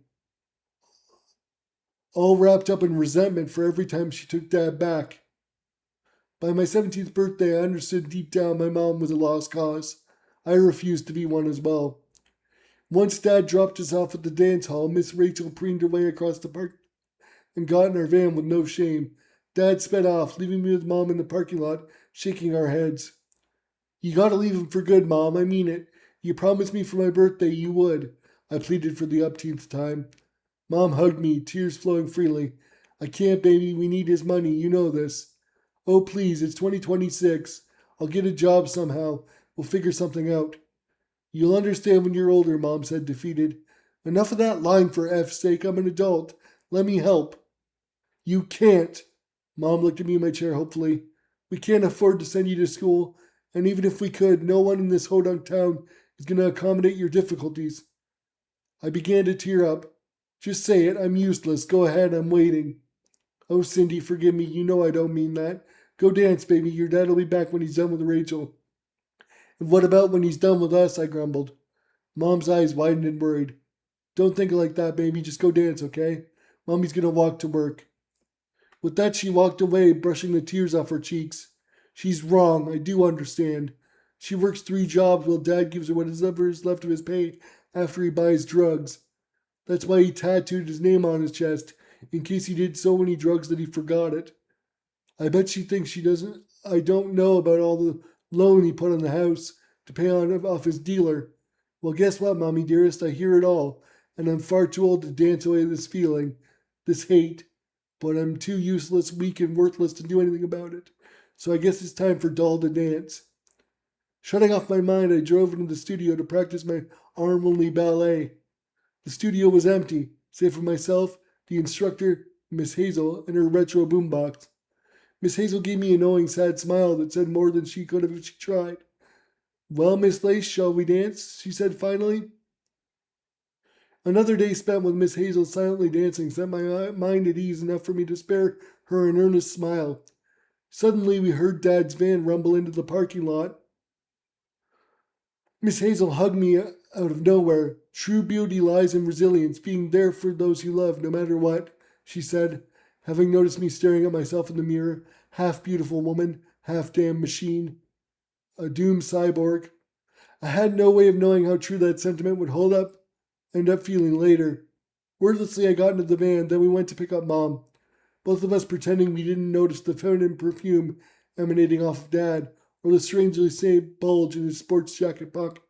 all wrapped up in resentment for every time she took Dad back. By my 17th birthday, I understood deep down my mom was a lost cause. I refused to be one as well. Once Dad dropped us off at the dance hall, Miss Rachel preened her way across the park and got in our van with no shame. Dad sped off, leaving me with Mom in the parking lot, shaking our heads. You gotta leave him for good, Mom, I mean it. You promised me for my birthday you would, I pleaded for the upteenth time. Mom hugged me, tears flowing freely. I can't, baby, we need his money, you know this. Oh, please, it's 2026. I'll get a job somehow. We'll figure something out. You'll understand when you're older, Mom said, defeated. Enough of that lying for F's sake, I'm an adult. Let me help. You can't. Mom looked at me in my chair hopefully. We can't afford to send you to school, and even if we could, no one in this hodunk town is going to accommodate your difficulties. I began to tear up. Just say it, I'm useless. Go ahead, I'm waiting. Oh, Cindy, forgive me. You know I don't mean that. Go dance, baby. Your dad'll be back when he's done with Rachel. And what about when he's done with us? I grumbled. Mom's eyes widened and worried. Don't think like that, baby. Just go dance, okay? Mommy's gonna walk to work. With that, she walked away, brushing the tears off her cheeks. She's wrong. I do understand. She works 3 jobs while Dad gives her whatever is left of his pay after he buys drugs. That's why he tattooed his name on his chest, in case he did so many drugs that he forgot it. I bet she thinks she doesn't. I don't know about all the loan he put on the house to pay off his dealer. Well, guess what, Mommy dearest? I hear it all, and I'm far too old to dance away this feeling, this hate. But I'm too useless, weak, and worthless to do anything about it. So I guess it's time for Doll to dance. Shutting off my mind, I drove into the studio to practice my arm-only ballet. The studio was empty, save for myself, the instructor, Miss Hazel, and her retro boombox. Miss Hazel gave me a knowing, sad smile that said more than she could have if she tried. Well, Miss Lace, shall we dance? She said finally. Another day spent with Miss Hazel silently dancing set my mind at ease enough for me to spare her an earnest smile. Suddenly we heard Dad's van rumble into the parking lot. Miss Hazel hugged me out of nowhere. True beauty lies in resilience, being there for those you love, no matter what, she said, having noticed me staring at myself in the mirror, half beautiful woman, half damn machine, a doomed cyborg. I had no way of knowing how true that sentiment would end up feeling later. Wordlessly, I got into the van, then we went to pick up Mom, both of us pretending we didn't notice the feminine perfume emanating off of Dad, or the strangely shaped bulge in his sports jacket pocket.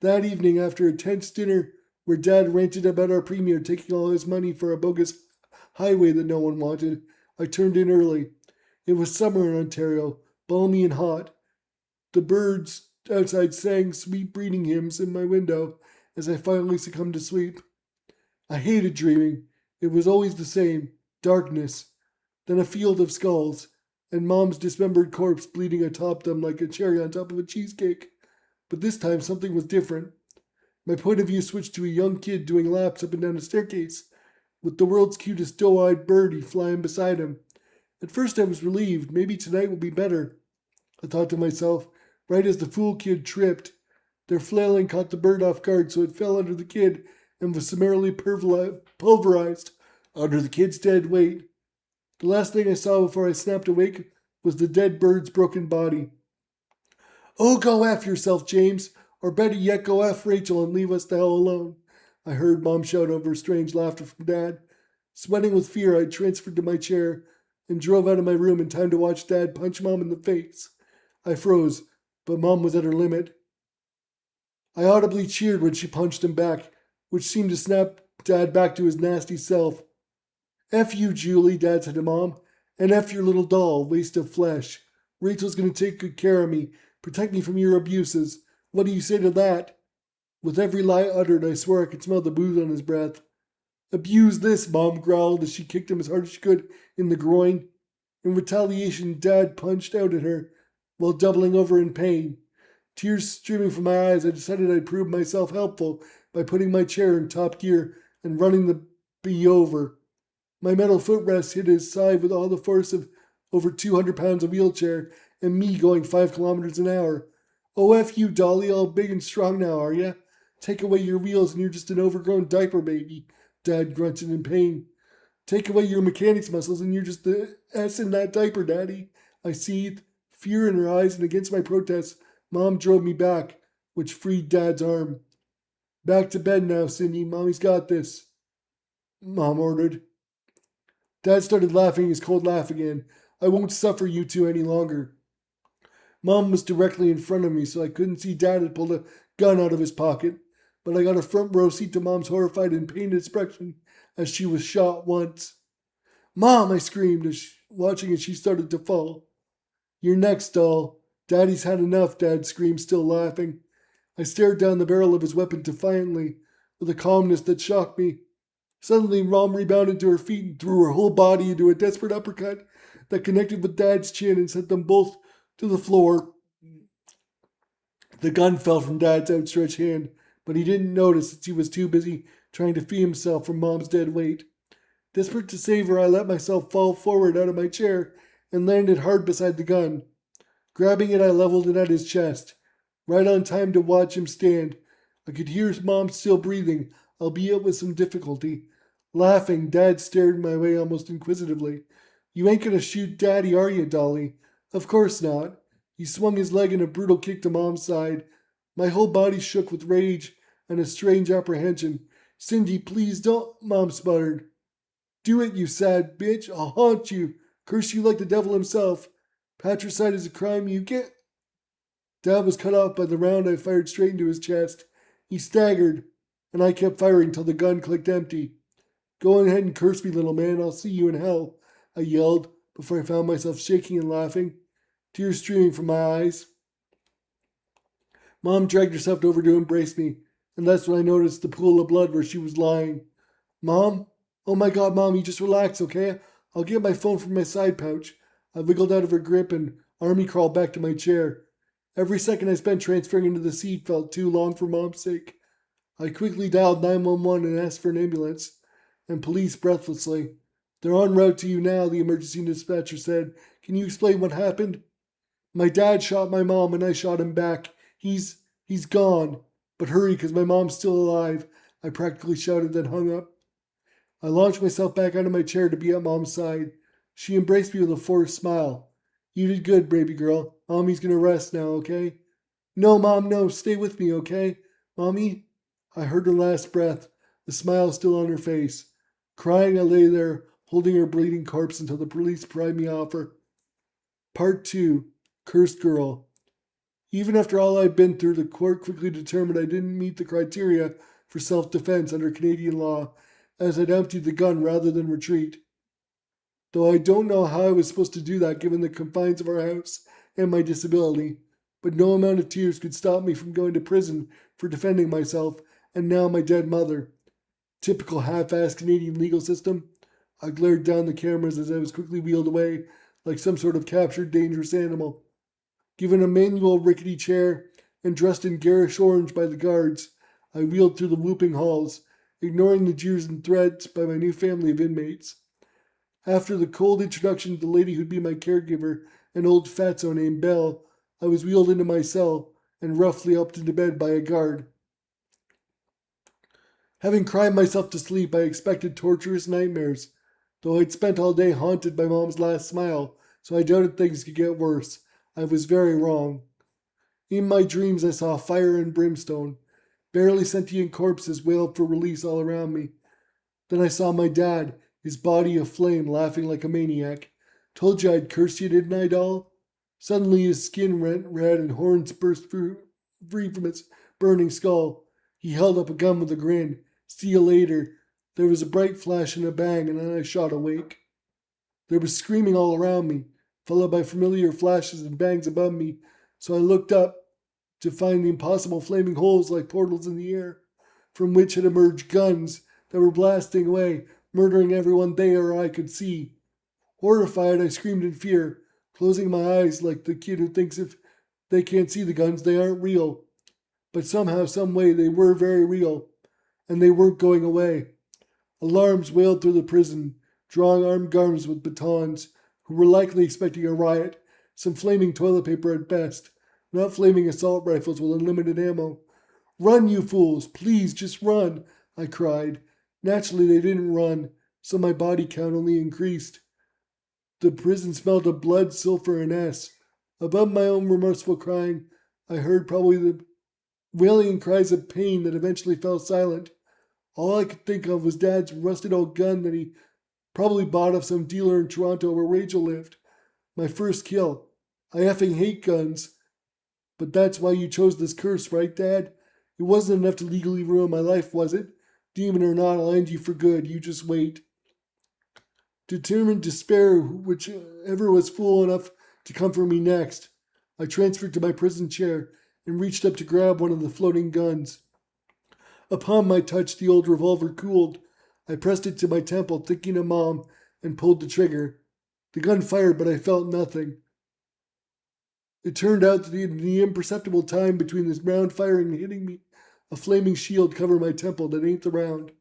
That evening, after a tense dinner where Dad ranted about our premier taking all his money for a bogus highway that no one wanted, I turned in early. It was summer in Ontario, balmy and hot. The birds outside sang sweet breeding hymns in my window as I finally succumbed to sleep. I hated dreaming. It was always the same darkness, then a field of skulls, and Mom's dismembered corpse bleeding atop them like a cherry on top of a cheesecake. But this time something was different. My point of view switched to a young kid doing laps up and down a staircase, with the world's cutest doe-eyed birdie flying beside him. At first I was relieved. Maybe tonight will be better, I thought to myself, right as the fool kid tripped. Their flailing caught the bird off guard, so it fell under the kid and was summarily pulverized under the kid's dead weight. The last thing I saw before I snapped awake was the dead bird's broken body. Oh, go F yourself, James, or better yet, go F Rachel and leave us the hell alone, I heard Mom shout over strange laughter from Dad. Sweating with fear, I transferred to my chair and drove out of my room in time to watch Dad punch Mom in the face. I froze, but Mom was at her limit. I audibly cheered when she punched him back, which seemed to snap Dad back to his nasty self. F you, Julie, Dad said to Mom, and F your little doll, waste of flesh. Rachel's going to take good care of me, protect me from your abuses. What do you say to that? With every lie uttered, I swore I could smell the booze on his breath. Abuse this, Mom growled as she kicked him as hard as she could in the groin. In retaliation, Dad punched out at her while doubling over in pain. Tears streaming from my eyes, I decided I'd prove myself helpful by putting my chair in top gear and running the bee over. My metal footrest hit his side with all the force of over 200 pounds of wheelchair and me going 5 kilometers an hour. Oh, F you, Dolly, all big and strong now, are ya? Take away your wheels and you're just an overgrown diaper baby, Dad grunted in pain. Take away your mechanics muscles and you're just the S in that diaper, Daddy. I seethed, fear in her eyes, and against my protest, Mom drove me back, which freed Dad's arm. Back to bed now, Cindy. Mommy's got this, Mom ordered. Dad started laughing his cold laugh again. I won't suffer you two any longer. Mom was directly in front of me, so I couldn't see Dad had pulled a gun out of his pocket, but I got a front row seat to Mom's horrified and pained expression as she was shot once. Mom, I screamed, watching as she started to fall. You're next, doll. Daddy's had enough, Dad screamed, still laughing. I stared down the barrel of his weapon defiantly, with a calmness that shocked me. Suddenly, Mom rebounded to her feet and threw her whole body into a desperate uppercut that connected with Dad's chin and sent them both to the floor. The gun fell from Dad's outstretched hand, but he didn't notice as he was too busy trying to free himself from Mom's dead weight. Desperate to save her, I let myself fall forward out of my chair and landed hard beside the gun. Grabbing it, I leveled it at his chest, right on time to watch him stand. I could hear his Mom still breathing, albeit with some difficulty. Laughing, Dad stared my way almost inquisitively. You ain't gonna shoot Daddy, are you, Dolly? Of course not. He swung his leg in a brutal kick to Mom's side. My whole body shook with rage and a strange apprehension. Cindy, please don't, Mom sputtered. Do it, you sad bitch. I'll haunt you. Curse you like the devil himself. Patricide is a crime you get. Dad was cut off by the round I fired straight into his chest. He staggered, and I kept firing till the gun clicked empty. Go ahead and curse me, little man. I'll see you in hell, I yelled before I found myself shaking and laughing, tears streaming from my eyes. Mom dragged herself over to embrace me, and that's when I noticed the pool of blood where she was lying. Mom? Oh my God, Mom, you just relax, okay? I'll get my phone from my side pouch. I wiggled out of her grip and army crawled back to my chair. Every second I spent transferring into the seat felt too long for Mom's sake. I quickly dialed 911 and asked for an ambulance, and police breathlessly. They're en route to you now, the emergency dispatcher said. Can you explain what happened? My dad shot my mom and I shot him back. He's gone. But hurry, 'cause my mom's still alive, I practically shouted, then hung up. I launched myself back out of my chair to be at Mom's side. She embraced me with a forced smile. You did good, baby girl. Mommy's gonna rest now, okay? No, Mom, no. Stay with me, okay? Mommy? I heard her last breath, the smile still on her face. Crying, I lay there, holding her bleeding corpse until the police pried me off her. Part 2. Cursed Girl. Even after all I'd been through, the court quickly determined I didn't meet the criteria for self-defense under Canadian law, as I'd emptied the gun rather than retreat. Though I don't know how I was supposed to do that given the confines of our house and my disability, but no amount of tears could stop me from going to prison for defending myself and now my dead mother. Typical half-assed Canadian legal system. I glared down the cameras as I was quickly wheeled away like some sort of captured dangerous animal. Given a manual rickety chair and dressed in garish orange by the guards, I wheeled through the whooping halls, ignoring the jeers and threats by my new family of inmates. After the cold introduction to the lady who'd be my caregiver, an old fatso named Belle, I was wheeled into my cell and roughly upped into bed by a guard. Having cried myself to sleep, I expected torturous nightmares, though I'd spent all day haunted by Mom's last smile, so I doubted things could get worse. I was very wrong. In my dreams, I saw fire and brimstone. Barely sentient corpses wailed for release all around me. Then I saw my dad, his body aflame, laughing like a maniac. Told you I'd curse you, didn't I, doll? Suddenly his skin rent red and horns burst free from its burning skull. He held up a gun with a grin. See you later. There was a bright flash and a bang, and then I shot awake. There was screaming all around me, followed by familiar flashes and bangs above me, so I looked up to find the impossible flaming holes like portals in the air, from which had emerged guns that were blasting away, murdering everyone they or I could see. Horrified, I screamed in fear, closing my eyes like the kid who thinks if they can't see the guns, they aren't real. But somehow, some way, they were very real, and they weren't going away. Alarms wailed through the prison, drawing armed guards with batons, who were likely expecting a riot, some flaming toilet paper at best, not flaming assault rifles with unlimited ammo. Run, you fools! Please, just run! I cried. Naturally, they didn't run. so my body count only increased. The prison smelled of blood, sulfur, and S. Above my own remorseful crying, I heard probably the wailing cries of pain that eventually fell silent. All I could think of was Dad's rusted old gun that he probably bought off some dealer in Toronto where Rachel lived. My first kill. I effing hate guns. But that's why you chose this curse, right, Dad? It wasn't enough to legally ruin my life, was it? Demon or not, I'll end you for good. You just wait. Determined to spare whichever was fool enough to comfort me next, I transferred to my prison chair and reached up to grab one of the floating guns. Upon my touch, the old revolver cooled. I pressed it to my temple, thinking of Mom, and pulled the trigger. The gun fired, but I felt nothing. It turned out that in the imperceptible time between this round firing and hitting me, a flaming shield covered my temple that ain't the round.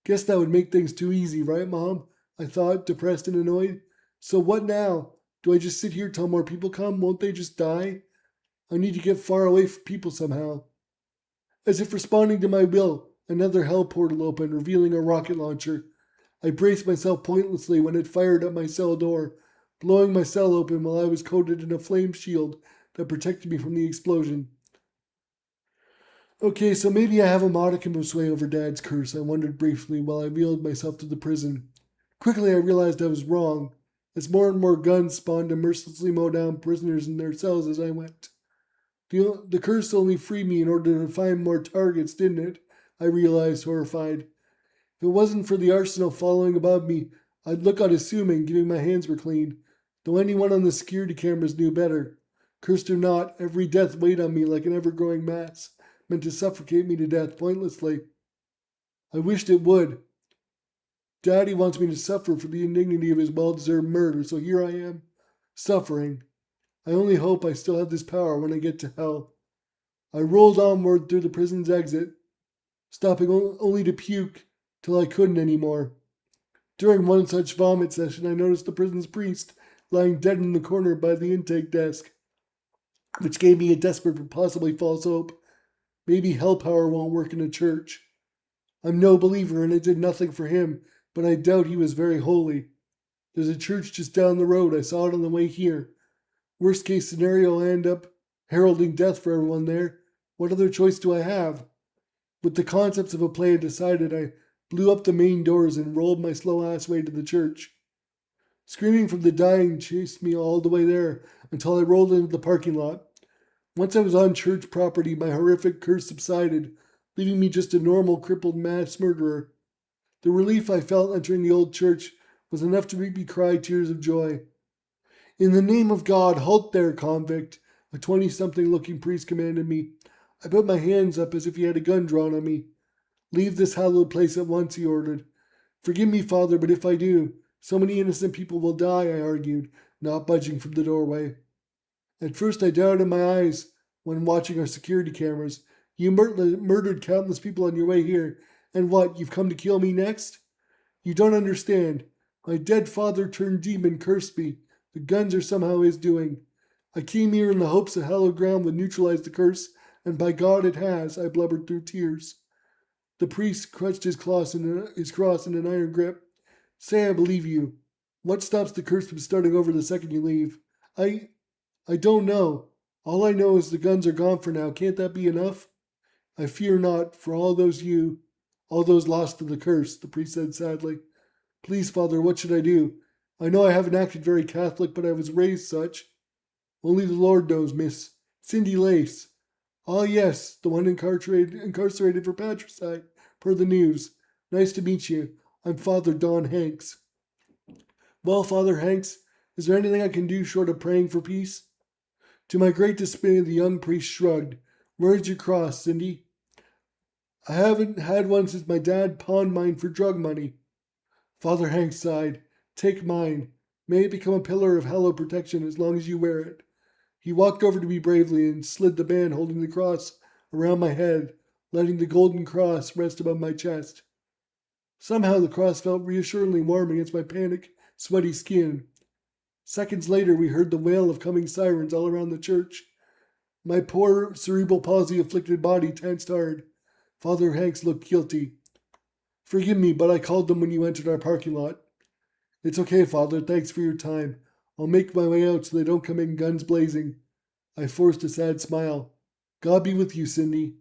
Guess that would make things too easy, right, Mom? I thought, depressed and annoyed. So what now? Do I just sit here till more people come? Won't they just die? I need to get far away from people somehow. As if responding to my will, another hell portal opened, revealing a rocket launcher. I braced myself pointlessly when it fired at my cell door, blowing my cell open while I was coated in a flame shield that protected me from the explosion. Okay, so maybe I have a modicum of sway over Dad's curse, I wondered briefly while I wheeled myself to the prison. Quickly I realized I was wrong, as more and more guns spawned to mercilessly mow down prisoners in their cells as I went. The curse only freed me in order to find more targets, didn't it? I realized, horrified. If it wasn't for the arsenal following above me, I'd look unassuming, given my hands were clean, though anyone on the security cameras knew better. Cursed or not, every death weighed on me like an ever-growing mass, meant to suffocate me to death pointlessly. I wished it would. Daddy wants me to suffer for the indignity of his well-deserved murder, so here I am, suffering. I only hope I still have this power when I get to hell. I rolled onward through the prison's exit, stopping only to puke till I couldn't anymore. During one such vomit session, I noticed the prison's priest lying dead in the corner by the intake desk, which gave me a desperate but possibly false hope. Maybe hell power won't work in a church. I'm no believer and it did nothing for him, but I doubt he was very holy. There's a church just down the road. I saw it on the way here. Worst case scenario, I end up heralding death for everyone there. What other choice do I have? With the concepts of a plan decided, I blew up the main doors and rolled my slow ass way to the church. Screaming from the dying chased me all the way there until I rolled into the parking lot. Once I was on church property, my horrific curse subsided, leaving me just a normal crippled mass murderer. The relief I felt entering the old church was enough to make me cry tears of joy. In the name of God, halt there, convict, a 20-something looking priest commanded me. I put my hands up as if he had a gun drawn on me. Leave this hallowed place at once, he ordered. Forgive me, Father, but if I do, so many innocent people will die, I argued, not budging from the doorway. At first I doubted my eyes when watching our security cameras. You murdered countless people on your way here, and what, you've come to kill me next? You don't understand. My dead father turned demon cursed me. The guns are somehow his doing. I came here in the hopes that hallowed ground would neutralize the curse, and by God it has, I blubbered through tears. The priest clutched his cross in an iron grip. Say I believe you. What stops the curse from starting over the second you leave? I don't know. All I know is the guns are gone for now. Can't that be enough? I fear not, for all those lost to the curse, the priest said sadly. Please, Father, what should I do? I know I haven't acted very Catholic, but I was raised such. Only the Lord knows, miss. Cindy Lace. Ah, yes, the one incarcerated for patricide, per the news. Nice to meet you. I'm Father Don Hanks. Well, Father Hanks, is there anything I can do short of praying for peace? To my great dismay, the young priest shrugged. Where's your cross, Cindy? I haven't had one since my dad pawned mine for drug money. Father Hanks sighed. Take mine. May it become a pillar of hallowed protection as long as you wear it. He walked over to me bravely and slid the band holding the cross around my head, letting the golden cross rest above my chest. Somehow the cross felt reassuringly warm against my panic, sweaty skin. Seconds later, we heard the wail of coming sirens all around the church. My poor cerebral palsy-afflicted body tensed hard. Father Hanks looked guilty. Forgive me, but I called them when you entered our parking lot. It's okay, Father. Thanks for your time. I'll make my way out so they don't come in guns blazing. I forced a sad smile. God be with you, Cindy.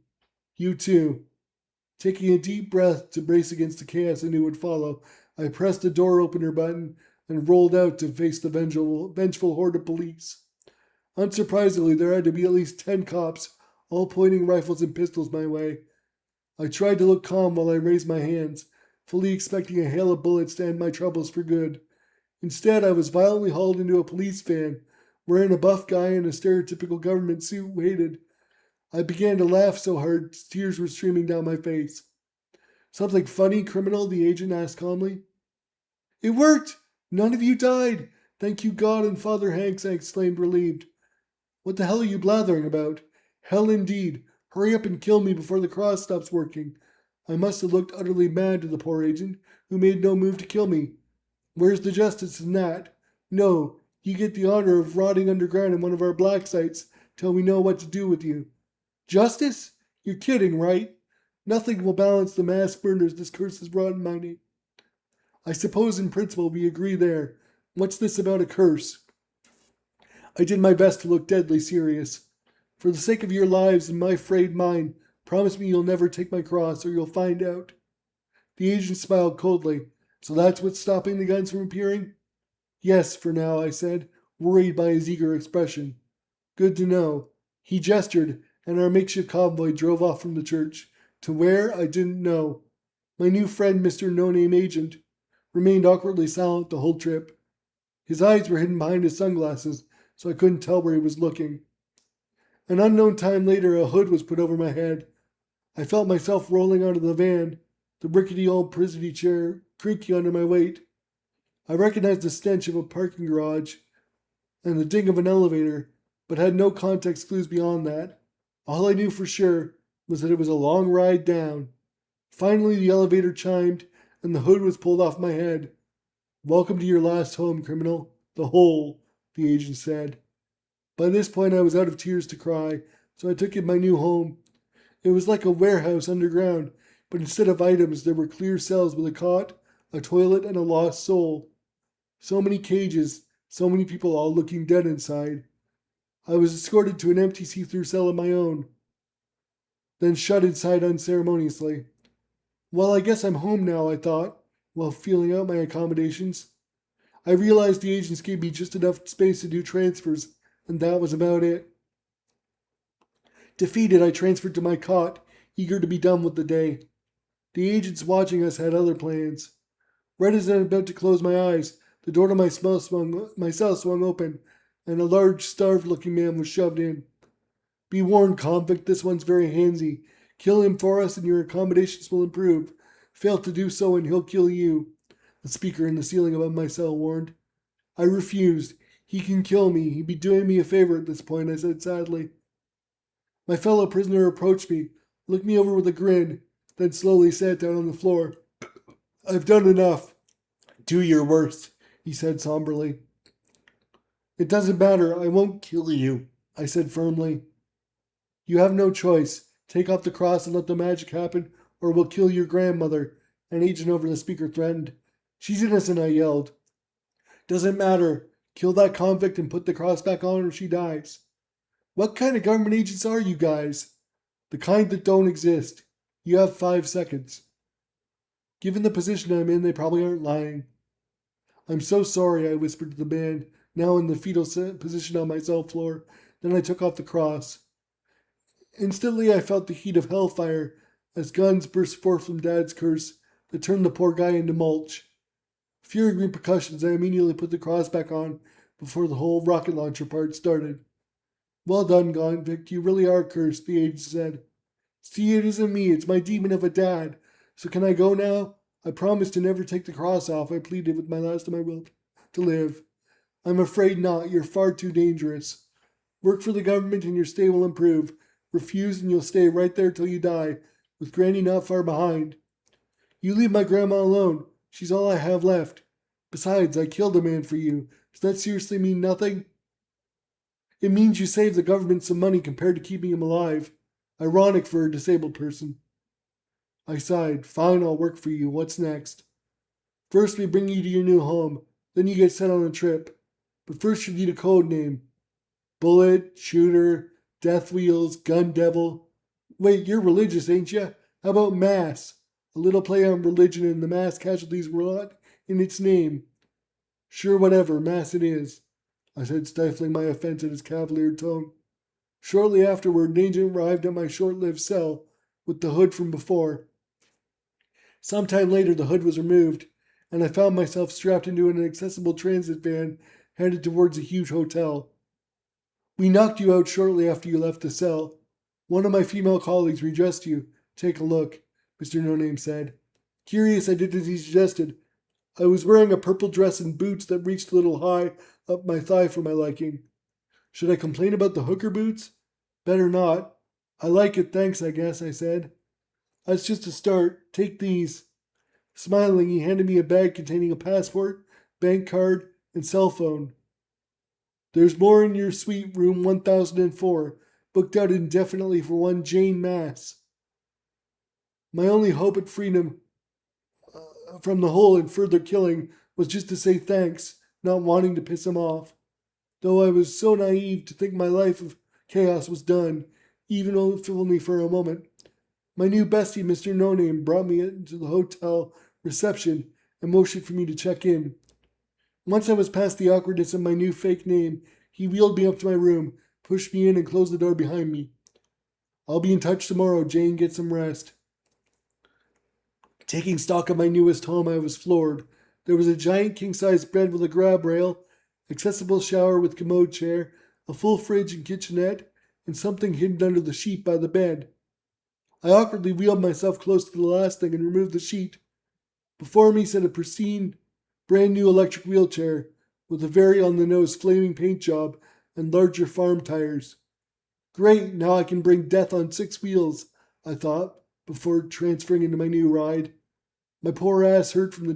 You too. Taking a deep breath to brace against the chaos I knew would follow, I pressed the door opener button and rolled out to face the vengeful horde of police. Unsurprisingly, there had to be at least 10 cops, all pointing rifles and pistols my way. I tried to look calm while I raised my hands, fully expecting a hail of bullets to end my troubles for good. Instead, I was violently hauled into a police van, wherein a buff guy in a stereotypical government suit waited. I began to laugh so hard tears were streaming down my face. Something funny, criminal? The agent asked calmly. It worked! None of you died! Thank you, God and Father Hanks, I exclaimed, relieved. What the hell are you blathering about? Hell indeed. Hurry up and kill me before the cross stops working. I must have looked utterly mad to the poor agent, who made no move to kill me. Where's the justice in that? No, you get the honor of rotting underground in one of our black sites till we know what to do with you. Justice? You're kidding, right? Nothing will balance the mass murders this curse has brought in my name. I suppose in principle we agree there. What's this about a curse? I did my best to look deadly serious. For the sake of your lives and my frayed mind, promise me you'll never take my cross or you'll find out. The agent smiled coldly. So that's what's stopping the guns from appearing? Yes, for now, I said, worried by his eager expression. Good to know. He gestured, and our makeshift convoy drove off from the church. To where, I didn't know. My new friend, Mr. No-Name Agent, remained awkwardly silent the whole trip. His eyes were hidden behind his sunglasses, so I couldn't tell where he was looking. An unknown time later, a hood was put over my head. I felt myself rolling out of the van, the rickety old prison chair creaking under my weight. I recognized the stench of a parking garage and the ding of an elevator, but had no context clues beyond that. All I knew for sure was that it was a long ride down. Finally, the elevator chimed, and the hood was pulled off my head. Welcome to your last home, criminal. The hole, the agent said. By this point, I was out of tears to cry, so I took in my new home. It was like a warehouse underground, but instead of items, there were clear cells with a cot, a toilet, and a lost soul. So many cages, so many people all looking dead inside. I was escorted to an empty see-through cell of my own, then shut inside unceremoniously. Well, I guess I'm home now, I thought, while feeling out my accommodations. I realized the agents gave me just enough space to do transfers, and that was about it. Defeated, I transferred to my cot, eager to be done with the day. The agents watching us had other plans. Right as I was about to close my eyes, the door to my cell swung open, and a large, starved-looking man was shoved in. Be warned, convict, this one's very handsy. Kill him for us and your accommodations will improve. Fail to do so and he'll kill you, the speaker in the ceiling above my cell warned. I refused. He can kill me. He'd be doing me a favor at this point, I said sadly. My fellow prisoner approached me, looked me over with a grin, then slowly sat down on the floor. I've done enough. Do your worst, he said somberly. It doesn't matter. I won't kill you, I said firmly. You have no choice. Take off the cross and let the magic happen, or we'll kill your grandmother, an agent over the speaker threatened. She's innocent, I yelled. Doesn't matter. Kill that convict and put the cross back on or she dies. What kind of government agents are you guys? The kind that don't exist. You have 5 seconds. Given the position I'm in, they probably aren't lying. I'm so sorry, I whispered to the man, now in the fetal position on my cell floor. Then I took off the cross. Instantly I felt the heat of hellfire as guns burst forth from Dad's curse that turned the poor guy into mulch. Fearing repercussions, I immediately put the cross back on before the whole rocket launcher part started. Well done, convict. You really are cursed, the agent said. See, it isn't me. It's my demon of a dad. So can I go now? I promise to never take the cross off, I pleaded with my last of my will to live. I'm afraid not. You're far too dangerous. Work for the government and your stay will improve. Refuse and you'll stay right there till you die, with Granny not far behind. You leave my grandma alone. She's all I have left. Besides, I killed a man for you. Does that seriously mean nothing? It means you saved the government some money compared to keeping him alive. Ironic for a disabled person. I sighed. Fine, I'll work for you. What's next? First, we bring you to your new home. Then you get sent on a trip. But first, you need a code name. Bullet, Shooter, Death Wheels, Gun Devil. Wait, you're religious, ain't you? How about Mass? A little play on religion and the mass casualties were not in its name. Sure, whatever, Mass it is, I said, stifling my offense at his cavalier tone. Shortly afterward, an agent arrived at my short-lived cell with the hood from before. Some time later, the hood was removed, and I found myself strapped into an inaccessible transit van headed towards a huge hotel. We knocked you out shortly after you left the cell. One of my female colleagues redressed you. Take a look, Mr. No Name said. Curious, I did as he suggested. I was wearing a purple dress and boots that reached a little high up my thigh for my liking. Should I complain about the hooker boots? Better not. I like it, thanks, I guess, I said. That's just a start. Take these. Smiling, he handed me a bag containing a passport, bank card, and cell phone. There's more in your suite, room 1004, booked out indefinitely for one Jane Mass. My only hope at freedom from the whole and further killing was just to say thanks, not wanting to piss him off. Though I was so naive to think my life of chaos was done, even if only for a moment. My new bestie, Mr. No Name, brought me into the hotel reception and motioned for me to check in. Once I was past the awkwardness of my new fake name, he wheeled me up to my room, pushed me in, and closed the door behind me. I'll be in touch tomorrow, Jane. Get some rest. Taking stock of my newest home, I was floored. There was a giant king-size bed with a grab rail, accessible shower with commode chair, a full fridge and kitchenette, and something hidden under the sheet by the bed. I awkwardly wheeled myself close to the last thing and removed the sheet. Before me sat a pristine, brand new electric wheelchair with a very on-the-nose flaming paint job and larger farm tires. Great, now I can bring death on 6 wheels, I thought, before transferring into my new ride. My poor ass hurt from the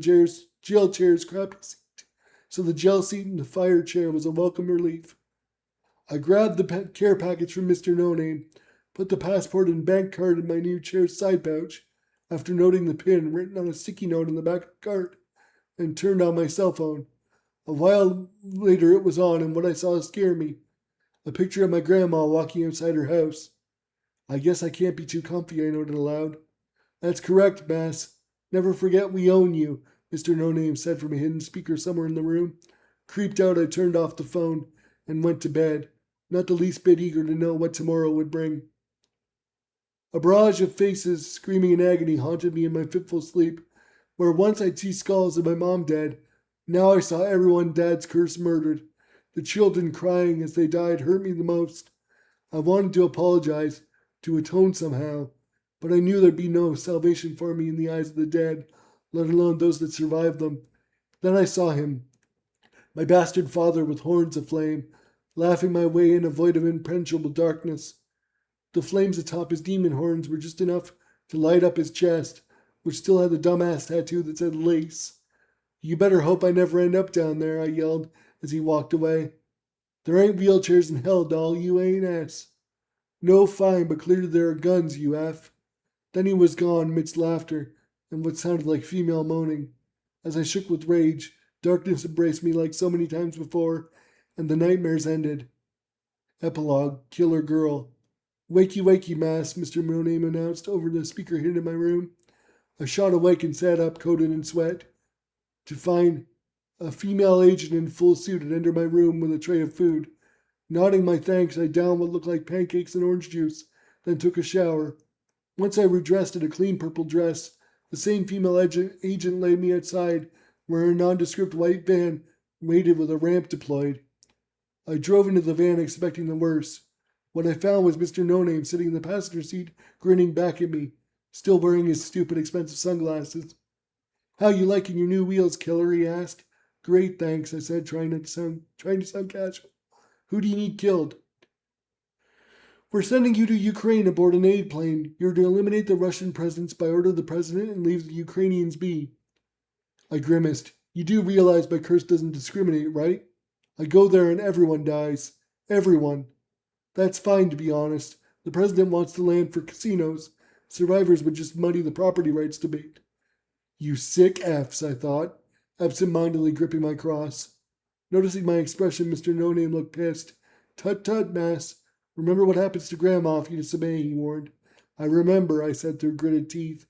jail chair's crappy seat, so the gel seat in the fire chair was a welcome relief. I grabbed the care package from Mr. No Name, put the passport and bank card in my new chair's side pouch, after noting the pin written on a sticky note in the back of the card, and turned on my cell phone. A while later it was on, and what I saw scared me. A picture of my grandma walking outside her house. I guess I can't be too comfy, I noted aloud. That's correct, Bass. Never forget we own you, Mr. No Name said from a hidden speaker somewhere in the room. Creeped out, I turned off the phone and went to bed, not the least bit eager to know what tomorrow would bring. A barrage of faces screaming in agony haunted me in my fitful sleep. Where once I'd see skulls of my mom dead, now I saw everyone Dad's curse murdered. The children crying as they died hurt me the most. I wanted to apologize, to atone somehow, but I knew there'd be no salvation for me in the eyes of the dead, let alone those that survived them. Then I saw him, my bastard father with horns aflame, laughing my way in a void of impenetrable darkness. The flames atop his demon horns were just enough to light up his chest, which still had the dumbass tattoo that said lace. You better hope I never end up down there, I yelled as he walked away. There ain't wheelchairs in hell, doll, you ain't ass. No, fine, but clearly there are guns, you F. Then he was gone amidst laughter and what sounded like female moaning. As I shook with rage, darkness embraced me like so many times before, and the nightmares ended. Epilogue, Killer Girl. Wakey, wakey, Mass, Mr. No Name announced over the speaker hidden in my room. I shot awake and sat up, coated in sweat, to find a female agent in full suit had entered my room with a tray of food. Nodding my thanks, I downed what looked like pancakes and orange juice, then took a shower. Once I redressed in a clean purple dress, the same female agent laid me outside, where a nondescript white van waited with a ramp deployed. I drove into the van expecting the worst. What I found was Mr. No Name sitting in the passenger seat, grinning back at me, still wearing his stupid expensive sunglasses. How you liking your new wheels, killer? He asked. Great, thanks, I said, trying to sound casual. Who do you need killed? We're sending you to Ukraine aboard an aid plane. You're to eliminate the Russian presence by order of the president and leave the Ukrainians be. I grimaced. You do realize my curse doesn't discriminate, right? I go there and everyone dies. Everyone. That's fine, to be honest. The president wants the land for casinos, Survivors would just muddy the property rights debate. You sick Fs, I thought, absent-mindedly gripping my cross. Noticing my expression, Mr. No Name looked pissed. Tut tut, Mass. Remember what happens to Grandma if you disobey, he warned. I remember, I said through gritted teeth.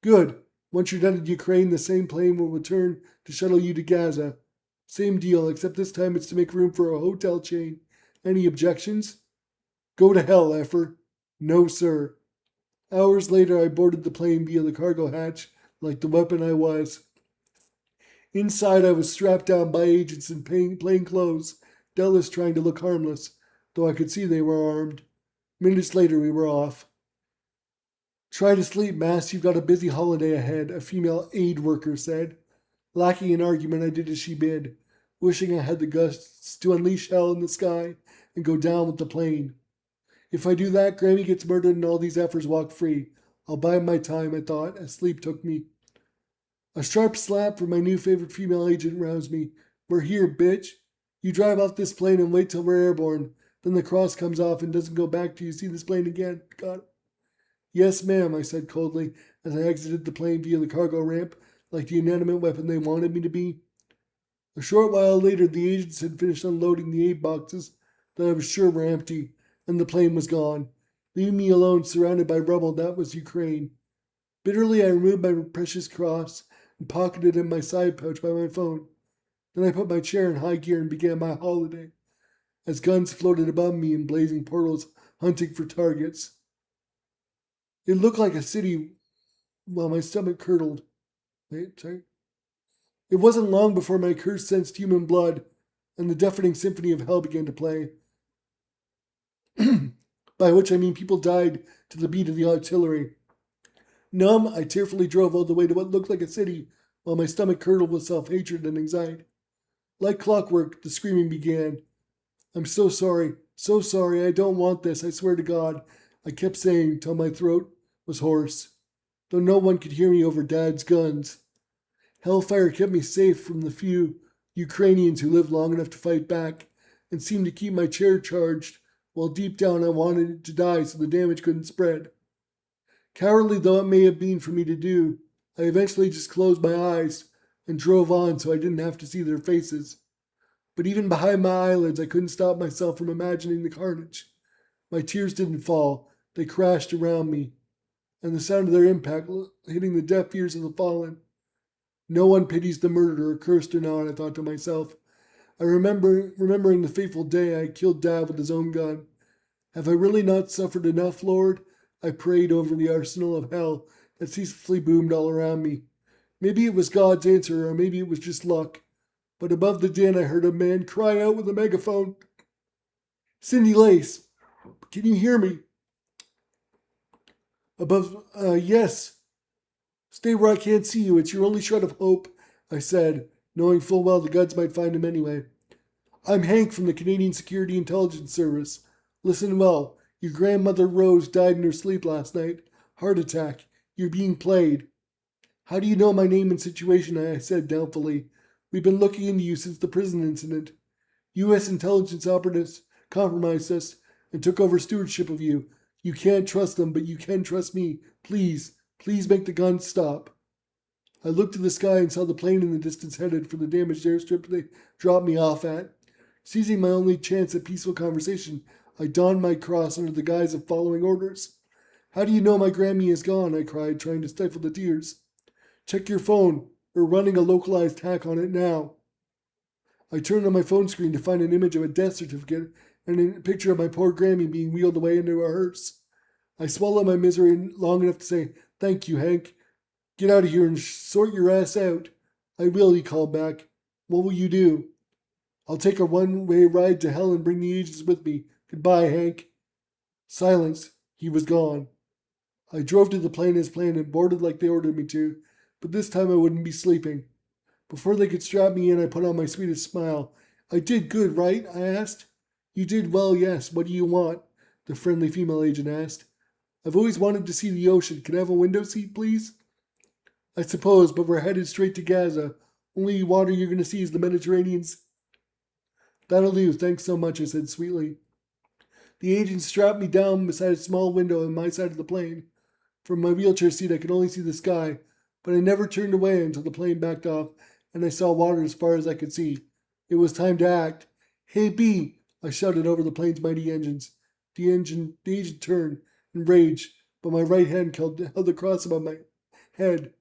Good. Once you're done in Ukraine, the same plane will return to shuttle you to Gaza. Same deal, except this time it's to make room for a hotel chain. Any objections? Go to hell, effer. No, sir. Hours later, I boarded the plane via the cargo hatch like the weapon I was. Inside, I was strapped down by agents in plain clothes, doubtless trying to look harmless, though I could see they were armed. Minutes later, we were off. Try to sleep, Mass. You've got a busy holiday ahead, a female aid worker said. Lacking an argument, I did as she bid, wishing I had the guts to unleash hell in the sky and go down with the plane. If I do that, Grammy gets murdered and all these effers walk free. I'll bide my time, I thought, as sleep took me. A sharp slap from my new favorite female agent roused me. We're here, bitch. You drive off this plane and wait till we're airborne. Then the cross comes off and doesn't go back till you see this plane again. Got it? Yes, ma'am, I said coldly as I exited the plane via the cargo ramp like the inanimate weapon they wanted me to be. A short while later, the agents had finished unloading the aid boxes that I was sure were empty, and the plane was gone, leaving me alone surrounded by rubble that was Ukraine. Bitterly, I removed my precious cross and pocketed it in my side pouch by my phone. Then I put my chair in high gear and began my holiday, as guns floated above me in blazing portals hunting for targets. It looked like a city while my stomach curdled. It wasn't long before my curse sensed human blood, and the deafening symphony of hell began to play. By which I mean people died to the beat of the artillery. Numb, I tearfully drove all the way to what looked like a city, while my stomach curdled with self-hatred and anxiety. Like clockwork, the screaming began. I'm so sorry, I don't want this, I swear to God, I kept saying till my throat was hoarse, though no one could hear me over Dad's guns. Hellfire kept me safe from the few Ukrainians who lived long enough to fight back, and seemed to keep my chair charged, while deep down I wanted it to die so the damage couldn't spread. Cowardly though it may have been for me to do, I eventually just closed my eyes and drove on so I didn't have to see their faces. But even behind my eyelids, I couldn't stop myself from imagining the carnage. My tears didn't fall, they crashed around me, and the sound of their impact hitting the deaf ears of the fallen. No one pities the murderer, cursed or not, I thought to myself. Remembering the fateful day I killed Dad with his own gun. Have I really not suffered enough, Lord? I prayed over the arsenal of hell that ceaselessly boomed all around me. Maybe it was God's answer, or maybe it was just luck. But above the din I heard a man cry out with a megaphone. Cindy Lace, can you hear me? Yes. Stay where I can't see you, it's your only shred of hope, I said, knowing full well the guns might find him anyway. I'm Hank from the Canadian Security Intelligence Service. Listen well, your grandmother Rose died in her sleep last night. Heart attack. You're being played. How do you know my name and situation? I said doubtfully. We've been looking into you since the prison incident. U.S. intelligence operatives compromised us and took over stewardship of you. You can't trust them, but you can trust me. Please make the guns stop. I looked to the sky and saw the plane in the distance headed for the damaged airstrip they dropped me off at. Seizing my only chance at peaceful conversation, I donned my cross under the guise of following orders. How do you know my Grammy is gone? I cried, trying to stifle the tears. Check your phone. We're running a localized hack on it now. I turned on my phone screen to find an image of a death certificate and a picture of my poor Grammy being wheeled away into a hearse. I swallowed my misery long enough to say, Thank you, Hank. Get out of here and sort your ass out. I will, he called back. What will you do? I'll take a one-way ride to hell and bring the agents with me. Goodbye, Hank. Silence. He was gone. I drove to the plane as planned and boarded like they ordered me to, but this time I wouldn't be sleeping. Before they could strap me in, I put on my sweetest smile. I did good, right? I asked. You did well, yes. What do you want? The friendly female agent asked. I've always wanted to see the ocean. Can I have a window seat, please? I suppose, but we're headed straight to Gaza. Only water you're going to see is the Mediterranean. That'll do. Thanks so much, I said sweetly. The agent strapped me down beside a small window on my side of the plane. From my wheelchair seat, I could only see the sky, but I never turned away until the plane backed off and I saw water as far as I could see. It was time to act. Hey, B! I shouted over the plane's mighty engines. The agent turned and raged, but my right hand held the cross above my head.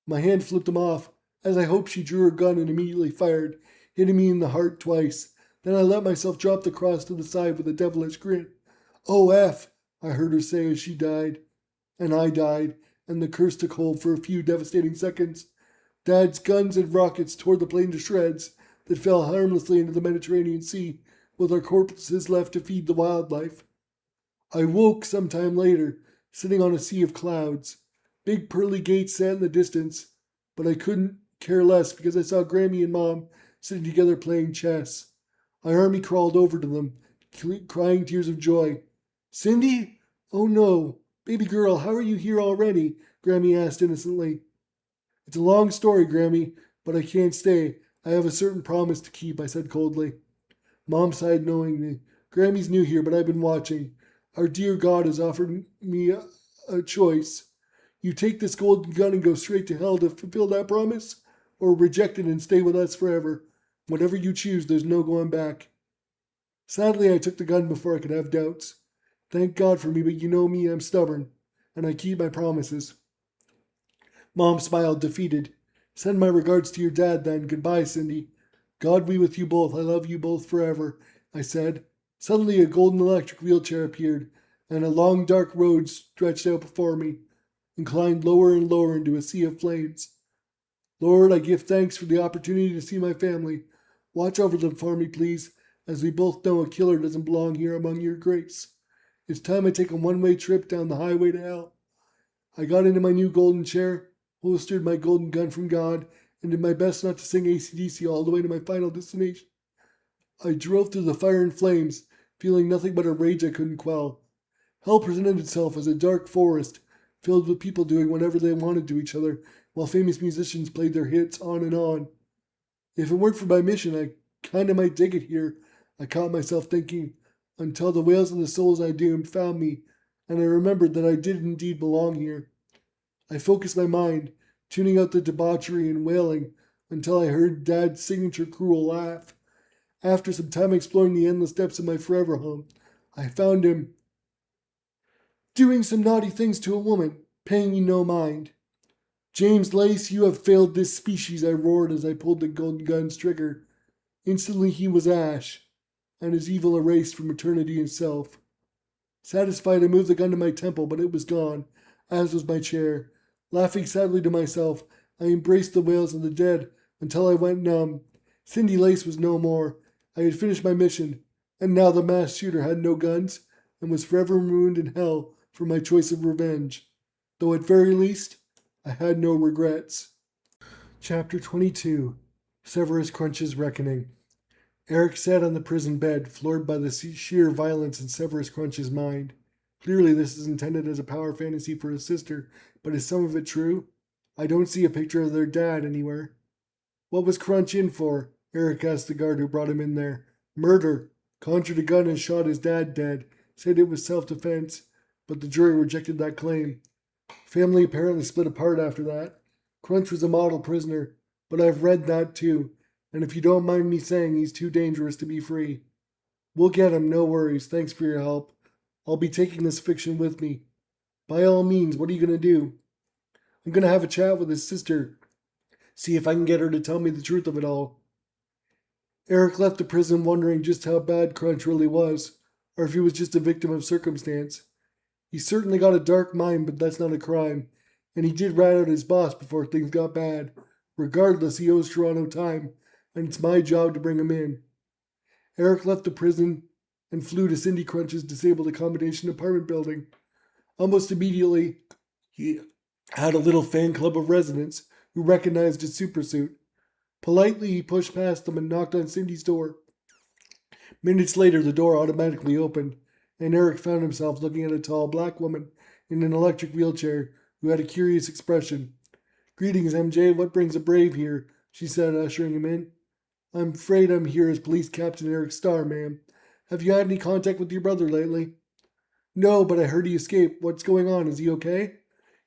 My hand flipped him off, as I hoped she drew her gun and immediately fired, hitting me in the heart twice. Then I let myself drop the cross to the side with a devilish grin. "Oh, F," I heard her say as she died. And I died, and the curse took hold for a few devastating seconds. Dad's guns and rockets tore the plane to shreds that fell harmlessly into the Mediterranean Sea, with our corpses left to feed the wildlife. I woke some time later, sitting on a sea of clouds. Big pearly gates sat in the distance, but I couldn't care less because I saw Grammy and Mom sitting together playing chess. I army crawled over to them, crying tears of joy. "Cindy? Oh no. Baby girl, how are you here already?" Grammy asked innocently. "It's a long story, Grammy, but I can't stay. I have a certain promise to keep," I said coldly. Mom sighed knowingly. "Grammy's new here, but I've been watching. Our dear God has offered me a choice. You take this golden gun and go straight to hell to fulfill that promise, or reject it and stay with us forever. Whatever you choose, there's no going back." Sadly, I took the gun before I could have doubts. Thank God for me, but you know me, I'm stubborn, and I keep my promises. Mom smiled, defeated. "Send my regards to your dad, then. Goodbye, Cindy." "God be with you both. I love you both forever," I said. Suddenly, a golden electric wheelchair appeared, and a long dark road stretched out before me, inclined lower and lower into a sea of flames. "Lord, I give thanks for the opportunity to see my family. Watch over them for me, please, as we both know a killer doesn't belong here among your grace. It's time I take a one-way trip down the highway to hell." I got into my new golden chair, holstered my golden gun from God, and did my best not to sing AC/DC all the way to my final destination. I drove through the fire and flames, feeling nothing but a rage I couldn't quell. Hell presented itself as a dark forest, filled with people doing whatever they wanted to each other, while famous musicians played their hits on and on. If it weren't for my mission, I kinda might dig it here, I caught myself thinking, until the wails of the souls I doomed found me, and I remembered that I did indeed belong here. I focused my mind, tuning out the debauchery and wailing, until I heard Dad's signature cruel laugh. After some time exploring the endless depths of my forever home, I found him doing some naughty things to a woman, paying me no mind. "James Lace, you have failed this species," I roared as I pulled the golden gun's trigger. Instantly he was ash, and his evil erased from eternity itself. Satisfied, I moved the gun to my temple, but it was gone, as was my chair. Laughing sadly to myself, I embraced the wails of the dead until I went numb. Cindy Lace was no more. I had finished my mission, and now the masked shooter had no guns and was forever ruined in hell for my choice of revenge. Though at very least, I had no regrets. Chapter 22. Severus Crunch's Reckoning. Eric sat on the prison bed, floored by the sheer violence in Severus Crunch's mind. Clearly this is intended as a power fantasy for his sister, but is some of it true? I don't see a picture of their dad anywhere. "What was Crunch in for?" Eric asked the guard who brought him in there. "Murder. Conjured a gun and shot his dad dead. Said it was self-defense, but the jury rejected that claim. Family apparently split apart after that. Crunch was a model prisoner, but I've read that too, and if you don't mind me saying, he's too dangerous to be free. We'll get him, no worries. Thanks for your help. I'll be taking this fiction with me. By all means, what are you going to do?" "I'm going to have a chat with his sister. See if I can get her to tell me the truth of it all." Eric left the prison wondering just how bad Crunch really was, or if he was just a victim of circumstance. He's certainly got a dark mind, but that's not a crime, and he did rat out his boss before things got bad. Regardless, he owes Toronto time, and it's my job to bring him in. Eric left the prison and flew to Cindy Crunch's disabled accommodation apartment building. Almost immediately, he had a little fan club of residents who recognized his supersuit. Politely, he pushed past them and knocked on Cindy's door. Minutes later, the door automatically opened, and Eric found himself looking at a tall black woman in an electric wheelchair who had a curious expression. "Greetings, MJ. What brings a brave here?" she said, ushering him in. "I'm afraid I'm here as Police Captain Eric Starr, ma'am. Have you had any contact with your brother lately?" "No, but I heard he escaped. What's going on? Is he okay?"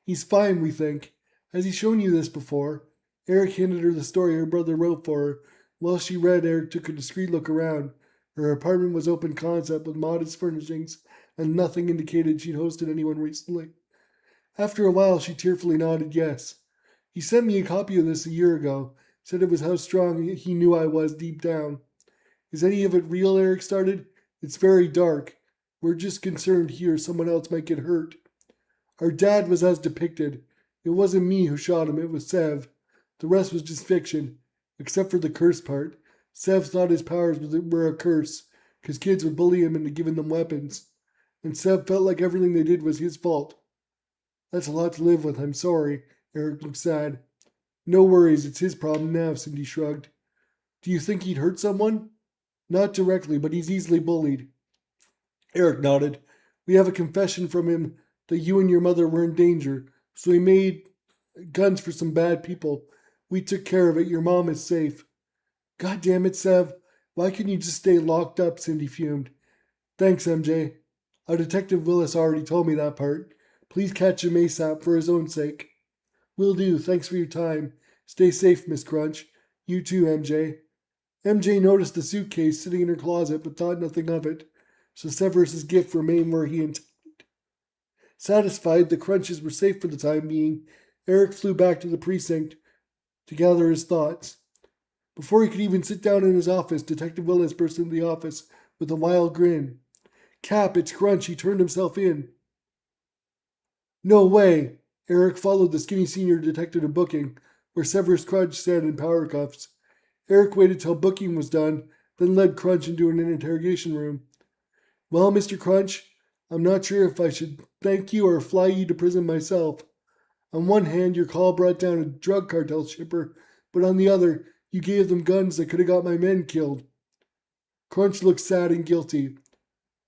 He's fine, we think. Has he shown you this before? Eric handed her the story her brother wrote for her. While she read, Eric took a discreet look around. Her apartment was open concept with modest furnishings, and nothing indicated she'd hosted anyone recently. After a while, she tearfully nodded yes. He sent me a copy of this a year ago. Said it was how strong he knew I was deep down. Is any of it real? Eric started. It's very dark. We're just concerned here someone else might get hurt. Our dad was as depicted. It wasn't me who shot him, it was Sev. The rest was just fiction, except for the curse part. Sev thought his powers were a curse, because kids would bully him into giving them weapons. And Sev felt like everything they did was his fault. That's a lot to live with, I'm sorry. Eric looked sad. No worries, it's his problem now, Cindy shrugged. Do you think he'd hurt someone? Not directly, but he's easily bullied. Eric nodded. We have a confession from him that you and your mother were in danger, so he made guns for some bad people. We took care of it. Your mom is safe. God damn it, Sev. Why couldn't you just stay locked up? Cindy fumed. Thanks, MJ. Our Detective Willis already told me that part. Please catch him ASAP for his own sake. Will do. Thanks for your time. Stay safe, Miss Crunch. You too, MJ. MJ noticed the suitcase sitting in her closet but thought nothing of it, so Severus's gift remained where he intended. Satisfied the Crunches were safe for the time being, Eric flew back to the precinct to gather his thoughts. Before he could even sit down in his office, Detective Willis burst into the office with a wild grin. Cap, it's Crunch. He turned himself in. No way! Eric followed the skinny senior detective to booking, where Severus Crunch sat in power cuffs. Eric waited till booking was done, then led Crunch into an interrogation room. Well, Mr. Crunch, I'm not sure if I should thank you or fly you to prison myself. On one hand, your call brought down a drug cartel shipper, but on the other, you gave them guns that could have got my men killed. Crunch looked sad and guilty.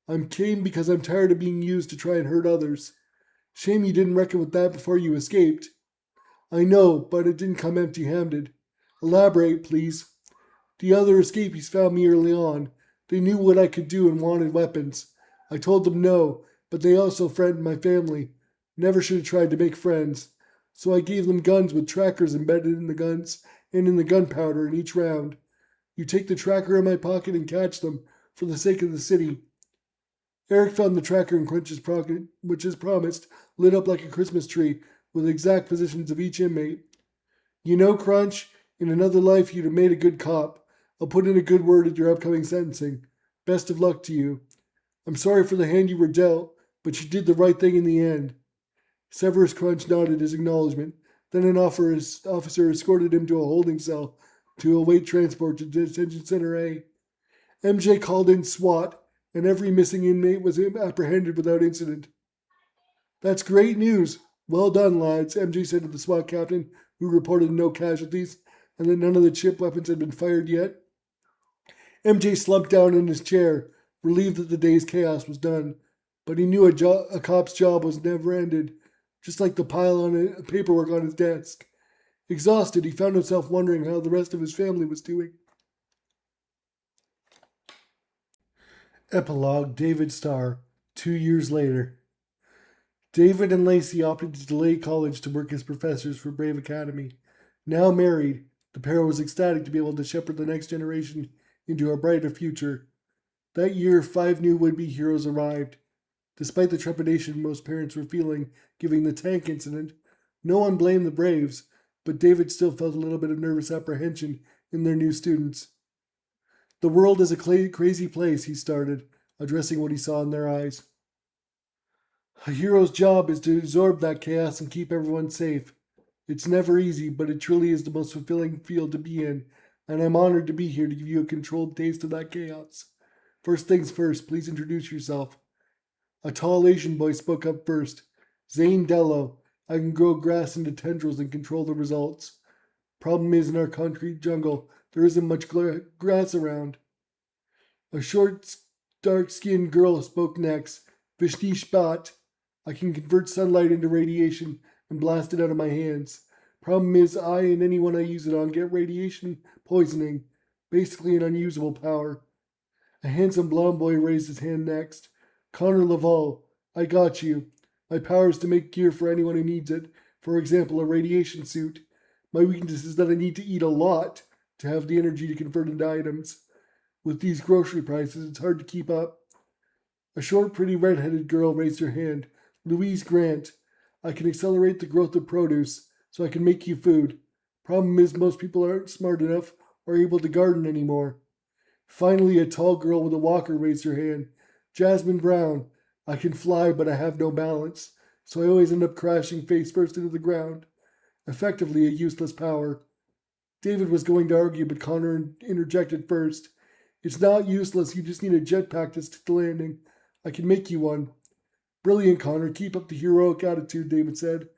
I'm came because I'm tired of being used to try and hurt others. Shame you didn't reckon with that before you escaped. I know, but it didn't come empty-handed. Elaborate, please. The other escapees found me early on. They knew what I could do and wanted weapons. I told them no, but they also threatened my family. Never should have tried to make friends. So I gave them guns with trackers embedded in the guns and in the gunpowder in each round. You take the tracker in my pocket and catch them, for the sake of the city. Eric found the tracker in Crunch's pocket, which, as promised, lit up like a Christmas tree with exact positions of each inmate. You know, Crunch, in another life you'd have made a good cop. I'll put in a good word at your upcoming sentencing. Best of luck to you. I'm sorry for the hand you were dealt, but you did the right thing in the end. Severus Crunch nodded his acknowledgement. Then an officer escorted him to a holding cell to await transport to Detention Center A. MJ called in SWAT, and every missing inmate was apprehended without incident. That's great news. Well done, lads, MJ said to the SWAT captain, who reported no casualties, and that none of the chip weapons had been fired yet. MJ slumped down in his chair, relieved that the day's chaos was done, but he knew a cop's job was never ended, just like the pile of paperwork on his desk. Exhausted, he found himself wondering how the rest of his family was doing. Epilogue, David Starr, 2 years later. David and Lacey opted to delay college to work as professors for Brave Academy. Now married, the pair was ecstatic to be able to shepherd the next generation into a brighter future. That year, 5 new would-be heroes arrived. Despite the trepidation most parents were feeling given the tank incident, no one blamed the Braves, but David still felt a little bit of nervous apprehension in their new students. The world is a crazy place, he started, addressing what he saw in their eyes. A hero's job is to absorb that chaos and keep everyone safe. It's never easy, but it truly is the most fulfilling field to be in, and I'm honored to be here to give you a controlled taste of that chaos. First things first, please introduce yourself. A tall Asian boy spoke up first. Zane Dello. I can grow grass into tendrils and control the results. Problem is, in our concrete jungle, there isn't much grass around. A short, dark-skinned girl spoke next. Vishnish Bhatt. I can convert sunlight into radiation and blast it out of my hands. Problem is, I and anyone I use it on get radiation poisoning. Basically an unusable power. A handsome blond boy raised his hand next. Connor Laval. I got you. My power is to make gear for anyone who needs it, for example, a radiation suit. My weakness is that I need to eat a lot to have the energy to convert into items. With these grocery prices, it's hard to keep up. A short, pretty red-headed girl raised her hand. Louise Grant. I can accelerate the growth of produce, so I can make you food. Problem is, most people aren't smart enough or able to garden anymore. Finally, a tall girl with a walker raised her hand. Jasmine Brown. I can fly, but I have no balance, so I always end up crashing face first into the ground. Effectively, a useless power. David was going to argue, but Connor interjected first. It's not useless, you just need a jetpack to stick the landing. I can make you one. Brilliant, Connor. Keep up the heroic attitude, David said.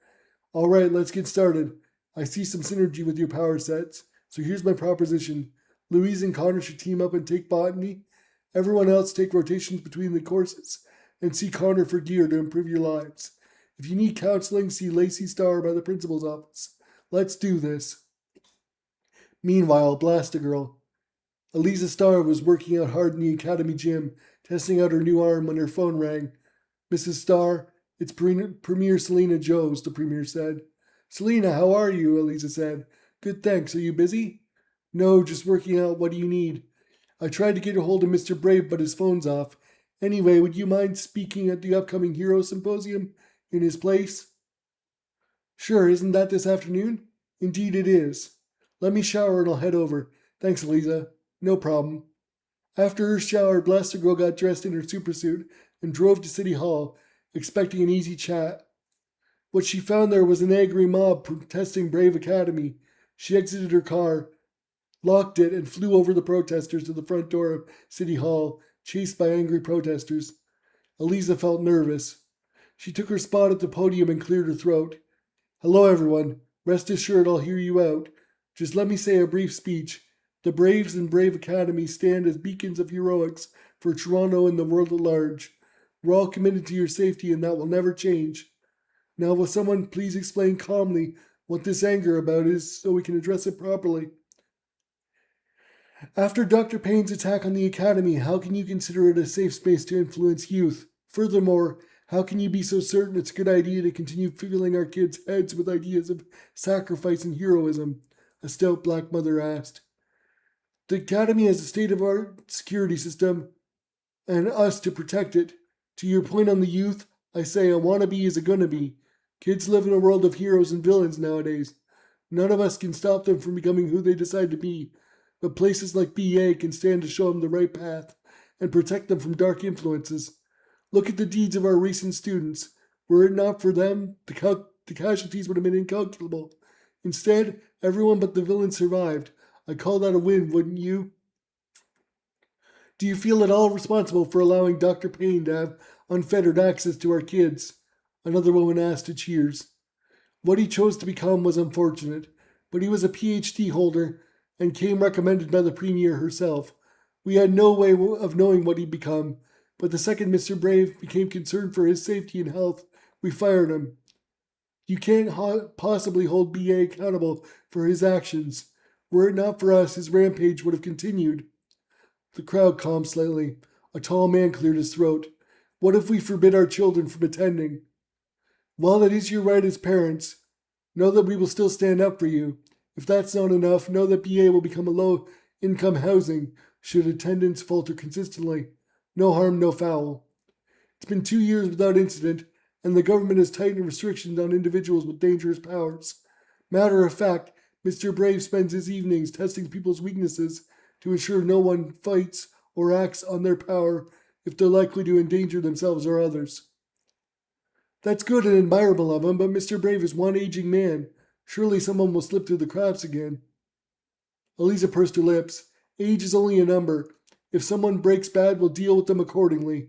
All right, let's get started. I see some synergy with your power sets, so here's my proposition. Louise and Connor should team up and take botany. Everyone else take rotations between the courses, and see Connor for gear to improve your lives. If you need counseling, see Lacey Starr by the principal's office. Let's do this. Meanwhile, Blastigirl. Eliza Starr was working out hard in the academy gym, testing out her new arm when her phone rang. Mrs. Starr, it's Premier Selena Joes, the Premier said. Selena, how are you? Eliza said. Good, thanks. Are you busy? No, just working out. What do you need? I tried to get a hold of Mr. Brave, but his phone's off. Anyway, would you mind speaking at the upcoming Hero Symposium in his place? Sure, isn't that this afternoon? Indeed it is. Let me shower and I'll head over. Thanks, Eliza. No problem. After her shower, Blastigirl got dressed in her supersuit and drove to City Hall, expecting an easy chat. What she found there was an angry mob protesting Brave Academy. She exited her car, locked it, and flew over the protesters to the front door of City Hall, chased by angry protesters. Eliza felt nervous. She took her spot at the podium and cleared her throat. Hello, everyone. Rest assured I'll hear you out. Just let me say a brief speech. The Braves and Brave Academy stand as beacons of heroics for Toronto and the world at large. We're all committed to your safety, and that will never change. Now, will someone please explain calmly what this anger about is so we can address it properly? After Dr. Payne's attack on the Academy, how can you consider it a safe space to influence youth? Furthermore, how can you be so certain it's a good idea to continue filling our kids' heads with ideas of sacrifice and heroism? A stout black mother asked. The Academy has a state-of-the-art security system, and us to protect it. To your point on the youth, I say a wannabe is a gonna be. Kids live in a world of heroes and villains nowadays. None of us can stop them from becoming who they decide to be, but places like BA can stand to show them the right path and protect them from dark influences. Look at the deeds of our recent students. Were it not for them, the casualties would have been incalculable. Instead, everyone but the villain survived. I call that a win, wouldn't you? Do you feel at all responsible for allowing Dr. Payne to have unfettered access to our kids? Another woman asked to cheers. What he chose to become was unfortunate, but he was a PhD holder and came recommended by the Premier herself. We had no way of knowing what he'd become, but the second Mr. Brave became concerned for his safety and health, we fired him. You can't possibly hold BA accountable for his actions. Were it not for us, his rampage would have continued. The crowd calmed slightly. A tall man cleared his throat. What if we forbid our children from attending? Well, that is your right as parents. Know that we will still stand up for you. If that's not enough, know that BA will become a low-income housing should attendance falter consistently. No harm, no foul. It's been 2 years without incident, and the government has tightened restrictions on individuals with dangerous powers. Matter of fact, Mr. Brave spends his evenings testing people's weaknesses to ensure no one fights or acts on their power if they're likely to endanger themselves or others. That's good and admirable of him, but Mr. Brave is one aging man. Surely someone will slip through the cracks again. Eliza pursed her lips. Age is only a number. If someone breaks bad, we'll deal with them accordingly.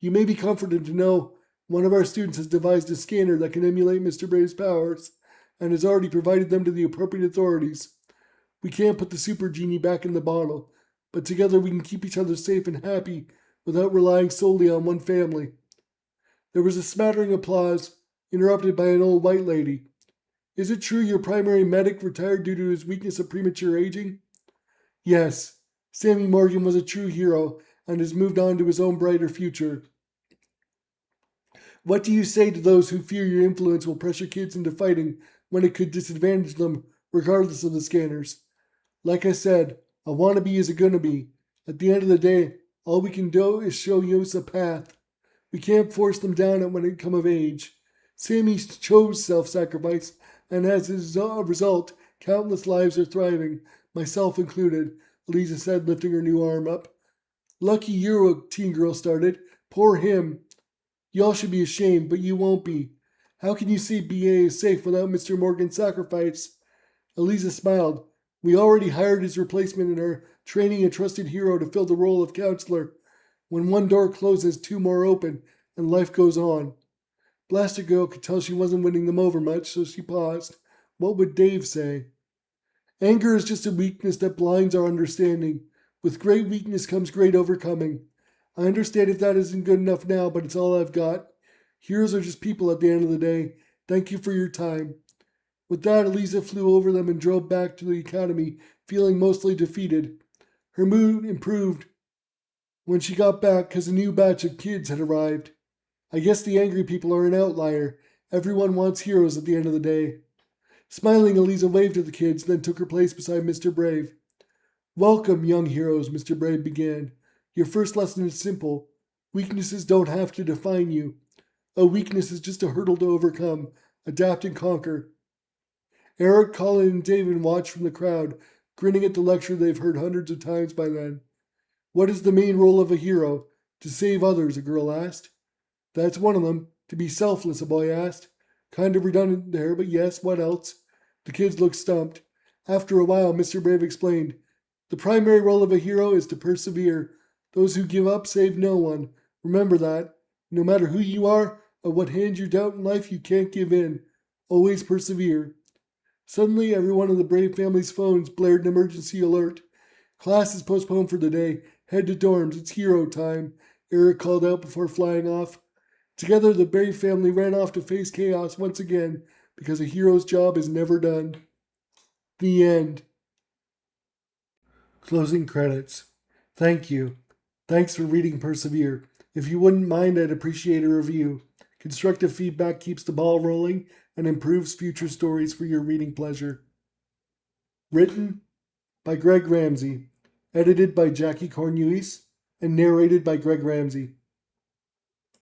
You may be comforted to know one of our students has devised a scanner that can emulate Mr. Brave's powers, and has already provided them to the appropriate authorities. We can't put the super genie back in the bottle, but together we can keep each other safe and happy without relying solely on one family. There was a smattering of applause, interrupted by an old white lady. Is it true your primary medic retired due to his weakness of premature aging? Yes. Sammy Morgan was a true hero and has moved on to his own brighter future. What do you say to those who fear your influence will pressure kids into fighting when it could disadvantage them regardless of the scanners? Like I said, a wannabe is a gonna be. At the end of the day, all we can do is show you a path. We can't force them down it when they come of age. Sammy chose self-sacrifice, and as a result, countless lives are thriving, myself included, Eliza said, lifting her new arm up. Lucky you're a teen girl started. Poor him. Y'all should be ashamed, but you won't be. How can you say BA is safe without Mr. Morgan's sacrifice? Eliza smiled. We already hired his replacement and are training a trusted hero to fill the role of counselor. When one door closes, two more open, and life goes on. Blaster Girl could tell she wasn't winning them over much, so she paused. What would Dave say? Anger is just a weakness that blinds our understanding. With great weakness comes great overcoming. I understand if that isn't good enough now, but it's all I've got. Heroes are just people at the end of the day. Thank you for your time. With that, Eliza flew over them and drove back to the academy, feeling mostly defeated. Her mood improved when she got back because a new batch of kids had arrived. I guess the angry people are an outlier. Everyone wants heroes at the end of the day. Smiling, Eliza waved to the kids, then took her place beside Mr. Brave. Welcome, young heroes, Mr. Brave began. Your first lesson is simple. Weaknesses don't have to define you. A weakness is just a hurdle to overcome, adapt and conquer. Eric, Colin, and David watched from the crowd, grinning at the lecture they've heard hundreds of times by then. What is the main role of a hero? To save others, a girl asked. That's one of them. To be selfless, a boy asked. Kind of redundant there, but yes, what else? The kids looked stumped. After a while, Mr. Brave explained. The primary role of a hero is to persevere. Those who give up save no one. Remember that. No matter who you are or what hand you're dealt in life, you can't give in. Always persevere. Suddenly, every one of the Brave family's phones blared an emergency alert. Class is postponed for the day. Head to dorms. It's hero time, Eric called out before flying off. Together, the Brave family ran off to face chaos once again because a hero's job is never done. The end. Closing credits. Thank you. Thanks for reading Persevere. If you wouldn't mind, I'd appreciate a review. Constructive feedback keeps the ball rolling and improves future stories for your reading pleasure. Written by Greg Ramsay. Edited by Jackie Cornelius and narrated by Greg Ramsay.